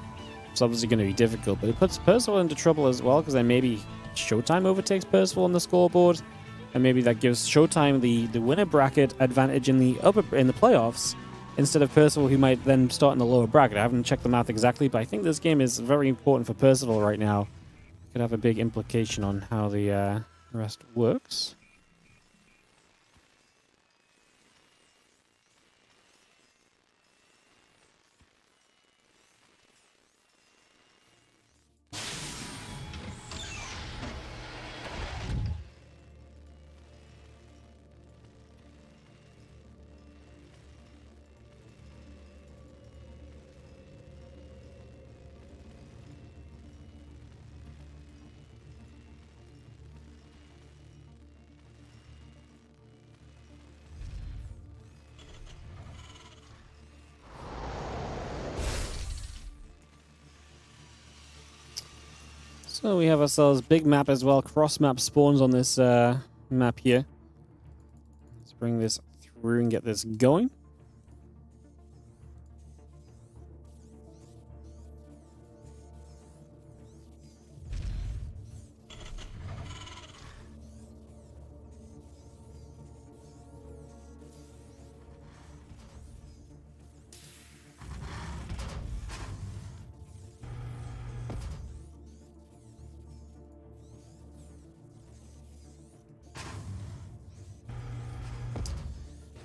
It's obviously going to be difficult, but it puts Percival into trouble as well, because then maybe ShoWTimE overtakes Percival on the scoreboard, and maybe that gives ShoWTimE the winner bracket advantage in the playoffs, instead of Percival, who might then start in the lower bracket. I haven't checked the math exactly, but I think this game is very important for Percival right now. Could have a big implication on how the rest works. So we have ourselves big map as well. Cross map spawns on this map here. Let's bring this through and get this going.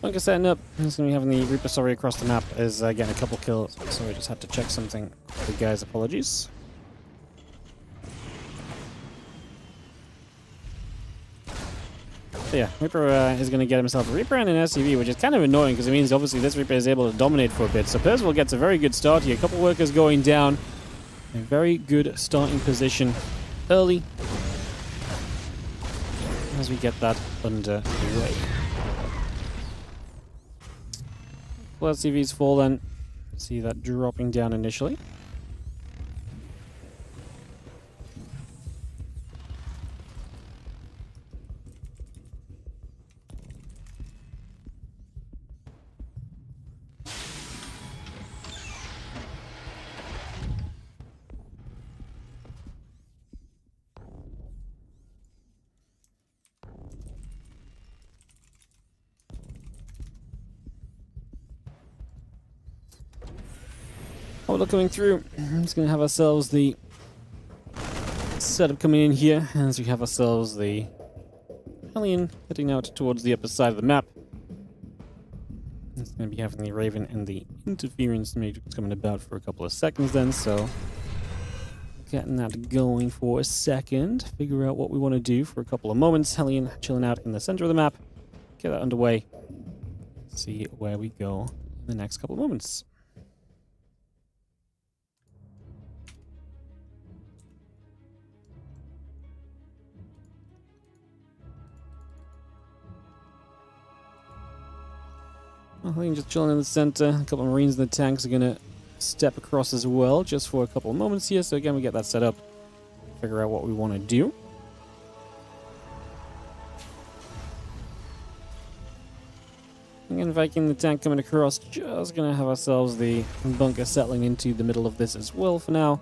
Bunker setting up. He's going to be having the Reaper Sorry across the map, is getting a couple kills. So I just had to check something. The guys, apologies. So yeah, Reaper is going to get himself a Reaper and an SCV, which is kind of annoying because it means obviously this Reaper is able to dominate for a bit. So Percival gets a very good start here. A couple workers going down. A very good starting position early as we get that underway. Well, CV's full then. See that dropping down initially. While we're coming through, I'm just going to have ourselves the setup coming in here, as we have ourselves the Hellion heading out towards the upper side of the map. It's going to be having the Raven and the Interference Matrix coming about for a couple of seconds then, so getting that going for a second. Figure out what we want to do for a couple of moments. Hellion chilling out in the center of the map. Get that underway. See where we go in the next couple of moments. I think just chilling in the center. A couple of Marines in the tanks are going to step across as well, just for a couple of moments here. So again, we get that set up, figure out what we want to do. Again, Viking the tank coming across. Just going to have ourselves the bunker settling into the middle of this as well for now.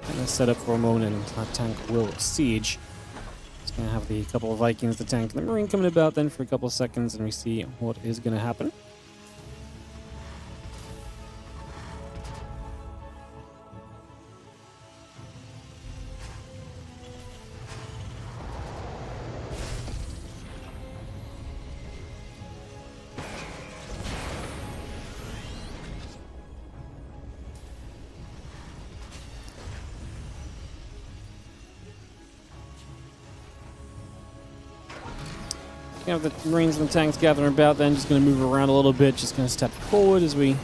Going to set up for a moment and our tank will siege. Just going to have the couple of Vikings, the tank, and the Marine coming about then for a couple of seconds, and we see what is going to happen. You have the Marines and the tanks gathering about then, just going to move around a little bit, just going to step forward as we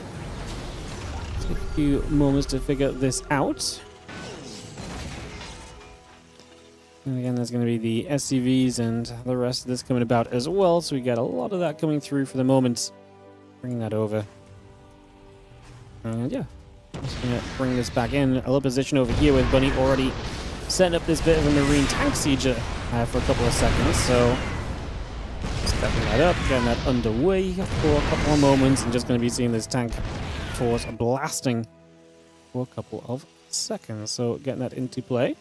take a few moments to figure this out. And again, there's going to be the SCVs and the rest of this coming about as well, so we got a lot of that coming through for the moment. Bring that over. And yeah, just going to bring this back in. A little position over here with Bunny already setting up this bit of a Marine tank siege for a couple of seconds, so stepping that up, getting that underway for a couple more moments, and just going to be seeing this tank force blasting for a couple of seconds. So getting that into play.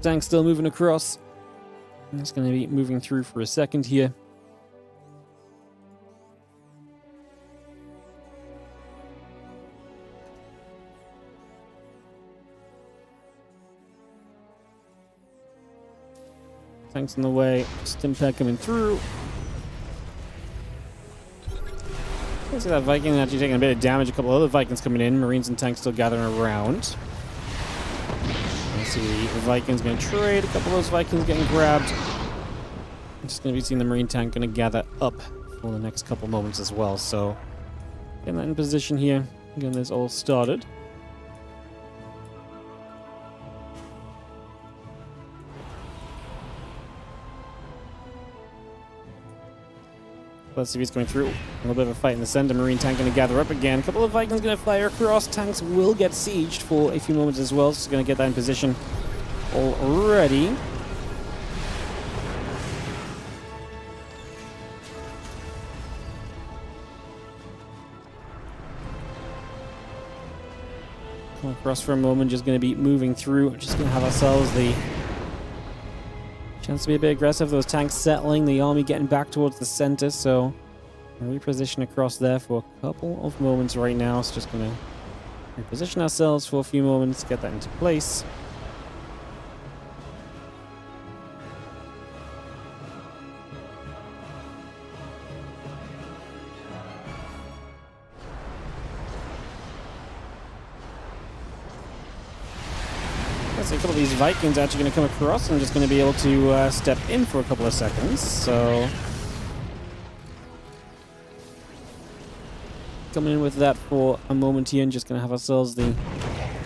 Tank still moving across. And it's going to be moving through for a second here. Tanks in the way, Stimpak coming through. You see that Viking actually taking a bit of damage, a couple other Vikings coming in, Marines and tanks still gathering around. You see the Vikings going to trade, a couple of those Vikings getting grabbed. I'm just going to be seeing the Marine tank going to gather up for the next couple moments as well, so getting that in position here, getting this all started. Let's see if he's going through. A little bit of a fight in the center. Marine tank going to gather up again. A couple of Vikings going to fire across. Tanks will get sieged for a few moments as well. So he's going to get that in position already. Come across for a moment. Just going to be moving through. Just going to have ourselves the chance to be a bit aggressive. Those tanks settling, the army getting back towards the center, so reposition across there for a couple of moments right now. So just going to reposition ourselves for a few moments, get that into place. A couple of these Vikings actually going to come across and just going to be able to step in for a couple of seconds. So coming in with that for a moment here and just going to have ourselves the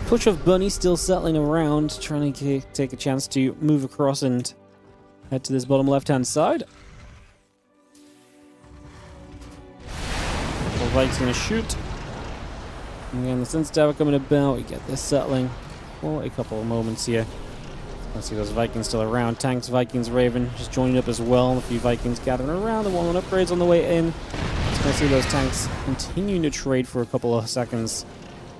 push of Bunny still settling around, trying to take a chance to move across and head to this bottom left-hand side. Couple of Vikings going to shoot. And again, the Sense Tower coming about. We get this settling for a couple of moments here. Let's see those Vikings still around. Tanks, Vikings, Raven just joining up as well. A few Vikings gathering around. The 1-1 upgrades on the way in. Just gonna see those tanks continuing to trade for a couple of seconds.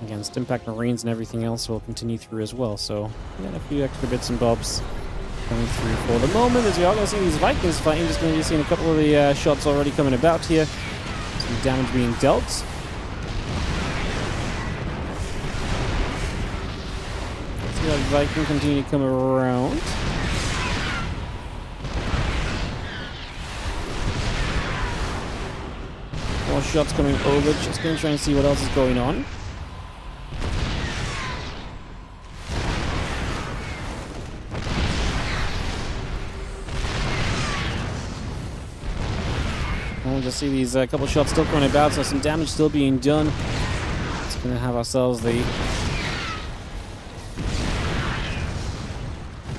Against Impact Marines and everything else will continue through as well. So we got a few extra bits and bobs coming through for the moment. As we are going to see these Vikings fighting, just going to be seeing a couple of the shots already coming about here. Some damage being dealt. That Viking continue to come around. More shots coming over. Just going to try and see what else is going on. We'll just see these couple shots still going about, so some damage still being done. Just going to have ourselves the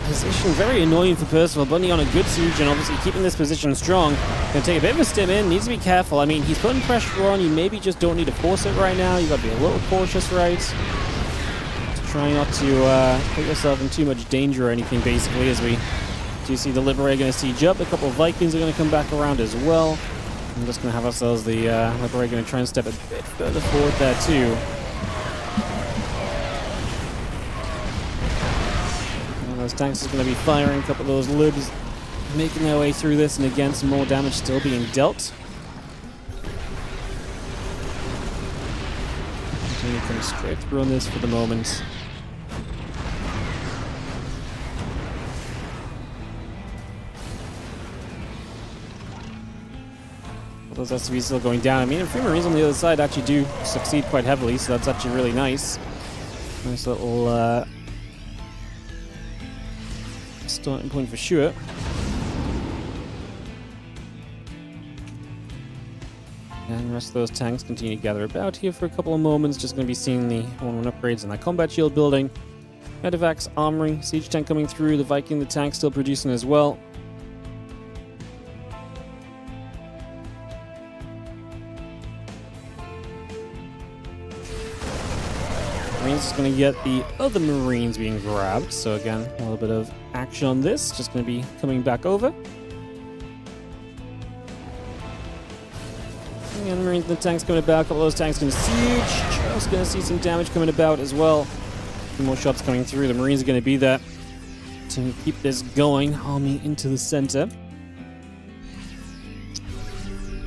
position position very annoying for Percival. Bunny on a good siege and obviously keeping this position strong. Gonna take a bit of a stim in, needs to be careful. I mean, he's putting pressure on, you maybe just don't need to force it right now. You gotta be a little cautious, right? Just try not to put yourself in too much danger or anything, basically, as we do see the Liberator gonna siege up. A couple of Vikings are gonna come back around as well. I'm just gonna have ourselves the Liberator gonna try and step a bit further forward there too. Those tanks are going to be firing a couple of those libs, making their way through this, and again, some more damage still being dealt. Continue to come straight through on this for the moment. Those SCVs still going down. I mean, a few Marines on the other side actually do succeed quite heavily, so that's actually really nice. Nice little starting point for sure. And the rest of those tanks continue to gather about here for a couple of moments. Just going to be seeing the 1-1 upgrades in that combat shield building. Medevac's armory, siege tank coming through, the Viking, the tank still producing as well. Marines is going to get the other Marines being grabbed. So again, a little bit of action on this. Just going to be coming back over. And the Marines and the tanks coming about. A couple of those tanks going to siege. Just going to see some damage coming about as well. A few more shots coming through. The Marines are going to be there to keep this going. Army into the center.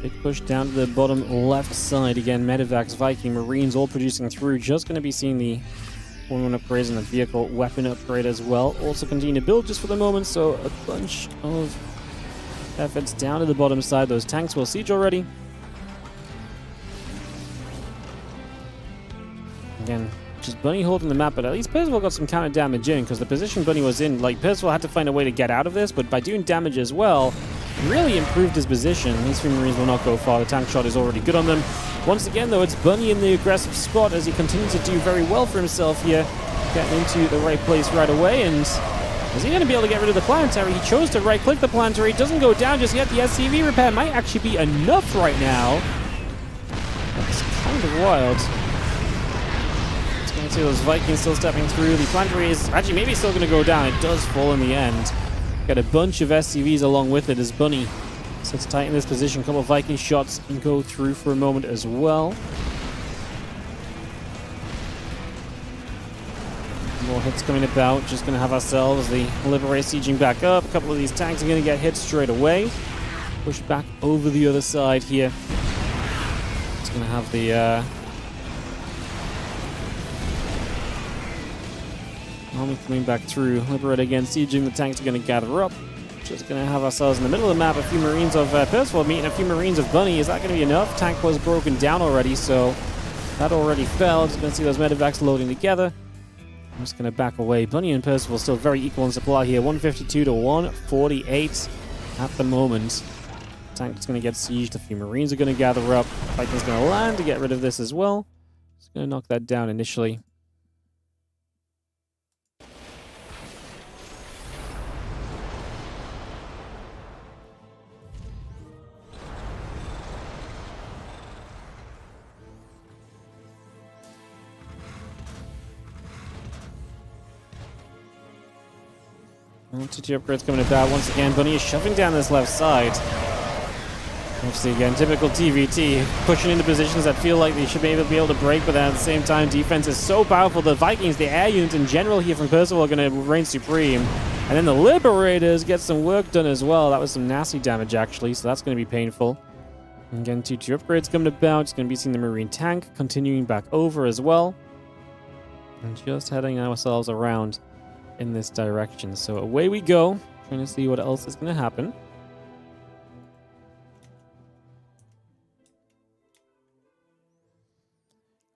Big push down to the bottom left side. Again, Medevacs, Viking, Marines all producing through. Just going to be seeing the 1-1 upgrades and the vehicle weapon upgrade as well. Also continue to build just for the moment, so a bunch of efforts down to the bottom side. Those tanks will siege already. Again, just Bunny holding the map, but at least Percival got some counter damage in, because the position Bunny was in, like, Percival had to find a way to get out of this, but by doing damage as well, really improved his position. These three Marines will not go far. The tank shot is already good on them. Once again, though, it's Bunny in the aggressive spot as he continues to do very well for himself here, getting into the right place right away. And is he going to be able to get rid of the planetary? He chose to right-click the planetary. It doesn't go down just yet. The SCV repair might actually be enough right now. That's kind of wild. It's going to see those Vikings still stepping through. The planetary is actually maybe still going to go down. It does fall in the end. Got a bunch of SCVs along with it as Bunny sits tight in this position. A couple of Viking shots and go through for a moment as well. More hits coming about. Just going to have ourselves the Liberator sieging back up. A couple of these tanks are going to get hit straight away. Push back over the other side here. It's going to have the army coming back through. Liberator again sieging. The tanks are going to gather up. Just going to have ourselves in the middle of the map a few Marines of Percival meeting a few Marines of Bunny. Is that going to be enough? Tank was broken down already, so that already fell. Just going to see those medevacs loading together. I'm just going to back away. Bunny and Percival still very equal in supply here. 152 to 148 at the moment. Tank is going to get sieged. A few Marines are going to gather up. Viking's going to land to get rid of this as well. Just going to knock that down initially. Two upgrades coming about once again. Bunny is shoving down this left side. Obviously, again, typical TVT, pushing into positions that feel like they should be able to break, but then at the same time, defense is so powerful. The Vikings, the air units in general here from Percival are going to reign supreme. And then the Liberators get some work done as well. That was some nasty damage, actually, so that's going to be painful. And again, two upgrades coming about. It's going to be seeing the Marine tank continuing back over as well. And just heading ourselves around in this direction. So away we go, trying to see what else is going to happen.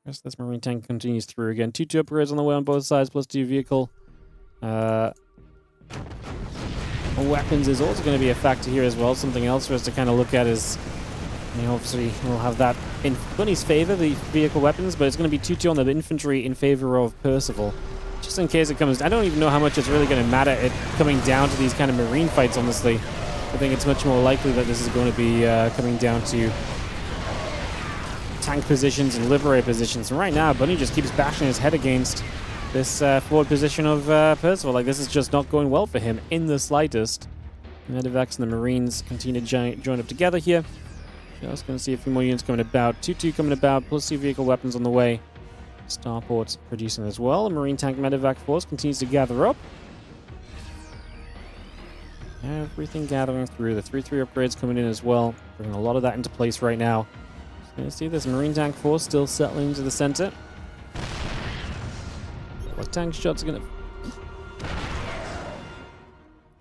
Rest of this Marine tank continues through again. Two upgrades on the way on both sides, plus two vehicle. Weapons is also going to be a factor here as well. Something else for us to kind of look at is, you know, obviously we'll have that in Bunny's favor, the vehicle weapons, but it's going to be 2-2 on the infantry in favor of Percival. just in case it comes. I don't even know how much it's really going to matter it coming down to these kind of marine fights, honestly. I think it's much more likely that this is going to be coming down to tank positions and liberate positions. And right now, Bunny just keeps bashing his head against this forward position of Percival. Like, this is just not going well for him in the slightest. Medivacs and the Marines continue to join up together here. Just going to see a few more units coming about. 2-2 coming about, plus 2 vehicle weapons on the way. Starport's producing as well. A Marine tank Medivac force continues to gather up. Everything gathering through. The 3-3 upgrades coming in as well. Bringing a lot of that into place right now. Just going to see this Marine tank force still settling into the center. What tank shots are going to...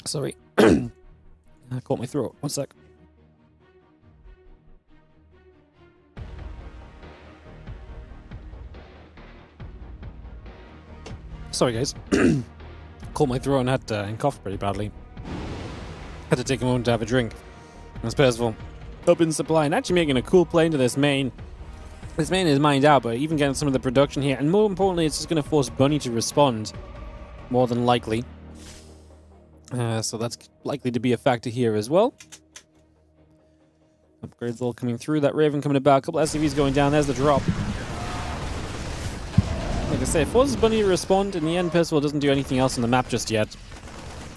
Sorry. I caught my throat. 1 sec. Sorry, guys. Caught my throat and coughed pretty badly. Had to take a moment to have a drink. As Percival up in supply and actually making a cool play into this main. This main is mined out, but even getting some of the production here. And more importantly, it's just going to force Bunny to respond. More than likely. So that's likely to be a factor here as well. Upgrades all coming through. That Raven coming about. A couple SCVs going down. There's the drop. Like I say, it forces Bunny to respond. In the end, Percival doesn't do anything else on the map just yet.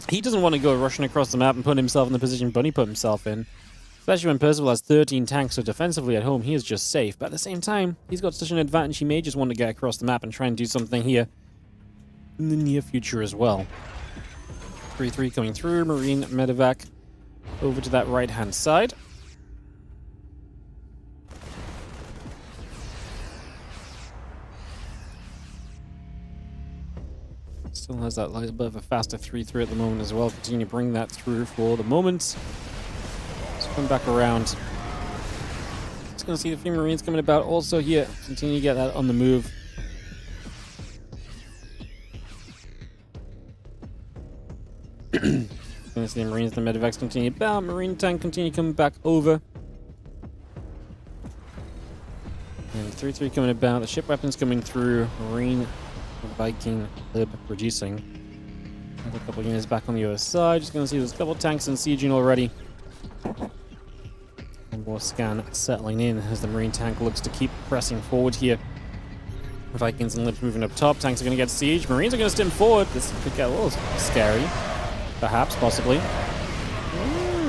He doesn't want to go rushing across the map and put himself in the position Bunny put himself in. Especially when Percival has 13 tanks, so defensively at home, he is just safe. But at the same time, he's got such an advantage, he may just want to get across the map and try and do something here in the near future as well. 3-3 coming through, Marine Medevac over to that right-hand side. Still has that little bit of a faster 3-3 at the moment as well. Continue to bring that through for the moment. Let's come back around. Just going to see the few Marines coming about also here. Continue to get that on the move. Going to see the Marines and the Medevacs continue about. Marine tank continue coming back over. And 3-3 coming about. The ship weapons coming through. Marine, Viking, Lib reducing. A couple of units back on the other side. Just going to see there's a couple of tanks in sieging already. One more scan settling in as the Marine tank looks to keep pressing forward here. Vikings and Libs moving up top. Tanks are going to get siege. Marines are going to stim forward. This could get a little scary. Perhaps, possibly.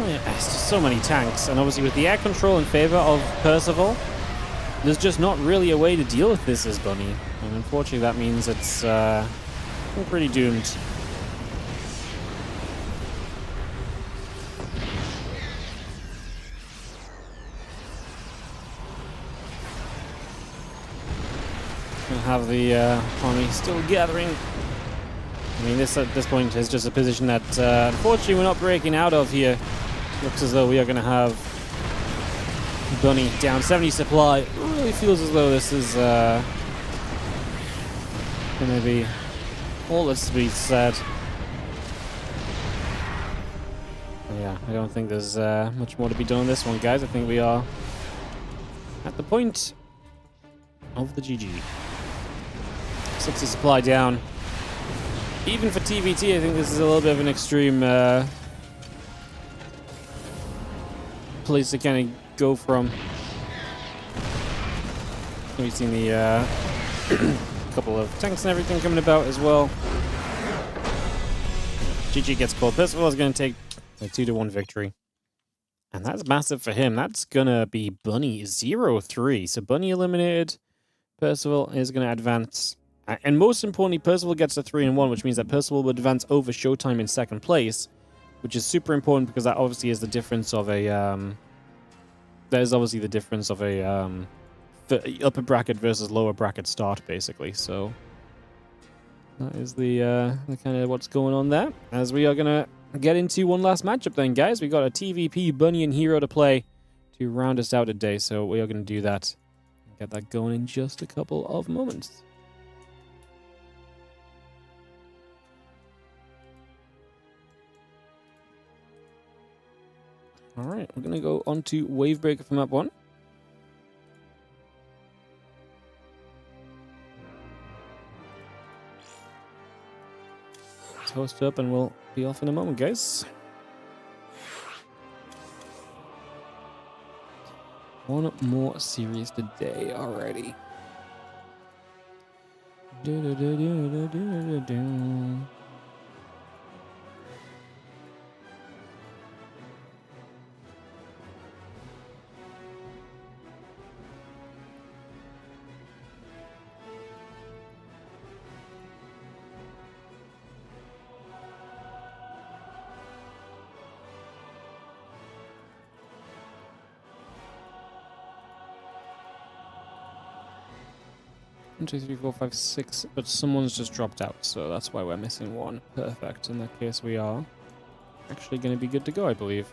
It's just so many tanks. And obviously with the air control in favor of Percival, there's just not really a way to deal with this as Bunny. And unfortunately that means it's pretty doomed. Gonna have the army still gathering. I mean, this at this point is just a position that unfortunately we're not breaking out of here. Looks as though we are going to have Bunny down 70 supply. It really feels as though this is going to be all that's to be said. Yeah, I don't think there's much more to be done on this one, guys. I think we are at the point of the GG. 60 supply down. Even for TVT, I think this is a little bit of an extreme place to kind of go from. We've seen the couple of tanks and everything coming about as well. GG gets called. Percival is going to take a 2-1 victory. And that's massive for him. That's going to be Bunny 0-3. So Bunny eliminated. Percival is going to advance. And most importantly, Percival gets a 3-1, which means that Percival will advance over ShoWTimE in second place, which is super important because that obviously is the difference of a that is obviously the difference of a upper bracket versus lower bracket start, basically. So that is the kind of what's going on there. As we are gonna get into one last matchup, then, guys, we got a TVP Bunny and herO to play to round us out today. So we are gonna do that. Get that going in just a couple of moments. Alright, we're going to go on to Wavebreaker for map 1. host up and we'll be off in a moment, guys. One more series today already. One, two, three, four, five, six, but someone's just dropped out, so that's why we're missing one. Perfect. In that case, we are actually going to be good to go, I believe.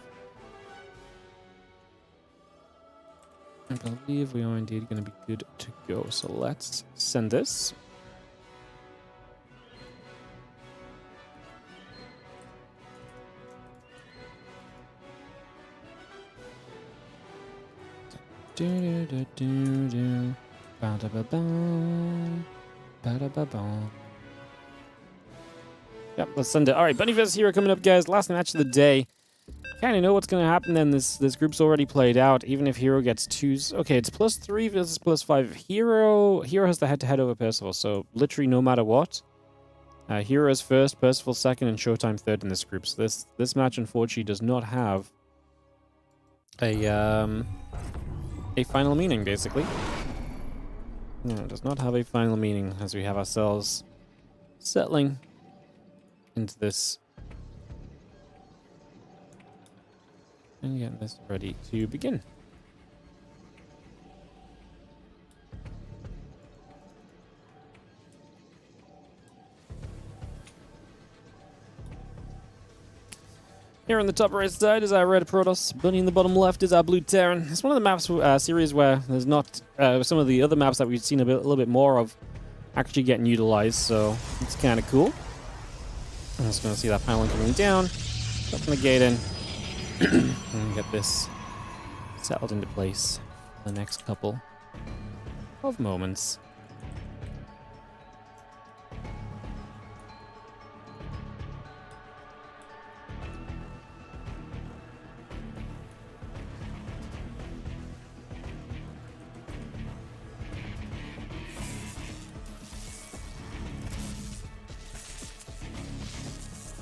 I believe we are indeed going to be good to go. So let's send this. Do-do-do-do-do. Ba-da-ba-bum. Ba-da-ba-bum. Yep, let's send it. All right, Bunny vs. herO coming up, guys. Last match of the day. Kind of know what's going to happen then. This group's already played out. Even if herO gets twos. Okay, it's +3 versus +5. herO has the head-to-head over Percival, so literally no matter what. herO is first, Percival second, and ShoWTimE third in this group. So this match, unfortunately, does not have a final meaning, basically. No, it does not have a final meaning as we have ourselves settling into this and getting this ready to begin. Here on the top right side is our red Protoss. Bunny in the bottom left is our blue Terran. It's one of the maps series where there's not some of the other maps that we've seen a little bit more of actually getting utilized, so it's kind of cool. I'm just going to see that pylon coming down, dropping the gate in, and get this settled into place for the next couple of moments.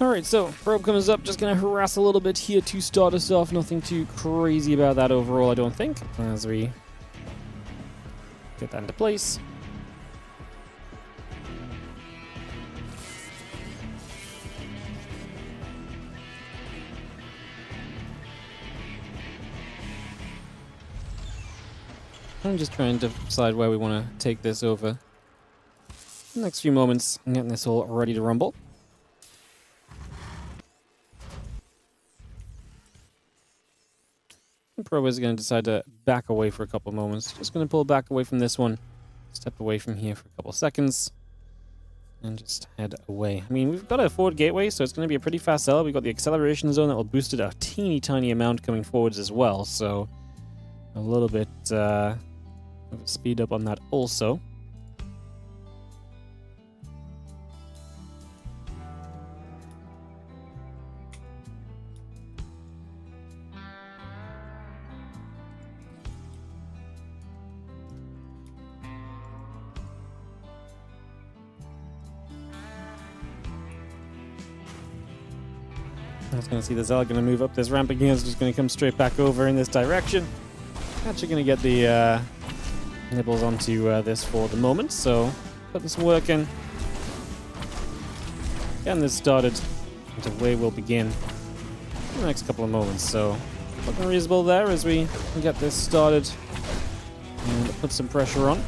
Alright, so probe comes up, just gonna harass a little bit here to start us off. Nothing too crazy about that overall, I don't think, as we get that into place. I'm just trying to decide where we want to take this over. The next few moments, I'm getting this all ready to rumble. Pro is going to decide to back away for a couple of moments. Just going to pull back away from this one, step away from here for a couple of seconds, and just head away. I mean, we've got a forward gateway, so it's going to be a pretty fast sell. We've got the acceleration zone that will boost it a teeny tiny amount coming forwards as well, so a little bit of a speed up on that also. I was going to see the Zell going to move up this ramp again. It's just going to come straight back over in this direction. Actually going to get the nibbles onto this for the moment, so putting some work in. Getting this started, and away we'll begin in the next couple of moments. So looking reasonable there as we get this started and put some pressure on.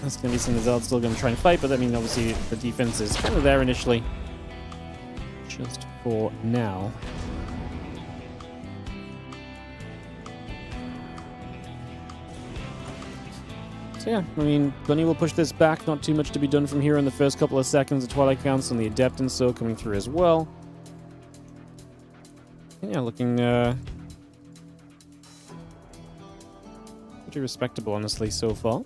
That's going to be some Zell still going to try and fight, but I mean, obviously the defense is kind of there initially. Just for now. So yeah, I mean, Bunny will push this back. Not too much to be done from here in the first couple of seconds. The Twilight Council and the Adept and so coming through as well. And yeah, looking pretty respectable, honestly, so far.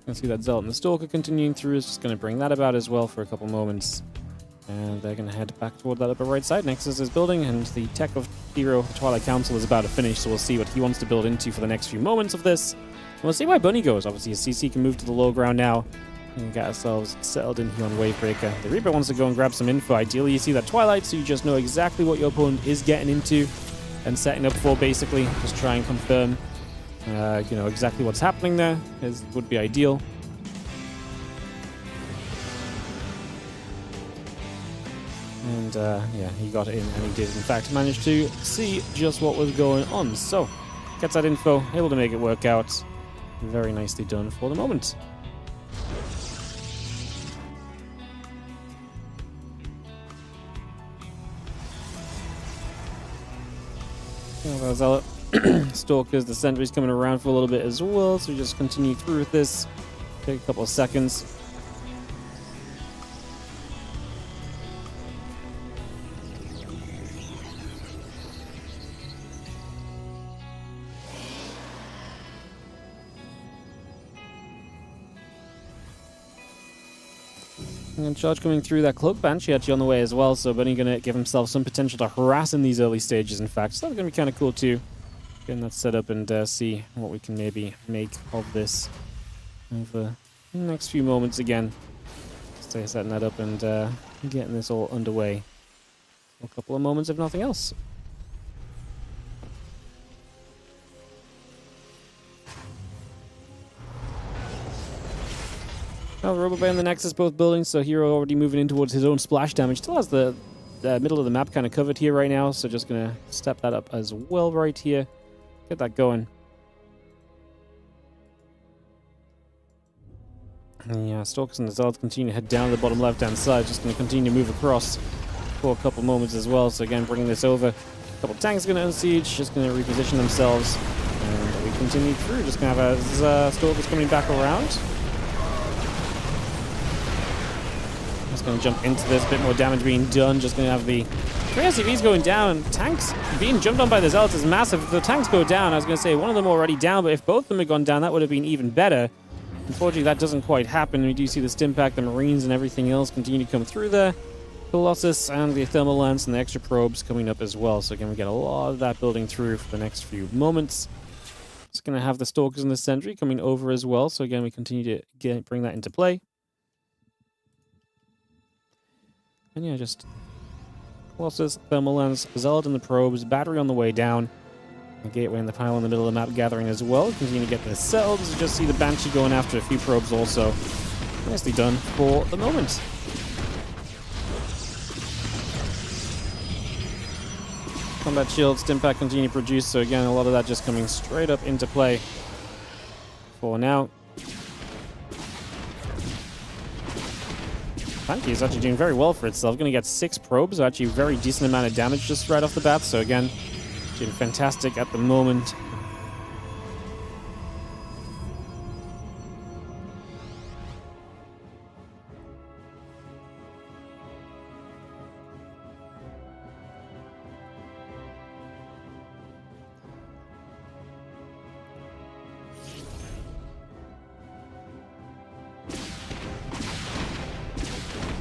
can see that Zealot and the Stalker continuing through is just going to bring that about as well for a couple moments. And they're going to head back toward that upper right side. Nexus is building, and the tech of herO, the Twilight Council, is about to finish, so we'll see what he wants to build into for the next few moments of this. And we'll see where Bunny goes. Obviously, a CC can move to the low ground now and get ourselves settled in here on Wavebreaker. The Reaper wants to go and grab some info. Ideally, you see that Twilight, so you just know exactly what your opponent is getting into and setting up for, basically. Just try and confirm, you know, exactly what's happening there would be ideal. And yeah, he got in, and he did in fact manage to see just what was going on. So, gets that info, able to make it work out. Very nicely done for the moment. Zealot. Stalkers, the sentry's coming around for a little bit as well, so we just continue through with this. Take a couple of seconds. And charge coming through that Cloak Banshee actually on the way as well, so Bunny going to give himself some potential to harass in these early stages, in fact. So that's going to be kind of cool too. Getting that set up and see what we can maybe make of this over the next few moments again. Stay setting that up and getting this all underway for a couple of moments, if nothing else. Now, Robobay and the Nexus both building, so herO already moving in towards his own splash damage. Still has the middle of the map kind of covered here right now, so just going to step that up as well right here. Get that going. And yeah, Stalkers and the Zealots continue to head down to the bottom left-hand side. Just going to continue to move across for a couple moments as well. So again, bringing this over. A couple tanks going to unsiege, just going to reposition themselves. And we continue through. Just going to have a Stalkers coming back around. Just going to jump into this, a bit more damage being done. Just going to have the SCVs going down. Tanks being jumped on by the Zealots is massive. If the tanks go down, I was going to say one of them already down, but if both of them had gone down, that would have been even better. Unfortunately, that doesn't quite happen. We do see the Stimpack, the Marines, and everything else continue to come through there. Colossus and the Thermal Lance and the extra probes coming up as well. So again, we get a lot of that building through for the next few moments. Just going to have the Stalkers and the Sentry coming over as well. So again, we continue to bring that into play. And yeah, just Colossus, Thermal Lens, Zealot and the probes, battery on the way down. The gateway and the pile in the middle of the map gathering as well. Continue to get this settled. You just see the Banshee going after a few probes also. Nicely done for the moment. Combat shield, Stimpack continue to produce, so again, a lot of that just coming straight up into play for now. Banshee is actually doing very well for itself. Going to get 6 probes, so actually a very decent amount of damage just right off the bat. So again, doing fantastic at the moment.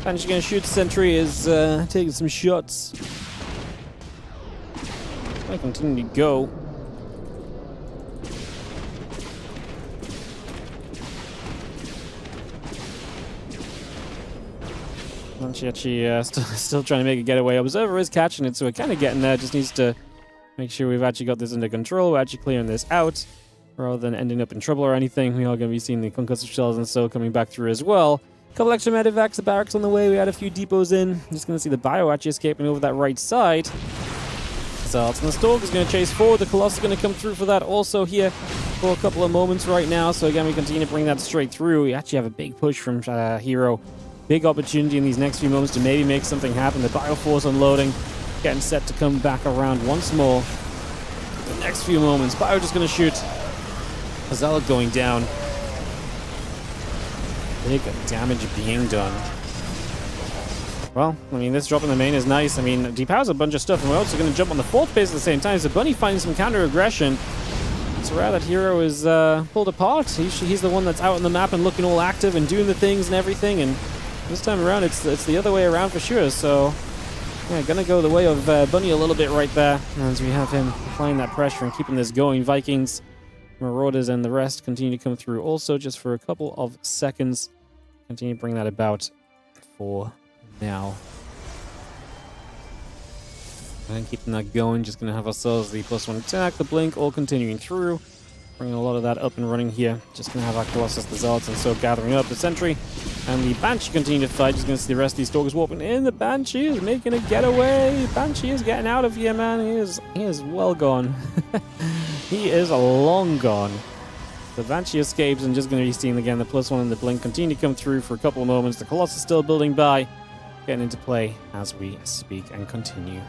Banshee gonna shoot. Sentry is taking some shots. I continue to go. Banshee actually still trying to make a getaway. Observer is catching it, so we're kind of getting there. Just needs to make sure we've actually got this under control. We're actually clearing this out rather than ending up in trouble or anything. We are going to be seeing the concussive shells and so coming back through as well. Couple extra medevacs, the barracks on the way. We had a few depots in. Just going to see the bio actually escaping over that right side. Zealots and the Stalk is going to chase forward. The Colossus is going to come through for that also here for a couple of moments right now. So again, we continue to bring that straight through. We actually have a big push from herO. Big opportunity in these next few moments to maybe make something happen. The Bioforce unloading, getting set to come back around once more. The next few moments, Bio just going to shoot. Zealot going down. Big damage being done. Well, I mean, this drop in the main is nice. I mean, depowers a bunch of stuff, and we're also going to jump on the 4th base at the same time. So Bunny finding some counter-aggression. It's rare that herO is pulled apart. He's the one that's out on the map and looking all active and doing the things and everything, and this time around it's the other way around for sure. So yeah, gonna go the way of Bunny a little bit right there, as we have him applying that pressure and keeping this going. Vikings, Marauders, and the rest continue to come through also just for a couple of seconds. Continue to bring that about for now. And keeping that going, just going to have ourselves the +1 attack, the blink, all continuing through. Bringing a lot of that up and running here. Just going to have our Colossus, the Zealots, and so gathering up the Sentry. And the Banshee continue to fight. Just going to see the rest of these Stalkers warping in. The Banshee is making a getaway. Banshee is getting out of here, man. He is well gone. He is long gone. The Banshee escapes and just going to be seeing again the +1 and the blink continue to come through for a couple of moments. The Colossus still building by. Getting into play as we speak and continue.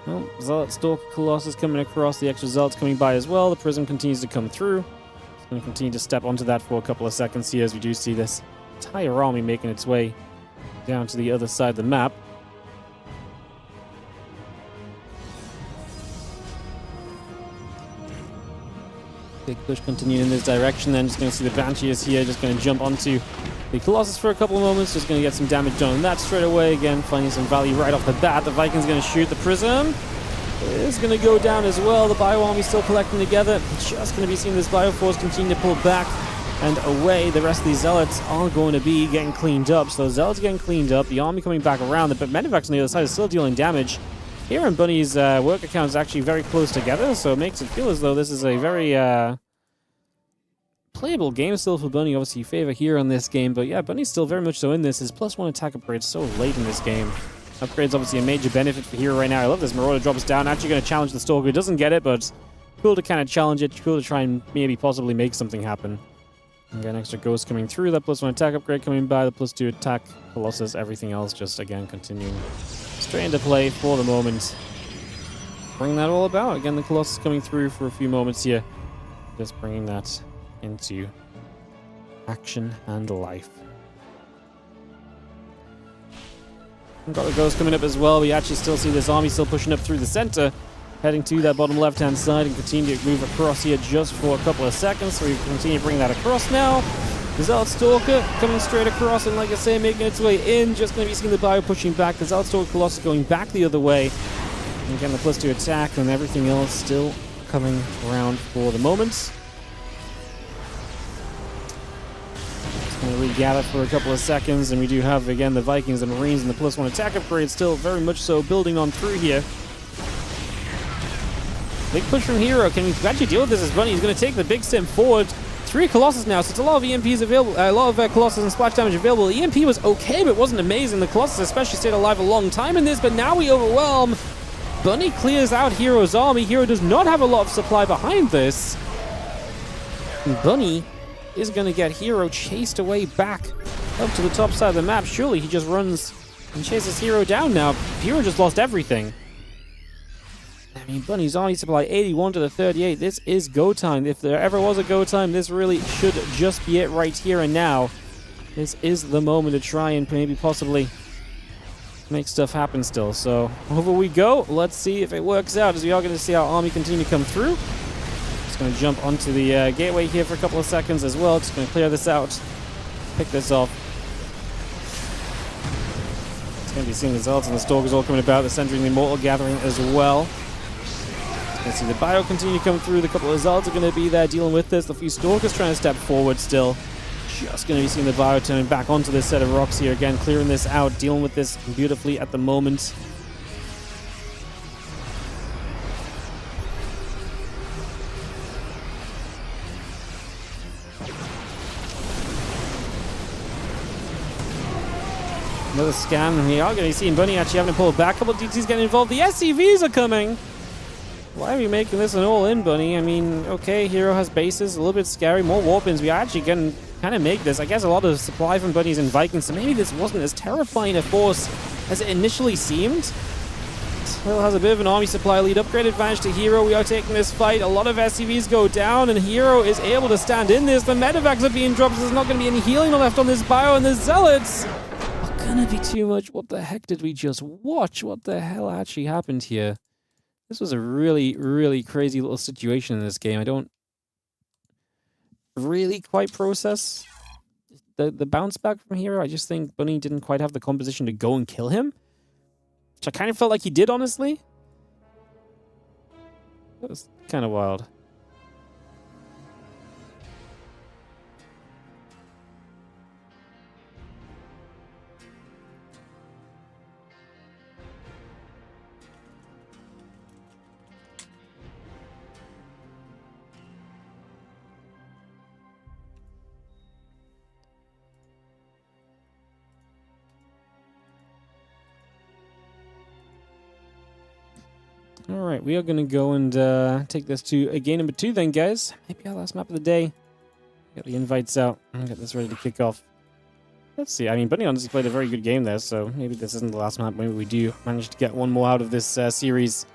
Well, Zealot, Stalker, Colossus coming across, the extra Zealots coming by as well. The Prism continues to come through. It's going to continue to step onto that for a couple of seconds here as we do see this entire army making its way down to the other side of the map. Big push continuing in this direction then. Just going to see the Banshee is here, just going to jump onto the Colossus for a couple of moments, just going to get some damage done on that straight away. Again, finding some value right off the bat. The Vikings going to shoot. The Prism is going to go down as well. The Bio Army still collecting together. Just going to be seeing this Bioforce continue to pull back and away. The rest of these Zealots are going to be getting cleaned up. So the Zealots getting cleaned up. The Army coming back around. But Medivacs on the other side is still dealing damage. Here and Bunny's work account is actually very close together, so it makes it feel as though this is a very playable game still for Bunny. Obviously, favor here on this game, but yeah, Bunny's still very much so in this. His +1 attack upgrade so late in this game. Upgrade's obviously a major benefit for herO right now. I love this Marauder drops down. Actually going to challenge the Stalker. Doesn't get it, but cool to kind of challenge it. Cool to try and maybe possibly make something happen. Again, extra Ghost coming through. That +1 attack upgrade coming by. The +2 attack Colossus. Everything else just, again, continuing straight into play for the moment. Bring that all about. Again, the Colossus coming through for a few moments here. Just bringing that into action and life. We've got the Ghost coming up as well. We actually still see this army still pushing up through the center, heading to that bottom left-hand side and continue to move across here just for a couple of seconds. So we continue to bring that across now. The Zealot Stalker coming straight across and, like I say, making its way in. Just going to be seeing the Bio pushing back. The Zealot Stalker Colossus going back the other way. And again, the +2 attack and everything else still coming around for the moment. Going to regather for a couple of seconds, and we do have, again, the Vikings and Marines and the +1 attack upgrade still very much so building on through here. Big push from herO. Can we actually deal with this as Bunny? He's going to take the big step forward. 3 Colossus now, so it's a lot of EMPs available, a lot of Colossus and splash damage available. The EMP was okay, but wasn't amazing. The Colossus especially stayed alive a long time in this, but now we overwhelm. Bunny clears out herO's army. herO does not have a lot of supply behind this. And Bunny is going to get herO chased away back up to the top side of the map. Surely he just runs and chases herO down now. herO just lost everything. I mean, Bunny's army supply 81 to the 38. This is go time. If there ever was a go time, this really should just be it right here and now. This is the moment to try and maybe possibly make stuff happen still. So over we go. Let's see if it works out, as we are going to see our army continue to come through. Going to jump onto the gateway here for a couple of seconds as well. Just going to clear this out, pick this off. It's going to be seeing the Zealots and the Stalkers all coming about. The Sentry and the Immortal gathering as well. Going to see the Bio continue to come through. The couple of Zealots are going to be there dealing with this. The few Stalkers trying to step forward still. Just going to be seeing the Bio turning back onto this set of rocks here again, clearing this out, dealing with this beautifully at the moment. Another scan. We are going to be seeing Bunny actually having to pull back. A couple of DTs getting involved. The SCVs are coming. Why are we making this an all-in, Bunny? I mean, okay, herO has bases. A little bit scary. More warp-ins. We are actually going to kind of make this. I guess a lot of supply from Bunnies and Vikings, so maybe this wasn't as terrifying a force as it initially seemed. Still has a bit of an army supply lead. Upgrade advantage to herO. We are taking this fight. A lot of SCVs go down, and herO is able to stand in this. The medevacs are being dropped. So there's not going to be any healing left on this Bio, and the Zealots gonna be too much. What the heck did we just watch? What the hell actually happened here? This was a really, really crazy little situation in this game. I don't really quite process the bounce back from here. I just think Bunny didn't quite have the composition to go and kill him, which I kind of felt like he did, honestly. That was kind of wild. Alright, we are going to go and take this to game number 2 then, guys. Maybe our last map of the day. Get the invites out and get this ready to kick off. Let's see. I mean, Bunny honestly played a very good game there, so maybe this isn't the last map. Maybe we do manage to get one more out of this series.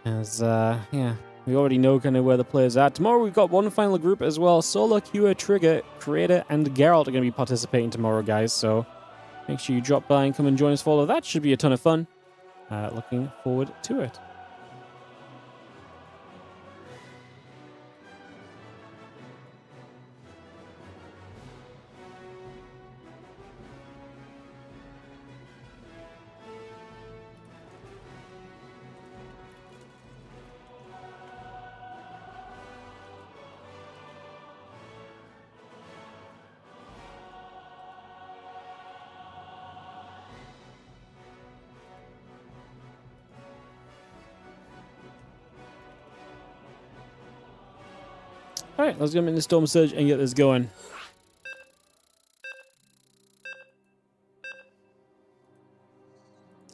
As, yeah, we already know kind of where the players are at. Tomorrow we've got one final group as well. Solar, Q, Trigger, Creator, and Geralt are going to be participating tomorrow, guys. So make sure you drop by and come and join us for all of that. Should be a ton of fun. Looking forward to it. Alright, let's go into Storm Surge and get this going.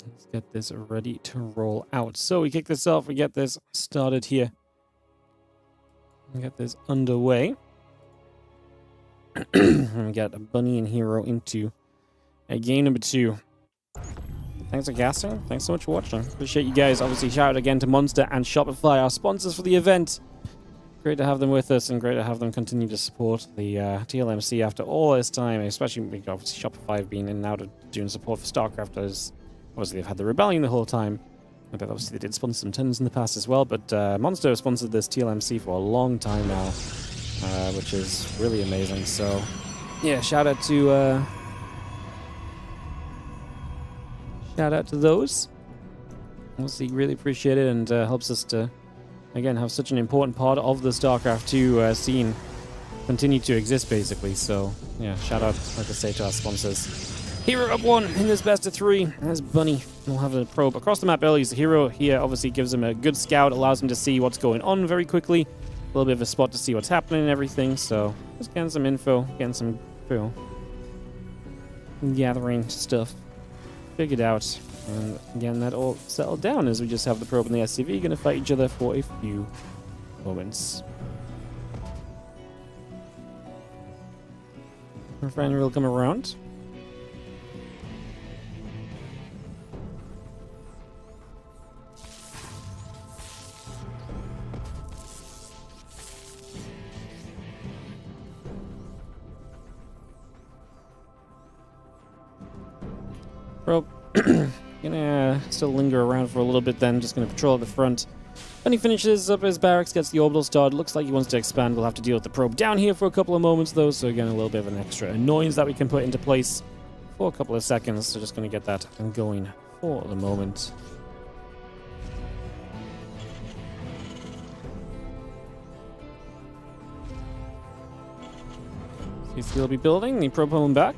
Let's get this ready to roll out. So we kick this off, we get this started here. We get this underway. And we got Bunny and herO into game number 2. Thanks for casting. Thanks so much for watching. Appreciate you guys. Obviously, shout out again to Monster and Shopify, our sponsors for the event. Great to have them with us and great to have them continue to support the TLMC after all this time, especially obviously Shopify have been in and out of doing support for StarCraft, as obviously they've had the Rebellion the whole time. But obviously they did sponsor some tons in the past as well, but Monster has sponsored this TLMC for a long time now, which is really amazing. So yeah, shout out to those. Obviously really appreciate it and helps us to again have such an important part of the StarCraft 2 scene continue to exist, basically. So yeah, shout out, like I say, to our sponsors. herO up 1 in this best of 3 as Bunny will have a probe across the map early. So herO here obviously gives him a good scout, allows him to see what's going on very quickly, a little bit of a spot to see what's happening and everything. So just getting some info, getting some gathering stuff figured out. And again, that all settled down as we just have the probe and the SCV going to fight each other for a few moments. Our friend will come around. Probe. Gonna still linger around for a little bit then, just gonna patrol at the front. When he finishes up his barracks, gets the orbital started, looks like he wants to expand. We'll have to deal with the probe down here for a couple of moments though, so again a little bit of an extra annoyance that we can put into place for a couple of seconds. So just gonna get that going for the moment. He'll be building, the probe pulling back.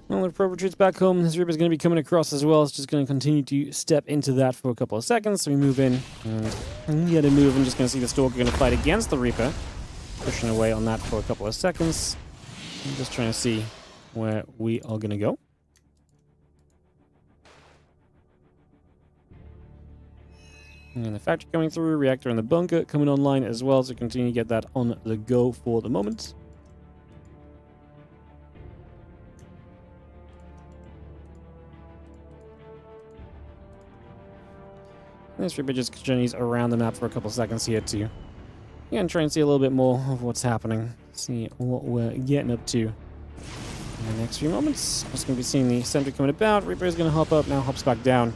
When the probe retreats back home, his Reaper is going to be coming across as well. It's just going to continue to step into that for a couple of seconds. So we move in and get a move and just going to see the Stalker going to fight against the Reaper. Pushing away on that for a couple of seconds. I'm just trying to see where we are going to go. And the factory coming through, reactor in the bunker coming online as well, so continue to get that on the go for the moment. This Reaper just journeys around the map for a couple seconds here too. Again, try and see a little bit more of what's happening. See what we're getting up to in the next few moments. Just going to be seeing the sentry coming about. Reaper is going to hop up, now hops back down.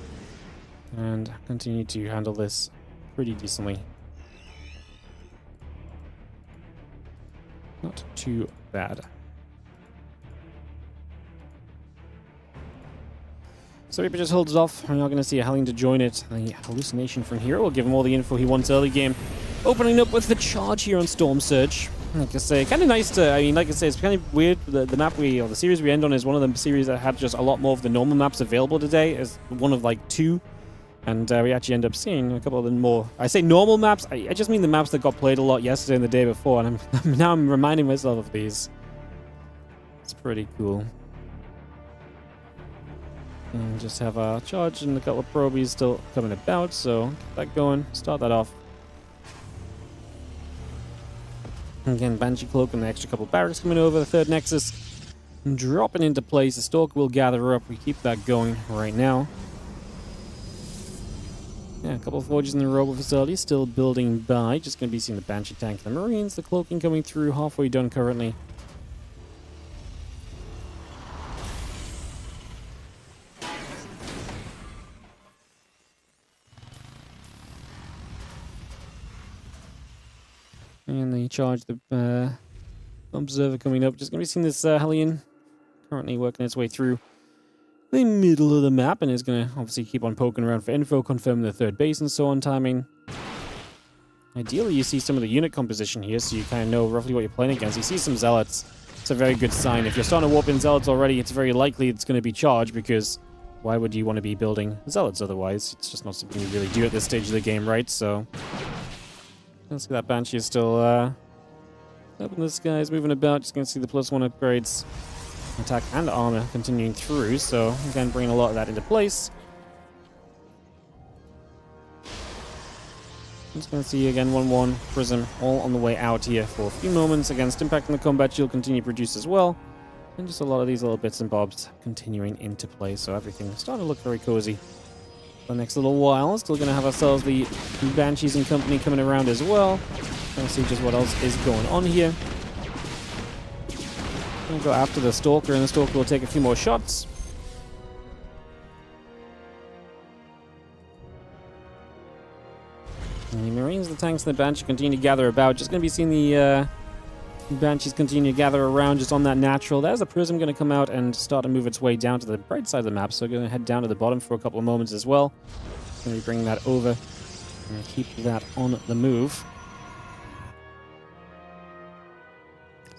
And continue to handle this pretty decently. Not too bad. So Reaper just holds off. We're not going to see a Hellion to join it. The hallucination from herO will give him all the info he wants early game. Opening up with the charge here on Storm Surge. Like I say, kind of nice to, I mean, like I say, it's kind of weird. The map or the series we end on is one of the series that had just a lot more of the normal maps available today. As one of like 2. And we actually end up seeing a couple of the more, I say normal maps, I just mean the maps that got played a lot yesterday and the day before. And now I'm reminding myself of these. It's pretty cool. And just have a charge and a couple of probies still coming about, so get that going, start that off. Again, Banshee Cloak and the extra couple barracks coming over, the third Nexus dropping into place. The Stalker will gather up, we keep that going right now. Yeah, a couple of forges in the Robo facility, still building by. Just going to be seeing the Banshee tank, the Marines, the cloaking coming through, halfway done currently. And they charge the observer coming up. Just going to be seeing this Hellion currently working its way through the middle of the map, and is going to obviously keep on poking around for info, confirming the third base and so on timing. Ideally, you see some of the unit composition here, so you kind of know roughly what you're playing against. You see some Zealots. It's a very good sign. If you're starting to warp in Zealots already, it's very likely it's going to be charged, because why would you want to be building Zealots otherwise? It's just not something you really do at this stage of the game, right? So let's see, that Banshee is still up in the skies, moving about. Just going to see the +1 upgrades. Attack and armor continuing through, so again, bringing a lot of that into place. Just going to see again 1-1 Prism all on the way out here for a few moments. Against impact in the combat, she'll continue to produce as well. And just a lot of these little bits and bobs continuing into play, so everything's starting to look very cozy. For the next little while, still going to have ourselves the Banshees and company coming around as well. Trying to see just what else is going on here. We'll go after the Stalker, and the Stalker will take a few more shots. And the Marines, the tanks, and the Banshee continue to gather about. Just going to be seeing the Banshees continue to gather around just on that natural. There's a Prism going to come out and start to move its way down to the right side of the map, so going to head down to the bottom for a couple of moments as well. Going to be bringing that over and keep that on the move.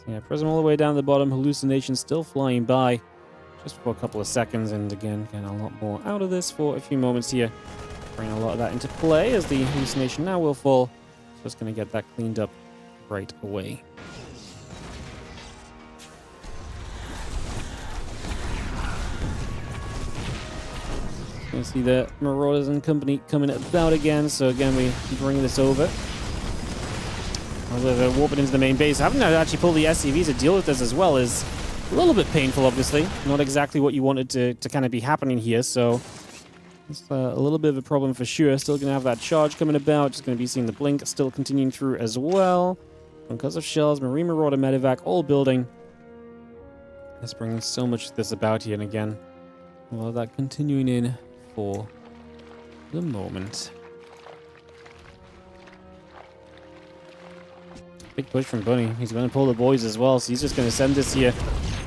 Yeah, Prism all the way down to the bottom. Hallucination still flying by just for a couple of seconds. And again, getting a lot more out of this for a few moments here. Bring a lot of that into play as the Hallucination now will fall. Just going to get that cleaned up right away. You see the Marauders and company coming about again. So again, we bring this over. They're warping into the main base. Having to actually pull the SCVs to deal with this as well is a little bit painful, obviously. Not exactly what you wanted to kind of be happening here, so it's a little bit of a problem for sure. Still going to have that charge coming about. Just going to be seeing the blink still continuing through as well. Because of shells, Marine Marauder, Medevac, all building. Let's bring so much of this about here, and again, a lot of that continuing in for the moment. Big push from Bunny. He's going to pull the boys as well, so he's just going to send this here.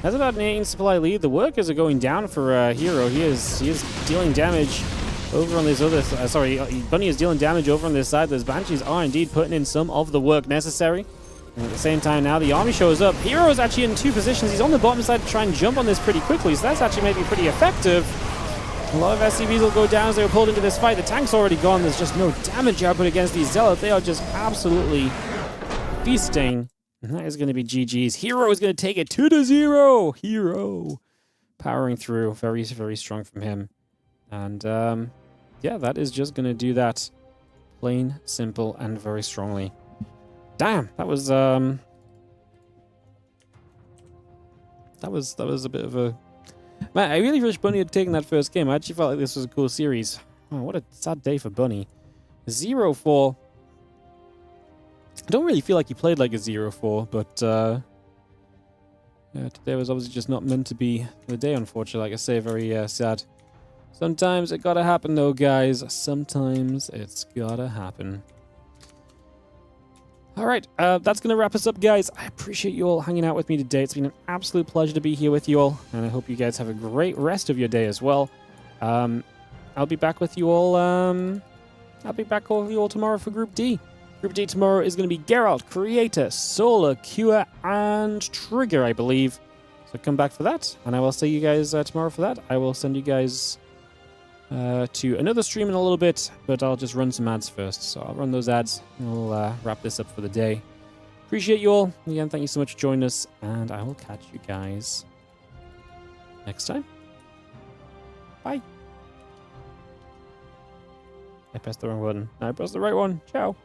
That's about an 8 supply lead. The workers are going down for herO. He is dealing damage over on this other Bunny is dealing damage over on this side. Those Banshees are indeed putting in some of the work necessary. And at the same time now, the army shows up. herO is actually in 2 positions. He's on the bottom side to try and jump on this pretty quickly, so that's actually maybe pretty effective. A lot of SCVs will go down as they were pulled into this fight. The tank's already gone. There's just no damage output against these Zealots. They are just absolutely feasting. And that is going to be GG's. herO is going to take it 2-0. herO powering through. Very, very strong from him. And yeah, that is just going to do that Plain, simple, and very strongly. Damn, that was a bit of a... Man, I really wish Bunny had taken that first game. I actually felt like this was a cool series. Oh, what a sad day for Bunny. 0-4. I don't really feel like he played like a 0-4, but yeah, today was obviously just not meant to be the day, unfortunately. Like I say, very sad. Sometimes it gotta happen though, guys. Sometimes it's gotta happen. Alright, that's going to wrap us up, guys. I appreciate you all hanging out with me today. It's been an absolute pleasure to be here with you all, and I hope you guys have a great rest of your day as well. I'll be back with you all, tomorrow for Group D. Group D tomorrow is going to be Geralt, Creator, Solar, Cure, and Trigger, I believe. So come back for that, and I will see you guys tomorrow for that. I will send you guys to another stream in a little bit, but I'll just run some ads first. So I'll run those ads, and we'll wrap this up for the day. Appreciate you all. Again, thank you so much for joining us, and I will catch you guys next time. Bye. I pressed the wrong button. I pressed the right one. Ciao.